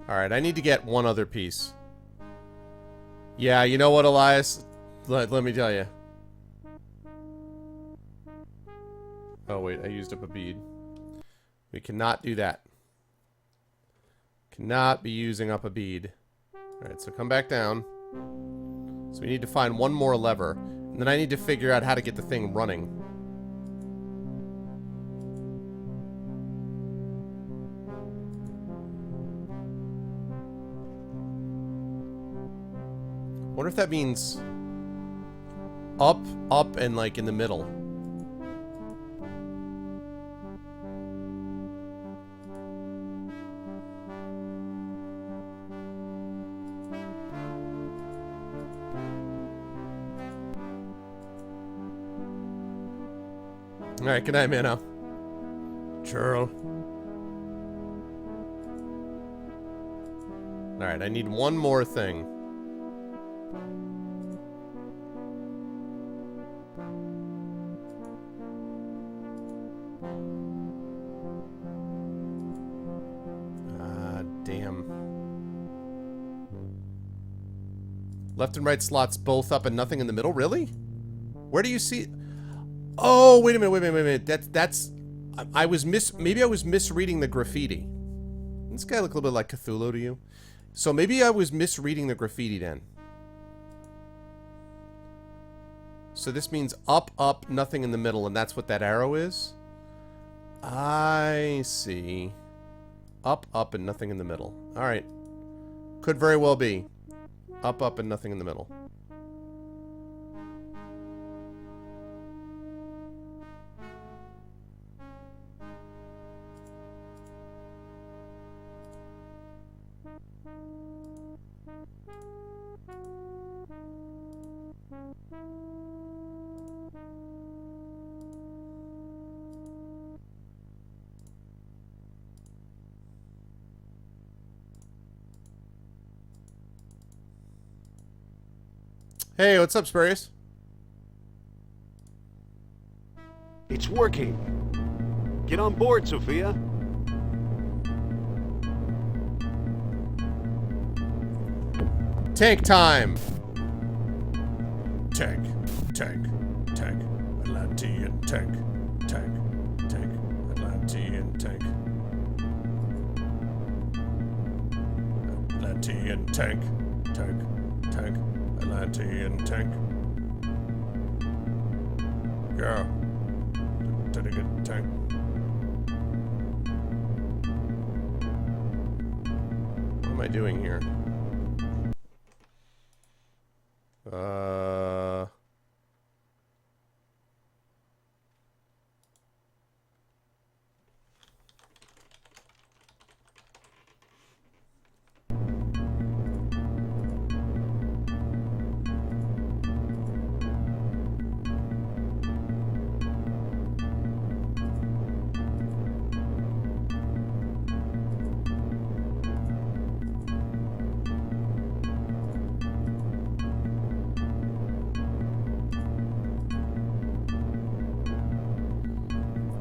Alright, I need to get one other piece. Yeah, you know what, Elias? Let me tell you. Oh, wait, I used up a bead. We cannot do that. Cannot be using up a bead. Alright, so come back down. So we need to find one more lever. And then I need to figure out how to get the thing running. Wonder if that means up, up, and like in the middle. Alright, good night, Mano. Churl. Alright, I need one more thing. Damn. Left and right slots both up and nothing in the middle? Really? Where do you see... Oh, wait a minute. That's... Maybe I was misreading the graffiti. Does this guy look a little bit like Cthulhu to you? So maybe I was misreading the graffiti then. So this means up, up, nothing in the middle, and that's what that arrow is? I see. Up, up, and nothing in the middle. Alright. Could very well be. Up, up, and nothing in the middle. Hey, what's up, Spurious? It's working. Get on board, Sophia. Tank time! Tank. Atlantean tank. Atlantean tank. Atlantean tank. Atlantean tank. Yeah. Tank. What am I doing here?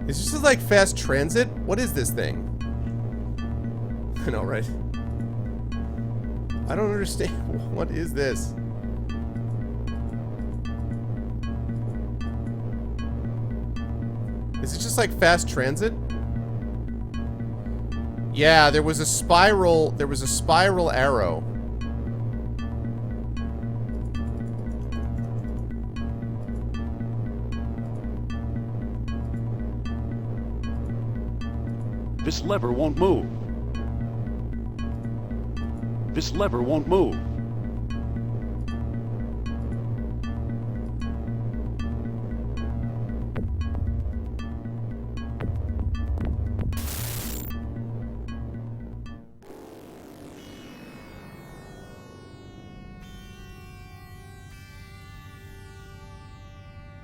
Is this like fast transit? What is this thing? I know, right? I don't understand. What is this? Is it just like fast transit? Yeah, there was a spiral. There was a spiral arrow. This lever won't move. This lever won't move.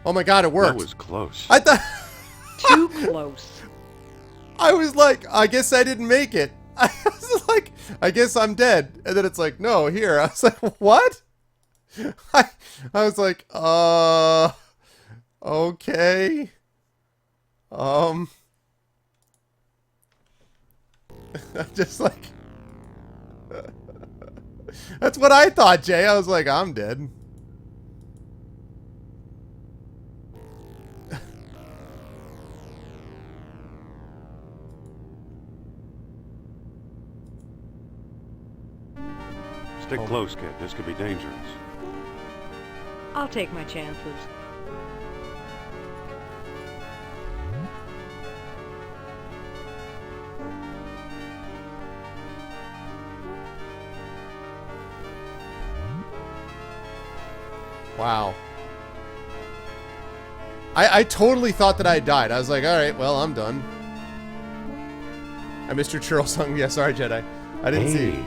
Oh my god, it worked. That was close. I thought... Too close. I was like, I guess I didn't make it. I was like, I guess I'm dead. And then it's like, no, here. I was like, what? I was like, okay. Just like, that's what I thought, Jay. I was like, I'm dead. Stick close, kid. This could be dangerous. I'll take my chances. Wow. I totally thought that I died. I was like, alright, well, I'm done. I missed your churl song. Yeah, sorry, Jedi. I didn't see.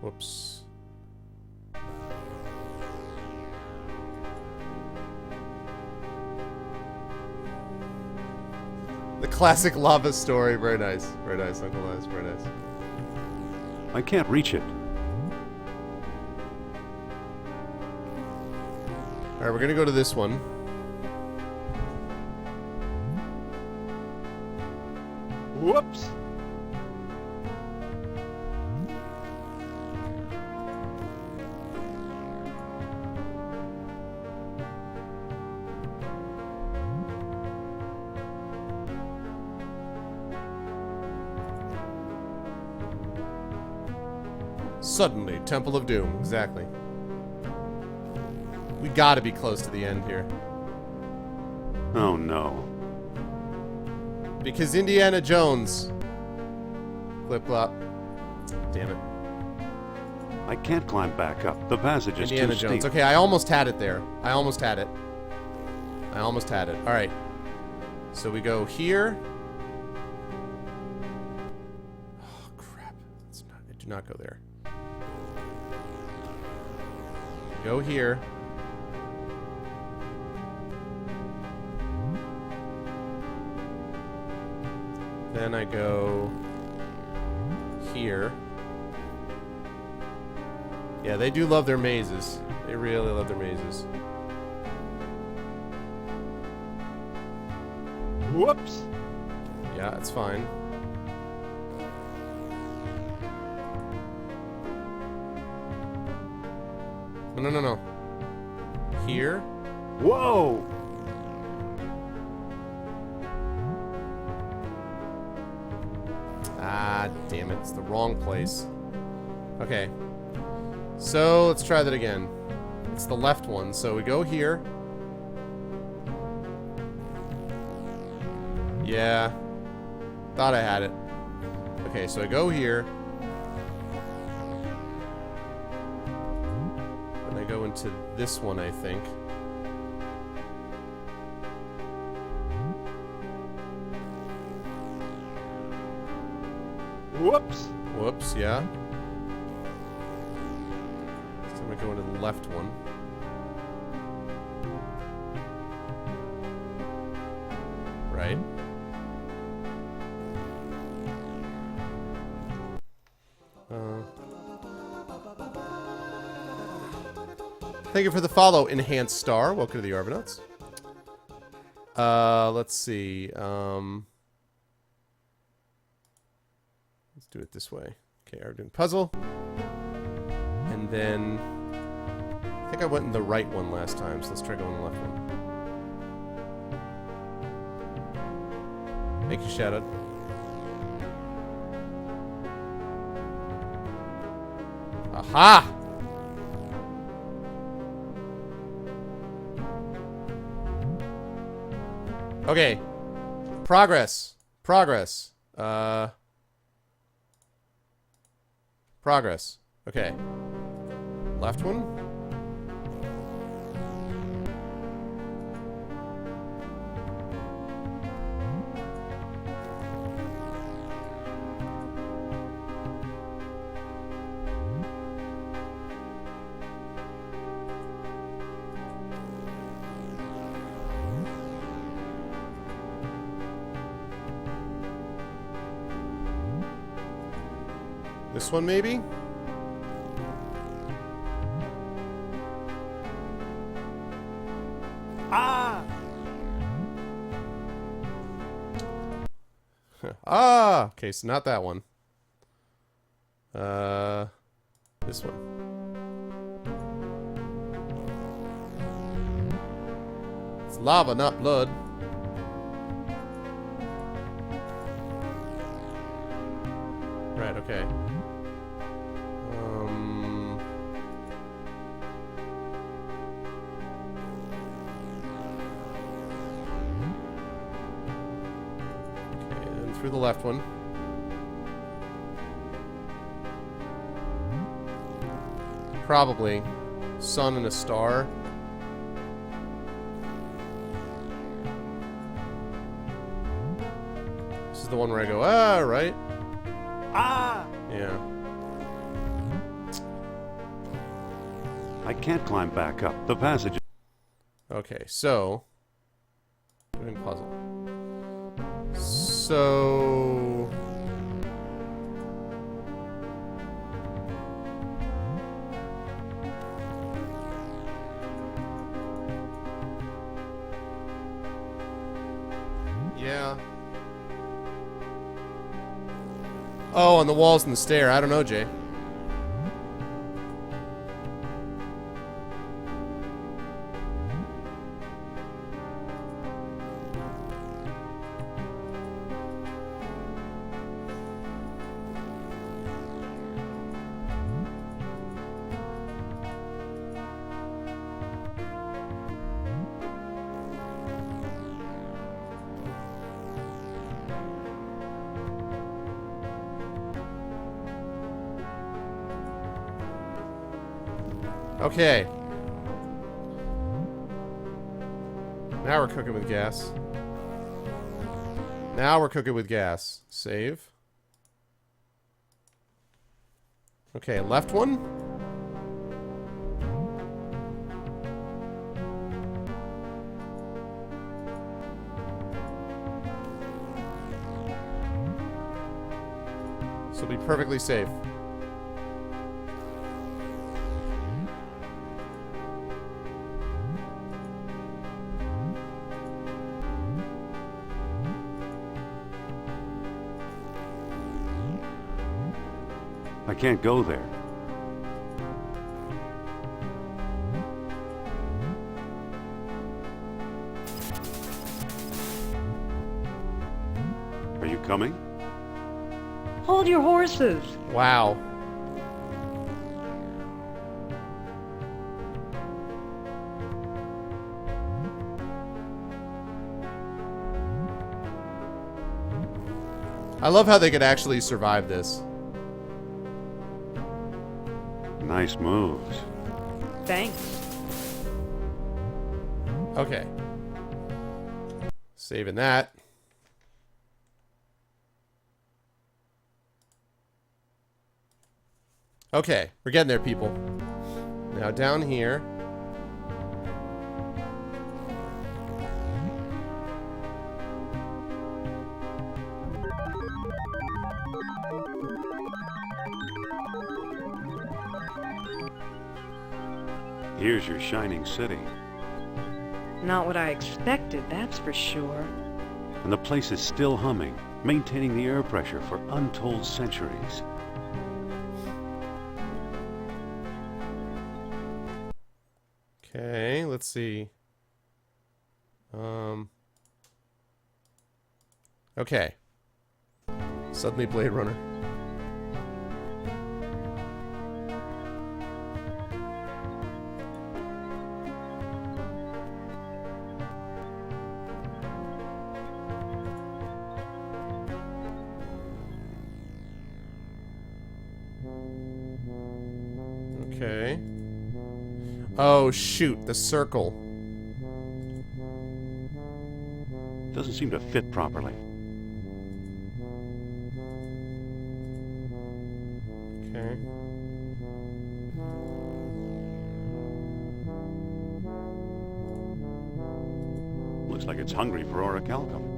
Whoops. The classic lava story. Very nice. Very nice, Uncle Les. Very nice. I can't reach it. Alright, we're gonna go to this one. Whoops. Suddenly, Temple of Doom. Exactly. We gotta be close to the end here. Oh no. Because Indiana Jones. Flip-flop. Damn it. I can't climb back up. The passage is Indiana too Jones. steep. Okay, I almost had it there. I almost had it. I almost had it. Alright. So we go here. Oh, crap. Do not go there. Go here. Then I go here. Yeah, they do love their mazes. They really love their mazes. Whoops. Yeah, it's fine. No. Here. Whoa! Ah, damn it. It's the wrong place. Okay. So, let's try that again. It's the left one. So, we go here. Yeah. Thought I had it. Okay, so I go here. And I go into this one, I think. Whoops. Whoops, yeah. So I'm gonna go into the left one. Right. Thank you for the follow, Enhanced Star. Welcome to the Arvanauts. Let's see. Let's do it this way. Okay, we're doing puzzle. And then I think I went in the right one last time, so let's try going in the left one. Thank you, Shadow. Aha! Okay. Progress. Progress. Progress. Okay. Left one. This one, maybe? Ah! Ah! Okay, so not that one. This one. It's lava, not blood. Right, okay. Okay, then through the left one. Probably. Sun and a star. This is the one where I go, ah, right? Ah! Yeah. I can't climb back up. The passage... Okay, so... Doing puzzle. So... Yeah. Oh, on the walls and the stair. I don't know, Jay. Okay. Now we're cooking with gas. Now we're cooking with gas. Save. Okay, left one. This will be perfectly safe. I can't go there. Are you coming? Hold your horses. Wow. I love how they could actually survive this. Nice moves. Thanks. Okay. Saving that. Okay, we're getting there, people. Now down here. Here's your shining city. Not what I expected, that's for sure. And the place is still humming, maintaining the air pressure for untold centuries. Okay, let's see. Okay. Suddenly Blade Runner. Okay. Oh, shoot. The circle. Doesn't seem to fit properly. Okay. Looks like it's hungry for orichalcum.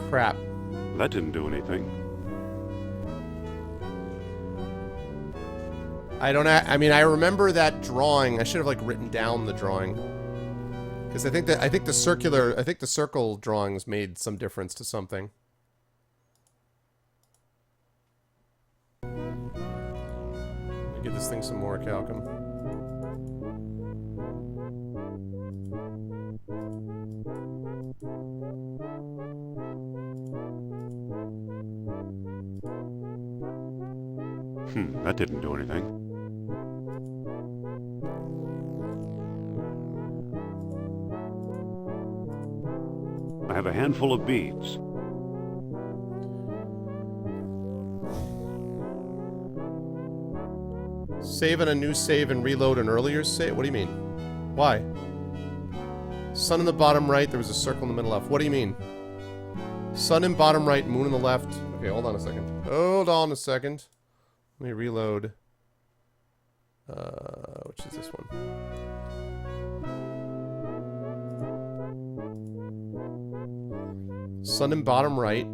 Crap. That didn't do anything. I mean, I remember that drawing. I should have like written down the drawing. Because I think the circle drawings made some difference to something. Let me give this thing some more calcum. That didn't do anything. I have a handful of beads. Save on a new save and reload an earlier save? What do you mean? Why? Sun in the bottom right, there was a circle in the middle left. What do you mean? Sun in bottom right, moon in the left. Okay, hold on a second. Hold on a second. Let me reload. Which is this one? Sun in bottom right.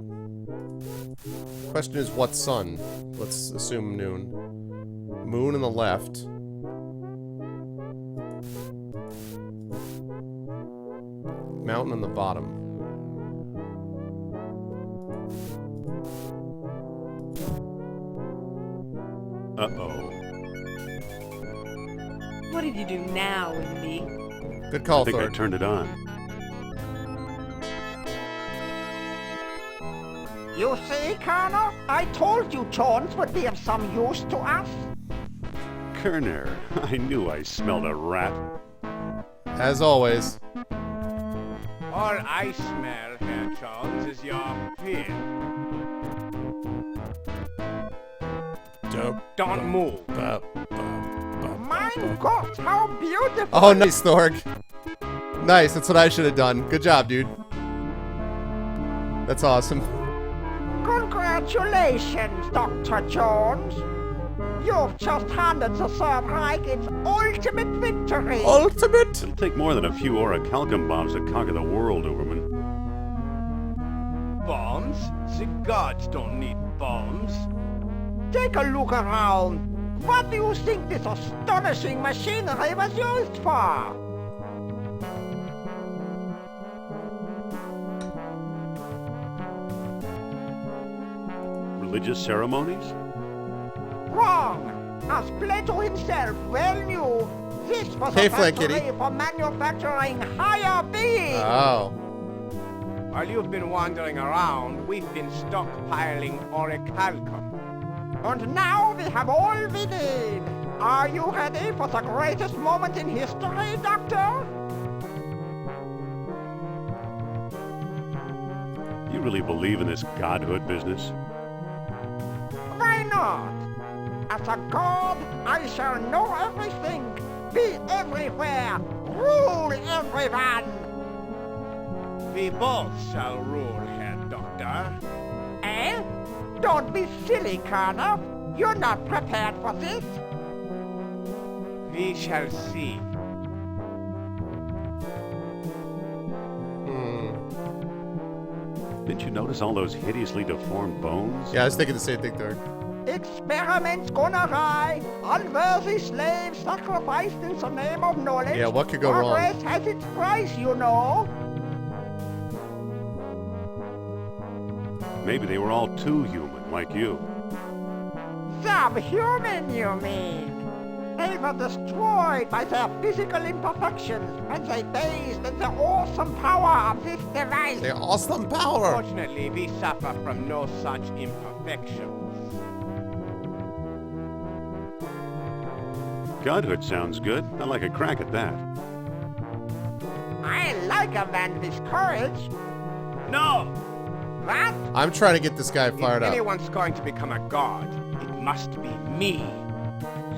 Question is what sun? Let's assume noon. Moon in the left. Mountain in the bottom. Uh-oh. What did you do now, Indy? Good call, I think Thor. I turned it on. You see, Colonel? I told you Jones would be of some use to us. Kerner, I knew I smelled a rat. As always. All I smell, Herr Jones, is your fear. Don't move. My God, how beautiful! Oh, nice, Thorg. Nice, that's what I should have done. Good job, dude. That's awesome. Congratulations, Dr. Jones. You've just handed the Third Reich its ultimate victory. Ultimate? It'll take more than a few orichalcum bombs to conquer the world, Uberman. Bombs? The gods don't need bombs. Take a look around. What do you think this astonishing machinery was used for? Religious ceremonies? Wrong. As Plato himself well knew, this was Hey, a Flank factory Kitty. for manufacturing higher beings. Oh. While you've been wandering around, we've been stockpiling orichalcum. And now we have all we need. Are you ready for the greatest moment in history, Doctor? You really believe in this godhood business? Why not? As a god, I shall know everything, be everywhere, rule everyone. We both shall rule, Herr Doctor. Eh? Don't be silly, Colonel. You're not prepared for this. We shall see. Didn't you notice all those hideously deformed bones? Yeah, I was thinking the same thing, Thorg. Experiments gone awry. Unworthy slaves sacrificed in the name of knowledge. Yeah, what could go wrong? Progress has its price, you know. Maybe they were all too human, like you. Subhuman, you mean? They were destroyed by their physical imperfections when they bathed in the awesome power of this device. The awesome power! Fortunately, we suffer from no such imperfections. Godhood sounds good. I like a crack at that. I like a man with courage. No! What? I'm trying to get this guy fired If up. anyone's going to become a god, it must be me.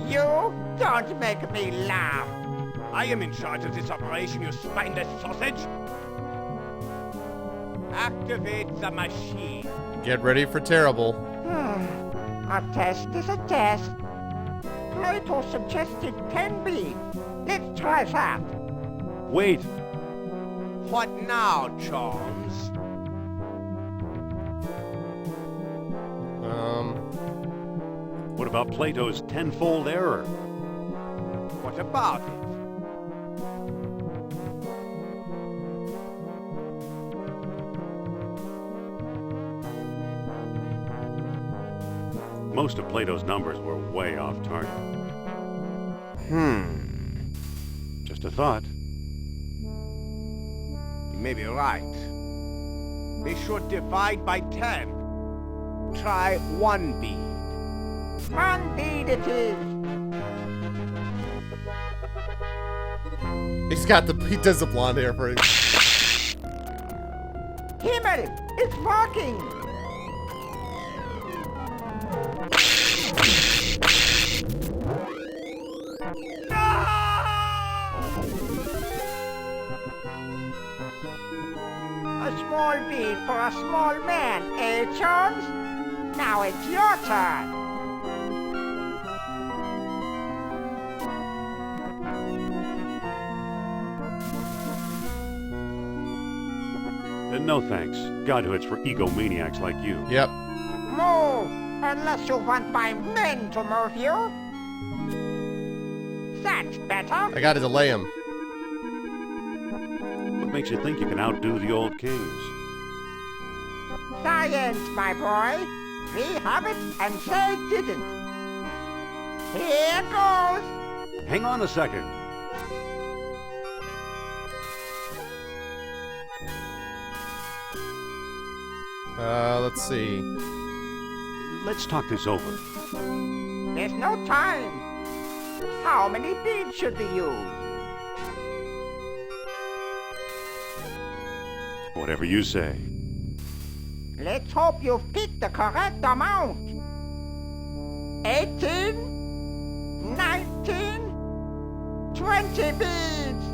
You don't make me laugh. I am in charge of this operation, you spineless sausage. Activate the machine. Get ready for terrible. A test is a test. Plato suggested 10B. Let's try that. Wait! What now, Jones? What about Plato's tenfold error? What about it? Most of Plato's numbers were way off target. Just a thought. You may be right. They should divide by 10. Try 1 bead. 1 bead it is. He does the blonde hair for it. Himmel, it's working. A small deed for a small man, eh, Jones? Now it's your turn. No thanks. Godhood's for egomaniacs like you. Yep. Move, unless you want my men to move you. That's better. I gotta delay him. What makes you think you can outdo the old kings? Science, my boy. We have it and they didn't. Here goes. Hang on a second. Let's see. Let's talk this over. There's no time. How many beads should we use? Whatever you say. Let's hope you pick the correct amount. 18, 19, 20 beads.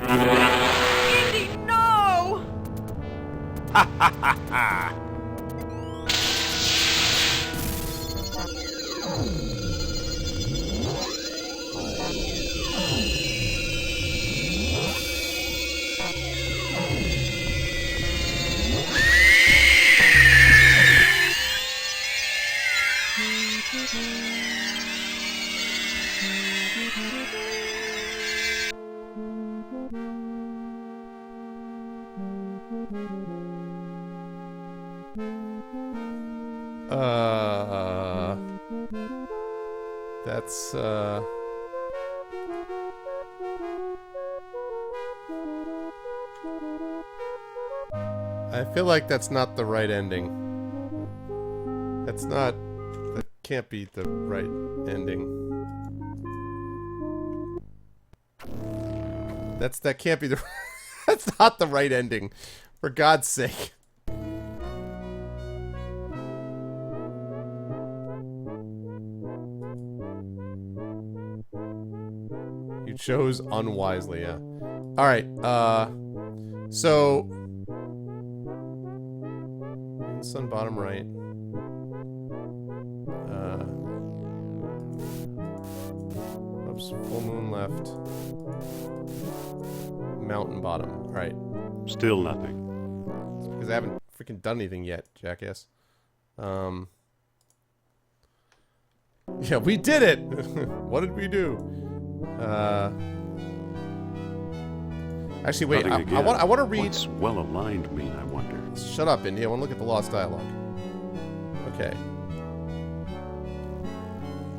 Indy, no! Ha ha ha ha! That's I feel like that's not the right ending. That can't be the right ending. That can't be the that's not the right ending. For God's sake. You chose unwisely, yeah. Alright, so sun bottom right. Oops, full moon left. Mountain bottom. Alright. Still nothing. Because I haven't freaking done anything yet, jackass. Yeah, we did it! What did we do? Actually, wait, I want to read... What's well-aligned mean, I wonder? Shut up, Indy. I want to look at the lost dialogue. Okay.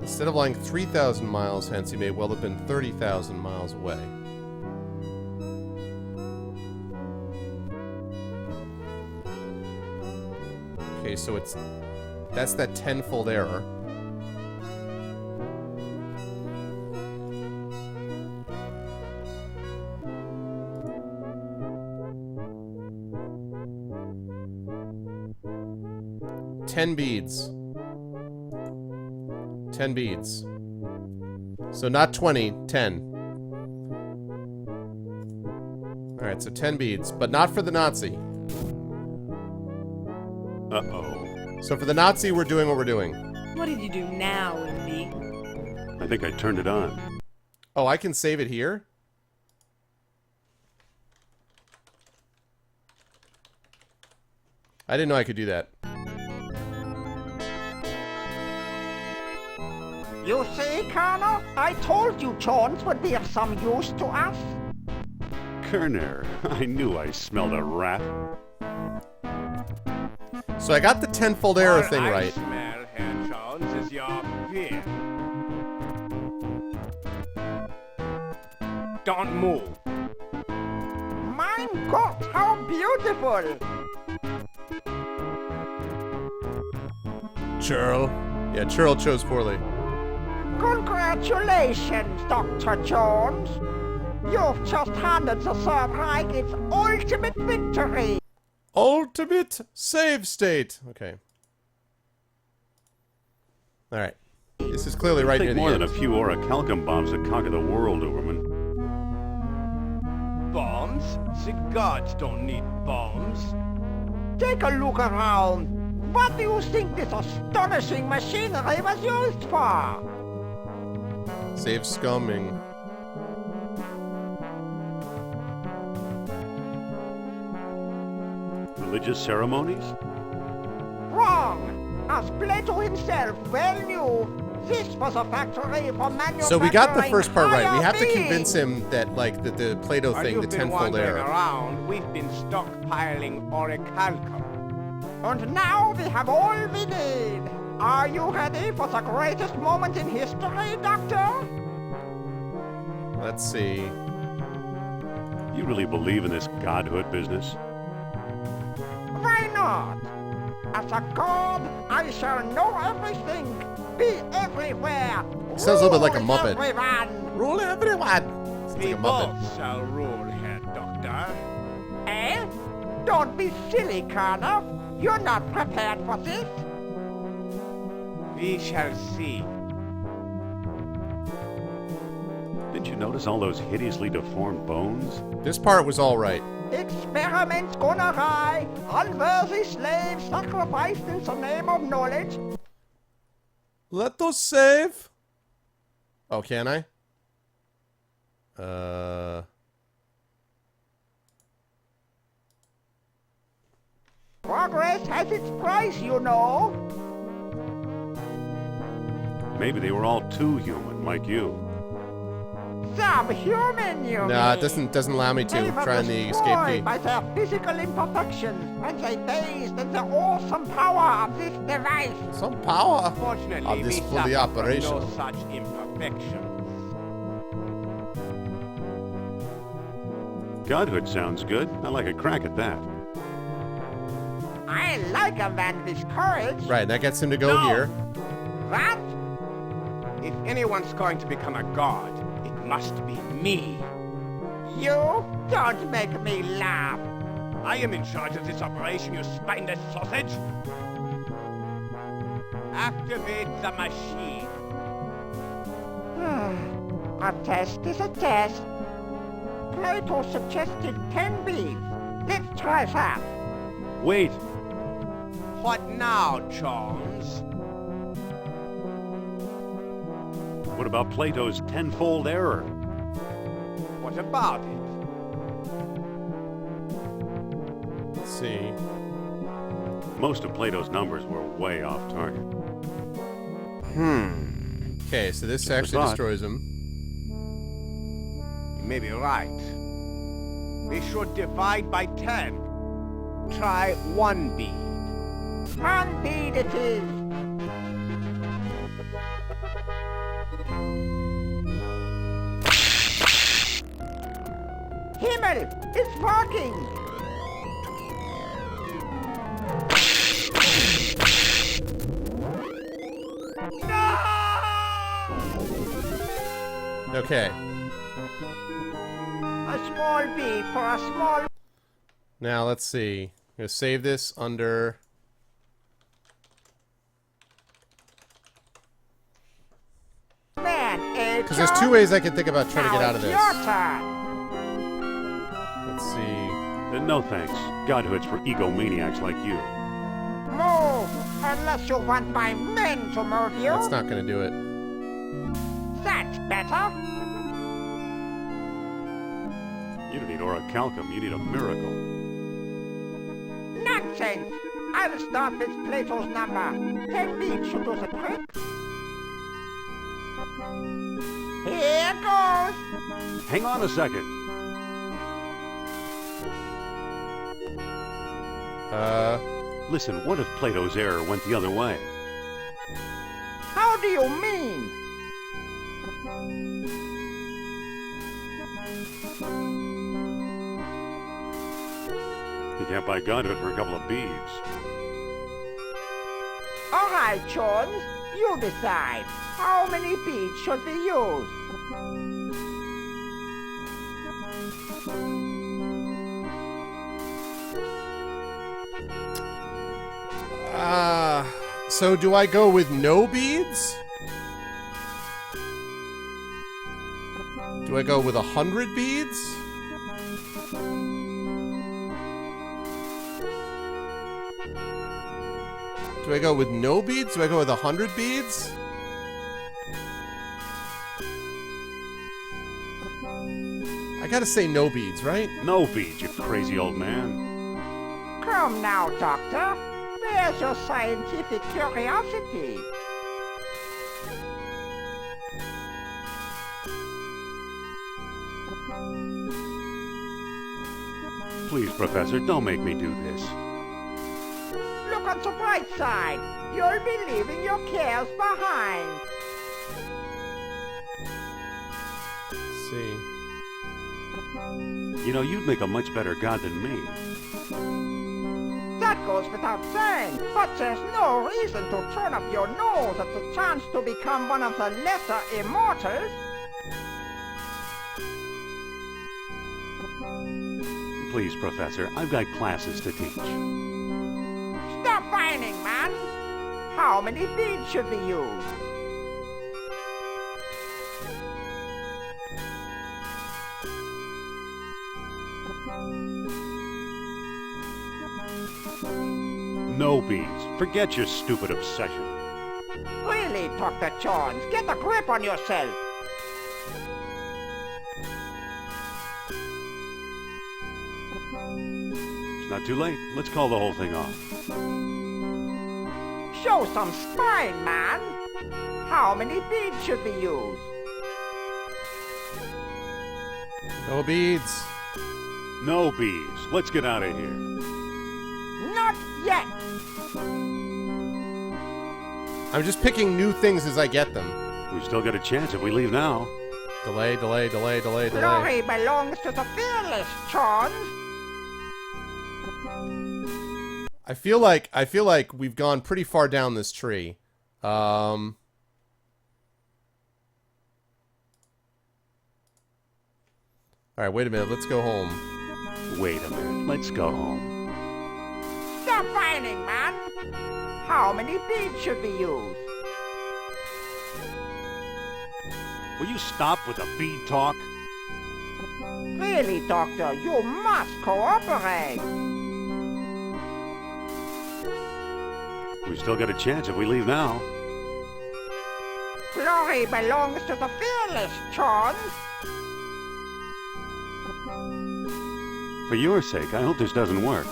Instead of lying 3,000 miles hence, he may well have been 30,000 miles away. Okay, so that's that tenfold error. $10 beads. 10 beads. So not 20, 10. Alright, so 10 beads, but not for the Nazi. Uh-oh. So for the Nazi, we're doing what we're doing. What did you do now, Indy? I think I turned it on. Oh, I can save it here? I didn't know I could do that. You see, Colonel? I told you Jones would be of some use to us. Kerner, I knew I smelled a rat. So I got the tenfold error thing right. All I smell, Herr Jones, is your fear. Don't move. My God, how beautiful! Churl. Yeah, Churl chose poorly. Congratulations, Dr. Jones. You've just handed the Third Reich its ultimate victory. Ultimate save state. Okay. All right. This is clearly right near Take the more end. than a few orichalcum bombs to conquer the world, Uberman. Bombs? The gods don't need bombs. Take a look around. What do you think this astonishing machinery was used for? Save scumming. Religious ceremonies? Wrong. As Plato himself well knew, this was a factory for manufacturing. So we got the first part right. We higher have to beings. convince him that, like, the Plato While thing, you've the been tenfold wandering error. around, we've been stockpiling orichalcum. And now we have all we need. Are you ready for the greatest moment in history, Doctor? Let's see. You really believe in this godhood business? Why not? As a god, I shall know everything, be everywhere. Sounds a little bit like a rule Muppet. Everyone. Rule everyone. It's like We a Muppet. both shall rule here, Doctor. Eh? Don't be silly, Colonel. You're not prepared for this. We shall see. Didn't you notice all those hideously deformed bones? This part was all right. Experiments gone awry. Unworthy slaves sacrificed in the name of knowledge. Let us save. Oh, can I? Progress has its price, you know. Maybe they were all too human, like you. Subhuman, you Nah, it mean. doesn't allow me to. They were Trying the escape destroyed key. by their physical imperfections, and they bathed in the awesome power of this device. Some power Fortunately, of this we fully suffer from operational. no such imperfections. Godhood sounds good. I like a crack at that. I like a man with courage. Right, that gets him to go No. here. What? If anyone's going to become a god, it must be me. You don't make me laugh. I am in charge of this operation, you spineless sausage. Activate the machine. A test is a test. Plato suggested 10 beats. Let's try that. Wait! What now, Jones? What about Plato's tenfold error? What about it? Let's see. Most of Plato's numbers were way off target. Okay, so this Just a actually thought. destroys him. You may be right. We should divide by 10. Try 1 bead. 1 bead it is. Himmel! It's working! Okay. A small bead for a small... Now let's see. I'm gonna save this under. man, eh, Because there's John? 2 ways I can think about trying to Now get out of it's this. your turn. Let's see. No thanks. Godhood's for egomaniacs like you. Move, unless you want my men to move you. That's not gonna do it. That's better. You don't need orichalcum, you need a miracle. Nonsense. I'll start with Plato's number. 10 beats should do the trick. Here goes. Hang on a second. Listen, what if Plato's error went the other way? How do you mean? You can't buy Godhood for a couple of beads. All right, Jones. You decide. How many beats should we use? So do I go with no beads? Do I go with 100 beads? Do I go with no beads? Do I go with 100 beads? I gotta say no beads, right? No beads, you crazy old man. Come now, Doctor. Where's your scientific curiosity? Please, Professor, don't make me do this. Look on the bright side. You'll be leaving your cares behind. See. You know, you'd make a much better god than me. That goes without saying, but there's no reason to turn up your nose at the chance to become one of the lesser immortals. Please, Professor, I've got classes to teach. Stop whining, man. How many beads should we use? No beads. Forget your stupid obsession. Really, Dr. Jones, get a grip on yourself. It's not too late. Let's call the whole thing off. Show some spine, man. How many beads should we use? No beads. No beads. Let's get out of here. Not yet. I'm just picking new things as I get them. We've still got a chance if we leave now. Delay, delay, delay, delay, delay. Glory belongs to the fearless, Jones. I feel like we've gone pretty far down this tree. All right, wait a minute. Let's go home. Wait a minute. Let's go home. Stop whining, man. How many beads should we use? Will you stop with the bead talk? Really, Doctor, you must cooperate. We've still got a chance if we leave now. Glory belongs to the fearless, Jones. For your sake, I hope this doesn't work.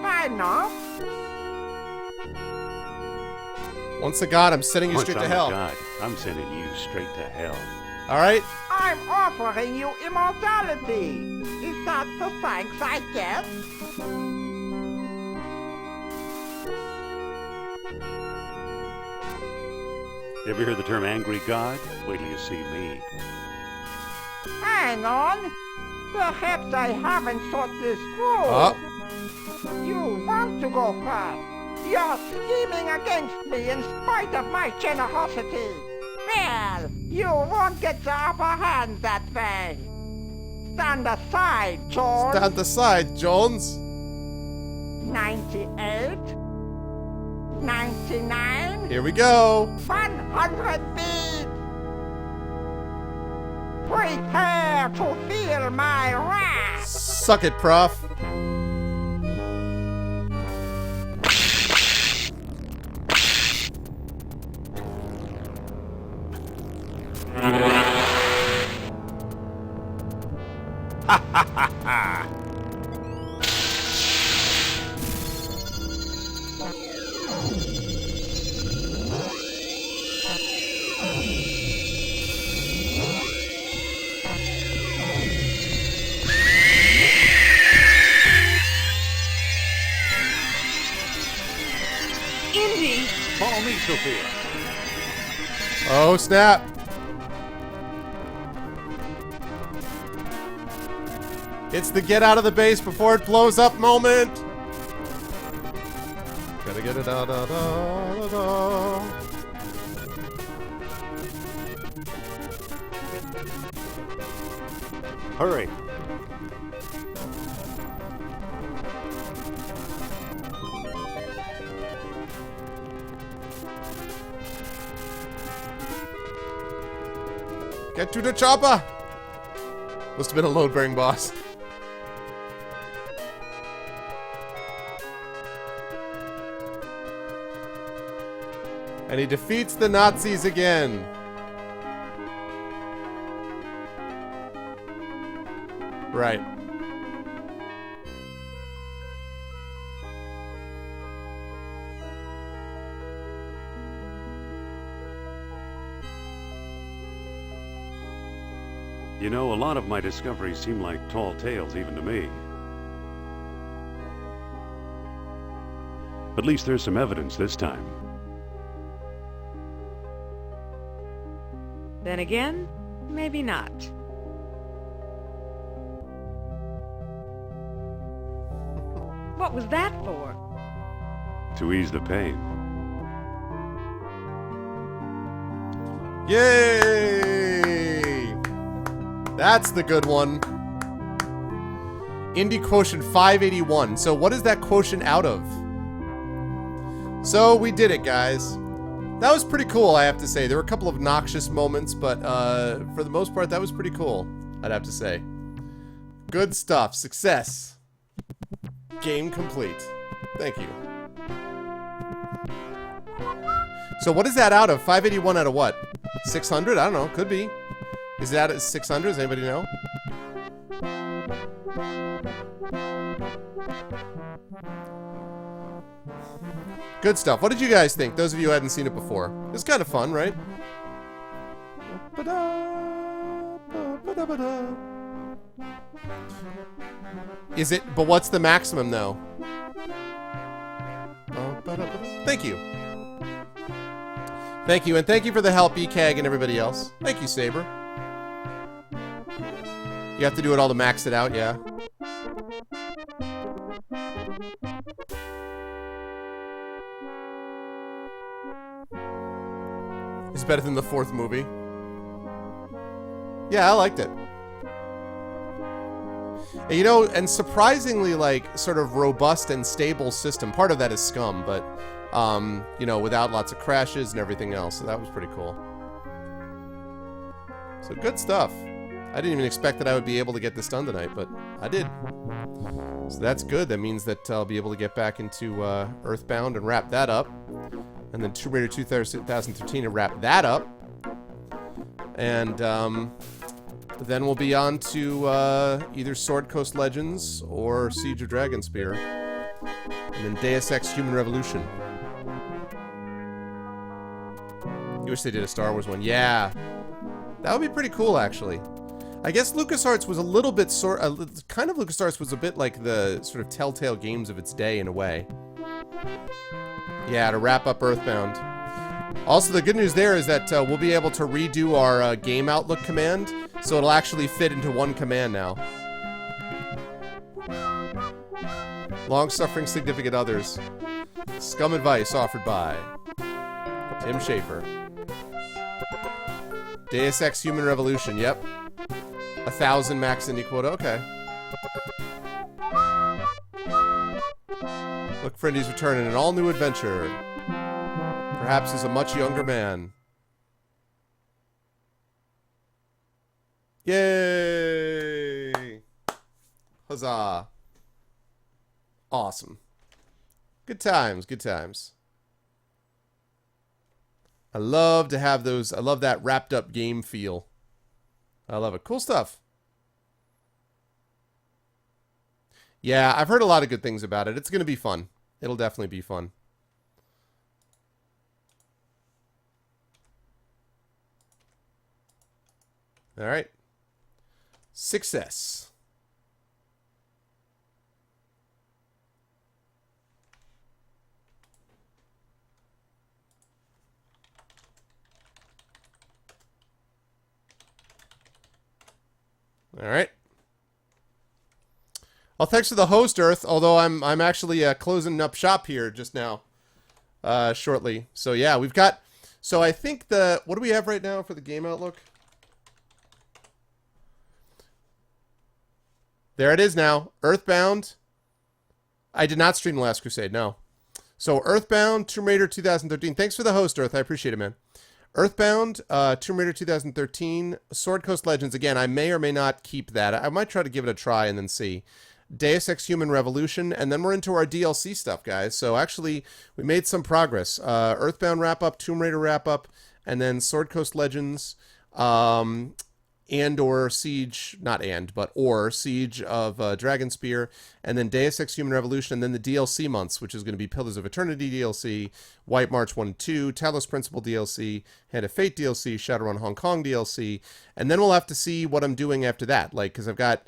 Why not? Once a god, I'm sending you Once straight to I'm hell. a god, I'm sending you straight to hell. All right. I'm offering you immortality. Is that the thanks I get? You ever hear the term angry god? Wait till you see me. Hang on. Perhaps I haven't thought this through. You want to go first. You're scheming against me in spite of my generosity. Well, you won't get the upper hand that way. Stand aside, Jones. Stand aside, Jones. 98. 99. Here we go. 100 beads. Prepare to feel my wrath. Suck it, Prof. Ha ha ha ha! Indy! Follow me, Sophia. Oh, snap. It's the get out of the base before it blows up moment. Gotta get it out, da, da, da, da. Hurry. Get to the chopper! Must have been a load-bearing boss. And he defeats the Nazis again. Right. You know, a lot of my discoveries seem like tall tales even to me. At least there's some evidence this time. Then again, maybe not. What was that for? To ease the pain. Yay! That's the good one. Indie quotient 581. So what is that quotient out of? So we did it, guys. That was pretty cool, I have to say. There were a couple of noxious moments, but for the most part, that was pretty cool, I'd have to say. Good stuff. Success. Game complete. Thank you. So what is that out of? 581 out of what? 600? I don't know. Could be. Is that at 600? Does anybody know? Good stuff. What did you guys think? Those of you who hadn't seen it before. It's kind of fun, right? Is it? But what's the maximum, though? Thank you. Thank you, and thank you for the help, ECAG and everybody else. Thank you, Saber. You have to do it all to max it out, yeah. It's better than the fourth movie. Yeah, I liked it. And, you know, and surprisingly, like, sort of robust and stable system. Part of that is Scum, but, you know, without lots of crashes and everything else. So that was pretty cool. So good stuff. I didn't even expect that I would be able to get this done tonight, but I did. So that's good. That means that I'll be able to get back into Earthbound and wrap that up. And then Tomb Raider 2013 and wrap that up. And then we'll be on to either Sword Coast Legends or Siege of Dragonspear. And then Deus Ex Human Revolution. You wish they did a Star Wars one. Yeah. That would be pretty cool, actually. I guess LucasArts was a little bit kind of LucasArts was a bit like the sort of Telltale Games of its day in a way. Yeah, to wrap up Earthbound. Also, the good news there is that we'll be able to redo our Game Outlook command, so it'll actually fit into one command now. Long-suffering significant others. Scum advice offered by Tim Schafer. Deus Ex Human Revolution, yep. 1,000 max indie quota, okay. Look for Indy's return in an all-new adventure. Perhaps as a much younger man. Yay! Huzzah. Awesome. Good times, good times. I love to have those. I love that wrapped up game feel. I love it. Cool stuff. Yeah, I've heard a lot of good things about it. It's going to be fun. It'll definitely be fun. All right. Success. All right. Well, thanks to the host, Earth. Although I'm actually closing up shop here just now, shortly. So yeah, we've got. So I think what do we have right now for the Game Outlook? There it is now. Earthbound. I did not stream The Last Crusade. No. So Earthbound, Tomb Raider 2013. Thanks for the host, Earth. I appreciate it, man. Earthbound, Tomb Raider 2013, Sword Coast Legends. Again, I may or may not keep that. I might try to give it a try and then see. Deus Ex Human Revolution, and then we're into our DLC stuff, guys. So actually, we made some progress. Earthbound wrap-up, Tomb Raider wrap-up, and then Sword Coast Legends, and or Siege, not and, but or Siege of Dragonspear, and then Deus Ex Human Revolution, and then the DLC months, which is going to be Pillars of Eternity DLC, White March 1 and 2, Talos Principle DLC, Hand of Fate DLC, Shadowrun Hong Kong DLC, and then we'll have to see what I'm doing after that, like, because I've got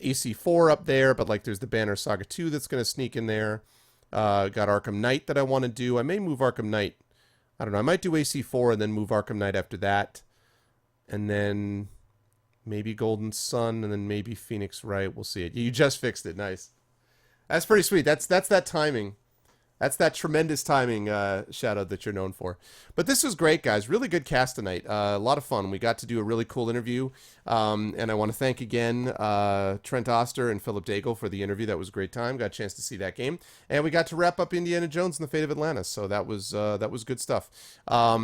AC4 up there, but like there's the Banner Saga 2 that's going to sneak in there. Got Arkham Knight that I want to do. I may move Arkham Knight. I don't know. I might do AC4 and then move Arkham Knight after that. And then maybe Golden Sun and then maybe Phoenix Wright. We'll see it. You just fixed it. Nice. That's pretty sweet. That's that timing. That's that tremendous timing, Shadow, that you're known for. But this was great, guys. Really good cast tonight. A lot of fun. We got to do a really cool interview. And I want to thank again Trent Oster and Philip Daigle for the interview. That was a great time. Got a chance to see that game. And we got to wrap up Indiana Jones and the Fate of Atlantis. So that was good stuff. Yeah,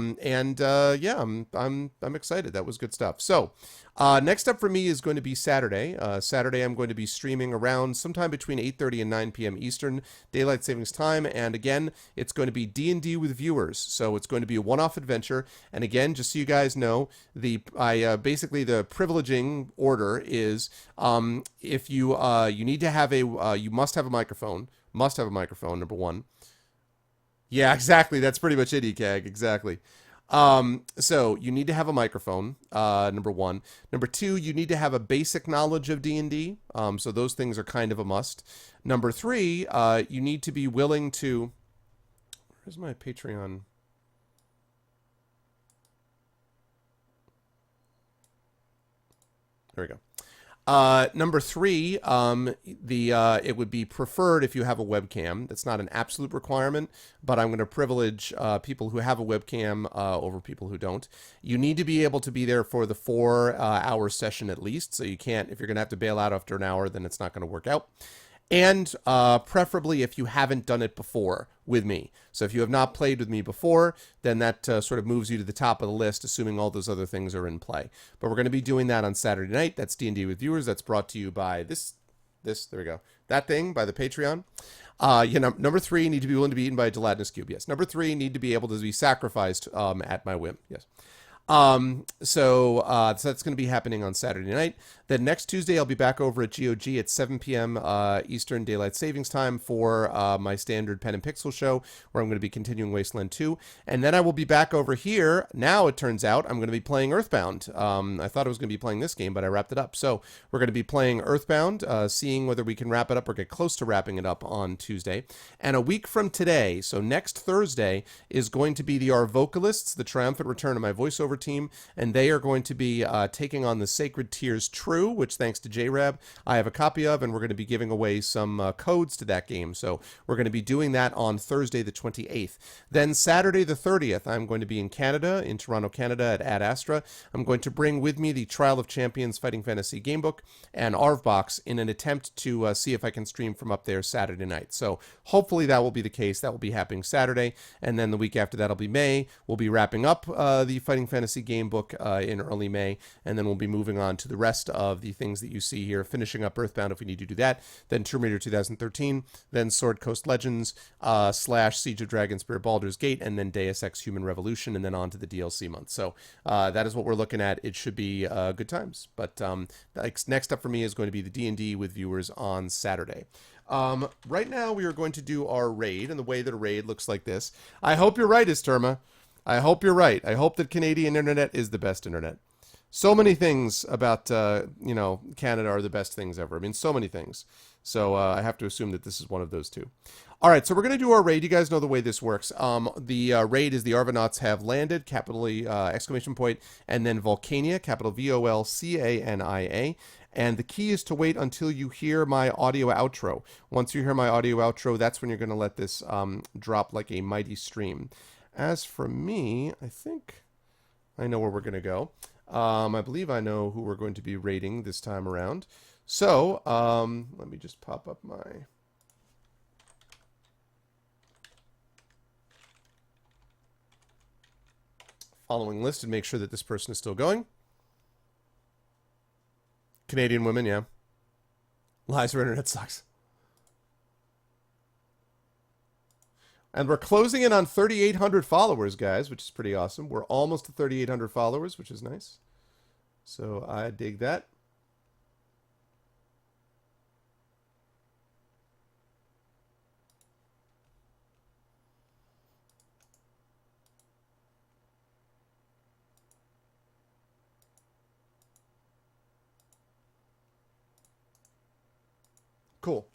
I'm excited. That was good stuff. So next up for me is going to be Saturday. Saturday I'm going to be streaming around sometime between 8:30 and 9 p.m. Eastern Daylight Savings Time. And again, it's going to be D&D with viewers. So it's going to be a one-off adventure. And again, just so you guys know, basically the privileging order is if you need to have you must have a microphone. Must have a microphone, number one. Yeah, exactly. That's pretty much it, ECAG. Exactly. So you need to have a microphone, number one. Number two, you need to have a basic knowledge of D&D. So those things are kind of a must. Number three, you need to be willing to... Where's my Patreon? There we go. Number three, it would be preferred if you have a webcam. That's not an absolute requirement, but I'm going to privilege people who have a webcam over people who don't. You need to be able to be there for the 4-hour session at least, so you can't, if you're going to have to bail out after an hour, then it's not going to work out. And preferably if you haven't done it before with me. So if you have not played with me before, then that sort of moves you to the top of the list, assuming all those other things are in play. But we're going to be doing that on Saturday night. That's D&D with viewers. That's brought to you by there we go. That thing, by the Patreon. Number three, need to be willing to be eaten by a gelatinous cube. Yes. Number three, need to be able to be sacrificed at my whim. Yes. So that's going to be happening on Saturday night. Then next Tuesday, I'll be back over at GOG at 7 p.m. Eastern Daylight Savings Time for my standard Pen and Pixel show, where I'm going to be continuing Wasteland 2. And then I will be back over here. Now, it turns out, I'm going to be playing Earthbound. I thought I was going to be playing this game, but I wrapped it up. So we're going to be playing Earthbound, seeing whether we can wrap it up or get close to wrapping it up on Tuesday. And a week from today, so next Thursday, is going to be the Our Vocalists, the triumphant return of my voiceover team, and they are going to be taking on the Sacred Tears True, which thanks to JRAB I have a copy of, and we're going to be giving away some codes to that game. So we're going to be doing that on Thursday the 28th. Then Saturday the 30th, I'm going to be in Canada, in Toronto, Canada at Ad Astra. I'm going to bring with me the Trial of Champions Fighting Fantasy Gamebook and ARVBox in an attempt to see if I can stream from up there Saturday night. So hopefully that will be the case. That will be happening Saturday, and then the week after that will be May. We'll be wrapping up the Fighting Fantasy Gamebook in early May, and then we'll be moving on to the rest of the things that you see here, finishing up Earthbound if we need to do that, then Tomb Raider 2013, then Sword Coast Legends, / Siege of Dragonspear, Baldur's Gate, and then Deus Ex Human Revolution, and then on to the DLC month. So that is what we're looking at. It should be good times. But next up for me is going to be the D&D with viewers on Saturday. Right now we are going to do our raid, and the way that a raid looks like this. I hope you're right, Isterma. I hope you're right. I hope that Canadian internet is the best internet. So many things about, Canada are the best things ever. I mean, so many things. So I have to assume that this is one of those two. All right, so we're going to do our raid. You guys know the way this works. The raid is the Arvanauts have landed, capitally exclamation point, and then Volcania, capital Volcania. And the key is to wait until you hear my audio outro. Once you hear my audio outro, that's when you're going to let this drop like a mighty stream. As for me, I think I know where we're going to go. I believe I know who we're going to be raiding this time around. So, let me just pop up my... following list and make sure that this person is still going. Canadian women, yeah. Lies, her internet sucks. And we're closing in on 3,800 followers, guys, which is pretty awesome. We're almost to 3,800 followers, which is nice. So I dig that. Cool.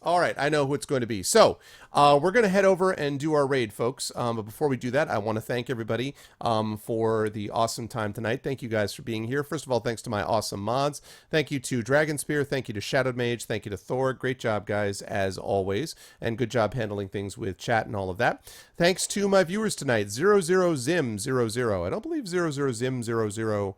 All right, I know who it's going to be. So we're going to head over and do our raid, folks. But before we do that, I want to thank everybody for the awesome time tonight. Thank you guys for being here. First of all, thanks to my awesome mods. Thank you to Dragonspear. Thank you to Shadowed Mage. Thank you to Thor. Great job, guys, as always. And good job handling things with chat and all of that. Thanks to my viewers tonight, 00Zim00. I don't believe 00Zim00.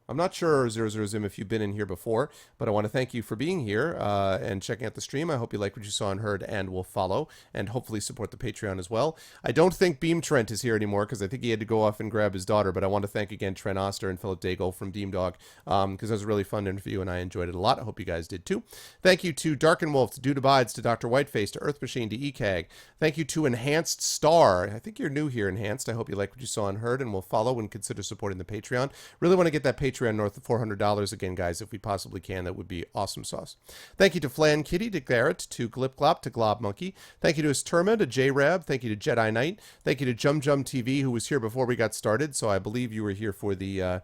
I'm not sure, 00Zim, if you've been in here before, but I want to thank you for being here and checking out the stream. I hope you liked what you saw and heard and will follow and hopefully support the Patreon as well. I don't think Beam Trent is here anymore because I think he had to go off and grab his daughter, but I want to thank again Trent Oster and Philip Daigle from Deemdog because it was a really fun interview and I enjoyed it a lot. I hope you guys did too. Thank you to Darken Wolf, to Dude Abides, to Dr. Whiteface, to Earth Machine, to ECAG. Thank you to Enhanced Star. I think you're new here, Enhanced. I hope you liked what you saw and heard and will follow and consider supporting the Patreon. Really want to get that Patreon north of $400 again, guys, if we possibly can. That would be awesome sauce. Thank you to Flan Kitty, to Garrett, to Glip Glop, to Glob Monkey. Thank you to Esterma, to J-Rab. Thank you to Jedi Knight. Thank you to Jum Jum TV, who was here before we got started. So I believe you were here for the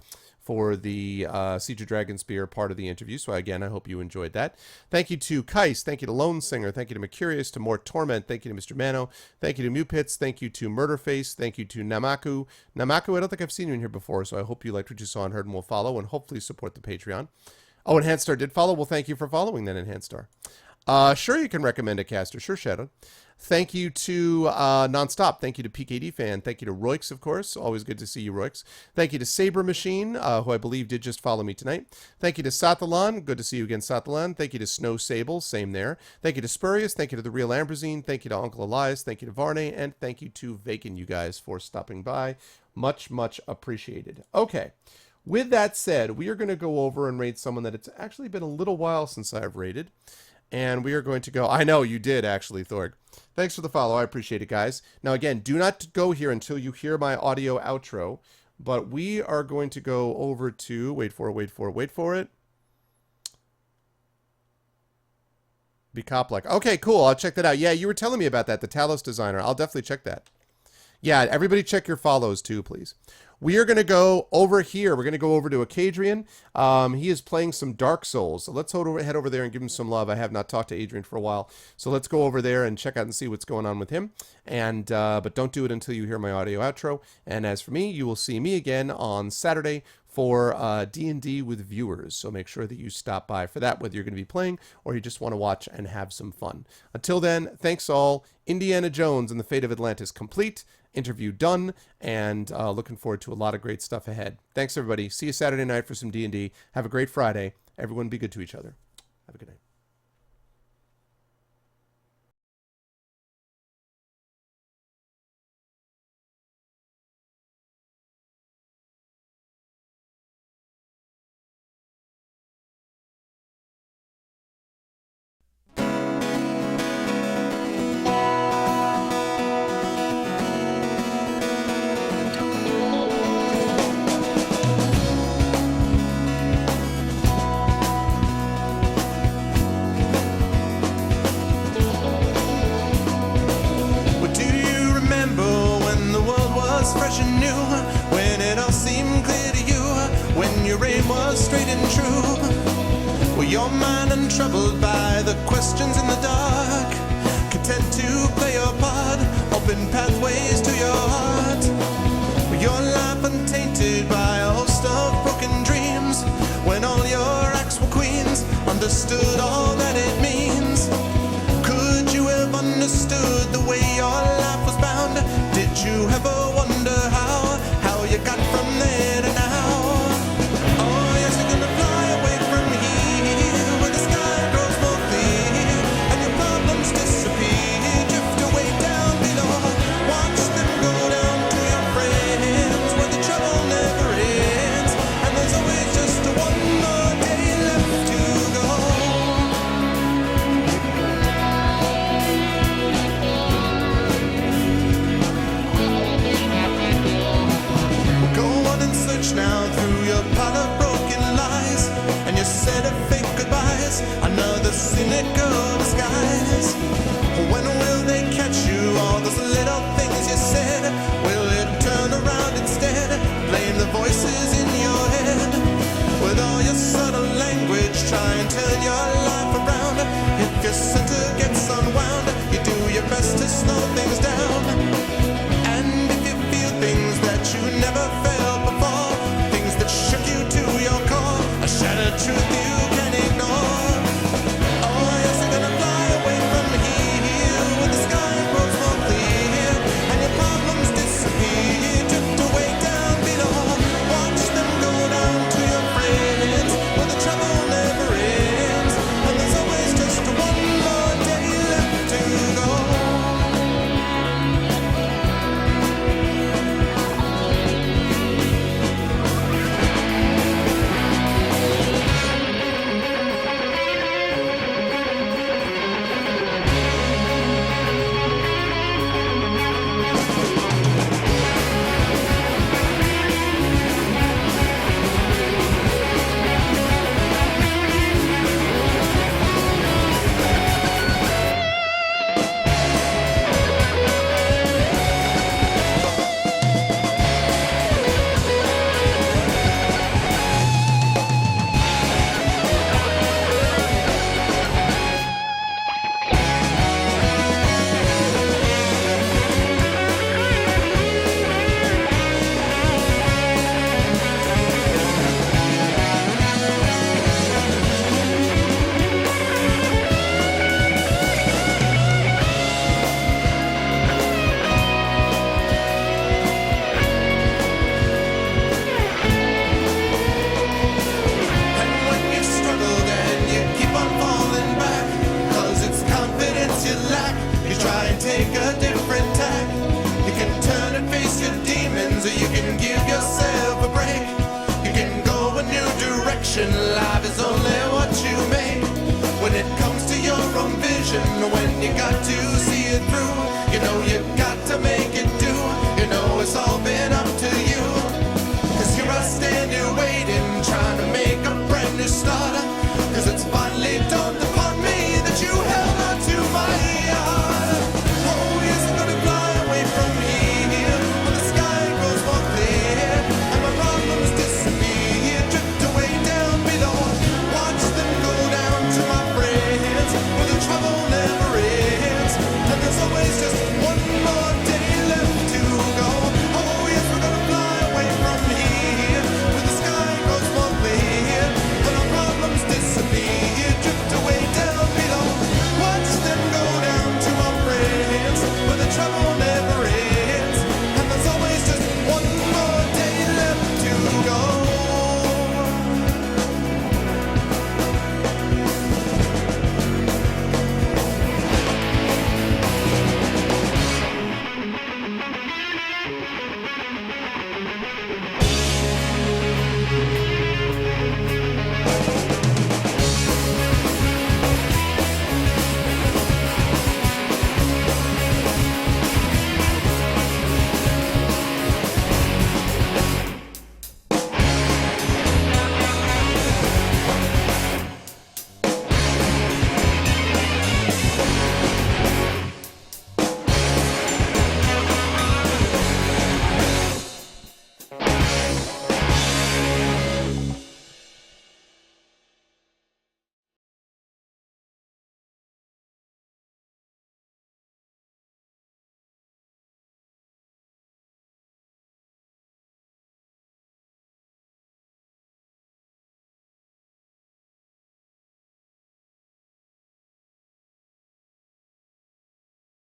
Siege of Dragonspear part of the interview. So again, I hope you enjoyed that. Thank you to Kais. Thank you to Lone Singer. Thank you to Mercurius, to More Torment. Thank you to Mr. Mano. Thank you to Mupits. Thank you to Murderface. Thank you to Namaku. Namaku, I don't think I've seen you in here before, so I hope you liked what you saw and heard and will follow and hopefully support the Patreon. Oh, Enhanced Star did follow? Well, thank you for following then, Enhanced Star. Sure, you can recommend a caster. Sure, Shadow. Thank you to Nonstop. Thank you to PKD Fan. Thank you to Roix, of course. Always good to see you, Roix. Thank you to Saber Machine, who I believe did just follow me tonight. Thank you to Sathalan. Good to see you again, Sathalan. Thank you to Snow Sable. Same there. Thank you to Spurious. Thank you to The Real Ambrosine. Thank you to Uncle Elias. Thank you to Varney. And thank you to Vacan, you guys, for stopping by. Much, much appreciated. Okay. With that said, we are going to go over and raid someone that it's actually been a little while since I've raided. And we are going to go... I know, you did, actually, Thorg. Thanks for the follow. I appreciate it, guys. Now, again, do not go here until you hear my audio outro. But we are going to go over to... Wait for it. Be cop-like. Okay, cool. I'll check that out. Yeah, you were telling me about that, the Talos designer. I'll definitely check that. Yeah, everybody check your follows, too, please. We are going to go over here. We're going to go over to Acadrian. He is playing some Dark Souls. So let's head over there and give him some love. I have not talked to Adrian for a while. So let's go over there and check out and see what's going on with him. And but don't do it until you hear my audio outro. And as for me, you will see me again on Saturday for D&D with viewers. So make sure that you stop by for that, whether you're going to be playing or you just want to watch and have some fun. Until then, thanks all. Indiana Jones and the Fate of Atlantis complete. Interview done, and looking forward to a lot of great stuff ahead. Thanks, everybody. See you Saturday night for some D&D. Have a great Friday. Everyone be good to each other. Have a good night. Fresh and new, when it all seemed clear to you, when your aim was straight and true. Were your mind untroubled by the questions in the dark, content to play your part, open pathways to your heart? Were your life untainted by a host of broken dreams, when all your acts were queens, understood all that it means? Could you have understood the way your life was bound? Did you ever